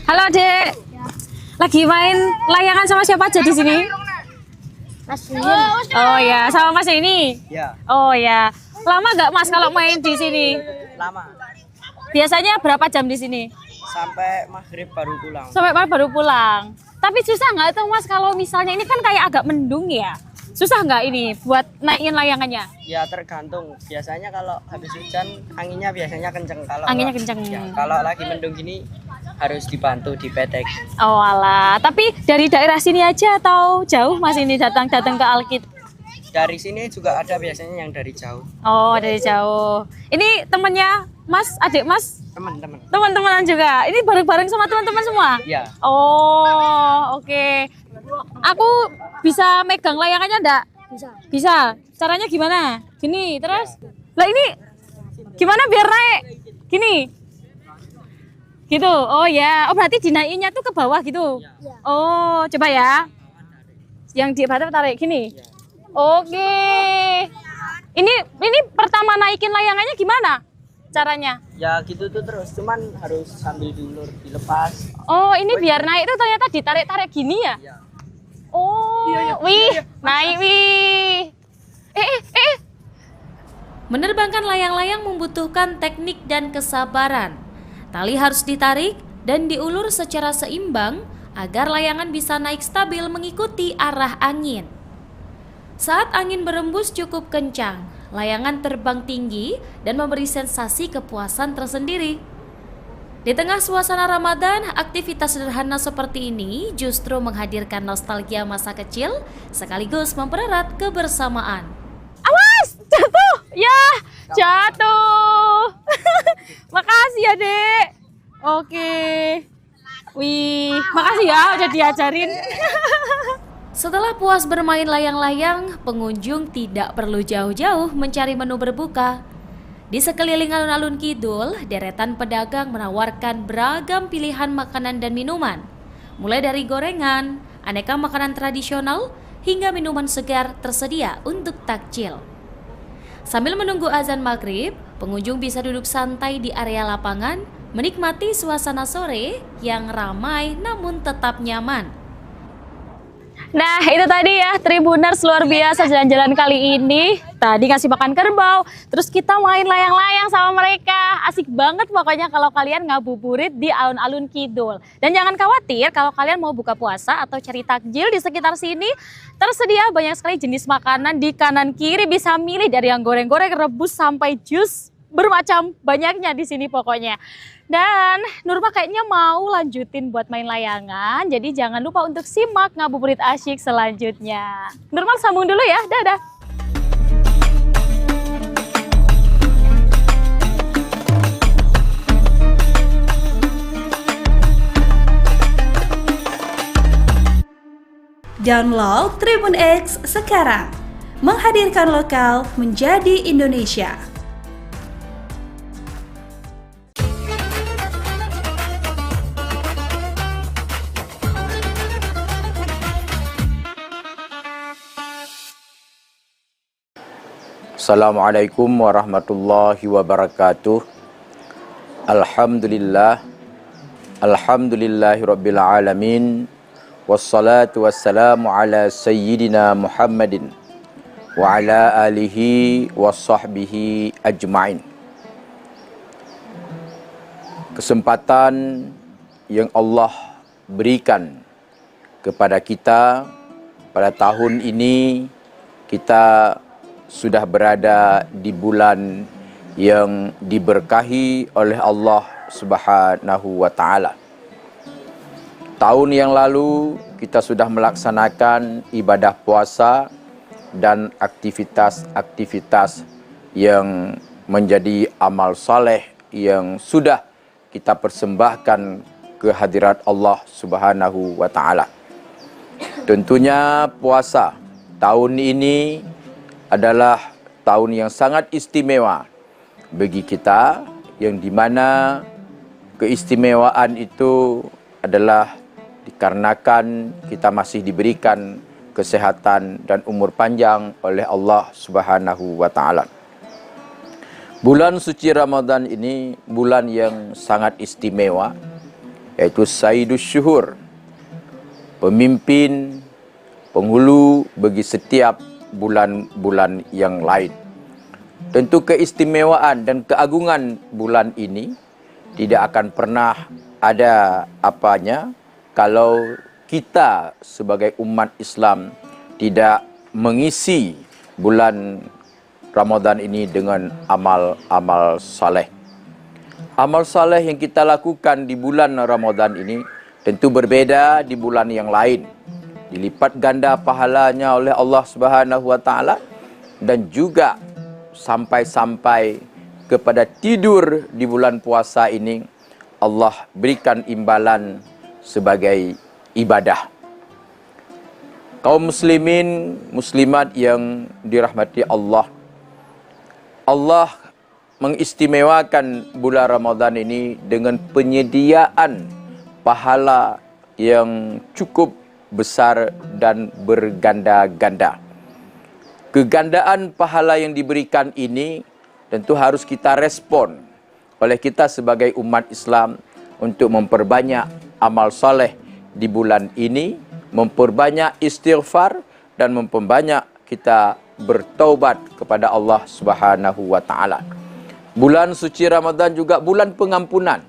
Speaker 4: Halo Dek, lagi main layangan sama siapa aja di sini?
Speaker 11: Mas
Speaker 4: Oh ya, sama Mas ini?
Speaker 6: Ya,
Speaker 4: Oh ya, lama nggak Mas kalau main di sini?
Speaker 6: lama.
Speaker 4: Biasanya berapa jam di sini?
Speaker 6: Sampai maghrib baru pulang.
Speaker 4: Sampai malam baru pulang. Tapi susah nggak tuh Mas kalau misalnya ini kan kayak agak mendung ya? Susah nggak ini buat naikin layangannya?
Speaker 6: Ya tergantung. Biasanya kalau habis hujan anginnya biasanya kenceng.
Speaker 4: Anginnya kenceng.
Speaker 6: Ya, kalau lagi mendung gini harus dibantu dipetek.
Speaker 4: Oh alah, tapi dari daerah sini aja atau jauh Mas ini datang ke Alkit?
Speaker 6: Dari sini juga ada biasanya yang dari jauh.
Speaker 4: Oh dari jauh. Ini temennya Mas, adik Mas?
Speaker 6: Teman-teman.
Speaker 4: Teman-teman juga. Ini bareng-bareng sama teman-teman semua?
Speaker 6: Ya.
Speaker 4: Oh, oke. Aku bisa megang layangannya enggak?
Speaker 11: Bisa.
Speaker 4: Bisa. Caranya gimana? Gini, terus. Lah ini gimana biar naik? Gini. Gitu. Oh ya. Oh berarti dinaikinnya tuh ke bawah gitu.
Speaker 11: Ya.
Speaker 4: Oh, coba ya. Yang di atas tarik gini. Oke. Ini pertama naikin layangannya gimana? Caranya?
Speaker 6: Ya gitu tuh terus, cuman harus sambil dulur dilepas.
Speaker 4: Oh ini biar naik tuh ternyata ditarik-tarik gini ya?
Speaker 6: Ya.
Speaker 4: Oh, wih, naik wih.
Speaker 3: Menerbangkan layang-layang membutuhkan teknik dan kesabaran. Tali harus ditarik dan diulur secara seimbang agar layangan bisa naik stabil mengikuti arah angin. Saat angin berembus cukup kencang, layangan terbang tinggi dan memberi sensasi kepuasan tersendiri. Di tengah suasana Ramadan, aktivitas sederhana seperti ini justru menghadirkan nostalgia masa kecil sekaligus mempererat kebersamaan.
Speaker 4: Awas, jatuh. Ya, jatuh. Makasih ya, Dek. Oke. Wih, makasih ya udah diajarin.
Speaker 3: Setelah puas bermain layang-layang, pengunjung tidak perlu jauh-jauh mencari menu berbuka. Di sekeliling alun-alun kidul, deretan pedagang menawarkan beragam pilihan makanan dan minuman. Mulai dari gorengan, aneka makanan tradisional, hingga minuman segar tersedia untuk takjil. Sambil menunggu azan maghrib, pengunjung bisa duduk santai di area lapangan, menikmati suasana sore yang ramai namun tetap nyaman.
Speaker 4: Nah itu tadi ya Tribuners, luar biasa jalan-jalan kali ini. Tadi ngasih makan kerbau, terus kita main layang-layang sama mereka. Asik banget pokoknya kalau kalian ngabuburit di alun-alun kidul. Dan jangan khawatir kalau kalian mau buka puasa atau cari takjil di sekitar sini, tersedia banyak sekali jenis makanan di kanan kiri. Bisa milih dari yang goreng-goreng, rebus sampai jus, bermacam banyaknya di sini pokoknya. Dan Nurma kayaknya mau lanjutin buat main layangan, jadi jangan lupa untuk simak ngabuburit asyik selanjutnya. Nurma sambung dulu ya, dadah.
Speaker 7: Download Tribun X sekarang, menghadirkan lokal menjadi Indonesia.
Speaker 8: Assalamualaikum warahmatullahi wabarakatuh. Alhamdulillah. Alhamdulillahirabbil alamin. Wassalatu wassalamu ala sayyidina Muhammadin wa ala alihi wassahbihi ajma'in. Kesempatan yang Allah berikan kepada kita pada tahun ini, kita sudah berada di bulan yang diberkahi oleh Allah Subhanahu wa taala. Tahun yang lalu kita sudah melaksanakan ibadah puasa dan aktivitas-aktivitas yang menjadi amal saleh yang sudah kita persembahkan ke hadirat Allah Subhanahu wa taala. Tentunya puasa tahun ini adalah tahun yang sangat istimewa bagi kita, yang dimana keistimewaan itu adalah dikarenakan kita masih diberikan kesehatan dan umur panjang oleh Allah Subhanahu wa taala. Bulan suci Ramadan ini bulan yang sangat istimewa, yaitu Sayyidus Syuhur, pemimpin, penghulu bagi setiap bulan-bulan yang lain. Tentu keistimewaan dan keagungan bulan ini tidak akan pernah ada apanya kalau kita sebagai umat Islam tidak mengisi bulan Ramadan ini dengan amal-amal saleh. Amal saleh yang kita lakukan di bulan Ramadan ini tentu berbeda di bulan yang lain. Dilipat ganda pahalanya oleh Allah Subhanahu wa taala, dan juga sampai-sampai kepada tidur di bulan puasa ini Allah berikan imbalan sebagai ibadah. Kaum muslimin, muslimat yang dirahmati Allah, Allah mengistimewakan bulan Ramadan ini dengan penyediaan pahala yang cukup besar dan berganda-ganda. Kegandaan pahala yang diberikan ini tentu harus kita respon oleh kita sebagai umat Islam untuk memperbanyak amal soleh di bulan ini, memperbanyak istighfar, dan memperbanyak kita bertaubat kepada Allah Subhanahu wa taala. Bulan suci Ramadan juga bulan pengampunan.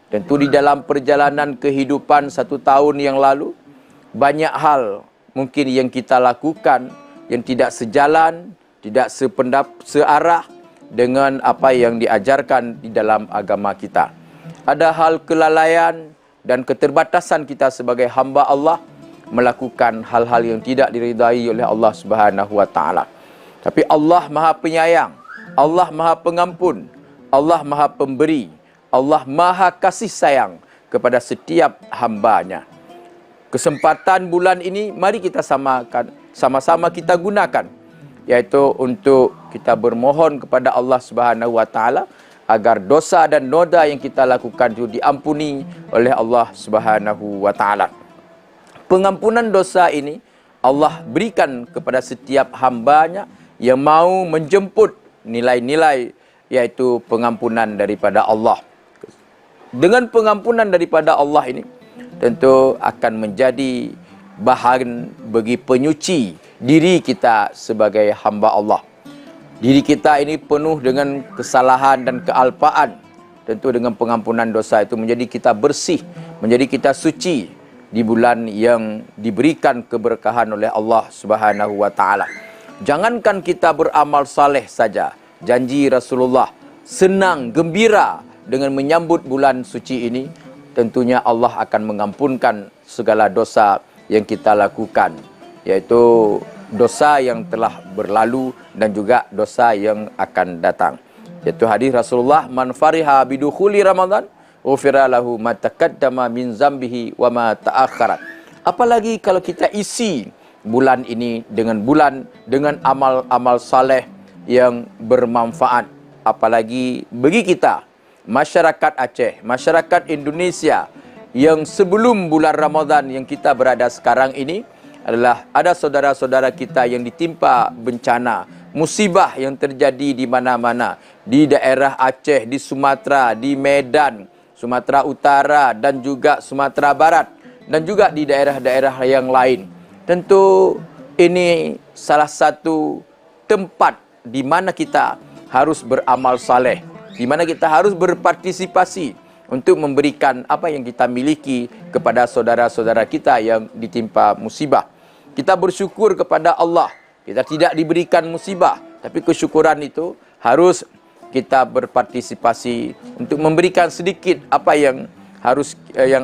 Speaker 8: Tentu di dalam perjalanan kehidupan 1 tahun yang lalu, banyak hal mungkin yang kita lakukan yang tidak sejalan, tidak searah dengan apa yang diajarkan di dalam agama kita. Ada hal kelalaian dan keterbatasan kita sebagai hamba Allah melakukan hal-hal yang tidak diridai oleh Allah Subhanahu wa taala. Tapi Allah Maha Penyayang, Allah Maha Pengampun, Allah Maha Pemberi, Allah Maha Kasih Sayang kepada setiap hamba-Nya. Kesempatan bulan ini mari kita sama-sama kita gunakan, yaitu untuk kita bermohon kepada Allah Subhanahu wa taala agar dosa dan noda yang kita lakukan itu diampuni oleh Allah Subhanahu wa taala. Pengampunan dosa ini Allah berikan kepada setiap hamba-Nya yang mau menjemput nilai-nilai, yaitu pengampunan daripada Allah. Dengan pengampunan daripada Allah ini tentu akan menjadi bahan bagi penyuci diri kita sebagai hamba Allah. Diri kita ini penuh dengan kesalahan dan kealpaan. Tentu dengan pengampunan dosa itu menjadi kita bersih, menjadi kita suci di bulan yang diberikan keberkahan oleh Allah Subhanahu wa taala. Jangankan kita beramal saleh saja, janji Rasulullah senang, gembira dengan menyambut bulan suci ini, tentunya Allah akan mengampunkan segala dosa yang kita lakukan, yaitu dosa yang telah berlalu dan juga dosa yang akan datang. Yaitu hadis Rasulullah, man fariha bidukhuli Ramadan ghufira lahu ma taqaddama min zambihi wa ma ta'akhkhara. Apalagi kalau kita isi bulan ini dengan amal-amal saleh yang bermanfaat. Apalagi bagi kita masyarakat Aceh, masyarakat Indonesia yang sebelum bulan Ramadan yang kita berada sekarang ini adalah ada saudara-saudara kita yang ditimpa bencana, musibah yang terjadi di mana-mana, di daerah Aceh, di Sumatera, di Medan, Sumatera Utara dan juga Sumatera Barat, dan juga di daerah-daerah yang lain. Tentu ini salah satu tempat di mana kita harus beramal saleh, di mana kita harus berpartisipasi untuk memberikan apa yang kita miliki kepada saudara-saudara kita yang ditimpa musibah. Kita bersyukur kepada Allah. Kita tidak diberikan musibah, tapi kesyukuran itu harus kita berpartisipasi untuk memberikan sedikit apa yang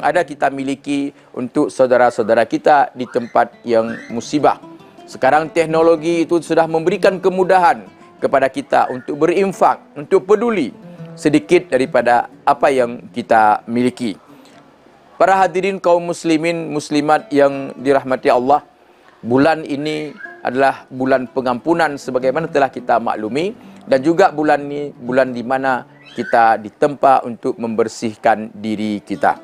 Speaker 8: ada kita miliki untuk saudara-saudara kita di tempat yang musibah. Sekarang teknologi itu sudah memberikan kemudahan kepada kita untuk berinfak, untuk peduli sedikit daripada apa yang kita miliki. Para hadirin kaum muslimin, muslimat yang dirahmati Allah, bulan ini adalah bulan pengampunan sebagaimana telah kita maklumi, dan juga bulan ini bulan di mana kita ditempa untuk membersihkan diri kita.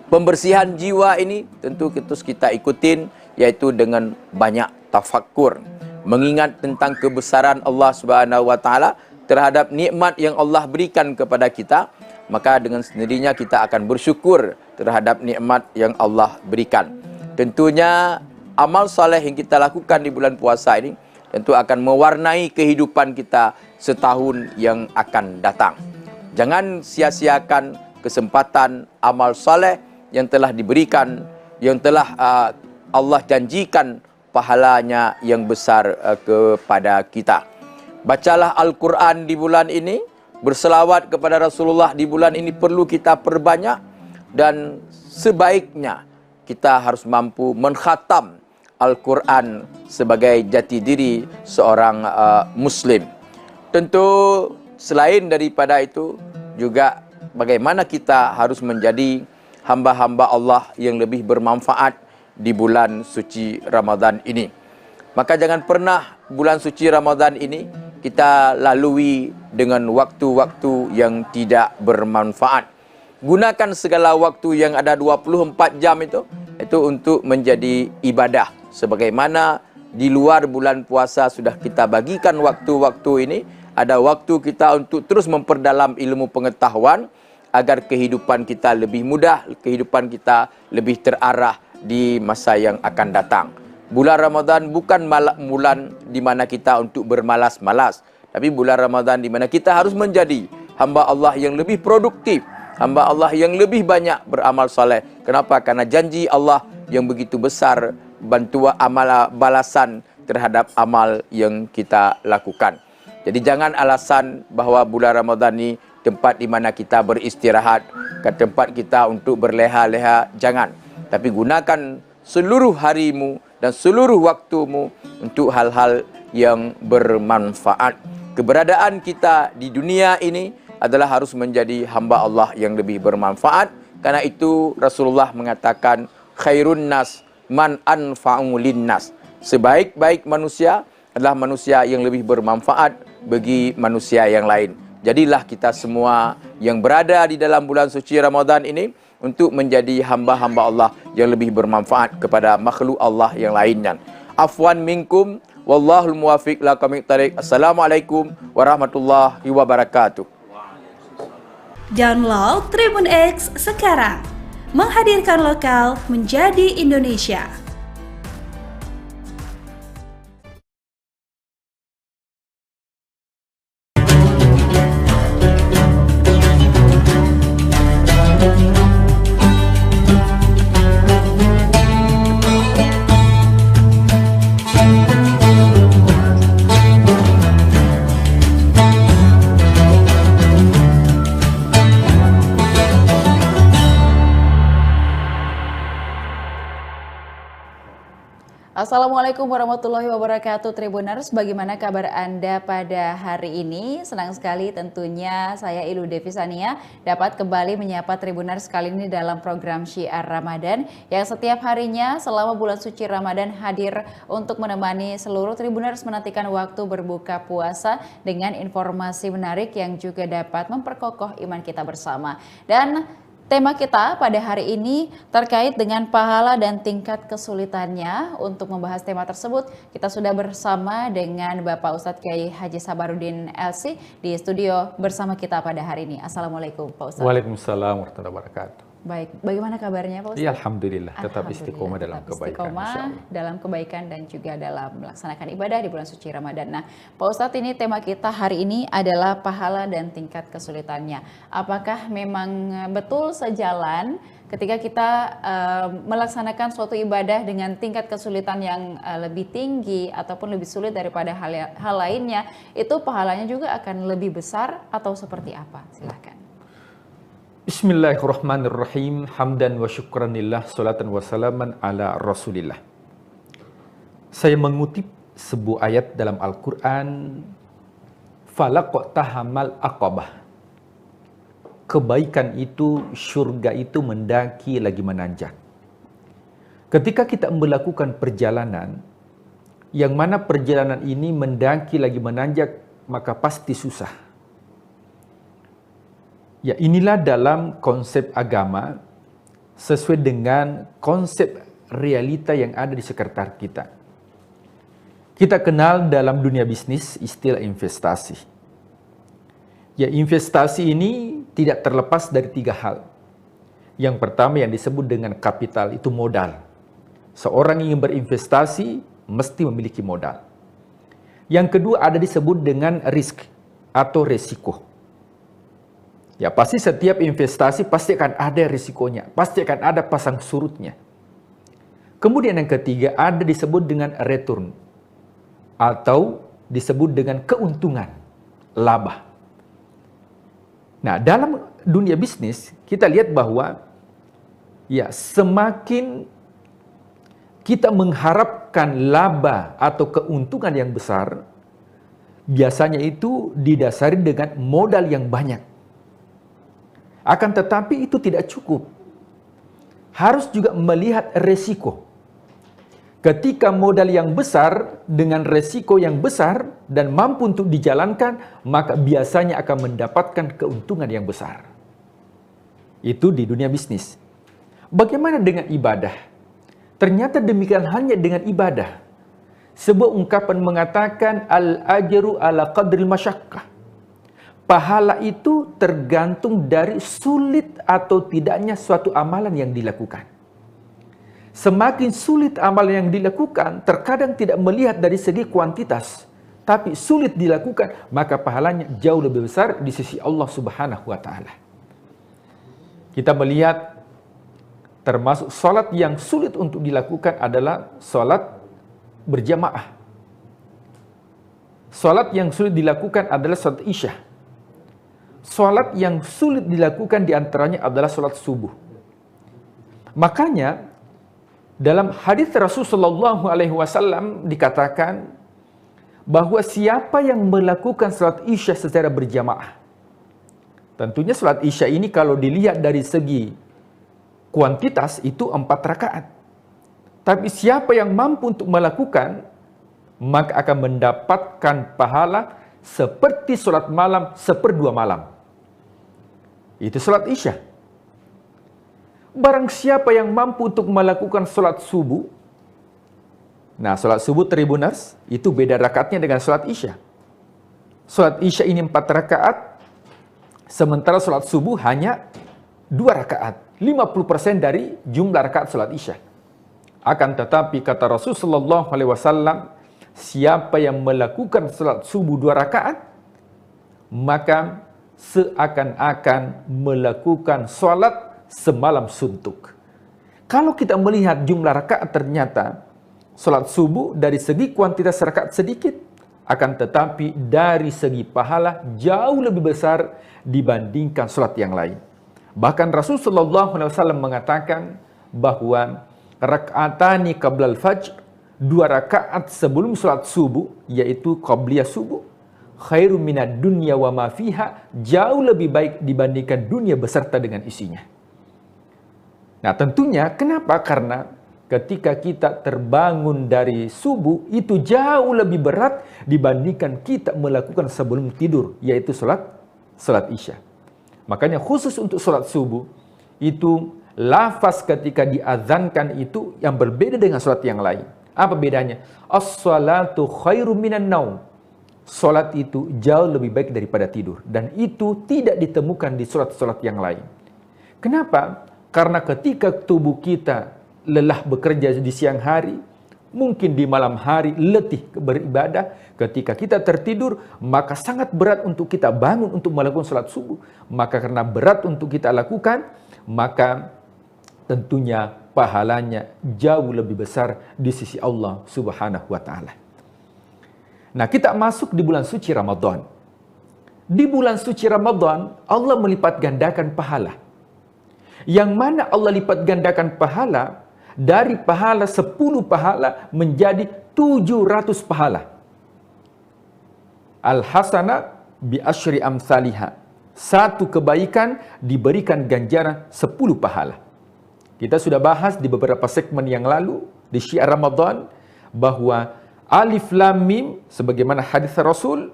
Speaker 8: Pembersihan jiwa ini tentu kita ikutin, yaitu dengan banyak tafakkur, mengingat tentang kebesaran Allah Subhanahu wa taala terhadap nikmat yang Allah berikan kepada kita, maka dengan sendirinya kita akan bersyukur terhadap nikmat yang Allah berikan. Tentunya amal saleh yang kita lakukan di bulan puasa ini tentu akan mewarnai kehidupan kita setahun yang akan datang. Jangan sia-siakan kesempatan amal saleh yang telah diberikan yang telah Allah janjikan pahalanya yang besar kepada kita. Bacalah Al-Quran di bulan ini, berselawat kepada Rasulullah di bulan ini perlu kita perbanyak, dan sebaiknya kita harus mampu menkhatam Al-Quran sebagai jati diri seorang Muslim. Tentu selain daripada itu juga bagaimana kita harus menjadi hamba-hamba Allah yang lebih bermanfaat di bulan suci Ramadan ini. Maka jangan pernah bulan suci Ramadan ini kita lalui dengan waktu-waktu yang tidak bermanfaat. Gunakan segala waktu yang ada 24 jam itu untuk menjadi ibadah. Sebagaimana di luar bulan puasa sudah kita bagikan waktu-waktu ini, ada waktu kita untuk terus memperdalam ilmu pengetahuan agar kehidupan kita lebih mudah, kehidupan kita lebih terarah di masa yang akan datang. Bulan Ramadan bukan bulan di mana kita untuk bermalas-malas, tapi bulan Ramadan di mana kita harus menjadi hamba Allah yang lebih produktif, hamba Allah yang lebih banyak beramal soleh. Kenapa? Karena janji Allah yang begitu besar, bantuan amal balasan terhadap amal yang kita lakukan. Jadi jangan alasan bahawa bulan Ramadan ini tempat di mana kita beristirahat, ke tempat kita untuk berleha-leha, jangan. Tapi gunakan seluruh harimu dan seluruh waktumu untuk hal-hal yang bermanfaat. Keberadaan kita di dunia ini adalah harus menjadi hamba Allah yang lebih bermanfaat. Karena itu Rasulullah mengatakan khairun nas man anfa'u linnas. Sebaik-baik manusia adalah manusia yang lebih bermanfaat bagi manusia yang lain. Jadilah kita semua yang berada di dalam bulan suci Ramadan ini untuk menjadi hamba-hamba Allah yang lebih bermanfaat kepada makhluk Allah yang lainnya. Afwan minkum, wallahul muwafiq laqamit tariq. Assalamualaikum warahmatullahi wabarakatuh.
Speaker 7: Download Tribun X sekarang. Menghadirkan lokal menjadi Indonesia.
Speaker 4: Assalamualaikum warahmatullahi wabarakatuh Tribuners, bagaimana kabar Anda pada hari ini? Senang sekali tentunya saya Ilu Devisania dapat kembali menyapa Tribuners kali ini dalam program Syiar Ramadan yang setiap harinya selama bulan suci Ramadan hadir untuk menemani seluruh Tribuners menantikan waktu berbuka puasa dengan informasi menarik yang juga dapat memperkokoh iman kita bersama. Dan tema kita pada hari ini terkait dengan pahala dan tingkat kesulitannya. Untuk membahas tema tersebut, kita sudah bersama dengan Bapak Ustadz Kiai Haji Sabarudin LC di studio bersama kita pada hari ini. Assalamualaikum Pak Ustadz.
Speaker 10: Waalaikumsalam warahmatullahi wabarakatuh.
Speaker 4: Baik, bagaimana kabarnya Pak Ustadz?
Speaker 10: Ya, Alhamdulillah, tetap istiqomah dalam kebaikan.
Speaker 4: Istiqomah dalam kebaikan dan juga dalam melaksanakan ibadah di bulan suci Ramadan. Nah, Pak Ustadz, ini tema kita hari ini adalah pahala dan tingkat kesulitannya. Apakah memang betul sejalan ketika kita melaksanakan suatu ibadah dengan tingkat kesulitan yang lebih tinggi ataupun lebih sulit daripada hal lainnya, itu pahalanya juga akan lebih besar atau seperti apa? Silakan.
Speaker 10: Bismillahirrahmanirrahim. Hamdan wa syukranillah, salatan wa salaman ala rasulillah. Saya mengutip sebuah ayat dalam Al-Quran. Falaqtahamal aqabah. Kebaikan itu, syurga itu mendaki lagi menanjak. Ketika kita melakukan perjalanan, yang mana perjalanan ini mendaki lagi menanjak, maka pasti susah. Ya, inilah dalam konsep agama sesuai dengan konsep realita yang ada di sekitar kita. Kita kenal dalam dunia bisnis istilah investasi. Ya, investasi ini tidak terlepas dari tiga hal. Yang pertama yang disebut dengan kapital, itu modal. Seorang yang berinvestasi mesti memiliki modal. Yang kedua ada disebut dengan risk atau resiko. Ya, pasti setiap investasi pasti akan ada risikonya, pasti akan ada pasang surutnya. Kemudian yang ketiga ada disebut dengan return atau disebut dengan keuntungan, laba. Nah, dalam dunia bisnis kita lihat bahwa ya semakin kita mengharapkan laba atau keuntungan yang besar, biasanya itu didasari dengan modal yang banyak. Akan tetapi itu tidak cukup. Harus juga melihat resiko. Ketika modal yang besar dengan resiko yang besar dan mampu untuk dijalankan, maka biasanya akan mendapatkan keuntungan yang besar. Itu di dunia bisnis. Bagaimana dengan ibadah? Ternyata demikian hanya dengan ibadah. Sebuah ungkapan mengatakan al-ajru ala qadril masyaqqah. Pahala itu tergantung dari sulit atau tidaknya suatu amalan yang dilakukan. Semakin sulit amalan yang dilakukan, terkadang tidak melihat dari segi kuantitas, tapi sulit dilakukan, maka pahalanya jauh lebih besar di sisi Allah Subhanahu wa Ta'ala. Kita melihat termasuk sholat yang sulit untuk dilakukan adalah sholat berjamaah. Sholat yang sulit dilakukan adalah sholat isya. Sholat yang sulit dilakukan diantaranya adalah sholat subuh. Makanya dalam hadis Rasulullah SAW dikatakan bahwa siapa yang melakukan sholat isya secara berjamaah, tentunya sholat isya ini kalau dilihat dari segi kuantitas itu 4 rakaat. Tapi siapa yang mampu untuk melakukan, maka akan mendapatkan pahala seperti sholat malam 1/2 malam. Itu sholat isya. Barang siapa yang mampu untuk melakukan sholat subuh, nah sholat subuh Tribuners, itu beda rakaatnya dengan sholat isya. Sholat isya ini 4 rakaat, sementara sholat subuh hanya 2 rakaat. 50% dari jumlah rakaat sholat isya. Akan tetapi kata Rasulullah SAW, siapa yang melakukan sholat subuh 2 rakaat, maka seakan-akan melakukan sholat semalam suntuk. Kalau kita melihat jumlah rakaat, ternyata sholat subuh dari segi kuantitas rakaat sedikit, akan tetapi dari segi pahala jauh lebih besar dibandingkan sholat yang lain. Bahkan Rasulullah SAW mengatakan bahwa raka'atani qablal fajr, 2 rakaat sebelum sholat subuh, yaitu qabliyah subuh, khairu minad dunya wa ma fiha, jauh lebih baik dibandingkan dunia beserta dengan isinya. Nah tentunya kenapa? Karena ketika kita terbangun dari subuh itu jauh lebih berat dibandingkan kita melakukan sebelum tidur, yaitu sholat isya. Makanya khusus untuk sholat subuh itu lafaz ketika diazankan itu yang berbeda dengan sholat yang lain. Apa bedanya? As-salatu khairu minan naum. Sholat itu jauh lebih baik daripada tidur. Dan itu tidak ditemukan di sholat-sholat yang lain. Kenapa? Karena ketika tubuh kita lelah bekerja di siang hari, mungkin di malam hari letih beribadah, ketika kita tertidur, maka sangat berat untuk kita bangun untuk melakukan sholat subuh. Maka karena berat untuk kita lakukan, maka tentunya pahalanya jauh lebih besar di sisi Allah Subhanahu wa Ta'ala. Nah, kita masuk di bulan suci Ramadan. Di bulan suci Ramadan, Allah melipat gandakan pahala. Yang mana Allah lipat gandakan pahala, dari pahala 10 pahala menjadi 700 pahala. Al-hasana bi asyri amsalihha. Satu kebaikan diberikan ganjaran 10 pahala. Kita sudah bahas di beberapa segmen yang lalu di Syiar Ramadan bahwa Alif Lam Mim sebagaimana hadis Rasul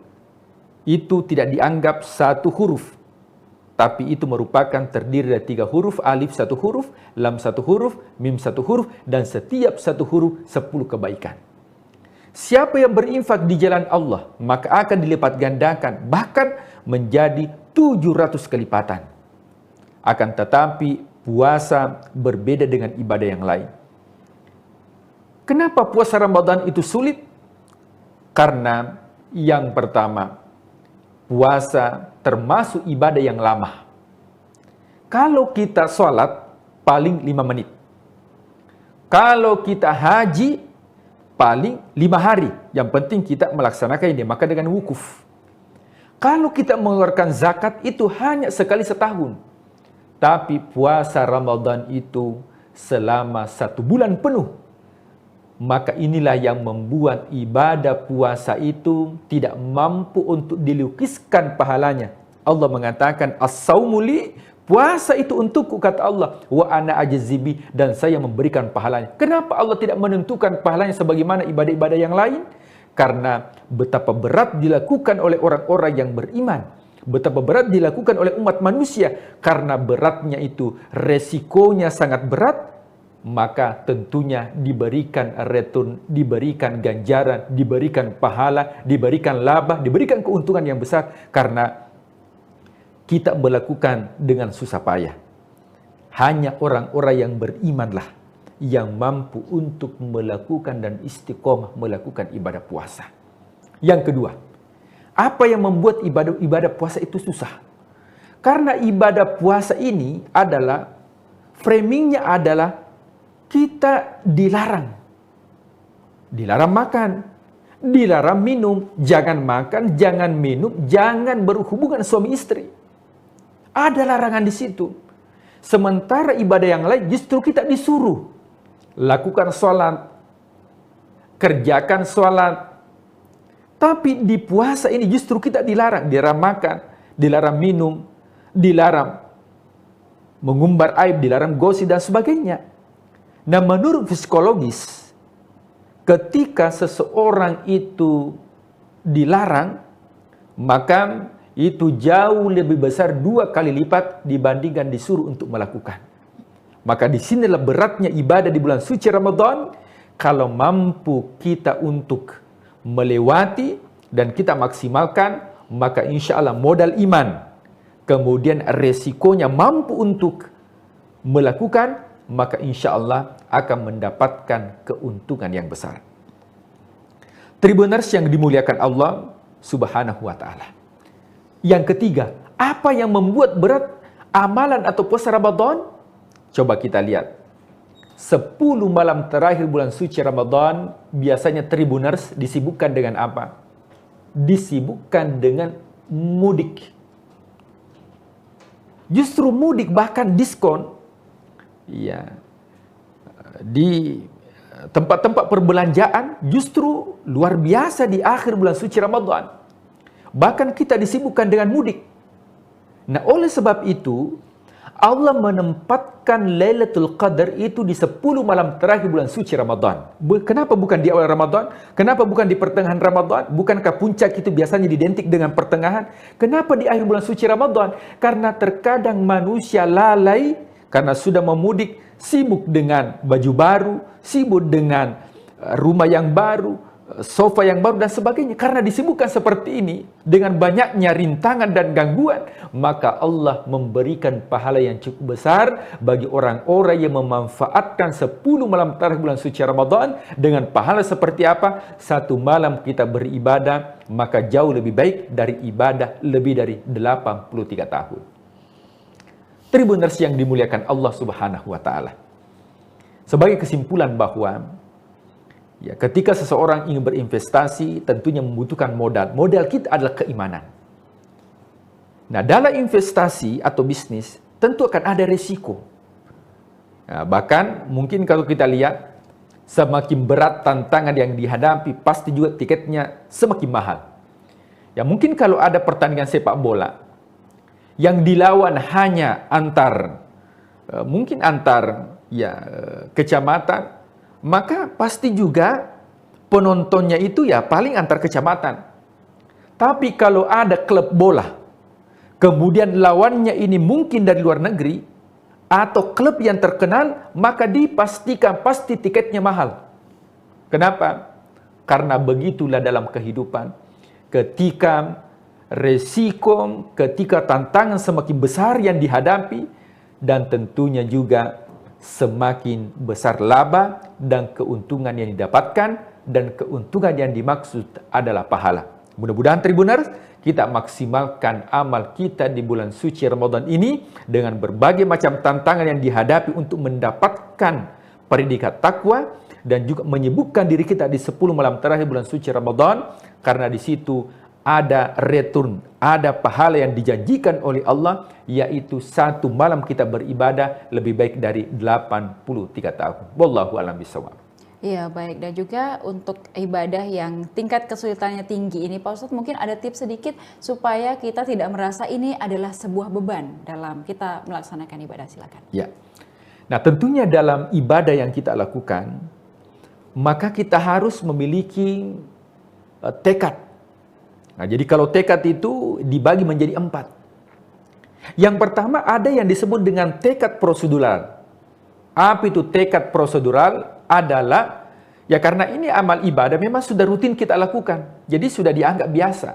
Speaker 10: itu tidak dianggap satu huruf, tapi itu merupakan terdiri dari 3 huruf, alif 1 huruf, lam 1 huruf, mim 1 huruf, dan setiap 1 huruf 10 kebaikan. Siapa yang berinfak di jalan Allah, maka akan dilipat gandakan, bahkan menjadi 700 kelipatan. Akan tetapi puasa berbeda dengan ibadah yang lain. Kenapa puasa Ramadan itu sulit? Karena yang pertama, puasa termasuk ibadah yang lama. Kalau kita sholat paling 5 menit. Kalau kita haji, paling 5 hari. Yang penting kita melaksanakan ini, maka dengan wukuf. Kalau kita mengeluarkan zakat itu hanya sekali setahun. Tapi puasa Ramadan itu selama 1 bulan penuh. Maka inilah yang membuat ibadah puasa itu tidak mampu untuk dilukiskan pahalanya. Allah mengatakan, as-saumu li, puasa itu untukku, kata Allah, wa ana ajzibi, dan saya memberikan pahalanya. Kenapa Allah tidak menentukan pahalanya sebagaimana ibadah-ibadah yang lain? Karena betapa berat dilakukan oleh orang-orang yang beriman. Betapa berat dilakukan oleh umat manusia. Karena beratnya itu, resikonya sangat berat, maka tentunya diberikan return, diberikan ganjaran, diberikan pahala, diberikan laba, diberikan keuntungan yang besar. Karena kita melakukan dengan susah payah. Hanya orang-orang yang berimanlah yang mampu untuk melakukan dan istiqomah melakukan ibadah puasa. Yang kedua, apa yang membuat ibadah puasa itu susah? Karena ibadah puasa ini adalah, framingnya adalah kita dilarang. Dilarang makan, dilarang minum, jangan makan, jangan minum, jangan berhubungan suami istri. Ada larangan di situ. Sementara ibadah yang lain justru kita disuruh lakukan sholat, kerjakan sholat. Tapi di puasa ini justru kita dilarang. Dilarang makan, dilarang minum, dilarang mengumbar aib, dilarang gosip dan sebagainya. Nah, menurut psikologis, ketika seseorang itu dilarang, maka itu jauh lebih besar 2 kali lipat dibandingkan disuruh untuk melakukan. Maka disinilah beratnya ibadah di bulan suci Ramadan. Kalau mampu kita untuk melewati dan kita maksimalkan, maka insya Allah modal iman, kemudian resikonya mampu untuk melakukan, maka insya Allah akan mendapatkan keuntungan yang besar. Tribuners yang dimuliakan Allah Subhanahu wa Ta'ala. Yang ketiga, apa yang membuat berat amalan atau puasa Ramadan? Coba kita lihat. 10 malam terakhir bulan suci Ramadan, biasanya Tribuners disibukkan dengan apa? Disibukkan dengan mudik. Justru mudik, bahkan diskon. Ya, di tempat-tempat perbelanjaan justru luar biasa di akhir bulan suci Ramadan. Bahkan kita disibukkan dengan mudik. Nah, oleh sebab itu, Allah menempatkan Lailatul Qadar itu di 10 malam terakhir bulan suci Ramadan. Kenapa bukan di awal Ramadan? Kenapa bukan di pertengahan Ramadan? Bukankah puncak itu biasanya identik dengan pertengahan? Kenapa di akhir bulan suci Ramadan? Karena terkadang manusia lalai karena sudah memudik, sibuk dengan baju baru, sibuk dengan rumah yang baru, sofa yang baru dan sebagainya. Karena disibukkan seperti ini dengan banyaknya rintangan dan gangguan, maka Allah memberikan pahala yang cukup besar bagi orang-orang yang memanfaatkan 10 malam terakhir bulan suci Ramadan. Dengan pahala seperti apa? 1 malam kita beribadah, maka jauh lebih baik dari ibadah lebih dari 83 tahun. Tribuners yang dimuliakan Allah Subhanahu wa Ta'ala. Sebagai kesimpulan bahwa ya, ketika seseorang ingin berinvestasi, tentunya membutuhkan modal. Modal kita adalah keimanan. Nah, dalam investasi atau bisnis, tentu akan ada resiko. Nah, bahkan mungkin kalau kita lihat, semakin berat tantangan yang dihadapi, pasti juga tiketnya semakin mahal. Ya, mungkin kalau ada pertandingan sepak bola, yang dilawan hanya antar kecamatan, maka pasti juga penontonnya itu ya paling antar kecamatan. Tapi kalau ada klub bola, kemudian lawannya ini mungkin dari luar negeri, atau klub yang terkenal, maka dipastikan pasti tiketnya mahal. Kenapa? Karena begitulah dalam kehidupan. Ketika resiko, ketika tantangan semakin besar yang dihadapi, dan tentunya juga semakin besar laba dan keuntungan yang didapatkan, dan keuntungan yang dimaksud adalah pahala. Mudah-mudahan Tribuners, kita maksimalkan amal kita di bulan suci Ramadan ini dengan berbagai macam tantangan yang dihadapi untuk mendapatkan predikat takwa, dan juga menyibukkan diri kita di 10 malam terakhir bulan suci Ramadan, karena di situ ada return, ada pahala yang dijanjikan oleh Allah, yaitu 1 malam kita beribadah lebih baik dari 83 tahun. Wallahu a'lam bishawab.
Speaker 4: Iya, baik. Dan juga untuk ibadah yang tingkat kesulitannya tinggi ini, Pak Ustadz, mungkin ada tips sedikit supaya kita tidak merasa ini adalah sebuah beban dalam kita melaksanakan ibadah. Silakan.
Speaker 10: Ya. Nah, tentunya dalam ibadah yang kita lakukan, maka kita harus memiliki tekad. Nah, jadi kalau tekad itu dibagi menjadi 4. Yang pertama ada yang disebut dengan tekad prosedural. Apa itu tekad prosedural? Adalah, ya karena ini amal ibadah memang sudah rutin kita lakukan. Jadi sudah dianggap biasa.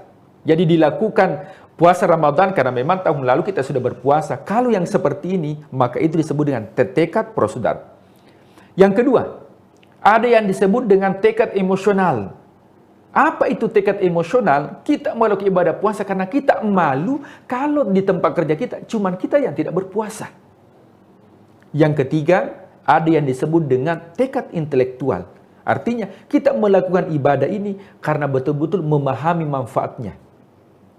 Speaker 10: Jadi dilakukan puasa Ramadan karena memang tahun lalu kita sudah berpuasa. Kalau yang seperti ini, maka itu disebut dengan tekad prosedural. Yang kedua, ada yang disebut dengan tekad emosional. Apa itu tekad emosional? Kita melakukan ibadah puasa karena kita malu kalau di tempat kerja kita, cuman kita yang tidak berpuasa. Yang ketiga, ada yang disebut dengan tekad intelektual. Artinya, kita melakukan ibadah ini karena betul-betul memahami manfaatnya.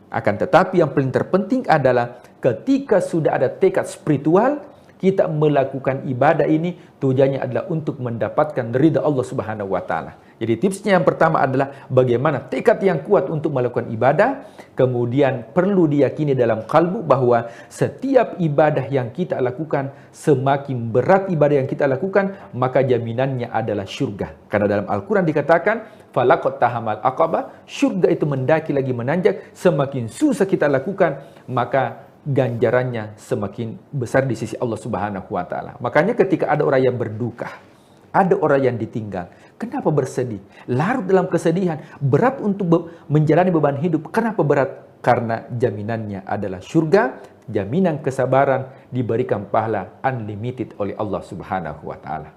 Speaker 10: Akan tetapi yang paling terpenting adalah ketika sudah ada tekad spiritual, kita melakukan ibadah ini tujuannya adalah untuk mendapatkan ridha Allah Subhanahu wa taala. Jadi tipsnya yang pertama adalah bagaimana tekad yang kuat untuk melakukan ibadah, kemudian perlu diyakini dalam kalbu bahwa setiap ibadah yang kita lakukan, semakin berat ibadah yang kita lakukan, maka jaminannya adalah syurga. Karena dalam Al-Quran dikatakan, falaqad tahamal aqabah, syurga itu mendaki lagi menanjak, semakin susah kita lakukan, maka ganjarannya semakin besar di sisi Allah Subhanahu wa taala. Makanya ketika ada orang yang berduka, ada orang yang ditinggal, kenapa bersedih? Larut dalam kesedihan, berat untuk menjalani beban hidup. Kenapa berat? Karena jaminannya adalah surga, jaminan kesabaran, diberikan pahala unlimited oleh Allah Subhanahu wa taala.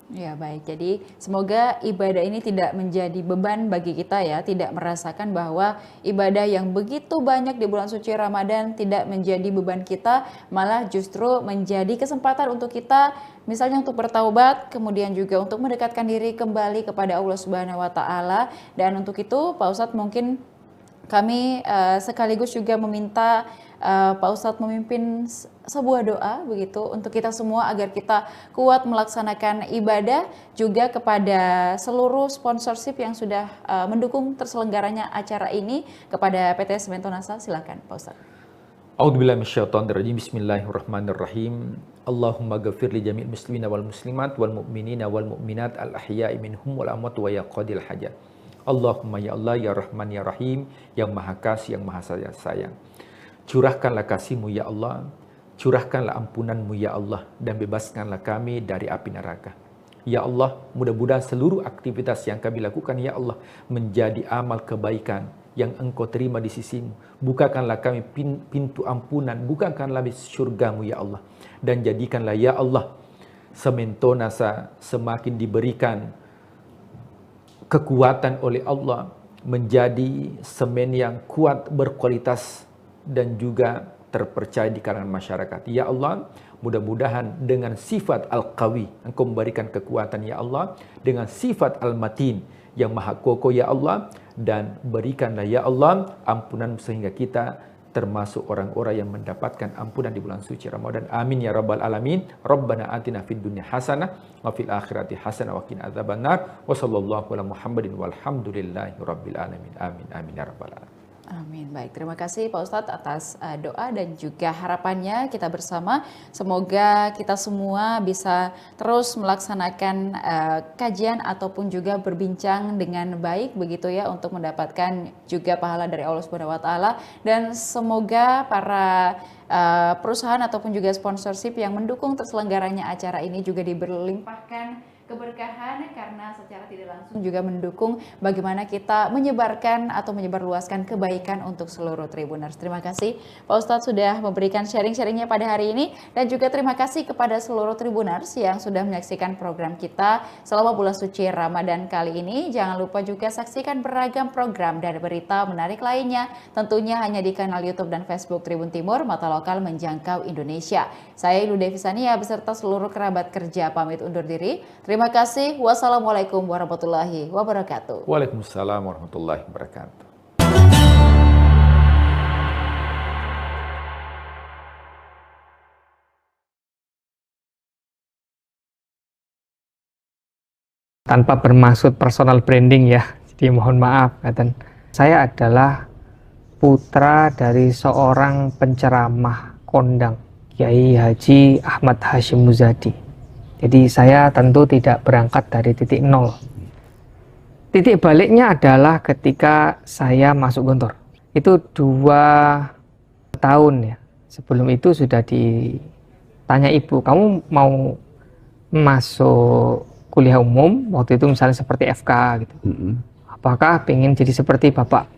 Speaker 4: Ya, baik. Jadi semoga ibadah ini tidak menjadi beban bagi kita ya, tidak merasakan bahwa ibadah yang begitu banyak di bulan suci Ramadan tidak menjadi beban kita, malah justru menjadi kesempatan untuk kita misalnya untuk bertaubat, kemudian juga untuk mendekatkan diri kembali kepada Allah Subhanahu wa taala. Dan untuk itu Pak Ustadz mungkin kami sekaligus juga meminta Pak Ustadz memimpin sebuah doa begitu untuk kita semua agar kita kuat melaksanakan ibadah, juga kepada seluruh sponsorship yang sudah mendukung terselenggaranya acara ini, kepada PT Semen Tonasa. Silakan Pak Ustadz.
Speaker 10: A'udzubillahi minasyaitonirrajim. Bismillahirrahmanirrahim. Allahumma ghafir li jami'il muslimina wal muslimat wal mu'minina wal mu'minat al ahya'i minhum wal amwat wa ya qadil hajat. Allahumma ya Allah ya Rahman ya Rahim, yang Maha Kasih, yang Maha Sayang. Curahkanlah kasih-Mu ya Allah, curahkanlah ampunan-Mu ya Allah, dan bebaskanlah kami dari api neraka. Ya Allah, mudah-mudahan seluruh aktivitas yang kami lakukan ya Allah menjadi amal kebaikan yang Engkau terima di sisi-Mu. Bukakanlah kami pintu ampunan, bukakanlah surga-Mu ya Allah, dan jadikanlah ya Allah Semen Tonasa semakin diberikan kekuatan oleh Allah menjadi semen yang kuat, berkualitas, dan juga terpercaya di kalangan masyarakat. Ya Allah, mudah-mudahan dengan sifat Al-Qawi, Engkau memberikan kekuatan ya Allah, dengan sifat Al-Matin, yang Maha Kokoh ya Allah, dan berikanlah ya Allah ampunan sehingga kita termasuk orang-orang yang mendapatkan ampunan di bulan suci Ramadan. Amin ya rabbal alamin. Rabbana atina fid dunya hasanah wa fil akhirati hasanah wa qina adzabannar. Wa sallallahu ala Muhammadin walhamdulillahi rabbil alamin. Amin amin ya rabbal alamin.
Speaker 4: Amin. Baik, terima kasih Pak Ustadz atas doa dan juga harapannya kita bersama. Semoga kita semua bisa terus melaksanakan kajian ataupun juga berbincang dengan baik begitu ya, untuk mendapatkan juga pahala dari Allah Subhanahu wa taala. Dan semoga para perusahaan ataupun juga sponsorship yang mendukung terselenggaranya acara ini juga diberlimpahkan
Speaker 12: keberkahan karena secara tidak langsung juga mendukung bagaimana kita menyebarkan atau menyebarluaskan kebaikan untuk seluruh Tribuners. Terima kasih Pak Ustadz sudah memberikan sharing-sharingnya pada hari ini, dan juga terima kasih kepada seluruh Tribuners yang sudah menyaksikan program kita selama bulan suci Ramadan kali ini. Jangan lupa juga saksikan beragam program dan berita menarik lainnya, tentunya hanya di kanal YouTube dan Facebook Tribun Timur, Mata Lokal Menjangkau Indonesia. Saya Ilu Devisania beserta seluruh kerabat kerja pamit undur diri. Terima kasih. Wassalamualaikum warahmatullahi wabarakatuh.
Speaker 10: Waalaikumsalam warahmatullahi wabarakatuh.
Speaker 1: Tanpa bermaksud personal branding ya, jadi mohon maaf. Saya adalah putra dari seorang penceramah kondang, Kiai Haji Ahmad Hashim Muzadi. Jadi saya tentu tidak berangkat dari titik nol. Titik baliknya adalah ketika saya masuk Gontor. Itu 2 tahun ya. Sebelum itu sudah ditanya ibu, kamu mau masuk kuliah umum? Waktu itu misalnya seperti FK gitu. Apakah pengen jadi seperti bapak?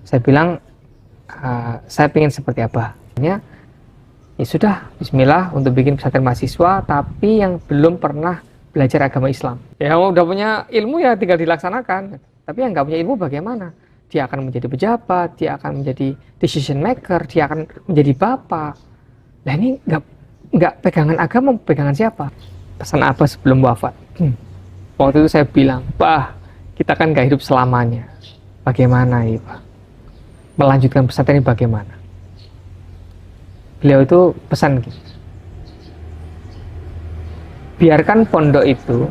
Speaker 1: Saya bilang, saya pengen seperti apa? Ya sudah, bismillah untuk bikin pesantren mahasiswa, tapi yang belum pernah belajar agama Islam. Ya udah punya ilmu ya tinggal dilaksanakan. Tapi yang nggak punya ilmu bagaimana? Dia akan menjadi pejabat, dia akan menjadi decision maker, dia akan menjadi bapak. Nah ini nggak pegangan agama, pegangan siapa? Pesan apa sebelum wafat? Waktu itu saya bilang, Pak, kita kan nggak hidup selamanya. Bagaimana ya Pak? Melanjutkan pesantren ini bagaimana? Beliau itu pesan gitu, biarkan pondok itu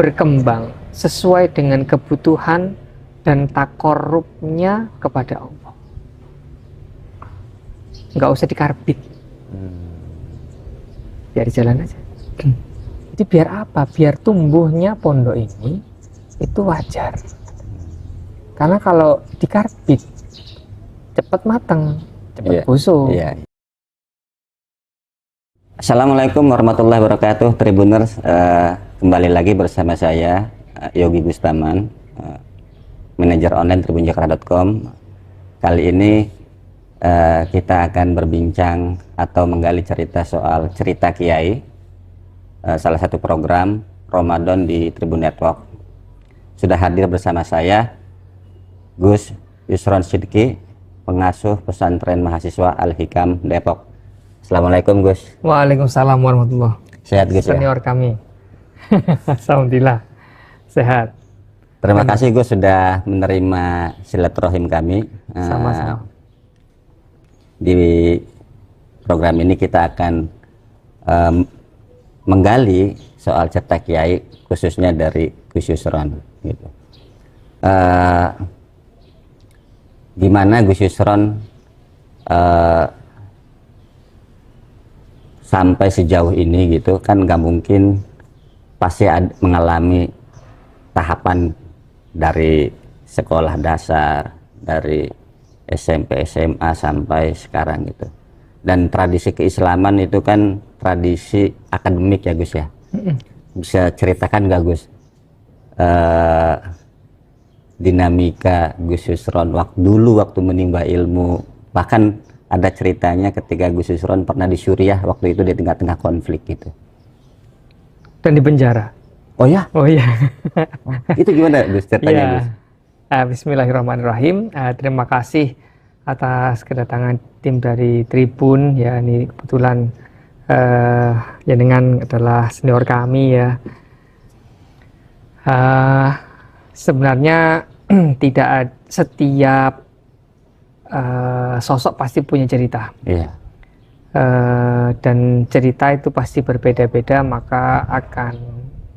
Speaker 1: berkembang sesuai dengan kebutuhan dan takorubnya kepada Allah. Nggak usah dikarbit, biar jalan aja. Jadi biar apa? Biar tumbuhnya pondok ini itu wajar. Karena kalau dikarbit cepat matang, cepat busuk.
Speaker 2: Assalamualaikum warahmatullahi wabarakatuh, Tribuners. Kembali lagi bersama saya Yogi Gustaman, manajer online tribunjakarta.com. Kali ini kita akan berbincang atau menggali cerita soal cerita Kiai, salah satu program Ramadan di Tribun Network. Sudah hadir bersama saya Gus Yusron Sidki, pengasuh pesantren mahasiswa Al-Hikam Depok. Assalamualaikum Gus.
Speaker 1: Waalaikumsalam warahmatullahi wabarakatuh.
Speaker 2: Sehat Gus ya?
Speaker 1: Senior kami. Alhamdulillah sehat.
Speaker 2: Terima kasih Gus sudah menerima silaturahim kami.
Speaker 1: Sama-sama.
Speaker 2: Di program ini kita akan menggali soal cerita Kiai, khususnya dari Gus Yusron. Gitu. Gimana Gus Yusron sampai sejauh ini gitu kan, nggak mungkin pasti mengalami tahapan dari sekolah dasar, dari SMP, SMA sampai sekarang gitu. Dan tradisi keislaman itu kan tradisi akademik ya Gus ya. Bisa ceritakan nggak Gus dinamika Gus Yusron waktu menimba ilmu, bahkan ada ceritanya ketika Gus Yusron pernah di Suriah waktu itu di tengah-tengah konflik gitu.
Speaker 1: Dan di penjara.
Speaker 2: Oh ya?
Speaker 1: Oh iya.
Speaker 2: Itu gimana Gus ceritanya Gus?
Speaker 1: Bismillahirrahmanirrahim. Terima kasih atas kedatangan tim dari Tribun ya. Ini kebetulan ya dengan adalah senior kami ya. Sebenarnya tidak setiap sosok pasti punya cerita.
Speaker 2: Iya.
Speaker 1: Dan cerita itu pasti berbeda-beda, maka akan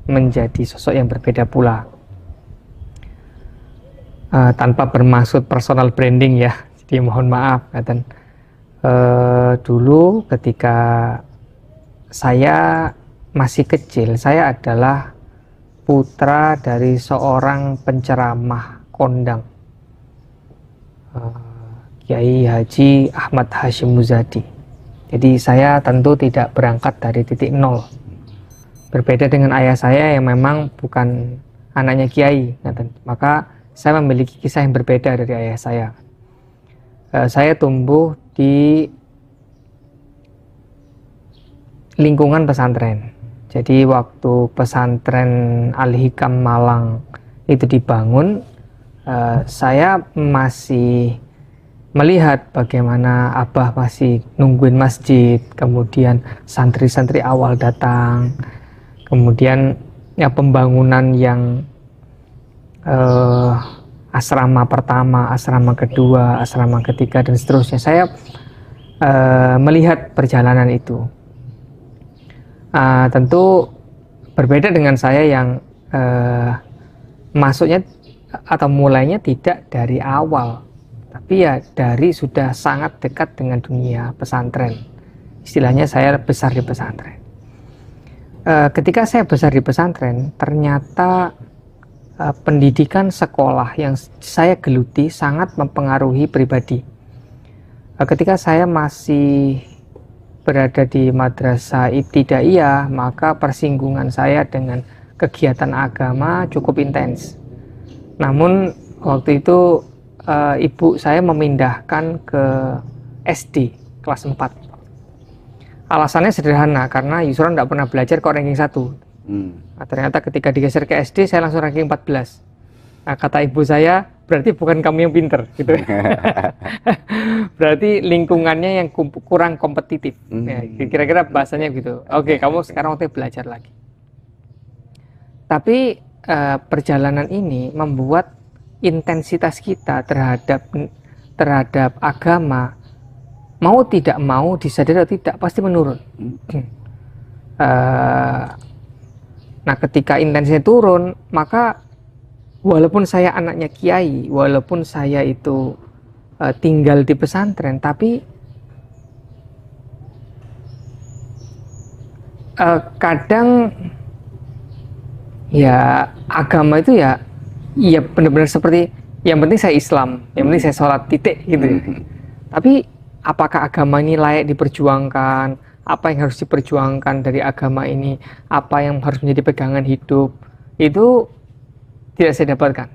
Speaker 1: menjadi sosok yang berbeda pula. Tanpa bermaksud personal branding ya, jadi mohon maaf. Dulu ketika saya masih kecil, saya adalah putra dari seorang penceramah kondang, Kiai Haji Ahmad Hashim Muzadi. Jadi saya tentu tidak berangkat dari titik nol. Berbeda dengan ayah saya yang memang bukan anaknya kiai, maka saya memiliki kisah yang berbeda dari ayah saya. Saya tumbuh di lingkungan pesantren. Jadi waktu pesantren Al-Hikam Malang itu dibangun, saya masih melihat bagaimana abah masih nungguin masjid, kemudian santri-santri awal datang, kemudian ya pembangunan yang asrama pertama, asrama kedua, asrama ketiga, dan seterusnya. Saya melihat perjalanan itu. Tentu berbeda dengan saya yang masuknya atau mulainya tidak dari awal, tapi ya dari sudah sangat dekat dengan dunia pesantren. Istilahnya saya besar di pesantren. Ketika saya besar di pesantren, ternyata pendidikan sekolah yang saya geluti sangat mempengaruhi pribadi. Ketika saya masih berada di madrasah ibtidaiyah, maka persinggungan saya dengan kegiatan agama cukup intens. Namun waktu itu ibu saya memindahkan ke SD kelas 4. Alasannya sederhana, karena Yusron tidak pernah belajar kok ranking 1. Nah, ternyata ketika digeser ke SD, saya langsung ranking 14. Nah, kata ibu saya, berarti bukan kamu yang pinter, gitu. Berarti lingkungannya yang kurang kompetitif. Ya, kira-kira bahasanya gitu. Oke, kamu sekarang waktunya belajar lagi. Tapi perjalanan ini membuat intensitas kita terhadap agama, mau tidak mau, disadari atau tidak, pasti menurun. Nah, ketika intensitasnya turun, maka walaupun saya anaknya kiai, walaupun saya itu tinggal di pesantren, tapi kadang ya agama itu ya benar-benar seperti, yang penting saya Islam, yang penting saya sholat, titik gitu. Tapi apakah agama ini layak diperjuangkan? Apa yang harus diperjuangkan dari agama ini? Apa yang harus menjadi pegangan hidup? Itu tidak saya dapatkan.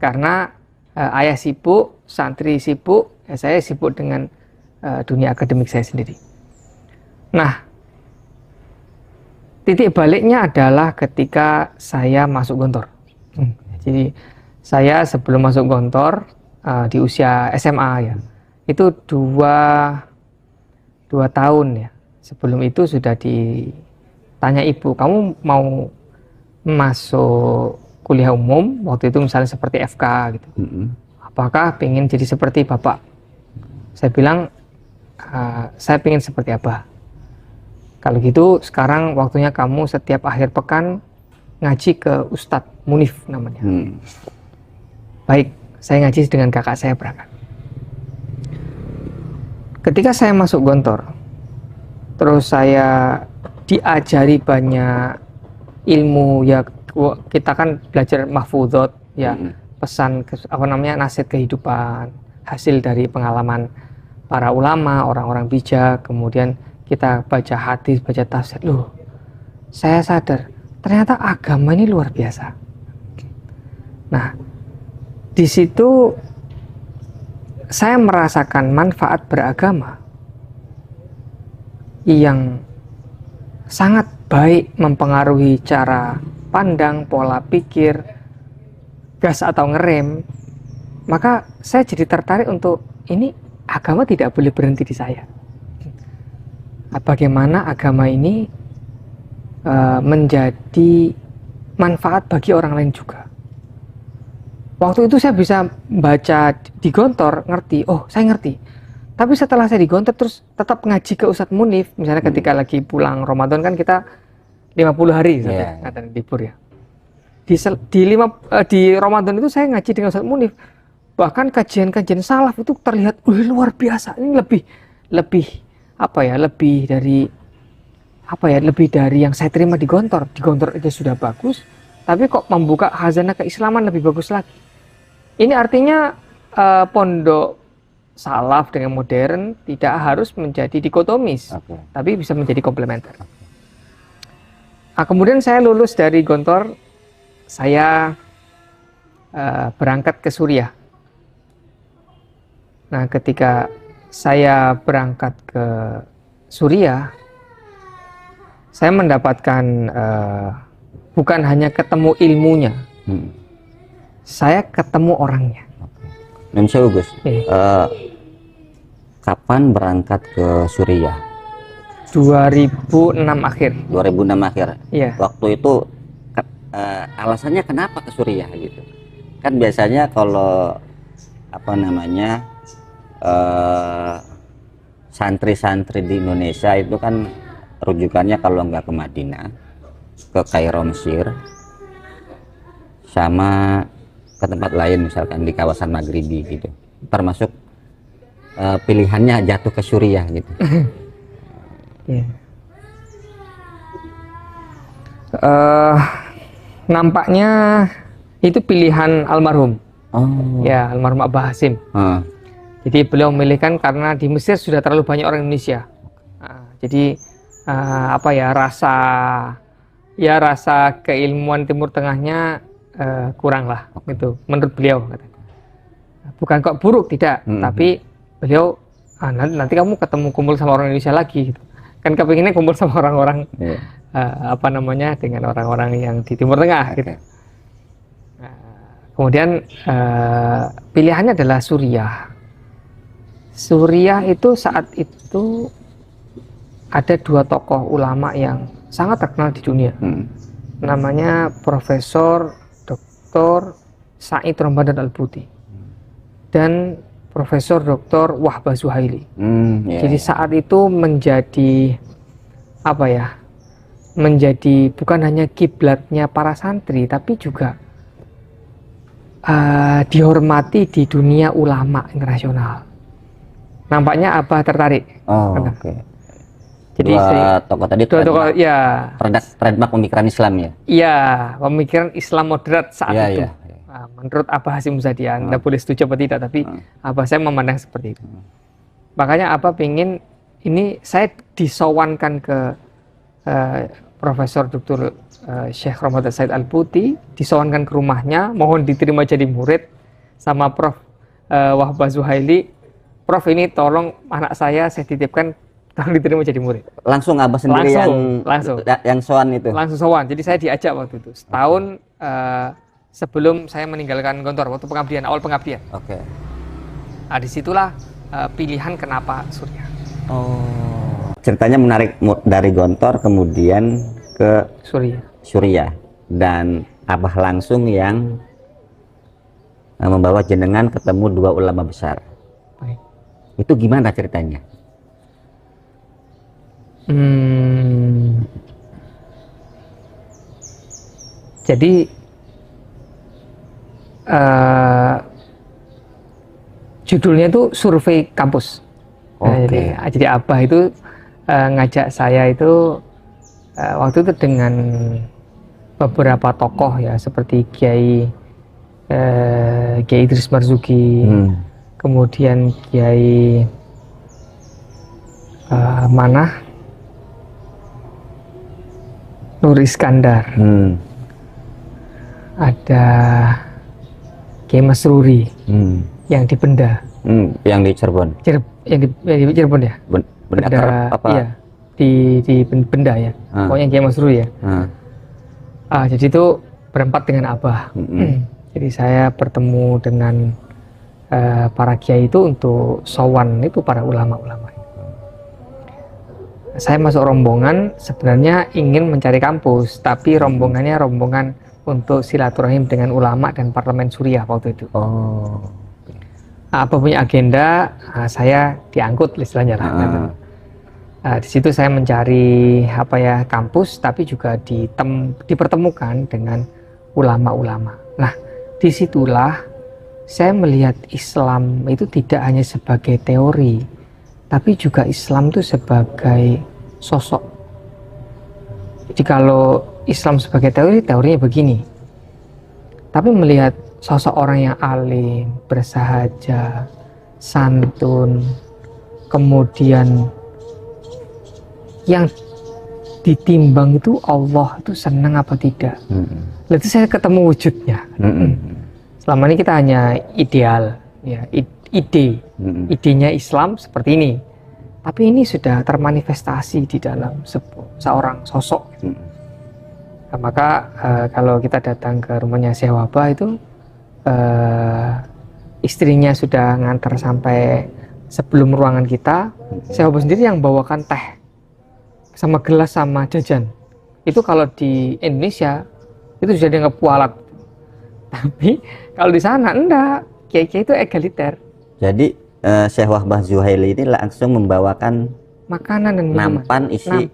Speaker 1: Karena ayah sibuk, santri sibuk, ya saya sibuk dengan dunia akademik saya sendiri. Nah, titik baliknya adalah ketika saya masuk Gontor. Jadi saya sebelum masuk Gontor di usia SMA ya, itu dua tahun ya. Sebelum itu sudah ditanya ibu, kamu mau masuk kuliah umum, waktu itu misalnya seperti FK gitu, apakah pengen jadi seperti bapak? Saya bilang, saya pengen seperti apa? Kalau gitu sekarang waktunya kamu setiap akhir pekan ngaji ke Ustadz Munif namanya. Baik, saya ngaji dengan kakak saya berangkat. Ketika saya masuk Gontor, terus saya diajari banyak ilmu, ya kita kan belajar mahfudhot ya, pesan nasihat kehidupan, hasil dari pengalaman para ulama, orang-orang bijak. Kemudian kita baca hadis, baca tafsir. Loh, saya sadar ternyata agama ini luar biasa. Nah, di situ saya merasakan manfaat beragama yang sangat baik, mempengaruhi cara pandang, pola pikir, gas atau ngerem. Maka saya jadi tertarik untuk ini, agama tidak boleh berhenti di saya. Bagaimana agama ini menjadi manfaat bagi orang lain juga. Waktu itu saya bisa baca di Gontor, ngerti, oh saya ngerti. Tapi setelah saya di Gontor terus tetap ngaji ke Ustadz Munif, misalnya ketika lagi pulang Ramadan kan kita 50 hari libur ya. Di Ramadan itu saya ngaji dengan Ustadz Munif. Bahkan kajian-kajian salaf itu terlihat luar biasa. Ini lebih dari yang saya terima di Gontor. Di Gontor aja sudah bagus, tapi kok membuka khazanah keislaman lebih bagus lagi. Ini artinya pondok salaf dengan modern tidak harus menjadi dikotomis, tapi bisa menjadi komplementer. Kemudian saya lulus dari Gontor, saya berangkat ke Suriah. Nah, ketika saya berangkat ke Suriah, saya mendapatkan bukan hanya ketemu ilmunya, saya ketemu orangnya.
Speaker 2: Saya Gus, kapan berangkat ke Suriah?
Speaker 1: 2006 akhir.
Speaker 2: 2006 akhir.
Speaker 1: Iya.
Speaker 2: Waktu itu alasannya kenapa ke Suriah gitu? Kan biasanya kalau apa namanya santri-santri di Indonesia itu kan rujukannya kalau nggak ke Madinah, ke Kairo Mesir, sama ke tempat lain misalkan di kawasan Maghribi gitu. Termasuk pilihannya jatuh ke Suriah gitu.
Speaker 1: Yeah. Nampaknya itu pilihan almarhum. Ya, almarhum Abah Hasim. Jadi beliau memilihkan karena di Mesir sudah terlalu banyak orang Indonesia. Jadi apa ya, rasa keilmuan Timur Tengahnya kurang lah gitu menurut beliau. Bukan kok buruk, tidak, tapi beliau nanti kamu ketemu kumpul sama orang Indonesia lagi gitu. Kan kepinginnya kumpul sama orang-orang apa namanya, dengan orang-orang yang di Timur Tengah gitu. Kemudian pilihannya adalah Suriah. Suriah itu saat itu ada dua tokoh ulama yang sangat terkenal di dunia. Namanya Profesor Dr. Said Ramadan Al-Buti dan Profesor Dr. Wahbah Zuhaili. Jadi saat itu menjadi apa ya? Menjadi bukan hanya kiblatnya para santri, tapi juga dihormati di dunia ulama internasional. Nampaknya Abah tertarik. Jadi
Speaker 2: dua tokoh tadi,
Speaker 1: dua tokoh, ya.
Speaker 2: Trademark pemikiran Islam ya.
Speaker 1: Iya, pemikiran Islam moderat saat itu.
Speaker 2: Ya.
Speaker 1: Menurut Abah Hasim Muzadi, Anda boleh setuju atau tidak, tapi Abah saya memandang seperti itu. Makanya Abah pengen ini saya disowankan ke Profesor Dr. Syekh Ramadan Said Al-Buti, disowankan ke rumahnya, mohon diterima jadi murid sama Prof. Wahbah Zuhaili. Prof, ini tolong anak saya titipkan, tolong diterima jadi murid.
Speaker 2: Langsung Abah sendiri yang sowan itu? Langsung
Speaker 1: sowan. Jadi saya diajak waktu itu setahun sebelum saya meninggalkan Gontor, waktu pengabdian, awal pengabdian. Nah, disitulah pilihan kenapa Suriah.
Speaker 2: Ceritanya menarik, dari Gontor kemudian ke Suriah. Dan Abah langsung yang membawa jenengan ketemu dua ulama besar. Itu gimana ceritanya?
Speaker 1: Jadi judulnya itu survei kampus. Jadi Abah itu ngajak saya itu waktu itu dengan beberapa tokoh ya, seperti Kiai Idris Marzuki, kemudian Kiai Nur Iskandar, ada Kiai Masruri yang di Benda,
Speaker 2: yang di Cirebon,
Speaker 1: yang di Cirebon ya,
Speaker 2: Benda apa?
Speaker 1: Iya, di Benda ya, pokoknya Kiai Masruri ya. Jadi itu berempat dengan Abah. Jadi saya bertemu dengan para kiai itu untuk sowan itu para ulama-ulama. Saya masuk rombongan sebenarnya ingin mencari kampus, tapi rombongannya rombongan untuk silaturahim dengan ulama dan parlemen Suriah waktu itu. Apa punya agenda, saya diangkut istilahnya lah. Di situ saya mencari apa ya, kampus, tapi juga dipertemukan dengan ulama-ulama. Nah, disitulah saya melihat Islam itu tidak hanya sebagai teori, tapi juga Islam itu sebagai sosok. Jadi kalau Islam sebagai teori, teorinya begini. Tapi melihat sosok orang yang alim, bersahaja, santun, kemudian yang ditimbang itu Allah itu senang apa tidak. Lalu saya ketemu wujudnya. Selama ini kita hanya ideal, ya, idenya Islam seperti ini. Tapi ini sudah termanifestasi di dalam seorang sosok. Nah, maka kalau kita datang ke rumahnya Syekh Wahbah itu, istrinya sudah ngantar sampai sebelum ruangan kita. Syekh Wahbah sendiri yang bawakan teh sama gelas sama jajan. Itu kalau di Indonesia itu sudah dianggap kualat. Tapi kalau di sana enggak, kiai-kiai itu egaliter.
Speaker 2: Jadi Syekh Wahbah Zuhaili ini langsung membawakan
Speaker 1: makanan dan minuman.
Speaker 2: Nampan isi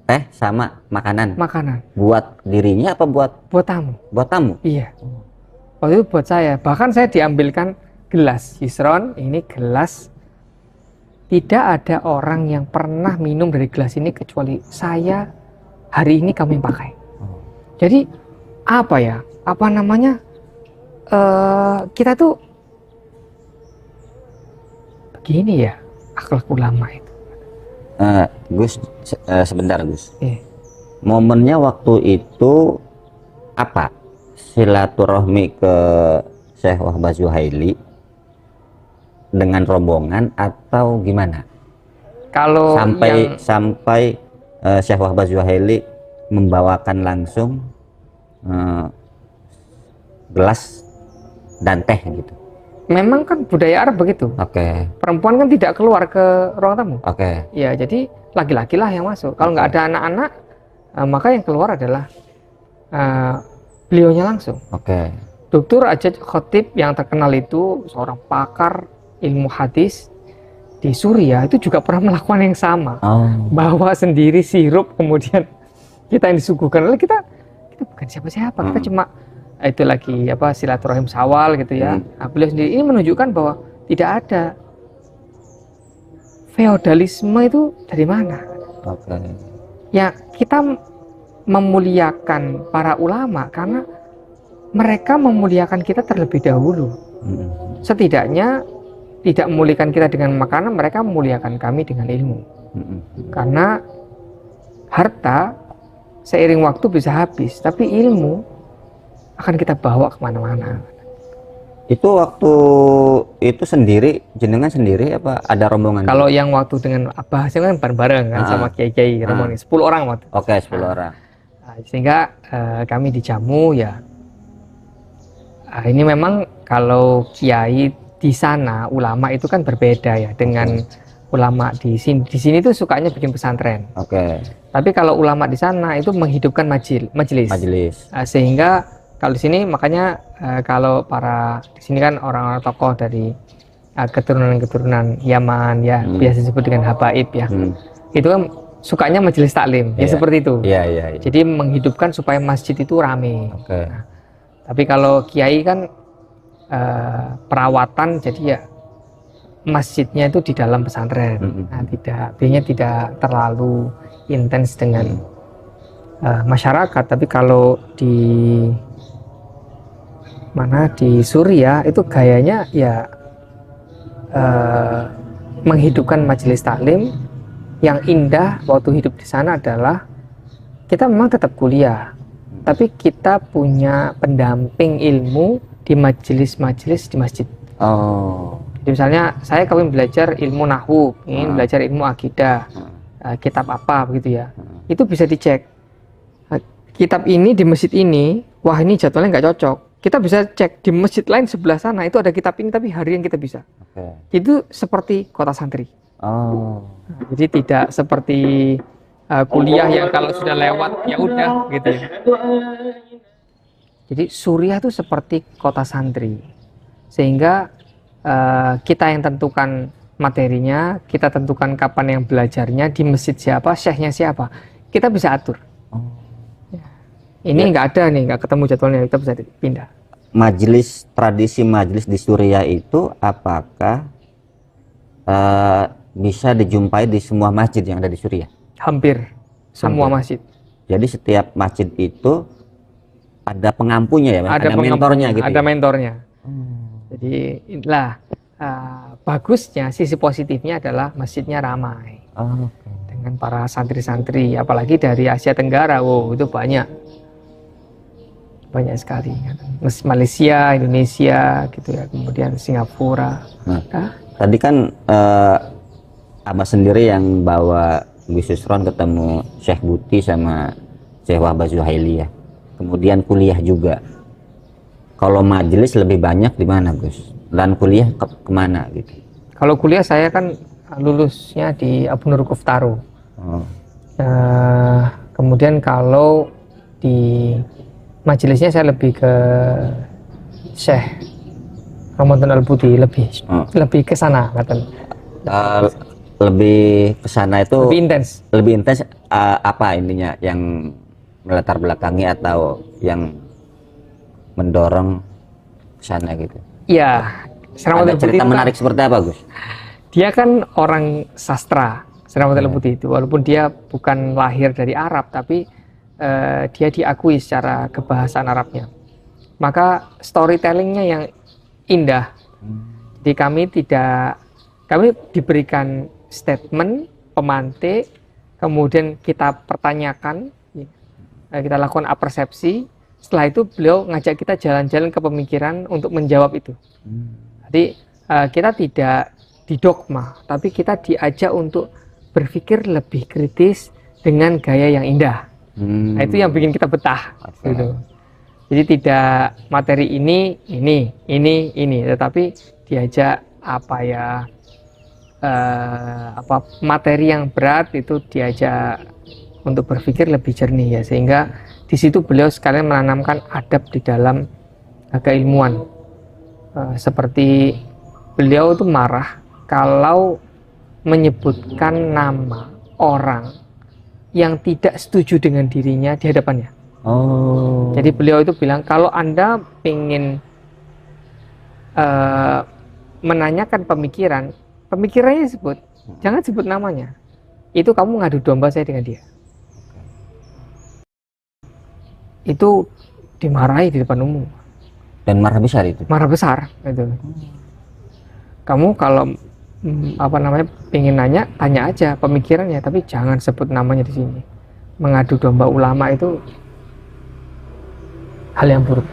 Speaker 2: teh sama makanan. Buat dirinya apa buat
Speaker 1: tamu?
Speaker 2: Buat tamu.
Speaker 1: Iya. Waktu itu buat saya. Bahkan saya diambilkan gelas. Yusron, ini gelas. Tidak ada orang yang pernah minum dari gelas ini kecuali saya. Hari ini kami pakai. Jadi apa ya? Apa namanya? Kita tuh begini ya, akhlak ulama itu.
Speaker 2: Gus, sebentar Gus. Momennya waktu itu apa? Silaturahmi ke Syekh Wahbah Zuhaili dengan rombongan atau gimana?
Speaker 1: Kalau
Speaker 2: sampai Syekh Wahbah Zuhaili membawakan langsung gelas dan teh gitu.
Speaker 1: Memang kan budaya Arab begitu. Perempuan kan tidak keluar ke ruang tamu. Ya, jadi laki-laki lah yang masuk. Kalau nggak ada anak-anak, maka yang keluar adalah beliaunya langsung. Dr. Ajat Khotib yang terkenal itu seorang pakar ilmu hadis di Suriah, itu juga pernah melakukan yang sama. Bawa sendiri sirup, kemudian kita yang disuguhkan. Lalu kita bukan siapa-siapa, kita cuma itu lagi apa, silaturahim sawal gitu ya. Nah, beliau sendiri ini menunjukkan bahwa tidak ada feodalisme itu dari mana. Ya, kita memuliakan para ulama karena mereka memuliakan kita terlebih dahulu. Setidaknya tidak memuliakan kita dengan makanan, mereka memuliakan kami dengan ilmu. Karena harta seiring waktu bisa habis, tapi ilmu akan kita bawa kemana-mana.
Speaker 2: Itu waktu itu sendiri, jenengan sendiri apa ada rombongan?
Speaker 1: Kalau yang waktu dengan Abah, saya kan bareng-bareng kan sama kiai-kiai rombongan 10 orang waktu.
Speaker 2: 10 orang.
Speaker 1: Sehingga kami dijamu ya. Ini memang kalau kiai di sana, ulama itu kan berbeda ya dengan ulama di sini. Di sini tuh sukanya bikin pesantren. Tapi kalau ulama di sana itu menghidupkan majelis. Sehingga kalau di sini makanya kalau para di sini kan orang-orang tokoh dari keturunan-keturunan Yaman ya, biasa disebut dengan habaib ya. Itu kan sukanya majelis taklim ya, seperti itu. Jadi menghidupkan supaya masjid itu rame. Nah, tapi kalau kiai kan perawatan, jadi ya masjidnya itu di dalam pesantren. Nah, tidak terlalu intens dengan masyarakat. Tapi kalau di Suriah itu gayanya ya menghidupkan majelis taklim. Yang indah waktu hidup di sana adalah kita memang tetap kuliah, tapi kita punya pendamping ilmu di majelis-majelis di masjid. Jadi misalnya saya kawin belajar ilmu nahwu, ingin belajar ilmu akidah, kitab apa begitu ya, itu bisa dicek. Kitab ini di masjid ini, wah ini jadwalnya nggak cocok. Kita bisa cek di masjid lain sebelah sana itu ada kitab ini, tapi harian kita bisa. Itu seperti kota santri. Jadi tidak seperti kuliah yang kalau sudah lewat ya udah gitu ya. Jadi Suriah itu seperti kota santri, sehingga kita yang tentukan materinya, kita tentukan kapan yang belajarnya, di masjid siapa, syekhnya siapa, kita bisa atur. Ini nggak ada nih, nggak ketemu jadwalnya, kita bisa pindah.
Speaker 2: Majelis, tradisi majelis di Suriah itu apakah bisa dijumpai di semua masjid yang ada di Suriah?
Speaker 1: Hampir semua masjid.
Speaker 2: Jadi setiap masjid itu ada pengampunya ya, ada mentornya gitu.
Speaker 1: Ada mentornya. Jadi inilah bagusnya, sisi positifnya adalah masjidnya ramai. dengan para santri-santri, apalagi dari Asia Tenggara. Wow, itu banyak sekali. Malaysia, Indonesia, gitu ya, kemudian Singapura.
Speaker 2: Tadi kan Abah sendiri yang bawa Gus Yusron ketemu Syekh Buti sama Syekh Wahbah Zuhaili ya. Kemudian kuliah juga. Kalau majelis lebih banyak di mana, Gus? Dan kuliah kemana gitu?
Speaker 1: Kalau kuliah saya kan lulusnya di Abu Nur Kuftaro. Kemudian kalau di majelisnya saya lebih ke Syekh Ramadan Al-Budi, lebih ke sana,
Speaker 2: lebih ke sana itu
Speaker 1: lebih intens.
Speaker 2: Apa intinya yang melatar belakangi atau yang mendorong ke sana gitu?
Speaker 1: Iya,
Speaker 2: ada cerita menarik seperti apa, Gus?
Speaker 1: Dia kan orang sastra, Ramadan Al-Budi itu, walaupun dia bukan lahir dari Arab, tapi dia diakui secara kebahasaan Arabnya. Maka storytellingnya yang indah. Jadi kami diberikan statement, pemantik, kemudian kita pertanyakan, kita lakukan apersepsi. Setelah itu beliau ngajak kita jalan-jalan ke pemikiran untuk menjawab itu. Jadi kita tidak didogma, tapi kita diajak untuk berpikir lebih kritis dengan gaya yang indah. Nah, itu yang bikin kita betah. Gitu. Jadi tidak materi ini, tetapi diajak materi yang berat itu diajak untuk berpikir lebih jernih ya, sehingga di situ beliau sekalian menanamkan adab di dalam keilmuan. Seperti beliau itu marah kalau menyebutkan nama orang yang tidak setuju dengan dirinya di hadapannya. Jadi beliau itu bilang, kalau Anda ingin menanyakan pemikirannya sebut, jangan sebut namanya. Itu kamu ngadu domba saya dengan dia. Itu dimarahi di depan umum.
Speaker 2: Dan marah besar itu?
Speaker 1: Marah besar itu. Kamu kalau pengen nanya, tanya aja pemikirannya, tapi jangan sebut namanya di sini. Mengadu domba ulama itu hal yang buruk.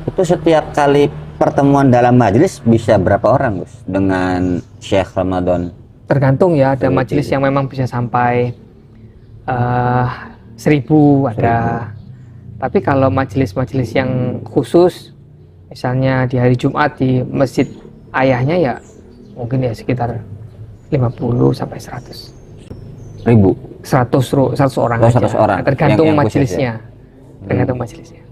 Speaker 2: Itu setiap kali pertemuan dalam majelis bisa berapa orang, Gus, dengan Syekh Ramadan?
Speaker 1: Tergantung ya, ada majelis yang memang bisa sampai 1000 ada. Tapi kalau majelis-majelis yang khusus, misalnya di hari Jumat di masjid ayahnya, ya mungkin ya sekitar 50 sampai 100. 100 orang aja.
Speaker 2: 100 orang.
Speaker 1: Tergantung
Speaker 2: yang
Speaker 1: majelisnya.
Speaker 2: Ya?
Speaker 1: Tergantung majelisnya.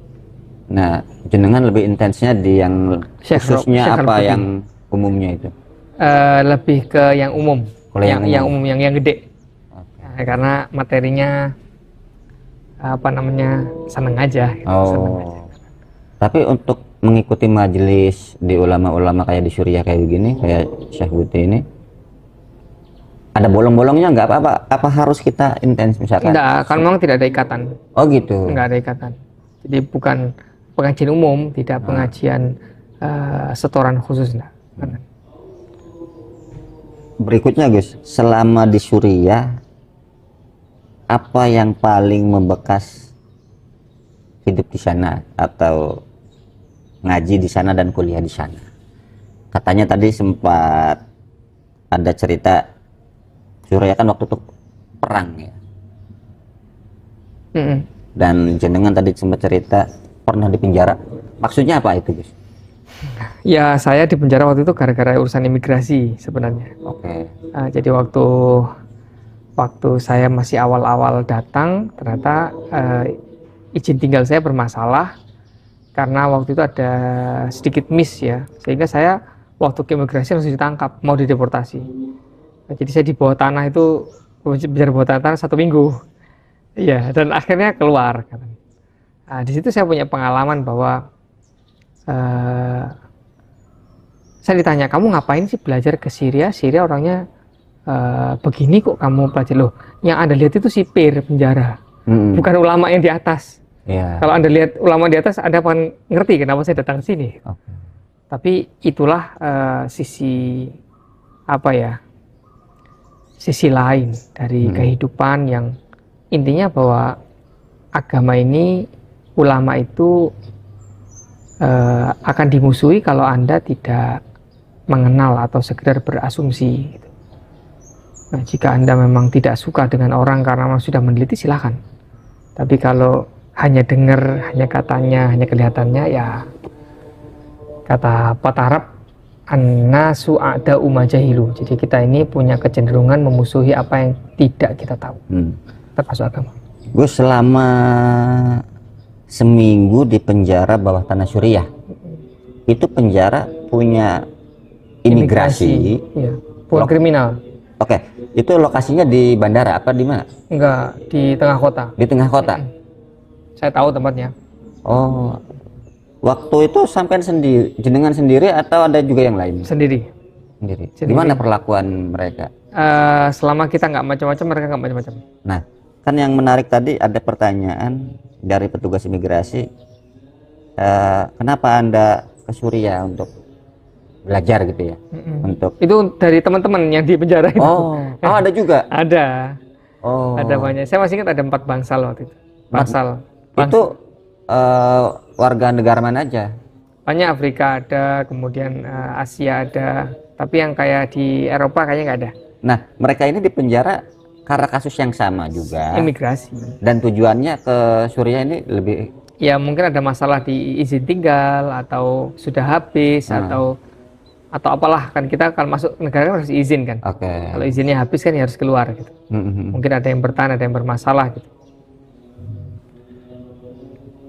Speaker 2: Nah, jenengan lebih intensnya di yang khususnya apa yang umumnya itu?
Speaker 1: Lebih ke yang umum. Yang umum, yang gede.
Speaker 2: Okay.
Speaker 1: Karena materinya seneng aja. Seneng aja.
Speaker 2: Tapi untuk mengikuti majelis di ulama-ulama kayak di Suriah kayak begini, kayak Syekh Buti ini, ada bolong-bolongnya nggak apa-apa? Apa harus kita intens misalkan?
Speaker 1: Enggak, kan memang tidak ada ikatan.
Speaker 2: Oh gitu.
Speaker 1: Nggak ada ikatan. Jadi bukan pengajian umum, tidak pengajian setoran khusus. Enggak.
Speaker 2: Berikutnya, Gus, selama di Suriah, apa yang paling membekas hidup di sana atau ngaji di sana dan kuliah di sana? Katanya tadi sempat ada cerita Suriah kan waktu itu perang ya. Dan jenengan tadi sempat cerita pernah di penjara. Maksudnya apa itu, Gus?
Speaker 1: Ya, saya di penjara waktu itu gara-gara urusan imigrasi sebenarnya.
Speaker 2: Oke.
Speaker 1: Jadi waktu saya masih awal-awal datang, ternyata izin tinggal saya bermasalah karena waktu itu ada sedikit miss ya, sehingga saya waktu ke imigrasi langsung ditangkap, mau dideportasi. Jadi saya di bawah tanah itu, biar bawah tanah 1 minggu. Iya, dan akhirnya keluar. Nah, di situ saya punya pengalaman bahwa saya ditanya, kamu ngapain sih belajar ke Syria? Syria orangnya begini kok kamu belajar. Loh, yang Anda lihat itu sipir penjara, bukan ulama yang di atas. Kalau Anda lihat ulama di atas, Anda akan ngerti kenapa saya datang ke sini. Tapi itulah sisi sisi lain dari kehidupan yang intinya bahwa agama ini, ulama itu akan dimusuhi kalau Anda tidak mengenal atau sekedar berasumsi gitu. Nah, jika Anda memang tidak suka dengan orang karena memang sudah meneliti, silahkan. Tapi kalau hanya dengar, hanya katanya, hanya kelihatannya, ya kata Pak Arab, an-nasu a'da'u ma jahilu. Jadi kita ini punya kecenderungan memusuhi apa yang tidak kita tahu, termasuk agama.
Speaker 2: Gue selama seminggu di penjara bawah tanah Suriah. Itu penjara punya imigrasi.
Speaker 1: Iya, bukan kriminal.
Speaker 2: Oke, itu lokasinya di bandara apa di mana?
Speaker 1: Enggak, di tengah kota.
Speaker 2: Di tengah kota.
Speaker 1: Saya tahu tempatnya.
Speaker 2: Oh, waktu itu sampai sendiri, jenengan sendiri atau ada juga yang lain?
Speaker 1: Sendiri.
Speaker 2: Sendiri. Gimana perlakuan mereka?
Speaker 1: Selama kita nggak macam-macam, mereka nggak macam-macam.
Speaker 2: Nah, kan yang menarik tadi ada pertanyaan dari petugas imigrasi, kenapa Anda ke Suriah untuk belajar gitu ya? Untuk
Speaker 1: itu dari teman-teman yang di penjara itu.
Speaker 2: Oh, ada juga?
Speaker 1: Ada.
Speaker 2: Oh.
Speaker 1: Ada banyak. Saya masih ingat ada 4 bangsal waktu itu. Bangsal.
Speaker 2: Itu warga negara mana aja?
Speaker 1: Banyak, Afrika ada, kemudian Asia ada. Tapi yang kayak di Eropa kayaknya nggak ada.
Speaker 2: Nah, mereka ini di penjara karena kasus yang sama juga.
Speaker 1: Imigrasi.
Speaker 2: Dan tujuannya ke Suriah ini lebih...
Speaker 1: Ya mungkin ada masalah di izin tinggal, atau sudah habis, atau apalah. Kan kita kalau masuk negara kan harus izin kan. Kalau izinnya habis kan ya harus keluar gitu. Mungkin ada yang bertahan, ada yang bermasalah gitu.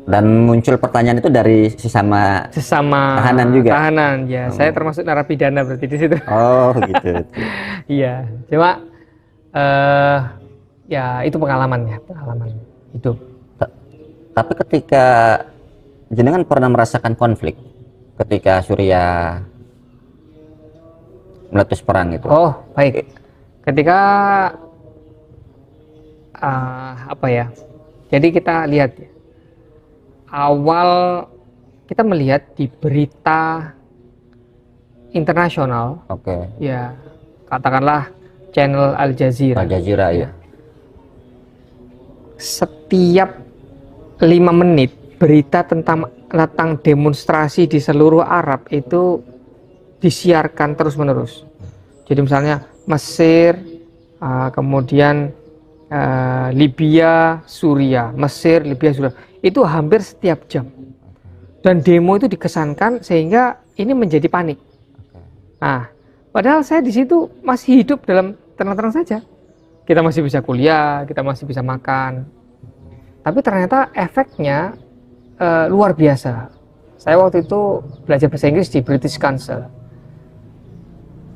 Speaker 2: Dan muncul pertanyaan itu dari sesama tahanan juga?
Speaker 1: Tahanan, ya. Saya termasuk narapidana berarti di situ.
Speaker 2: Oh gitu.
Speaker 1: Iya, cuma ya itu pengalaman hidup.
Speaker 2: Tapi ketika jenengan pernah merasakan konflik ketika Suriah meletus perang itu?
Speaker 1: Oh baik, ketika apa ya? Jadi kita lihat awal kita melihat di berita internasional, ya katakanlah channel Al Jazeera.
Speaker 2: Al Jazeera ya.
Speaker 1: Setiap 5 menit berita tentang demonstrasi di seluruh Arab itu disiarkan terus-menerus. Jadi misalnya Mesir, kemudian Libya, Suriah, Mesir, Libya, Suriah, itu hampir setiap jam. Dan demo itu dikesankan sehingga ini menjadi panik. Nah, padahal saya di situ masih hidup dalam tenang-tenang saja. Kita masih bisa kuliah, kita masih bisa makan. Tapi ternyata efeknya luar biasa. Saya waktu itu belajar bahasa Inggris di British Council.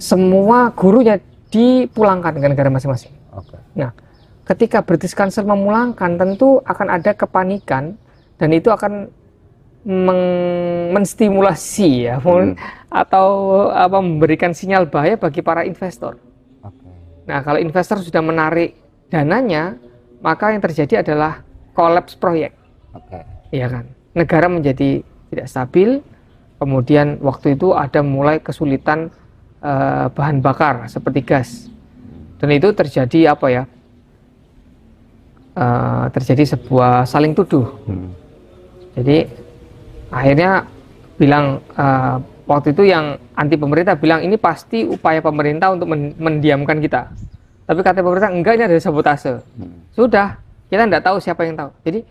Speaker 1: Semua gurunya dipulangkan ke negara masing-masing. Nah, ketika British Council memulangkan, tentu akan ada kepanikan dan itu akan menstimulasi ya, atau memberikan sinyal bahaya bagi para investor. Nah, kalau investor sudah menarik dananya, maka yang terjadi adalah kolaps proyek. Iya kan? Negara menjadi tidak stabil. Kemudian waktu itu ada mulai kesulitan bahan bakar seperti gas. Dan itu terjadi apa ya? Terjadi sebuah saling tuduh. Jadi akhirnya bilang waktu itu yang anti pemerintah bilang ini pasti upaya pemerintah untuk mendiamkan kita. Tapi kata pemerintah enggak, ini ada sabotase. Sudah, kita tidak tahu siapa yang tahu. Jadi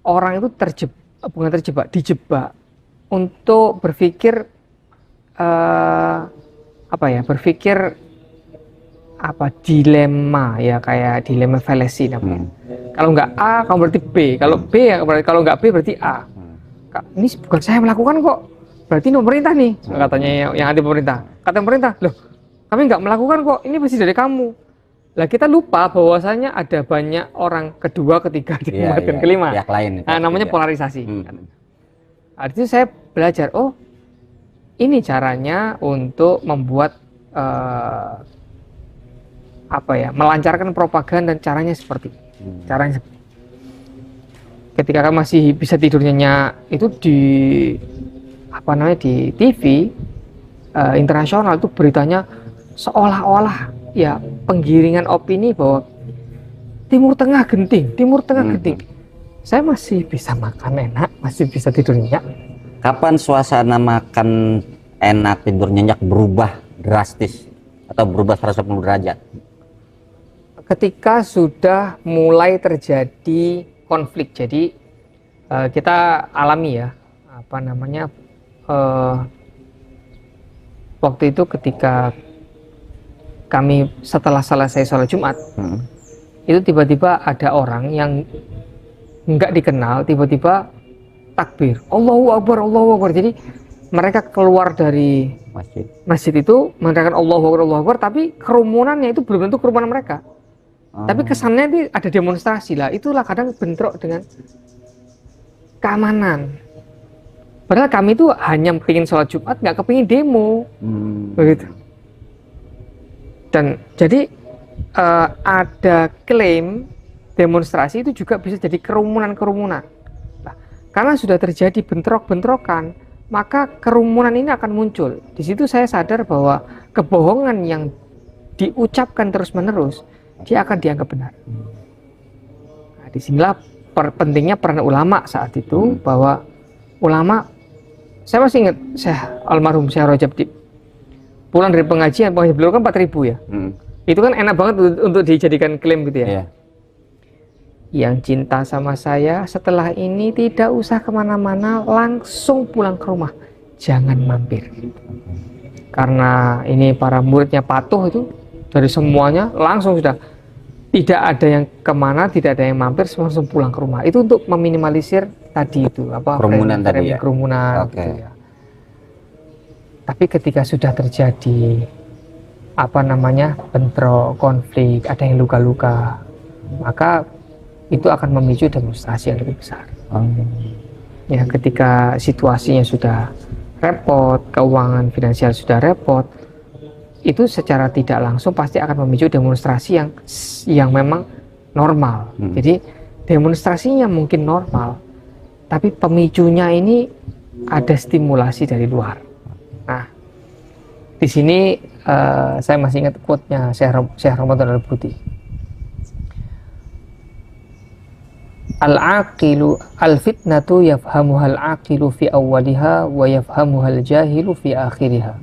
Speaker 1: orang itu dijebak untuk berpikir berpikir dilema ya, kayak dilema fallacy namanya. Kalau nggak A, kamu berarti B. Kalau B ya berarti, kalau nggak B berarti A. Ini bukan saya melakukan kok. Berarti ini pemerintah nih, katanya yang anti pemerintah. Kata pemerintah, loh kami nggak melakukan kok. Ini pasti dari kamu. Lah kita lupa bahwasanya ada banyak orang kedua, ketiga, keempat, dan kelima. Namanya polarisasi. Nah, itu saya belajar. Oh, ini caranya untuk membuat melancarkan propaganda, dan caranya seperti caranya ketika kamu masih bisa tidur nyenyak itu di di TV internasional itu beritanya seolah-olah ya penggiringan opini bahwa Timur Tengah genting, Timur Tengah genting. Saya masih bisa makan enak, masih bisa tidur nyenyak.
Speaker 2: Kapan suasana makan enak, tidur nyenyak berubah drastis atau berubah 180 derajat?
Speaker 1: Ketika sudah mulai terjadi konflik. Jadi kita alami ya, apa namanya, waktu itu ketika kami setelah selesai sholat Jumat, itu tiba-tiba ada orang yang nggak dikenal, tiba-tiba takbir, Allahu Akbar, Allahu Akbar. Jadi mereka keluar dari masjid itu mengatakan Allahu Akbar, Allahu Akbar, tapi kerumunannya itu belum tentu kerumunan mereka. Tapi kesannya itu ada demonstrasi lah. Itulah kadang bentrok dengan keamanan. Padahal kami itu hanya kepingin sholat Jumat, nggak kepingin demo, begitu. Dan jadi ada klaim demonstrasi itu juga bisa jadi kerumunan-kerumunan. Nah, karena sudah terjadi bentrok-bentrokan, maka kerumunan ini akan muncul. Di situ saya sadar bahwa kebohongan yang diucapkan terus-menerus, dia akan dianggap benar. Nah, disinilah pentingnya peran ulama saat itu, bahwa ulama, saya masih ingat Syekh almarhum Syekh Rajab Dib, pulang dari pengajian beliau kan 4.000 ya. Itu kan enak banget untuk dijadikan klaim gitu ya. Yang cinta sama saya setelah ini tidak usah kemana-mana, langsung pulang ke rumah, jangan mampir. Karena ini para muridnya patuh itu, dari semuanya langsung sudah tidak ada yang kemana, tidak ada yang mampir, langsung pulang ke rumah. Itu untuk meminimalisir tadi itu apa
Speaker 2: kerumunan tadi ya.
Speaker 1: Kerumunan. Gitu ya. Tapi ketika sudah terjadi apa namanya bentrok, konflik, ada yang luka-luka, maka itu akan memicu demonstrasi yang lebih besar. Ya, ketika situasinya sudah repot, keuangan finansial sudah repot, itu secara tidak langsung pasti akan memicu demonstrasi yang memang normal. Jadi demonstrasinya mungkin normal, tapi pemicunya ini ada stimulasi dari luar. Nah, di sini saya masih ingat quote-nya Syekh Ramadan Al-Buti. Al-aqilu al-fitnatu yafhamuha al-aqilu fi awwaliha wa yafhamuha al-jahilu fi akhiriha.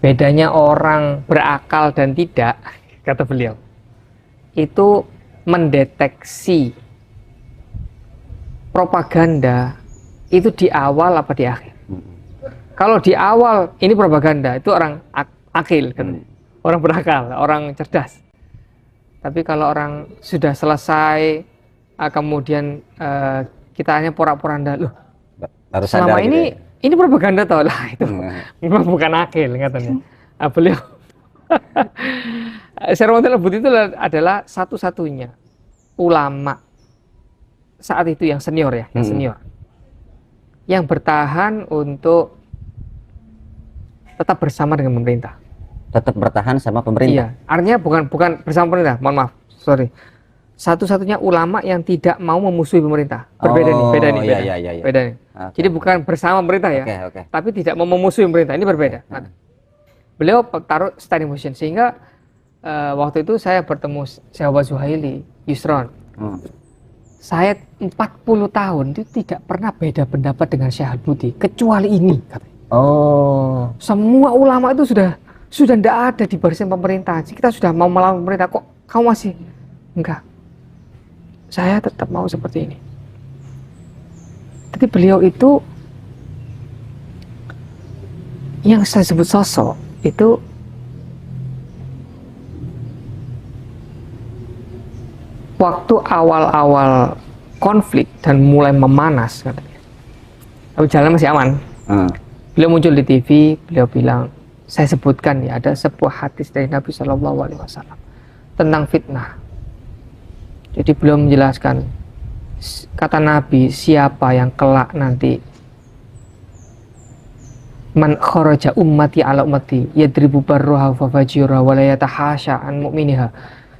Speaker 1: Bedanya orang berakal dan tidak, kata beliau, itu mendeteksi propaganda itu di awal apa di akhir. Kalau di awal ini propaganda, itu orang akil, kan? Orang berakal, orang cerdas. Tapi kalau orang sudah selesai, kemudian kita hanya porak-poranda, loh, selama ini gitu ya? Ini propaganda tau lah, itu memang bukan akil katanya. Beliau Syekh Ramadan Al-Buti itu adalah satu-satunya ulama saat itu yang senior ya, yang senior, yang bertahan untuk tetap bersama dengan pemerintah.
Speaker 2: Tetap bertahan sama pemerintah?
Speaker 1: Iya, artinya bukan bersama pemerintah, mohon maaf, sorry. Satu-satunya ulama yang tidak mau memusuhi pemerintah. Berbeda nih, beda nih. Okay. Jadi bukan bersama pemerintah ya, tapi tidak mau memusuhi pemerintah, ini berbeda. Nah, beliau taruh standing position, sehingga waktu itu saya bertemu Syekh Zuhaili, Yusron. Saya 40 tahun itu tidak pernah beda pendapat dengan Syekh Al-Buti, kecuali ini, katanya. Semua ulama itu sudah tidak ada di barisan pemerintah. Kita sudah mau melawan pemerintah, kok kamu masih enggak? Saya tetap mau seperti ini. Jadi beliau itu yang saya sebut sosok itu waktu awal-awal konflik dan mulai memanas katanya. Tapi jalan masih aman. Beliau muncul di TV, beliau bilang, saya sebutkan ya, ada sebuah hadis dari Nabi SAW tentang fitnah. Jadi beliau menjelaskan, kata Nabi, siapa yang kelak nanti man kharaja ummati ala ummati yadribu barruha fa fajira wa la yatahasha an mu'miniha.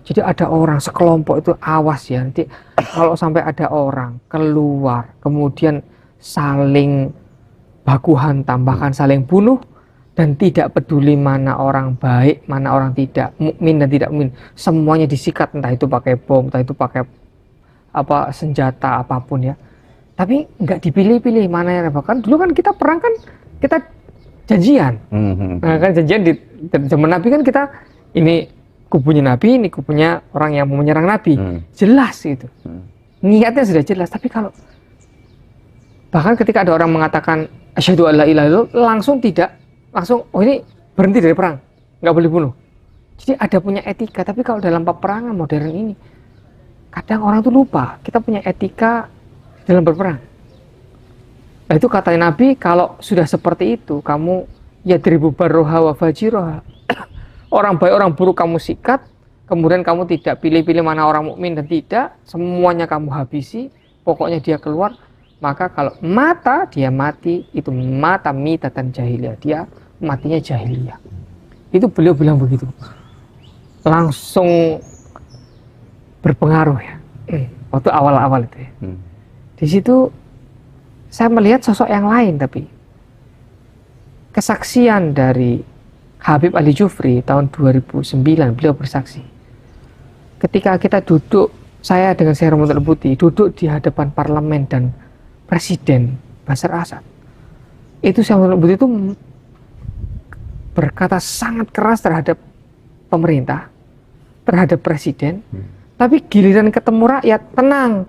Speaker 1: Jadi ada orang sekelompok itu, awas ya, nanti kalau sampai ada orang keluar kemudian saling baku hantam, bahkan saling bunuh, dan tidak peduli mana orang baik, mana orang tidak, mukmin dan tidak mukmin, semuanya disikat, entah itu pakai bom, entah itu pakai apa senjata apapun ya. Tapi nggak dipilih-pilih mana yang bahkan dulu kan kita perang kan kita janjian. Nah kan janjian di zaman Nabi kan kita ini kubunya Nabi, ini kubunya orang yang mau menyerang Nabi. Jelas gitu. Niatnya sudah jelas. Tapi kalau bahkan ketika ada orang mengatakan asyhadu alla ilaha illallah, langsung oh ini berhenti dari perang, nggak boleh bunuh. Jadi ada punya etika. Tapi kalau dalam peperangan modern ini kadang orang tuh lupa kita punya etika dalam berperang. Nah itu katanya Nabi, kalau sudah seperti itu kamu ya dribu barroha wa fajiroha, orang baik orang buruk kamu sikat, kemudian kamu tidak pilih-pilih mana orang mukmin dan tidak, semuanya kamu habisi, pokoknya dia keluar. Maka kalau mata dia mati, itu mata mitatan jahiliyah, dia matinya jahiliyah. Itu beliau bilang begitu, langsung berpengaruh ya waktu awal-awal itu ya. Di situ saya melihat sosok yang lain, tapi kesaksian dari Habib Ali Jufri tahun 2009, beliau bersaksi ketika kita duduk, saya dengan Syekh Ramadan Al-Buti duduk di hadapan parlemen dan Presiden Bashar Assad, itu Syekh Ramadan Al-Buti itu berkata sangat keras terhadap pemerintah, terhadap presiden, tapi giliran ketemu rakyat tenang.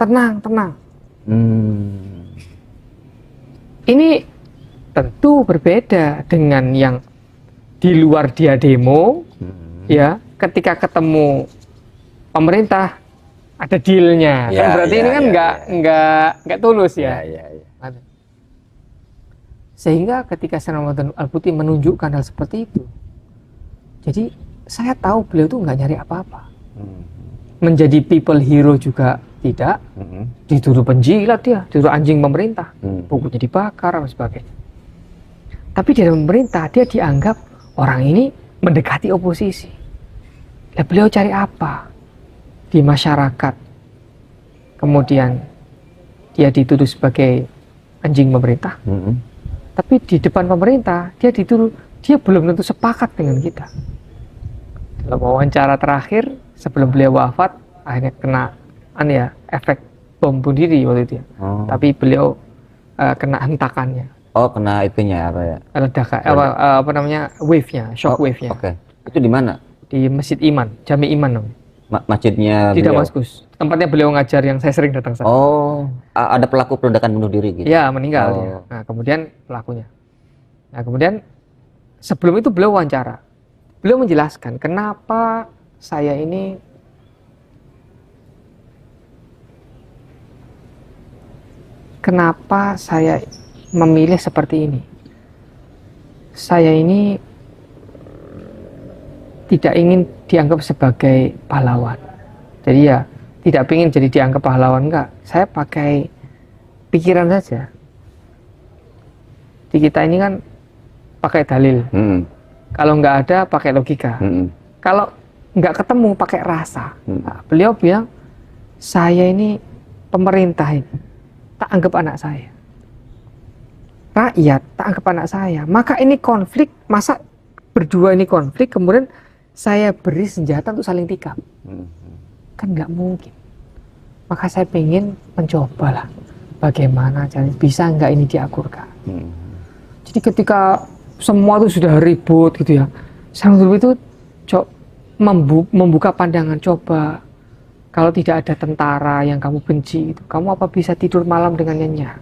Speaker 1: Ini tentu berbeda dengan yang di luar dia demo, ya. Ketika ketemu pemerintah ada dealnya, kan berarti ini kan nggak tulus ya. Sehingga ketika Syekh Ramadan Al-Buti menunjukkan hal seperti itu, jadi saya tahu beliau tuh nggak nyari apa-apa. Menjadi people hero juga tidak, dituduh penjilat dia, dituduh anjing pemerintah, bukunya dibakar dan sebagainya. Tapi di dalam pemerintah dia dianggap orang ini mendekati oposisi. Nah, beliau cari apa di masyarakat? Kemudian dia dituduh sebagai anjing pemerintah. Tapi di depan pemerintah dia dituduh, dia belum tentu sepakat dengan kita. Dalam wawancara terakhir sebelum beliau wafat, akhirnya kena efek bom bunuh diri waktu itu ya. Tapi beliau kena hentakannya.
Speaker 2: Oh, kena itunya apa ya?
Speaker 1: Ledakan apa namanya? Wave-nya, shock wave-nya.
Speaker 2: Oke. Itu di mana?
Speaker 1: Di Masjid Iman, Jami Iman namanya.
Speaker 2: Masjidnya
Speaker 1: di
Speaker 2: beliau?
Speaker 1: Damaskus. Tempatnya beliau ngajar yang saya sering datang sana.
Speaker 2: Oh, ada pelaku peledakan bunuh diri gitu.
Speaker 1: Ya, meninggal dia. Nah, kemudian pelakunya. Nah, kemudian sebelum itu beliau wawancara. Beliau menjelaskan kenapa saya ini memilih seperti ini. Saya ini tidak ingin dianggap sebagai pahlawan. Jadi ya tidak ingin jadi dianggap pahlawan, enggak. Saya pakai pikiran saja. Di kita ini kan pakai dalil. Kalau nggak ada pakai logika. Kalau nggak ketemu pakai rasa. Nah, beliau bilang saya ini pemerintah ini tak anggap anak saya. Rakyat tak anggap anak saya. Maka ini konflik, masa berdua ini konflik kemudian saya beri senjata untuk saling tikam. Kan nggak mungkin. Maka saya ingin mencobalah bagaimana caranya bisa nggak ini diakurkan. Jadi ketika semua itu sudah ribut gitu ya, saya itu membuka pandangan, coba kalau tidak ada tentara yang kamu benci itu, kamu apa bisa tidur malam dengan nyenyak?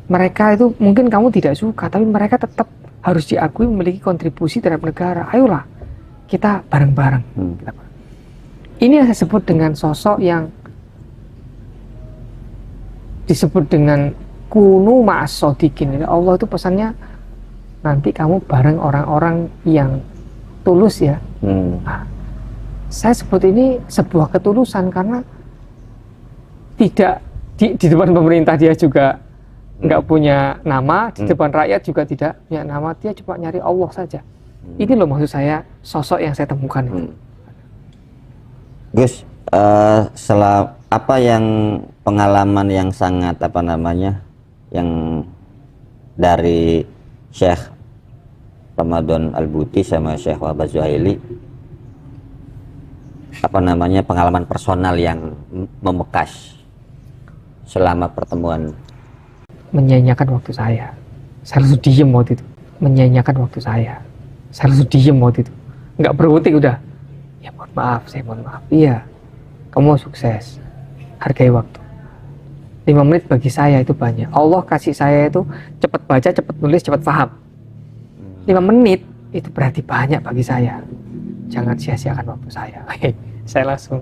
Speaker 1: Mereka itu mungkin kamu tidak suka, tapi mereka tetap harus diakui memiliki kontribusi terhadap negara. Ayolah kita bareng-bareng. Ini yang saya sebut dengan sosok yang disebut dengan kunu ma'as shodiqin. Allah itu pesannya nanti kamu bareng orang-orang yang tulus ya. Nah, saya sebut ini sebuah ketulusan karena tidak di depan pemerintah dia juga nggak punya nama, di depan rakyat juga tidak punya nama, dia cuma nyari Allah saja. Ini loh maksud saya sosok yang saya temukan itu.
Speaker 2: Gus, apa yang pengalaman yang sangat yang dari Syekh Ramadan Al-Buti sama Syekh Wahbah Zuhaili, apa namanya, pengalaman personal yang membekas selama pertemuan?
Speaker 1: Menyanyiakan waktu saya langsung diem waktu itu. Menyanyiakan waktu saya langsung diem waktu itu. Nggak berkutik udah. Ya mohon maaf, saya mohon maaf. Iya, kamu sukses. Hargai waktu. 5 menit bagi saya itu banyak. Allah kasih saya itu cepat baca, cepat nulis, cepat paham. 5 menit itu berarti banyak bagi saya. Jangan sia-siakan waktu saya. Saya langsung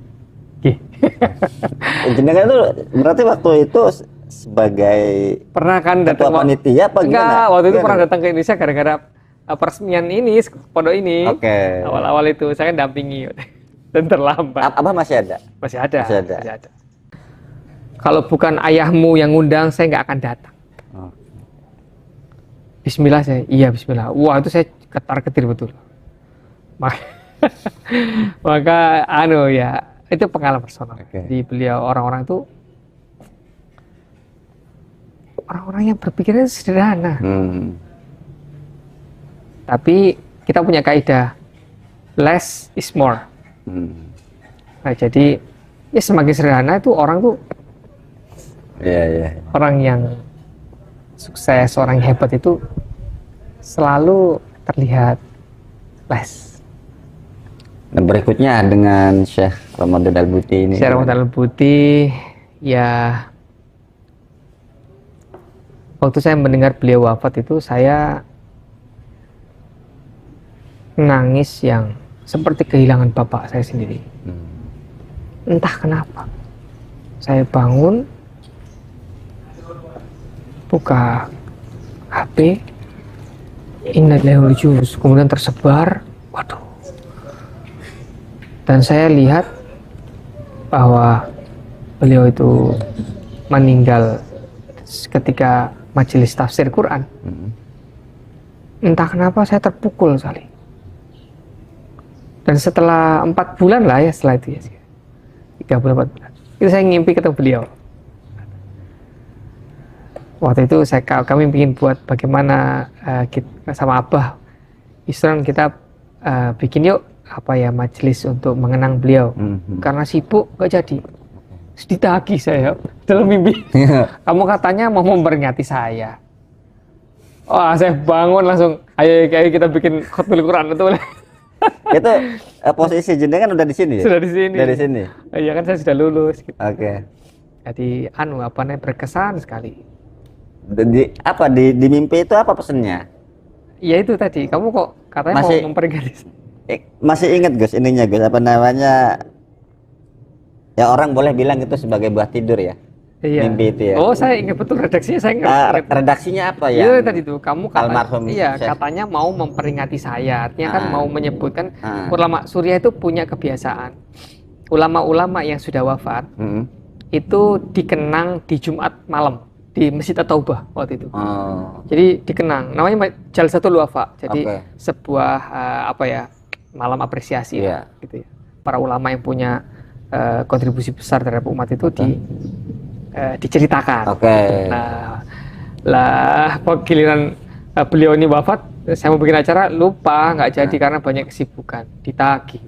Speaker 2: jenengan itu berarti waktu itu sebagai
Speaker 1: pernah kan
Speaker 2: ketua panitia apa
Speaker 1: enggak,
Speaker 2: gimana?
Speaker 1: waktu itu pernah datang ke Indonesia gara-gara peresmian ini pondok ini.
Speaker 2: Oke.
Speaker 1: Awal-awal itu saya kan dampingi dan terlambat.
Speaker 2: Apa masih ada?
Speaker 1: Masih ada.
Speaker 2: Masih ada.
Speaker 1: Masih ada. Kalau bukan ayahmu yang ngundang, saya nggak akan datang.
Speaker 2: Oh.
Speaker 1: Bismillah saya, iya bismillah. Wah itu saya ketar-ketir betul. Maka ya itu pengalaman personal. Di beliau orang-orang itu orang-orang yang berpikirnya sederhana. Tapi kita punya kaidah less is more. Nah, jadi ya semakin sederhana itu orang tuh orang yang sukses, orang yang hebat itu selalu terlihat less.
Speaker 2: Nah, berikutnya dengan Syekh Ramadan Al-Buti ini.
Speaker 1: Syekh Ramadan Al-Buti, ya waktu saya mendengar beliau wafat itu saya nangis yang seperti kehilangan bapak saya sendiri. Entah kenapa. Saya bangun, buka HP, Inna Lillahi wa Inna Ilaihi Raji'un, kemudian tersebar, waduh. Dan saya lihat bahwa beliau itu meninggal ketika majelis tafsir Quran. Entah kenapa saya terpukul sekali. Dan setelah 4 bulan lah ya, setelah itu ya, 3 bulan 4 bulan, itu saya ngimpi ketemu beliau. Waktu itu kami ingin buat bagaimana kita, sama Abah Isran, kita bikin yuk majelis untuk mengenang beliau. Karena sibuk gak jadi. Ditagih saya dalam mimpi. Kamu katanya mau memperingati saya. Wah, saya bangun langsung, ayo kita bikin khutbah Quran itu.
Speaker 2: Itu posisi jenengan udah di sini ya?
Speaker 1: Sudah di sini.
Speaker 2: Dari sini.
Speaker 1: Iya kan, saya sudah lulus gitu.
Speaker 2: Oke.
Speaker 1: Jadi berkesan sekali.
Speaker 2: Di mimpi itu apa pesennya?
Speaker 1: Ya itu tadi, kamu kok katanya mau memperingati.
Speaker 2: Masih ingat Gus ininya Gus, apa namanya? Ya orang boleh bilang itu sebagai buah tidur ya.
Speaker 1: Iya.
Speaker 2: Mimpi itu ya.
Speaker 1: Oh, saya ingat betul redaksinya, saya ingat.
Speaker 2: Redaksinya apa ya?
Speaker 1: Iya tadi tuh, kamu
Speaker 2: almarhum.
Speaker 1: Iya, katanya mau memperingati saya. Artinya kan mau menyebutkan ulama Suriah itu punya kebiasaan. Ulama-ulama yang sudah wafat itu dikenang di Jumat malam di Masjid At-Taubah waktu itu. Jadi dikenang, namanya Jalsatul Wafa. Jadi sebuah malam apresiasi gitu ya. Para ulama yang punya kontribusi besar terhadap umat itu diceritakan. Nah, giliran beliau ini wafat, saya mau bikin acara, lupa, nggak jadi karena banyak kesibukan. Ditagih.